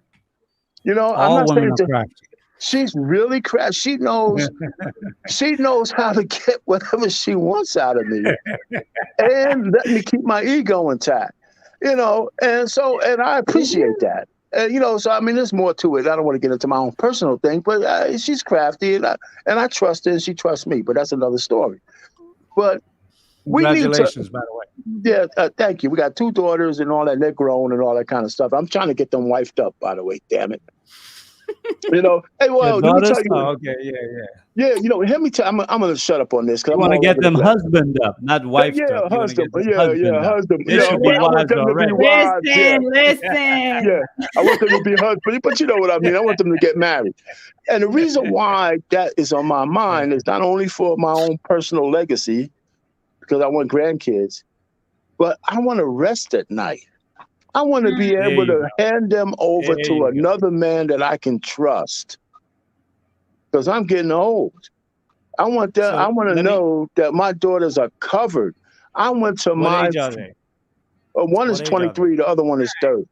know, I'm not saying crafty. She's really crafty. She knows how to get whatever she wants out of me and let me keep my ego intact. You know, and I appreciate that. You know, so I mean, there's more to it. I don't want to get into my own personal thing, but she's crafty, and I trust her, and she trusts me. But that's another story. But congratulations, by the way. Yeah, thank you. We got 2 daughters and all that. They're grown and all that kind of stuff. I'm trying to get them wifed up, by the way. Damn it. You know, hey, well, let me tell you. Oh, okay, yeah. You know, let me tell. I'm gonna shut up on this because I want to get them husband up, not wife up. Husband. Husband. They should be I want them to be wives. Listen. Yeah, I want them to be husbands, but you know what I mean. I want them to get married. And the reason why that is on my mind is not only for my own personal legacy, because I want grandkids, but I want to rest at night. I want to be able to hand them over to another man that I can trust. Because I'm getting old. I want that. I want to know that my daughters are covered. I went to What age are they? One is 23, the other one is 30.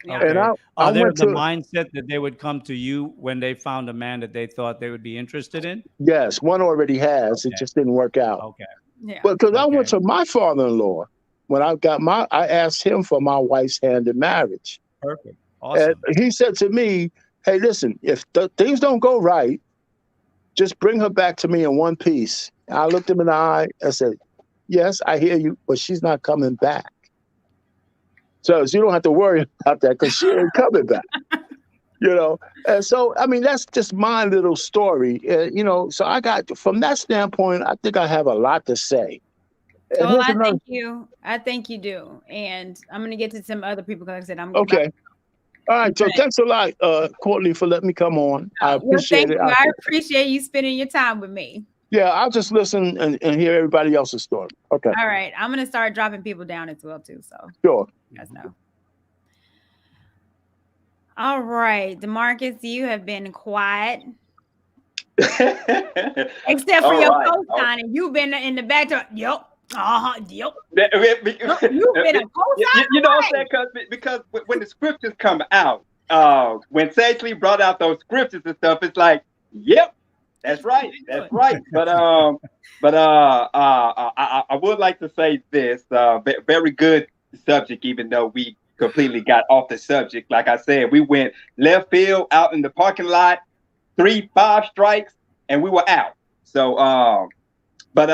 Okay. And I Are they went the to mindset that they would come to you when they found a man that they thought they would be interested in? Yes, one already has. It just didn't work out. Okay. Yeah. But because I went to my father-in-law when I asked him for my wife's hand in marriage. Perfect. Awesome. And he said to me, hey, listen, if things don't go right, just bring her back to me in one piece. And I looked him in the eye and said, yes, I hear you, but she's not coming back. So you don't have to worry about that because she ain't coming back. You know, and so, I mean, that's just my little story. You know, so from that standpoint, I think I have a lot to say. Well, I think you. I think you do. And I'm going to get to some other people because like I said, I'm okay. All right. So thanks a lot, Courtney, for letting me come on. I appreciate it. I appreciate you spending your time with me. Yeah, I'll just listen and hear everybody else's story. Okay. All right. I'm going to start dropping people down as well, too. So sure. You guys know. All right. DeMarcus, you have been quiet. Except for your co-signing. You've been in the background. Yep. Yep. You've been a co-signer. You know what I'm saying? Because when the scriptures come out, when Sage Lee brought out those scriptures and stuff, it's like, yep, that's right. That's right. But I would like to say this, very good subject, even though we completely got off the subject. Like I said, we went left field out in the parking lot, 3-5 strikes, and we were out. So, and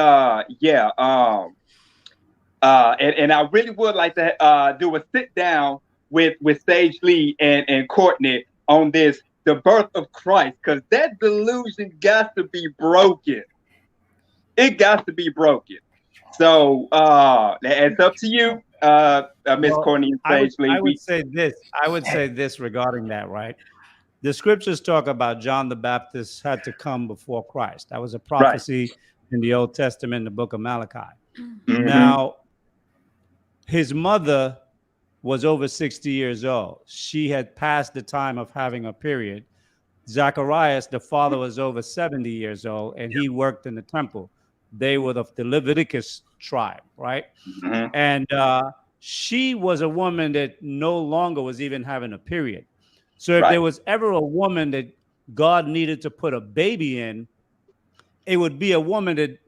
I really would like to do a sit down with Sage Lee and Courtney on this, the birth of Christ, because that delusion got to be broken. It got to be broken. So it's up to you, Miss Courtney and Sage Lee. I would say this regarding that, right? The scriptures talk about John the Baptist had to come before Christ. That was a prophecy in the Old Testament, in the book of Malachi. Mm-hmm. Now, his mother was over 60 years old. She had passed the time of having a period. Zacharias, the father, was over 70 years old, and he worked in the temple. They were of the Leviticus tribe, right? Mhm. And she was a woman that no longer was even having a period. So if there was ever a woman that God needed to put a baby in, it would be a woman that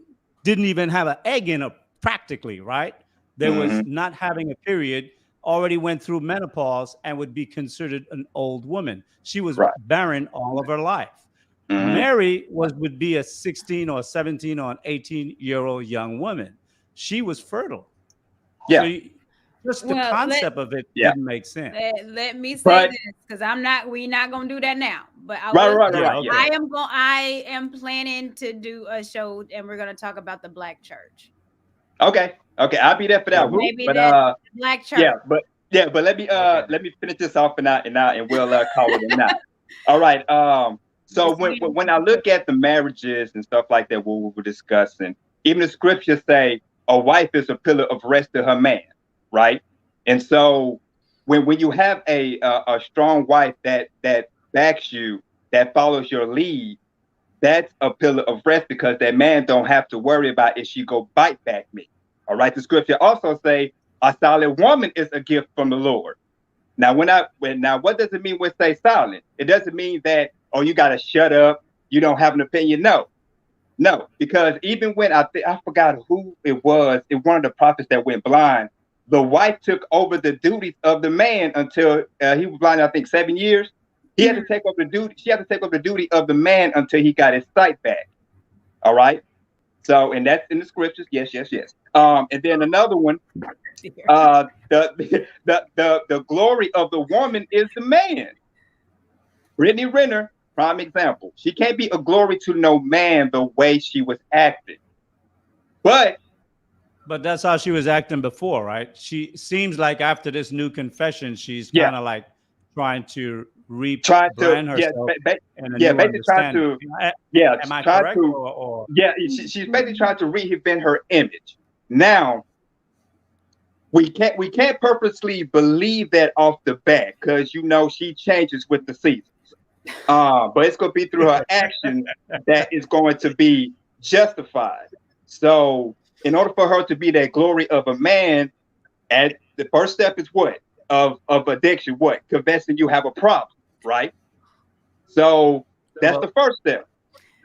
didn't even have an egg in her, practically, right? That was Mhm. not having a period, already went through menopause, and would be considered an old woman. She was Right. barren all of her life. Mhm. Mary would be a 16 or 17 or an 18-year-old young woman. She was fertile. So Yeah. just the Well, concept of it Yeah. didn't make sense. let me say But this, because we're not gonna do that now. But I right, will right, say right, okay. yeah. I am planning to do a show, and we're gonna talk about the Black church. Okay. Okay. I'll be there for that one. Maybe But that Black church. but let me finish this off and we'll call it a night. All right. So when I look at the marriages and stuff like that, what we were discussing, even the scriptures say a wife is a pillar of rest to her man, right? And so when you have a strong wife that backs you, that follows your lead, that's a pillar of rest because that man don't have to worry about if she go bite back me. All right. The scripture also say a solid woman is a gift from the Lord. Now, what does it mean when say silent? It doesn't mean that, oh, you got to shut up. You don't have an opinion. No, because even when I forgot who it was, one of the prophets that went blind, the wife took over the duties of the man until he was blind, I think 7 years. He had to take over the duty. She had to take over the duty of the man until he got his sight back. All right. So, and that's in the scriptures. Yes, yes, yes. And then another one, the glory of the woman is the man. Brittany Renner, prime example. She can't be a glory to no man the way she was acting. But that's how she was acting before, right? She seems like after this new confession, she's yeah, kind of like trying to trying to rebrand herself in a new basically trying understanding. to Am I trying correct? to Or she's basically trying to reinvent her image. Now we can't purposely believe that off the bat because she changes with the seasons. But it's going to be through her actions that is going to be justified. So, in order for her to be that glory of a man, at the first step is what of addiction? What confessing you have a problem, right? So that's the first step.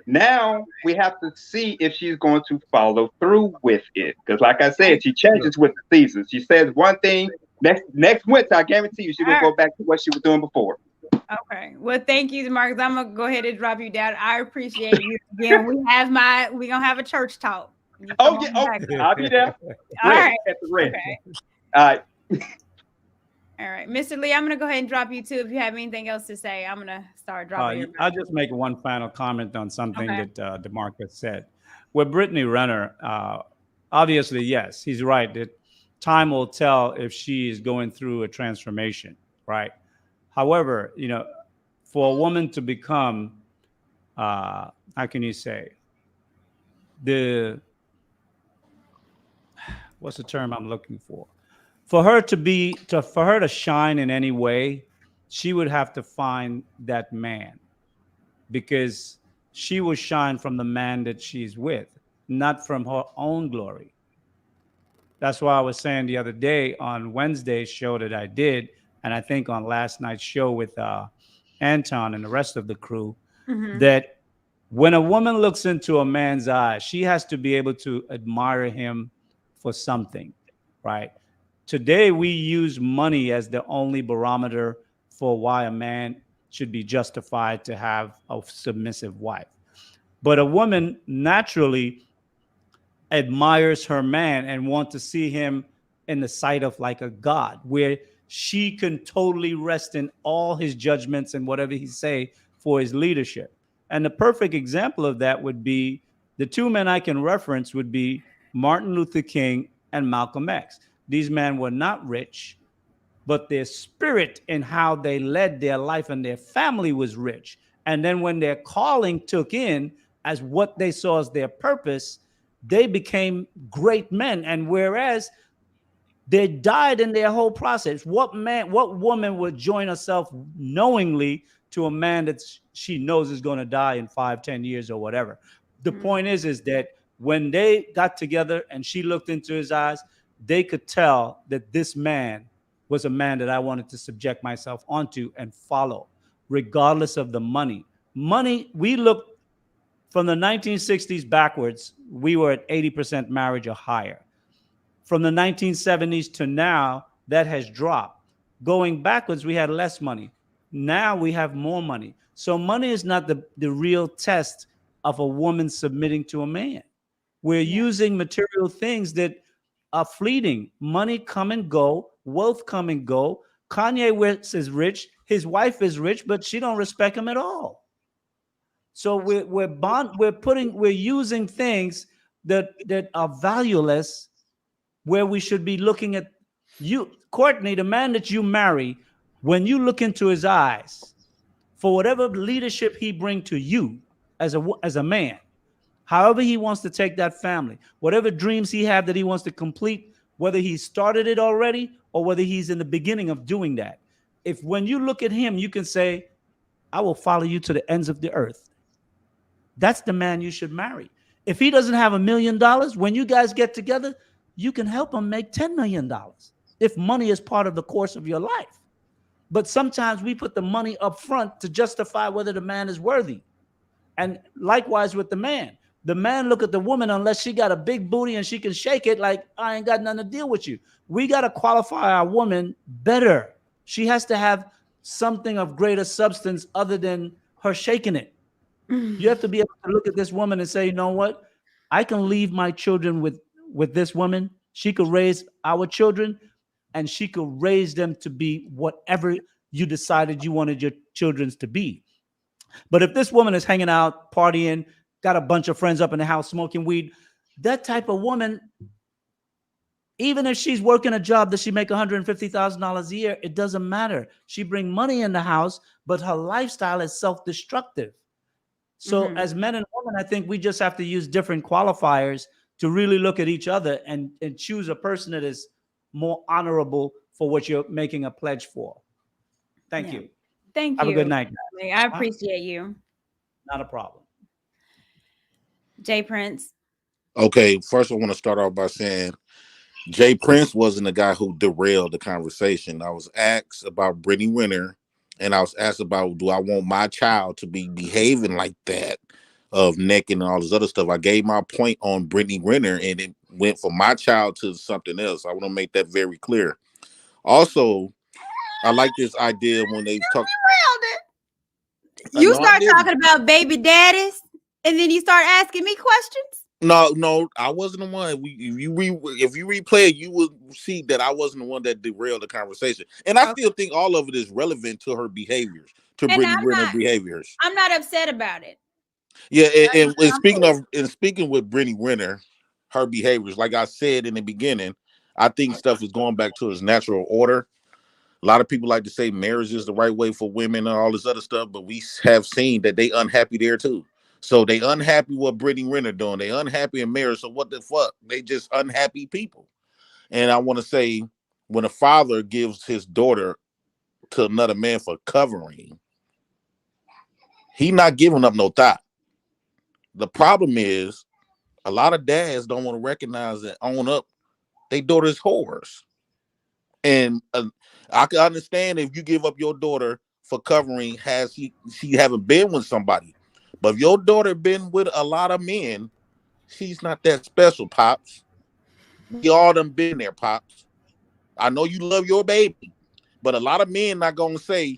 Now we have to see if she's going to follow through with it. Because, like I said, she changes with the seasons. She says one thing next winter. I guarantee you, she's gonna go back to what she was doing before. Okay. Well, thank you, Marcus. I'm gonna go ahead and drop you down. I appreciate you again. We're gonna have a church talk. Oh yeah, I'll be there. All right. At the red. Okay. All right. All right, Mr. Lee, I'm gonna go ahead and drop you too. If you have anything else to say, I'm gonna start dropping. I'll just make one final comment on something Okay. that DeMarcus said. With Brittany Renner, obviously, yes, he's right that time will tell if she is going through a transformation, right? However, for a woman to become, how can you say, what's the term I'm looking for? For her to shine in any way, she would have to find that man, because she will shine from the man that she's with, not from her own glory. That's why I was saying the other day on Wednesday's show that I did, and I think on last night's show with Anton and the rest of the crew, that when a woman looks into a man's eyes, she has to be able to admire him for something, right? Today, we use money as the only barometer for why a man should be justified to have a submissive wife. But a woman naturally admires her man and wants to see him in the sight of like a god, where she can totally rest in all his judgments and whatever he say for his leadership. And the perfect example of that would be the two men I can reference would be Martin Luther King and Malcolm X. These men were not rich, but their spirit and how they led their life and their family was rich. And then when their calling took in as what they saw as their purpose, they became great men. And whereas They died in their whole process. What woman would join herself knowingly to a man that she knows is going to die in 5-10 years or whatever? The point is that when they got together and she looked into his eyes, they could tell that this man was a man that I wanted to subject myself onto and follow, regardless of the money. Money, we looked from the 1960s backwards, we were at 80% marriage or higher. From the 1970s to now, that has dropped. Going backwards, we had less money. Now we have more money. So money is not the real test of a woman submitting to a man. We're using material things that are fleeting. Money come and go, wealth come and go. Kanye West is rich, his wife is rich, but she don't respect him at all. So we're using things that are valueless, where we should be looking at you, Courtney, the man that you marry. When you look into his eyes, for whatever leadership he brings to you as a man, however he wants to take that family, whatever dreams he have that he wants to complete, whether he started it already or whether he's in the beginning of doing that. If when you look at him, you can say, I will follow you to the ends of the earth. That's the man you should marry. If he doesn't have $1 million, when you guys get together, you can help him make $10 million if money is part of the course of your life. But sometimes we put the money up front to justify whether the man is worthy. And likewise with the man. The man look at the woman, unless she got a big booty and she can shake it, like, I ain't got nothing to deal with you. We got to qualify our woman better. She has to have something of greater substance other than her shaking it. You have to be able to look at this woman and say, you know what? I can leave my children with this woman. She could raise our children, and she could raise them to be whatever you decided you wanted your children to be. But if this woman is hanging out, partying, got a bunch of friends up in the house smoking weed, that type of woman, even if she's working a job that she make $150,000 a year, it doesn't matter. She bring money in the house, but her lifestyle is self-destructive. So as men and women, I think we just have to use different qualifiers to really look at each other and choose a person that is more honorable for what you're making a pledge for. Thank you. Thank Have you. a good night. I appreciate you. Not a problem. Jay Prince. Okay, first I want to start off by saying Jay Prince wasn't the guy who derailed the conversation. I was asked about Brittany Renner, and I was asked about, do I want my child to be behaving like that, of necking and all this other stuff. I gave my point on Brittany Renner, and it went from my child to something else. I want to make that very clear. Also, I like this idea when they talk. You start talking about baby daddies, and then you start asking me questions. No, I wasn't the one. If you replay it, you will see that I wasn't the one that derailed the conversation. And I still think all of it is relevant to her behaviors, to Brittany Renner's behaviors. I'm not upset about it. Yeah, and speaking with Brittany Renner, her behaviors, like I said in the beginning, I think stuff is going back to its natural order. A lot of people like to say marriage is the right way for women and all this other stuff, but we have seen that they unhappy there too. So they unhappy what Brittany Renner doing. They unhappy in marriage. So what the fuck? They just unhappy people. And I want to say, when a father gives his daughter to another man for covering, he not giving up no thought. The problem is, a lot of dads don't want to recognize and own up they daughter's whores. And I can understand if you give up your daughter for covering, she haven't been with somebody. But if your daughter been with a lot of men, she's not that special, Pops. We all done been there, Pops. I know you love your baby, but a lot of men not gonna say,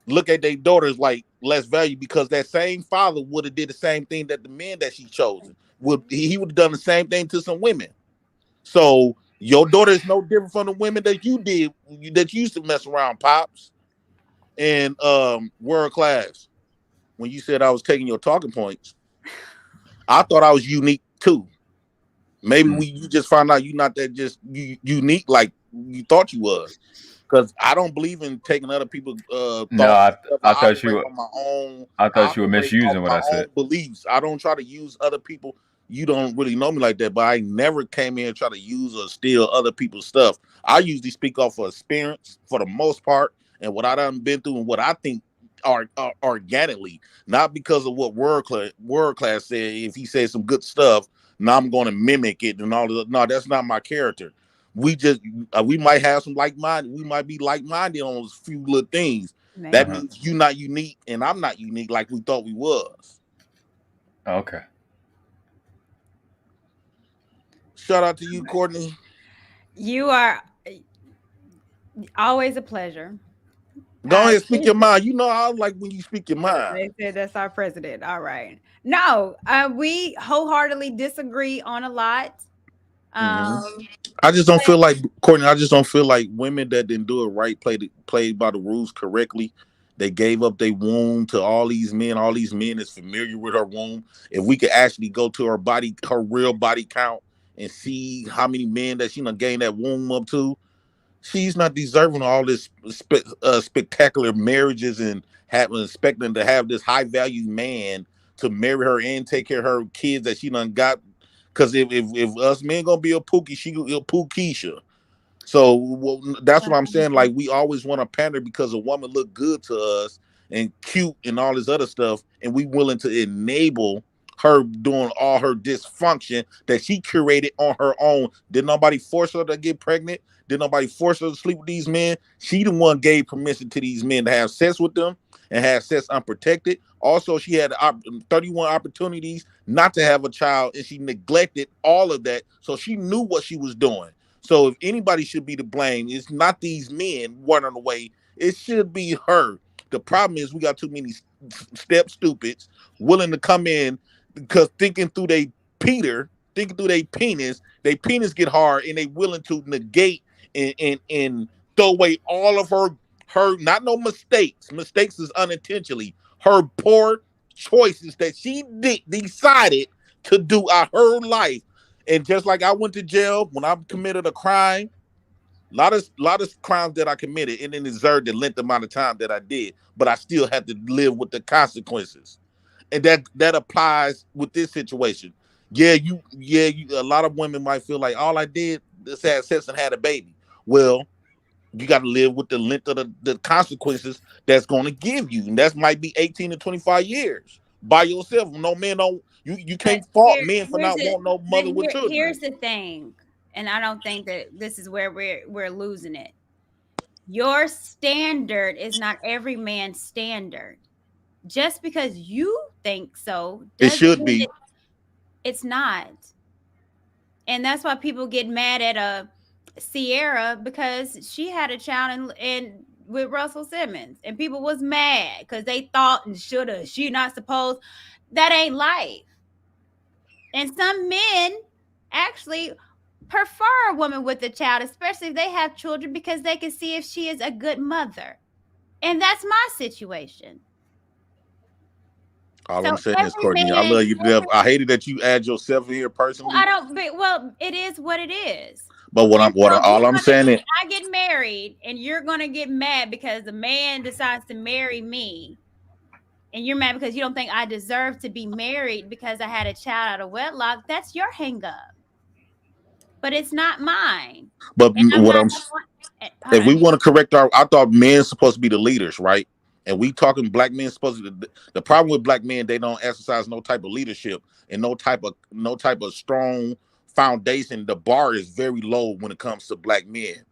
look at their daughters like less value, because that same father would have did the same thing that the men that she chosen he would have done the same thing to some women. So your daughter is no different from the women that you did, that you used to mess around, Pops. And world class, when you said I was taking your talking points, I thought I was unique too. Maybe you just found out you're not that just unique like you thought you was. Because I don't believe in taking other people's thoughts. No, I thought you were. On my own. I thought you were misusing what I said. Beliefs. I don't try to use other people you don't really know me like that, but I never came in and try to use or steal other people's stuff. I usually speak off of experience for the most part and what I done been through and what I think are organically, not because of what world class said. If he says some good stuff, now I'm going to mimic it and all of that. No, that's not my character. We just we might have some like-minded. We might be like-minded on a few little things. Maybe. That means you're not unique and I'm not unique like we thought we was. Okay. Shout out to you, Courtney. You are always a pleasure. Go ahead, speak your mind. You know how I like when you speak your mind. They said that's our president. All right. No, we wholeheartedly disagree on a lot. I just don't feel like Courtney. I just don't feel like women that didn't do it right played by the rules correctly. They gave up their womb to all these men. All these men is familiar with her womb. If we could actually go to her real body count and see how many men that she done gained that womb up to, she's not deserving of all this spectacular marriages and expecting to have this high value man to marry her and take care of her kids that she done got. Because if us men gonna be a Pookie, she gonna be a Pookisha. So that's what I'm saying. Like, we always want to pander because a woman look good to us and cute and all this other stuff, and we willing to enable her doing all her dysfunction that she curated on her own. Did nobody force her to get pregnant? Did nobody force her to sleep with these men? She the one gave permission to these men to have sex with them and have sex unprotected. Also, she had 31 opportunities not to have a child, and she neglected all of that. So she knew what she was doing. So if anybody should be to blame, it's not these men running away. It should be her. The problem is we got too many step stupids willing to come in because thinking through their penis get hard, and they willing to negate and throw away all of her not no mistakes. Mistakes is unintentionally. Her poor choices that she decided to do out her life. And just like I went to jail when I committed a crime, a lot of crimes that I committed and then deserved the length amount of time that I did, but I still had to live with the consequences. And that applies with this situation. A lot of women might feel like all I did is have sex and had a baby. Well, you got to live with the length of the consequences that's going to give you, and that might be 18 to 25 years by yourself. No man, you can't fault men for not wanting no mother with children. Here's the thing, and I don't think that this is where we're losing it. Your standard is not every man's standard. Just because you think so, it should be. It's not, and that's why people get mad at Sierra, because she had a child and with Russell Simmons, and people was mad because they thought and shoulda, she not supposed. That ain't life. And some men actually prefer a woman with a child, especially if they have children, because they can see if she is a good mother. And that's my situation. All I'm saying is, Courtney, I love you to death. I hated that you add yourself in here personally. Well, it is what it is. But all I'm saying is, I get married and you're going to get mad because the man decides to marry me. And you're mad because you don't think I deserve to be married because I had a child out of wedlock. That's your hang up. But it's not mine. But if we want to correct I thought men supposed to be the leaders, right? And we talking black men supposed to. The problem with black men, they don't exercise no type of leadership and no type of strong foundation. The bar is very low when it comes to black men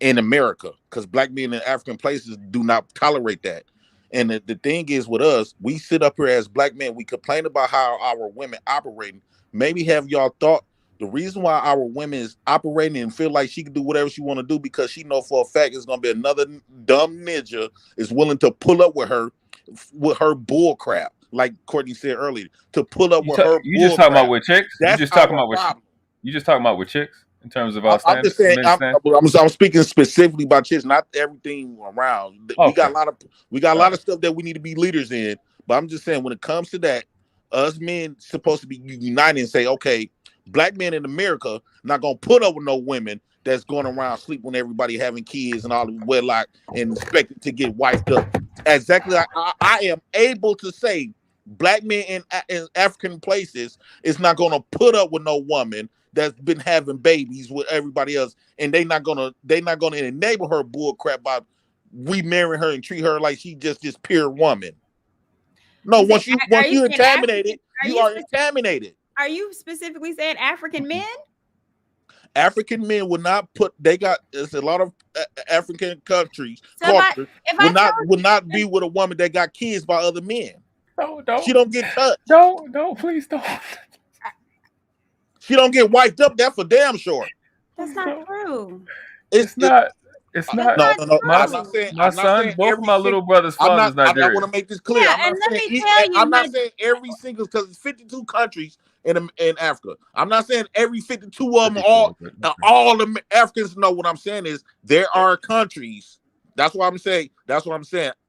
in America, because black men in African places do not tolerate that. And the thing is with us, we sit up here as black men, we complain about how our women operating. Maybe have y'all thought the reason why our women is operating and feel like she can do whatever she want to do because she know for a fact it's gonna be another dumb ninja is willing to pull up with her bull crap, like Courtney said earlier, to pull up with her. You just talking about with chicks? That's you just talking about with chicks in terms of our I'm just saying. I'm speaking specifically about chicks, not everything around. Okay. We got a lot of stuff that we need to be leaders in. But I'm just saying, when it comes to that, us men supposed to be united and say, okay, black men in America not gonna put up with no women that's going around sleeping with everybody, having kids and all the wedlock and expected to get wifed up. Exactly. I am able to say Black men in African places is not gonna put up with no woman that's been having babies with everybody else, and they not gonna enable her bull crap by we marry her and treat her like she just this pure woman. No, once you contaminate it, you are contaminated. Are you specifically saying African men? African men would not put. There's a lot of African countries So culture would not be with a woman that got kids by other men. No, she don't get touched. Don't, please don't. She don't get wiped up. That's for damn sure. That's not true. It's not. No. My I'm son, both of my little brother's father's Nigerian. I want to make this clear. Yeah, I'm not saying every single, because it's 52 countries in Africa. I'm not saying every 52 of them all the Africans know. What I'm saying is there are countries. That's what I'm saying.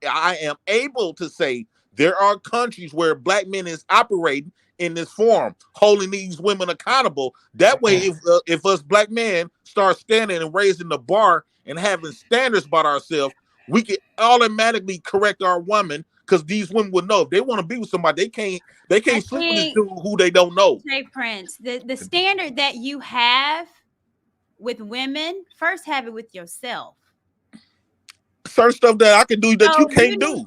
I am able to say there are countries where black men is operating in this form, holding these women accountable. That way, if us black men start standing and raising the bar and having standards about ourselves, we can automatically correct our women, because these women would know if they want to be with somebody, they can't sleep with this dude who they don't know. Say, Prince, the standard that you have with women, first have it with yourself. Certain stuff that I can do that you can't do.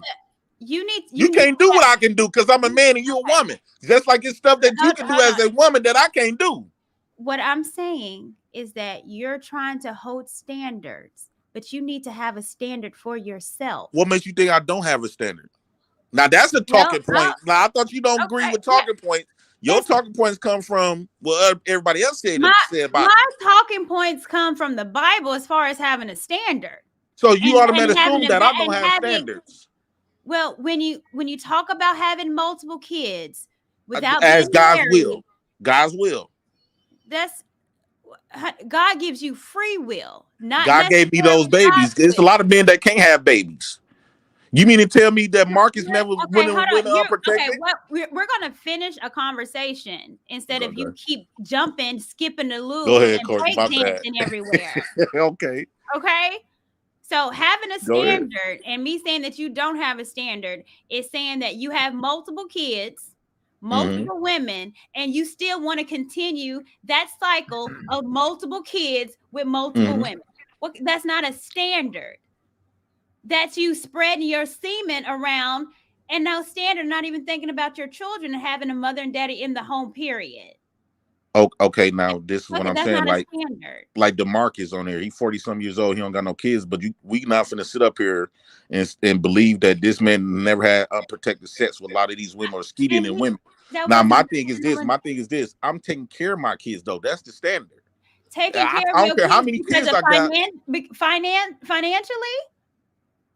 You can't do what I can do because I'm a man and you're a woman. Just like it's stuff that you can do as a woman that I can't do. What I'm saying is that you're trying to hold standards, but you need to have a standard for yourself. What makes you think I don't have a standard? Now that's a talking point. Now I thought you don't agree with talking points. Your talking points come from what everybody else said about it. My talking points come from the Bible as far as having a standard. So you automatically assume that I don't have standards. Well, when you talk about having multiple kids without as being God's married, God's will. That's God gives you free will. Not God gave me those babies. There's a lot of men that can't have babies. You mean to tell me that Marcus never went unprotected? We're going to finish a conversation instead of you keep jumping, skipping the loop, Go ahead, and Courtney, breakdancing everywhere. Okay. So having a standard and me saying that you don't have a standard is saying that you have multiple kids, multiple women, and you still want to continue that cycle of multiple kids with multiple women. Well, that's not a standard. That's you spreading your semen around, and no standard, not even thinking about your children and having a mother and daddy in the home, period. Okay, now this is what I'm saying. Like DeMarcus on there, he's 40-some years old. He don't got no kids, but we not finna sit up here and believe that this man never had unprotected sex with a lot of these women or skeeting in women. Now my thing is this. I'm taking care of my kids though. That's the standard. Taking care I don't care how many kids I got.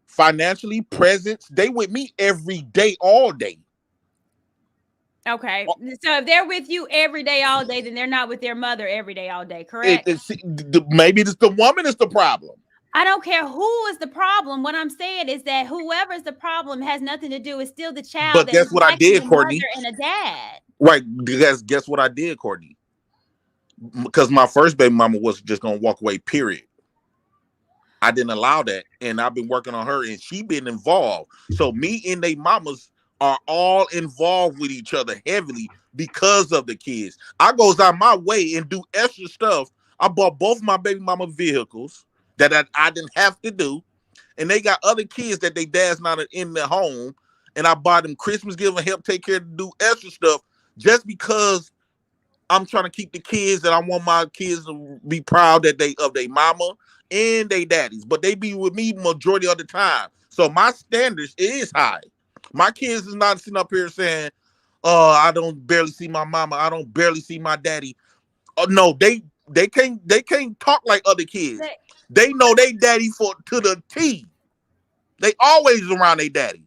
Financially, presence. They with me every day, all day. Okay, so if they're with you every day, all day, then they're not with their mother every day, all day, correct? Maybe it's the woman is the problem. I don't care who is the problem. What I'm saying is that whoever is the problem has nothing to do. It's still the child. But guess what I did, Courtney? And a dad. Right. Guess what I did, Courtney? Because my first baby mama was just gonna walk away. Period. I didn't allow that, and I've been working on her, and she been involved. So me and they mamas are all involved with each other heavily because of the kids. I goes out my way and do extra stuff. I bought both my baby mama vehicles that I didn't have to do, and they got other kids that they dad's not in their home, and I bought them Christmas gifts and help take care to do extra stuff just because I'm trying to keep the kids, and I want my kids to be proud that of their mama and they daddies, but they be with me majority of the time. So my standards is high. My kids is not sitting up here saying, "Oh, I don't barely see my mama. I don't barely see my daddy." Oh no, they can't talk like other kids. They know they daddy to the T. They always around their daddy.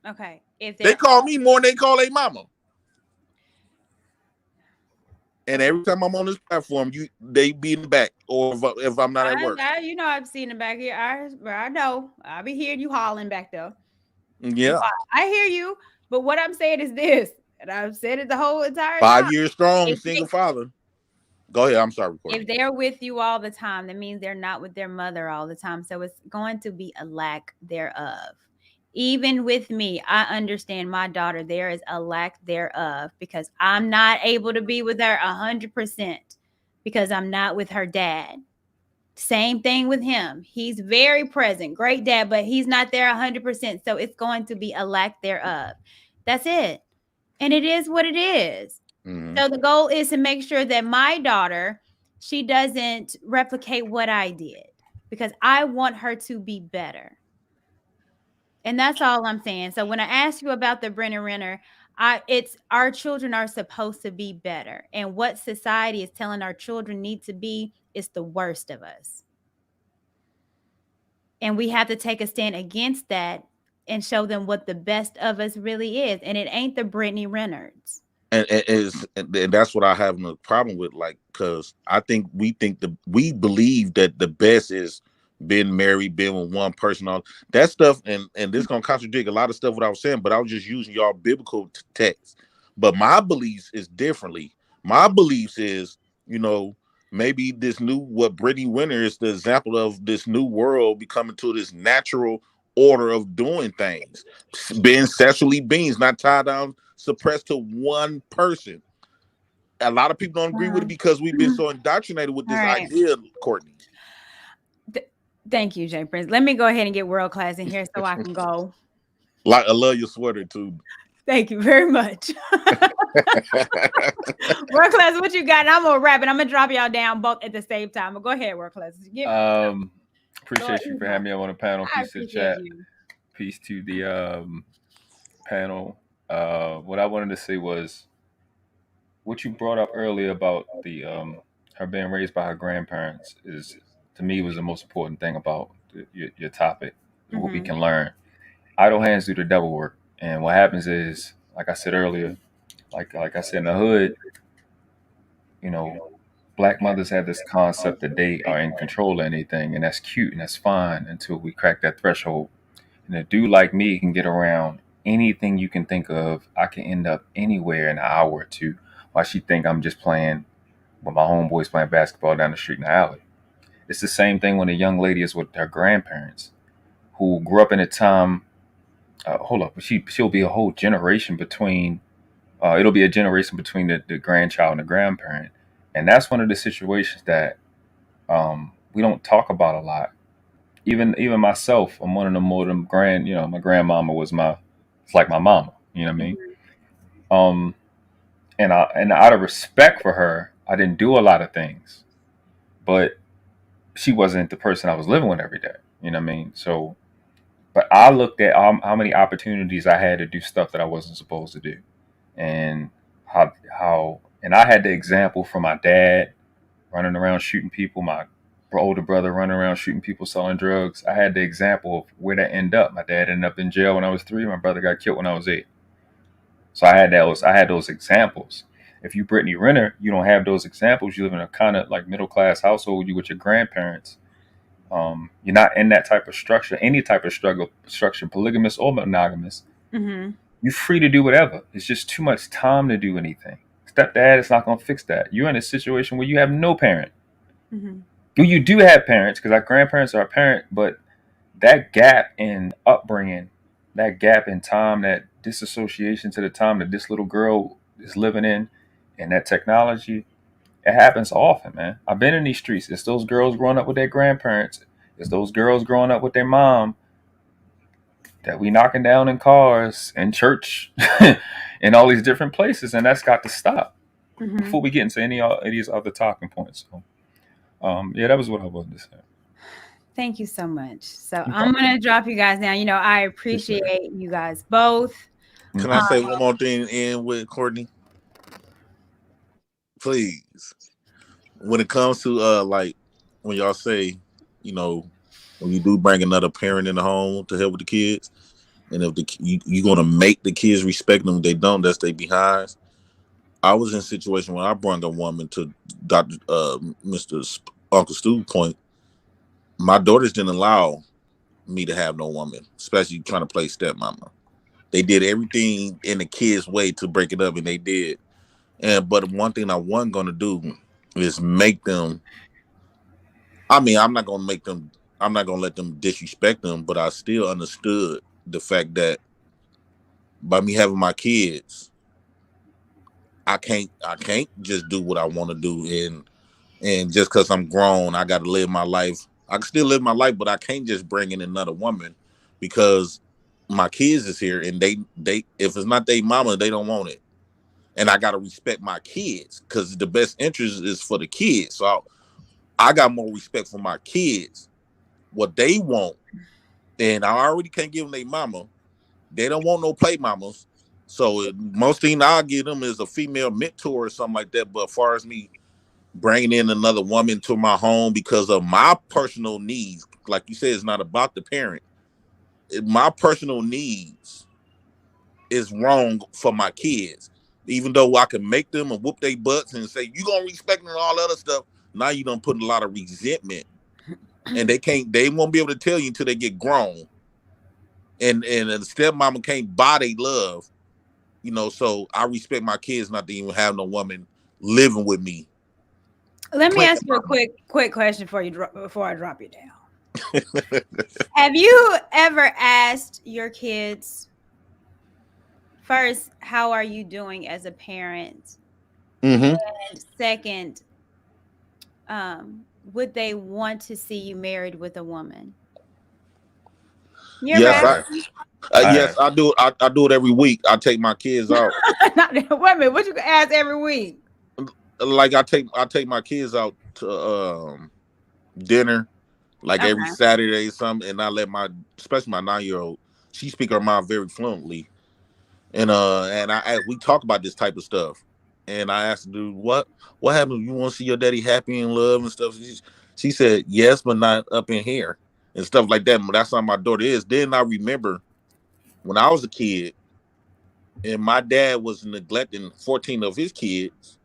Okay, if they call me more than they call their mama. And every time I'm on this platform, they be in the back, or if I'm not at work. I've seen it back here. I know. I be hearing you hollering back there. Yeah, I hear you. But what I'm saying is this, and I've said it the whole entire 5 years strong, single father. Go ahead. I'm sorry. If they're with you all the time, that means they're not with their mother all the time. So it's going to be a lack thereof. Even with me, I understand my daughter, there is a lack thereof because I'm not able to be with her 100% because I'm not with her dad. Same thing with him. He's very present, great dad, but he's not there 100%. So it's going to be a lack thereof. That's it. And it is what it is. So the goal is to make sure that my daughter, she doesn't replicate what I did because I want her to be better. And that's all I'm saying. So when I ask you about the Renner, it's our children are supposed to be better. And what society is telling our children need to be is the worst of us. And we have to take a stand against that and show them what the best of us really is. And it ain't the Brittany Renners. And that's what I have no problem with, like, because we believe that the best is being married, being with one person, all that stuff, and this gonna contradict a lot of stuff what I was saying, but I was just using y'all biblical text. But my beliefs is differently. My beliefs is, maybe this new what Brittany Renner is the example of this new world becoming to this natural order of doing things, being sexually beings, not tied down, suppressed to one person. A lot of people don't agree with it because we've been so indoctrinated with this idea, Courtney. Thank you, Jay Prince. Let me go ahead and get world class in here so I can go. Like, I love your sweater too. Thank you very much. World class, what you got? And I'm gonna wrap it. I'm gonna drop y'all down both at the same time. But go ahead, world class. Appreciate you for having me on the panel. Peace to the chat. Peace to the panel. What I wanted to say was what you brought up earlier about the her being raised by her grandparents is, to me, was the most important thing about your topic and what we can learn. Idle hands do the devil work, and what happens is, like I said earlier, like I said, in the hood, Black mothers have this concept that they are in control of anything, and that's cute and that's fine until we crack that threshold. And a dude like me can get around anything you can think of. I can end up anywhere in an hour or two while she think I'm just playing with my homeboys playing basketball down the street in the alley. It's the same thing when a young lady is with her grandparents who grew up in a time. She'll be a whole generation between. It'll be a generation between the grandchild and the grandparent, and that's one of the situations that we don't talk about a lot. Even myself, I'm one of the more them my grandmama was it's like my mama. You know what I mean? And out of respect for her, I didn't do a lot of things, but she wasn't the person I was living with every day. You know what I mean? So, but I looked at how many opportunities I had to do stuff that I wasn't supposed to do, and how and I had the example from my dad running around shooting people, my older brother running around shooting people, selling drugs. I had the example of where that ended up. My dad ended up in jail when I was 3. My brother got killed when I was 8. So I had those examples. If you Brittany Renner, you don't have those examples. You live in a kind of like middle class household. You with your grandparents. You're not in that type of structure, any type of structure, polygamous or monogamous. Mm-hmm. You're free to do whatever. It's just too much time to do anything. Stepdad is not going to fix that. You're in a situation where you have no parent. Mm-hmm. You do have parents because our grandparents are a parent, but that gap in upbringing, that gap in time, that disassociation to the time that this little girl is living in, and that technology, it happens often, man. I've been in these streets. It's those girls growing up with their grandparents. It's those girls growing up with their mom that we knocking down in cars, in church, in all these different places, and that's got to stop before we get into any of these other talking points. So, that was what I wanted to say. Thank you so much. So I'm going to drop you guys down. I appreciate you guys both. Can I say one more thing in with Courtney? Please. When it comes to like when y'all say, when you do bring another parent in the home to help with the kids, and if you're gonna make the kids respect them, if they don't, that's they behinds. I was in a situation where I brought a woman to Dr. Mr. Uncle Stu's point. My daughters didn't allow me to have no woman, especially trying to play stepmama. They did everything in the kids' way to break it up, and they did. But one thing I wasn't gonna do is make them. I mean, I'm not gonna let them disrespect them, but I still understood the fact that by me having my kids, I can't just do what I want to do, and just because I'm grown, I got to live my life. I can still live my life, but I can't just bring in another woman because my kids is here, and they if it's not their mama, they don't want it, and I got to respect my kids because the best interest is for the kids. So I got more respect for my kids, what they want, and I already can't give them their mama. They don't want no play mamas. So most thing I'll give them is a female mentor or something like that. But as far as me bringing in another woman to my home because of my personal needs, like you said, it's not about the parent. My personal needs is wrong for my kids. Even though I can make them and whoop their butts and say, you gonna respect them and all that other stuff, now you done put a lot of resentment. And they won't be able to tell you until they get grown. And the stepmama can't buy they love. You know, so I respect my kids not to even have no woman living with me. Let me ask you a quick question before I drop you down. Have you ever asked your kids first, how are you doing as a parent? Mm-hmm. And second, would they want to see you married with a woman? Yes, I do. I do it every week. I take my kids out. Wait a minute, what you ask every week? Like I take my kids out to dinner, like every Saturday or something, and I let especially my 9-year-old, she speak her mind very fluently, and we talk about this type of stuff, and I asked her, dude, what happened? You want to see your daddy happy and love and stuff? She said yes, but not up in here and stuff like that. But that's how my daughter is. Then I remember when I was a kid, and my dad was neglecting 14 of his kids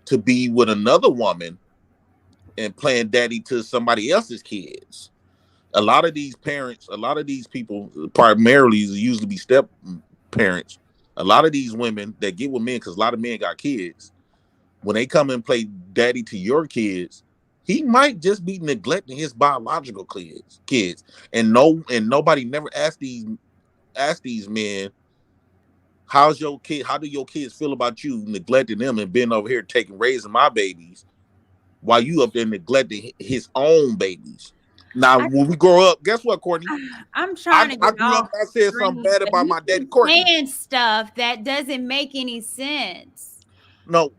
to be with another woman and playing daddy to somebody else's kids. A lot of these parents, a lot of these people, primarily used to be step parents. A lot of these women that get with men, because a lot of men got kids, when they come and play daddy to your kids, he might just be neglecting his biological kids. And nobody never asked these men, how's your kid? How do your kids feel about you neglecting them and being over here raising my babies while you up there neglecting his own babies? Now, when we grow up, guess what, Courtney? I'm trying to get off. I said something bad about my daddy, Courtney. Saying stuff that doesn't make any sense. No,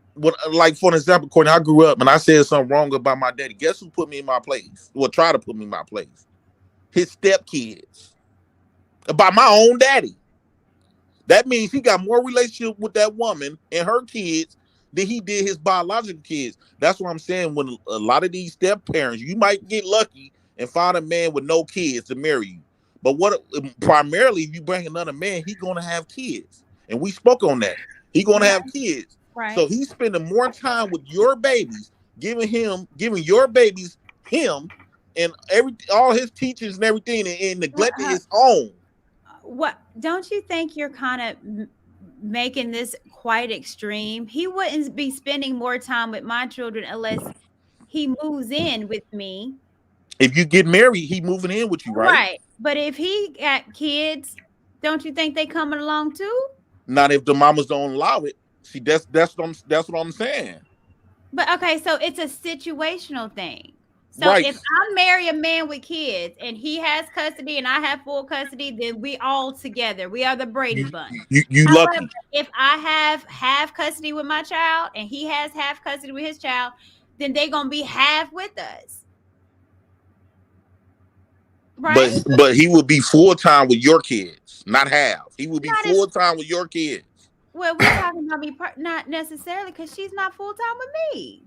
like for an example, Courtney, I grew up and I said something wrong about my daddy. Guess who put me in my place? Well, try to put me in my place. His stepkids. About my own daddy. That means he got more relationship with that woman and her kids than he did his biological kids. That's what I'm saying. When a lot of these step parents, you might get lucky and find a man with no kids to marry you. But primarily, if you bring another man, he's going to have kids. And we spoke on that. He's going to have kids. Right. So he's spending more time with your babies, giving your babies him and all his teachers and everything, and neglecting his own. What, don't you think you're kind of making this quite extreme? He wouldn't be spending more time with my children unless he moves in with me. If you get married, he moving in with you, right? Right. But if he got kids, don't you think they coming along too? Not if the mamas don't allow it. See, that's what I'm saying. But okay, so it's a situational thing. So right. If I marry a man with kids and he has custody and I have full custody, then we all together. We are the Brady Bunch. You However, lucky. If I have half custody with my child and he has half custody with his child, then they're gonna be half with us. Right? But he would be full-time with your kids, not half. He would be full-time with your kids. Well, we're talking about me, not necessarily, because she's not full-time with me.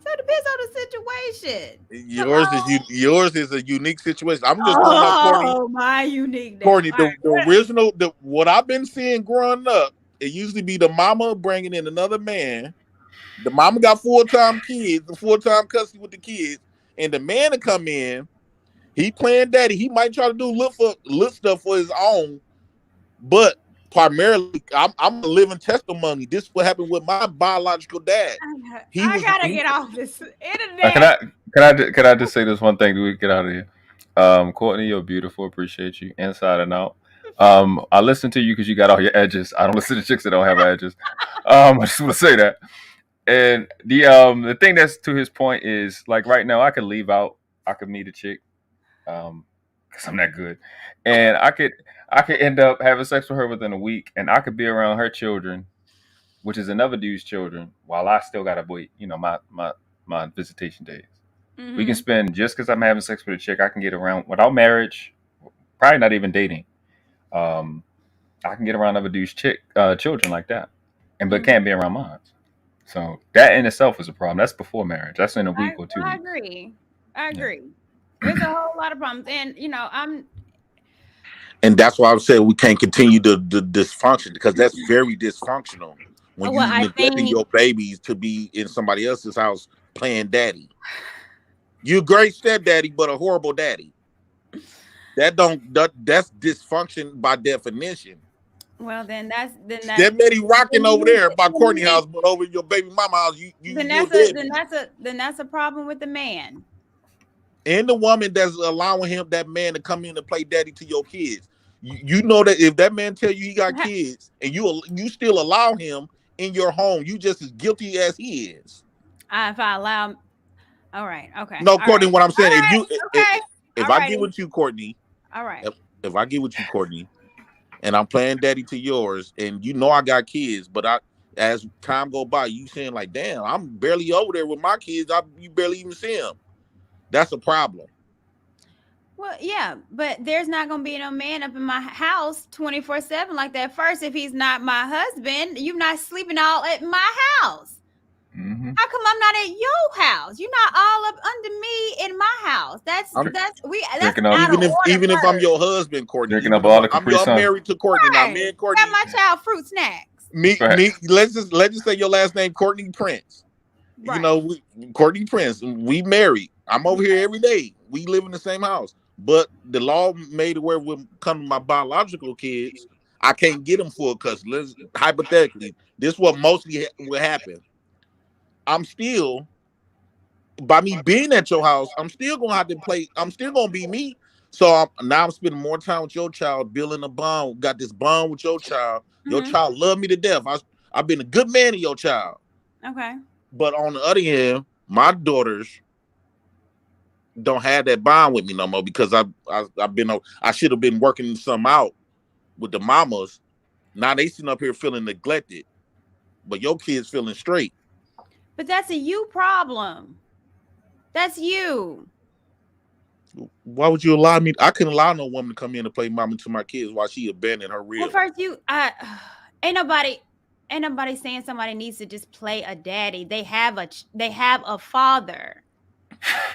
So it depends on the situation. Yours is a unique situation. I'm just talking about Courtney. Oh, my unique. Courtney, the original, what I've been seeing growing up, it used to be the mama bringing in another man. The mama got full-time kids, the full-time custody with the kids, and the man to come in, he playing daddy. He might try to do little stuff for his own, but primarily, I'm a living testimony. This is what happened with my biological dad. I gotta get off this internet. Can I just say this one thing? Do we get out of here? Courtney, you're beautiful. Appreciate you inside and out. I listen to you because you got all your edges. I don't listen to chicks that don't have edges. I just want to say that. And the thing that's to his point is like right now I could leave out. I could meet a chick, because I'm that good, and I could end up having sex with her within a week, and I could be around her children, which is another dude's children, while I still gotta wait. My visitation days. Mm-hmm. We can spend just because I'm having sex with a chick. I can get around without marriage, probably not even dating. I can get around other dudes' children like that, but can't be around mine. So that in itself is a problem. That's before marriage. That's in a week or 2 weeks. I agree. There's a whole lot of problems, and And that's why I said we can't continue the dysfunction, because that's very dysfunctional when you neglecting your babies to be in somebody else's house playing daddy. You're a great stepdaddy, but a horrible daddy. That's dysfunction by definition. Well, then that's stepdaddy rocking over there by Courtney house, but over your baby mama house, then that's a problem with the man. And the woman that's allowing that man to come in and play daddy to your kids. You know that if that man tell you he got kids and you still allow him in your home, you just as guilty as he is. If I allow him. All right. Okay. No, Courtney, what I'm saying, if I right. get with you, Courtney. All right. If I get with you, Courtney, and I'm playing daddy to yours, and you know I got kids, but as time go by, you saying like, damn, I'm barely over there with my kids. You barely even see them. That's a problem. Well, yeah, but there's not going to be no man up in my house 24/7 like that. First, if he's not my husband, you're not sleeping all at my house. Mm-hmm. How come I'm not at your house? You're not all up under me in my house. That's even if I'm your husband, Courtney. Drinking up all the Capri Sun. I'm married to Courtney. Right. Now, me and Courtney. Got my child fruit snacks. Let's just say your last name Courtney Prince. Right. You know, Courtney Prince. We married. I'm over here every day. We live in the same house. But the law made it where when it comes to my biological kids, I can't get them full custody. Hypothetically, this is what mostly will happen. I'm still, by me being at your house, I'm still gonna have to play. I'm still gonna be me. So now I'm spending more time with your child, building a bond. Got this bond with your child. Your child love me to death. I've been a good man to your child. Okay. But on the other hand, my daughters don't have that bond with me no more because I should have been working some out with the mamas. Now they sitting up here feeling neglected, but your kids feeling straight. But that's a you problem. That's you. Why would you allow me? I couldn't allow no woman to come in and play mama to my kids while she abandoned her real. Well, first ain't nobody saying somebody needs to just play a daddy. They have a father.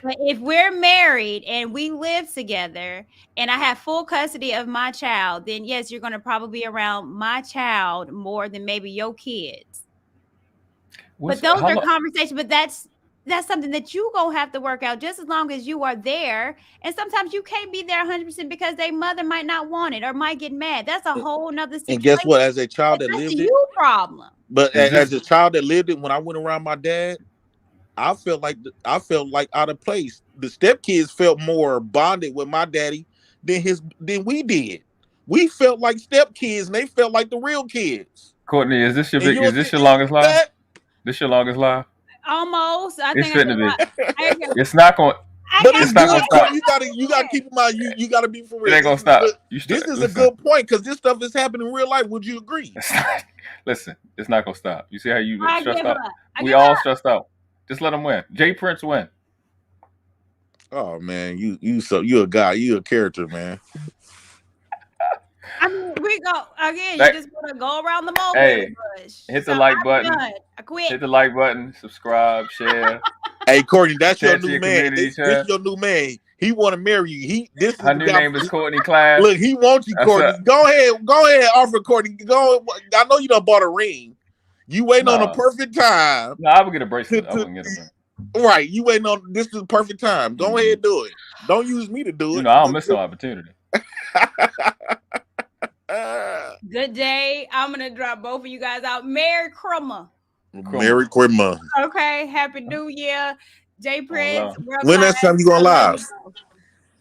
But if we're married and we live together and I have full custody of my child, then yes, you're going to probably be around my child more than maybe your kids. But those are conversations. But that's something that you gonna have to work out just as long as you are there. And sometimes you can't be there 100% because their mother might not want it or might get mad. That's a whole nother situation. And guess what? As a child that lived it, you problem. But as a child that lived it, when I went around my dad, I felt like out of place. The stepkids felt more bonded with my daddy than we did. We felt like stepkids, and they felt like the real kids. Courtney, is this your longest live? This your longest live? Almost. I it's think fitting to be. It's not going. But it's not going to stop. You got to keep in mind. You got to be for real. It ain't going to stop. This is a good point because this stuff is happening in real life. Would you agree? Listen, it's not going to stop. You see how you stressed out? We all stressed out. Just let them win. Jay Prince win. Oh man, you're a guy. You a character, man. I mean, we go again. You just want to go around the mole. Hey, hit the like button. Hit the like button. Subscribe, share. Hey, Courtney, that's your new man. This your new man. He want to marry you. Her new name is Courtney Class. Look, he wants you, Courtney. Go ahead, offer Courtney. Go. I know you done bought a ring. You waiting on a perfect time. No, I would get a bracelet. I wouldn't get a ring. Right, you waiting on this is the perfect time. Go ahead and do it. Don't use me to do it. You know, I don't miss no opportunity. Good day. I'm gonna drop both of you guys out. Merry Christmas. Merry Christmas. Okay. Happy New Year. Jay Prince, world When class. next time you going live?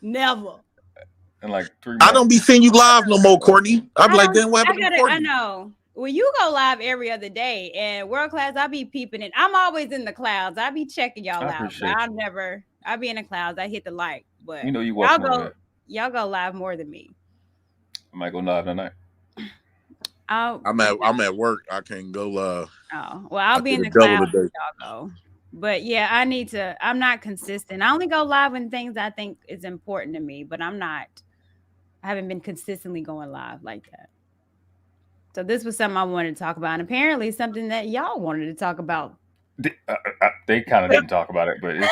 Never. In like 3 I months. don't be seeing you live no more, Courtney. I'm like, then what happened to I Courtney? know. Well, you go live every other day, and world class, I be peeping it. I'm always in the clouds. I be checking y'all I out, but appreciate I be in the clouds. I hit the like, but You know you welcome over here. y'all go live more than me. I might go live tonight. I'm at work. I can't go live. Oh, well, I'll be in the double clouds. today. Y'all go. But yeah, I'm not consistent. I only go live when things I think is important to me, but I haven't been consistently going live like that. So this was something I wanted to talk about, and apparently something that y'all wanted to talk about. They kind of didn't talk about it, but it's,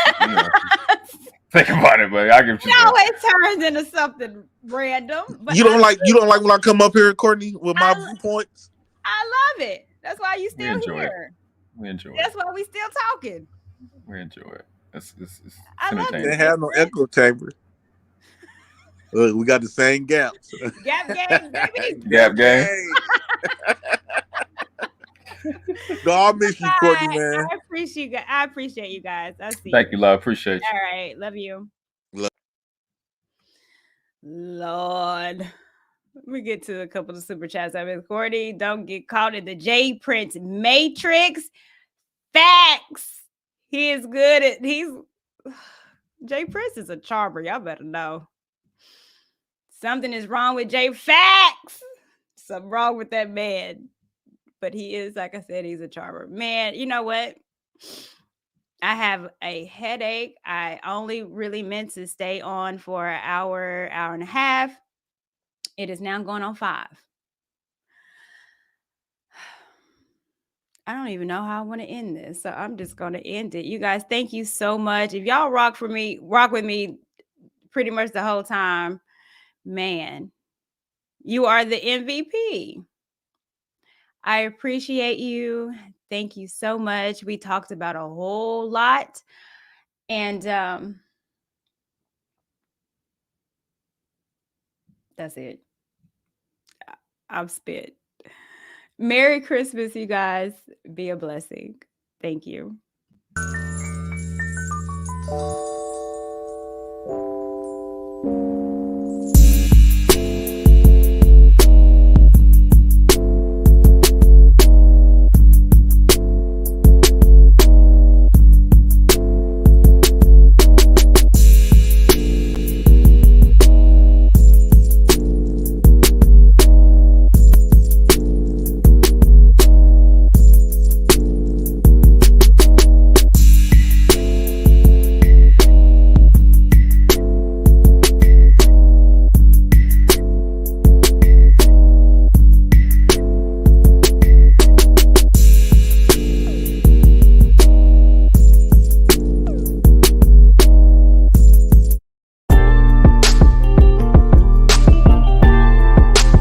think about it. But I give you. It always turns into something random. But You don't like when I come up here, Courtney, with my viewpoints. I love it. That's why you still enjoy here. We enjoy That's why we still talking. We enjoy it. It's I love entertaining. They have no echo chamber. We got the same gaps. Gap gang, baby. Gap gang. No, I miss you, Courtney, man. I appreciate you guys. I see. Thank you, love. Appreciate you. All right, love you. Lord. Let me get to a couple of super chats. I mean, Courtney, don't get caught in the J Prince Matrix. Facts. He is good at J Prince is a charmer. Y'all better know. Something is wrong with J Facts. Something wrong with that man. But he is, like I said, he's a charmer. Man, you know what? I have a headache. I only really meant to stay on for an hour and a half. It is now going on 5. I don't even know how I want to end this. So I'm just going to end it. You guys, thank you so much. If y'all rock with me pretty much the whole time, man, you are the MVP. I appreciate you. Thank you so much. We talked about a whole lot. And that's it. I'm spit. Merry Christmas, you guys. Be a blessing. Thank you.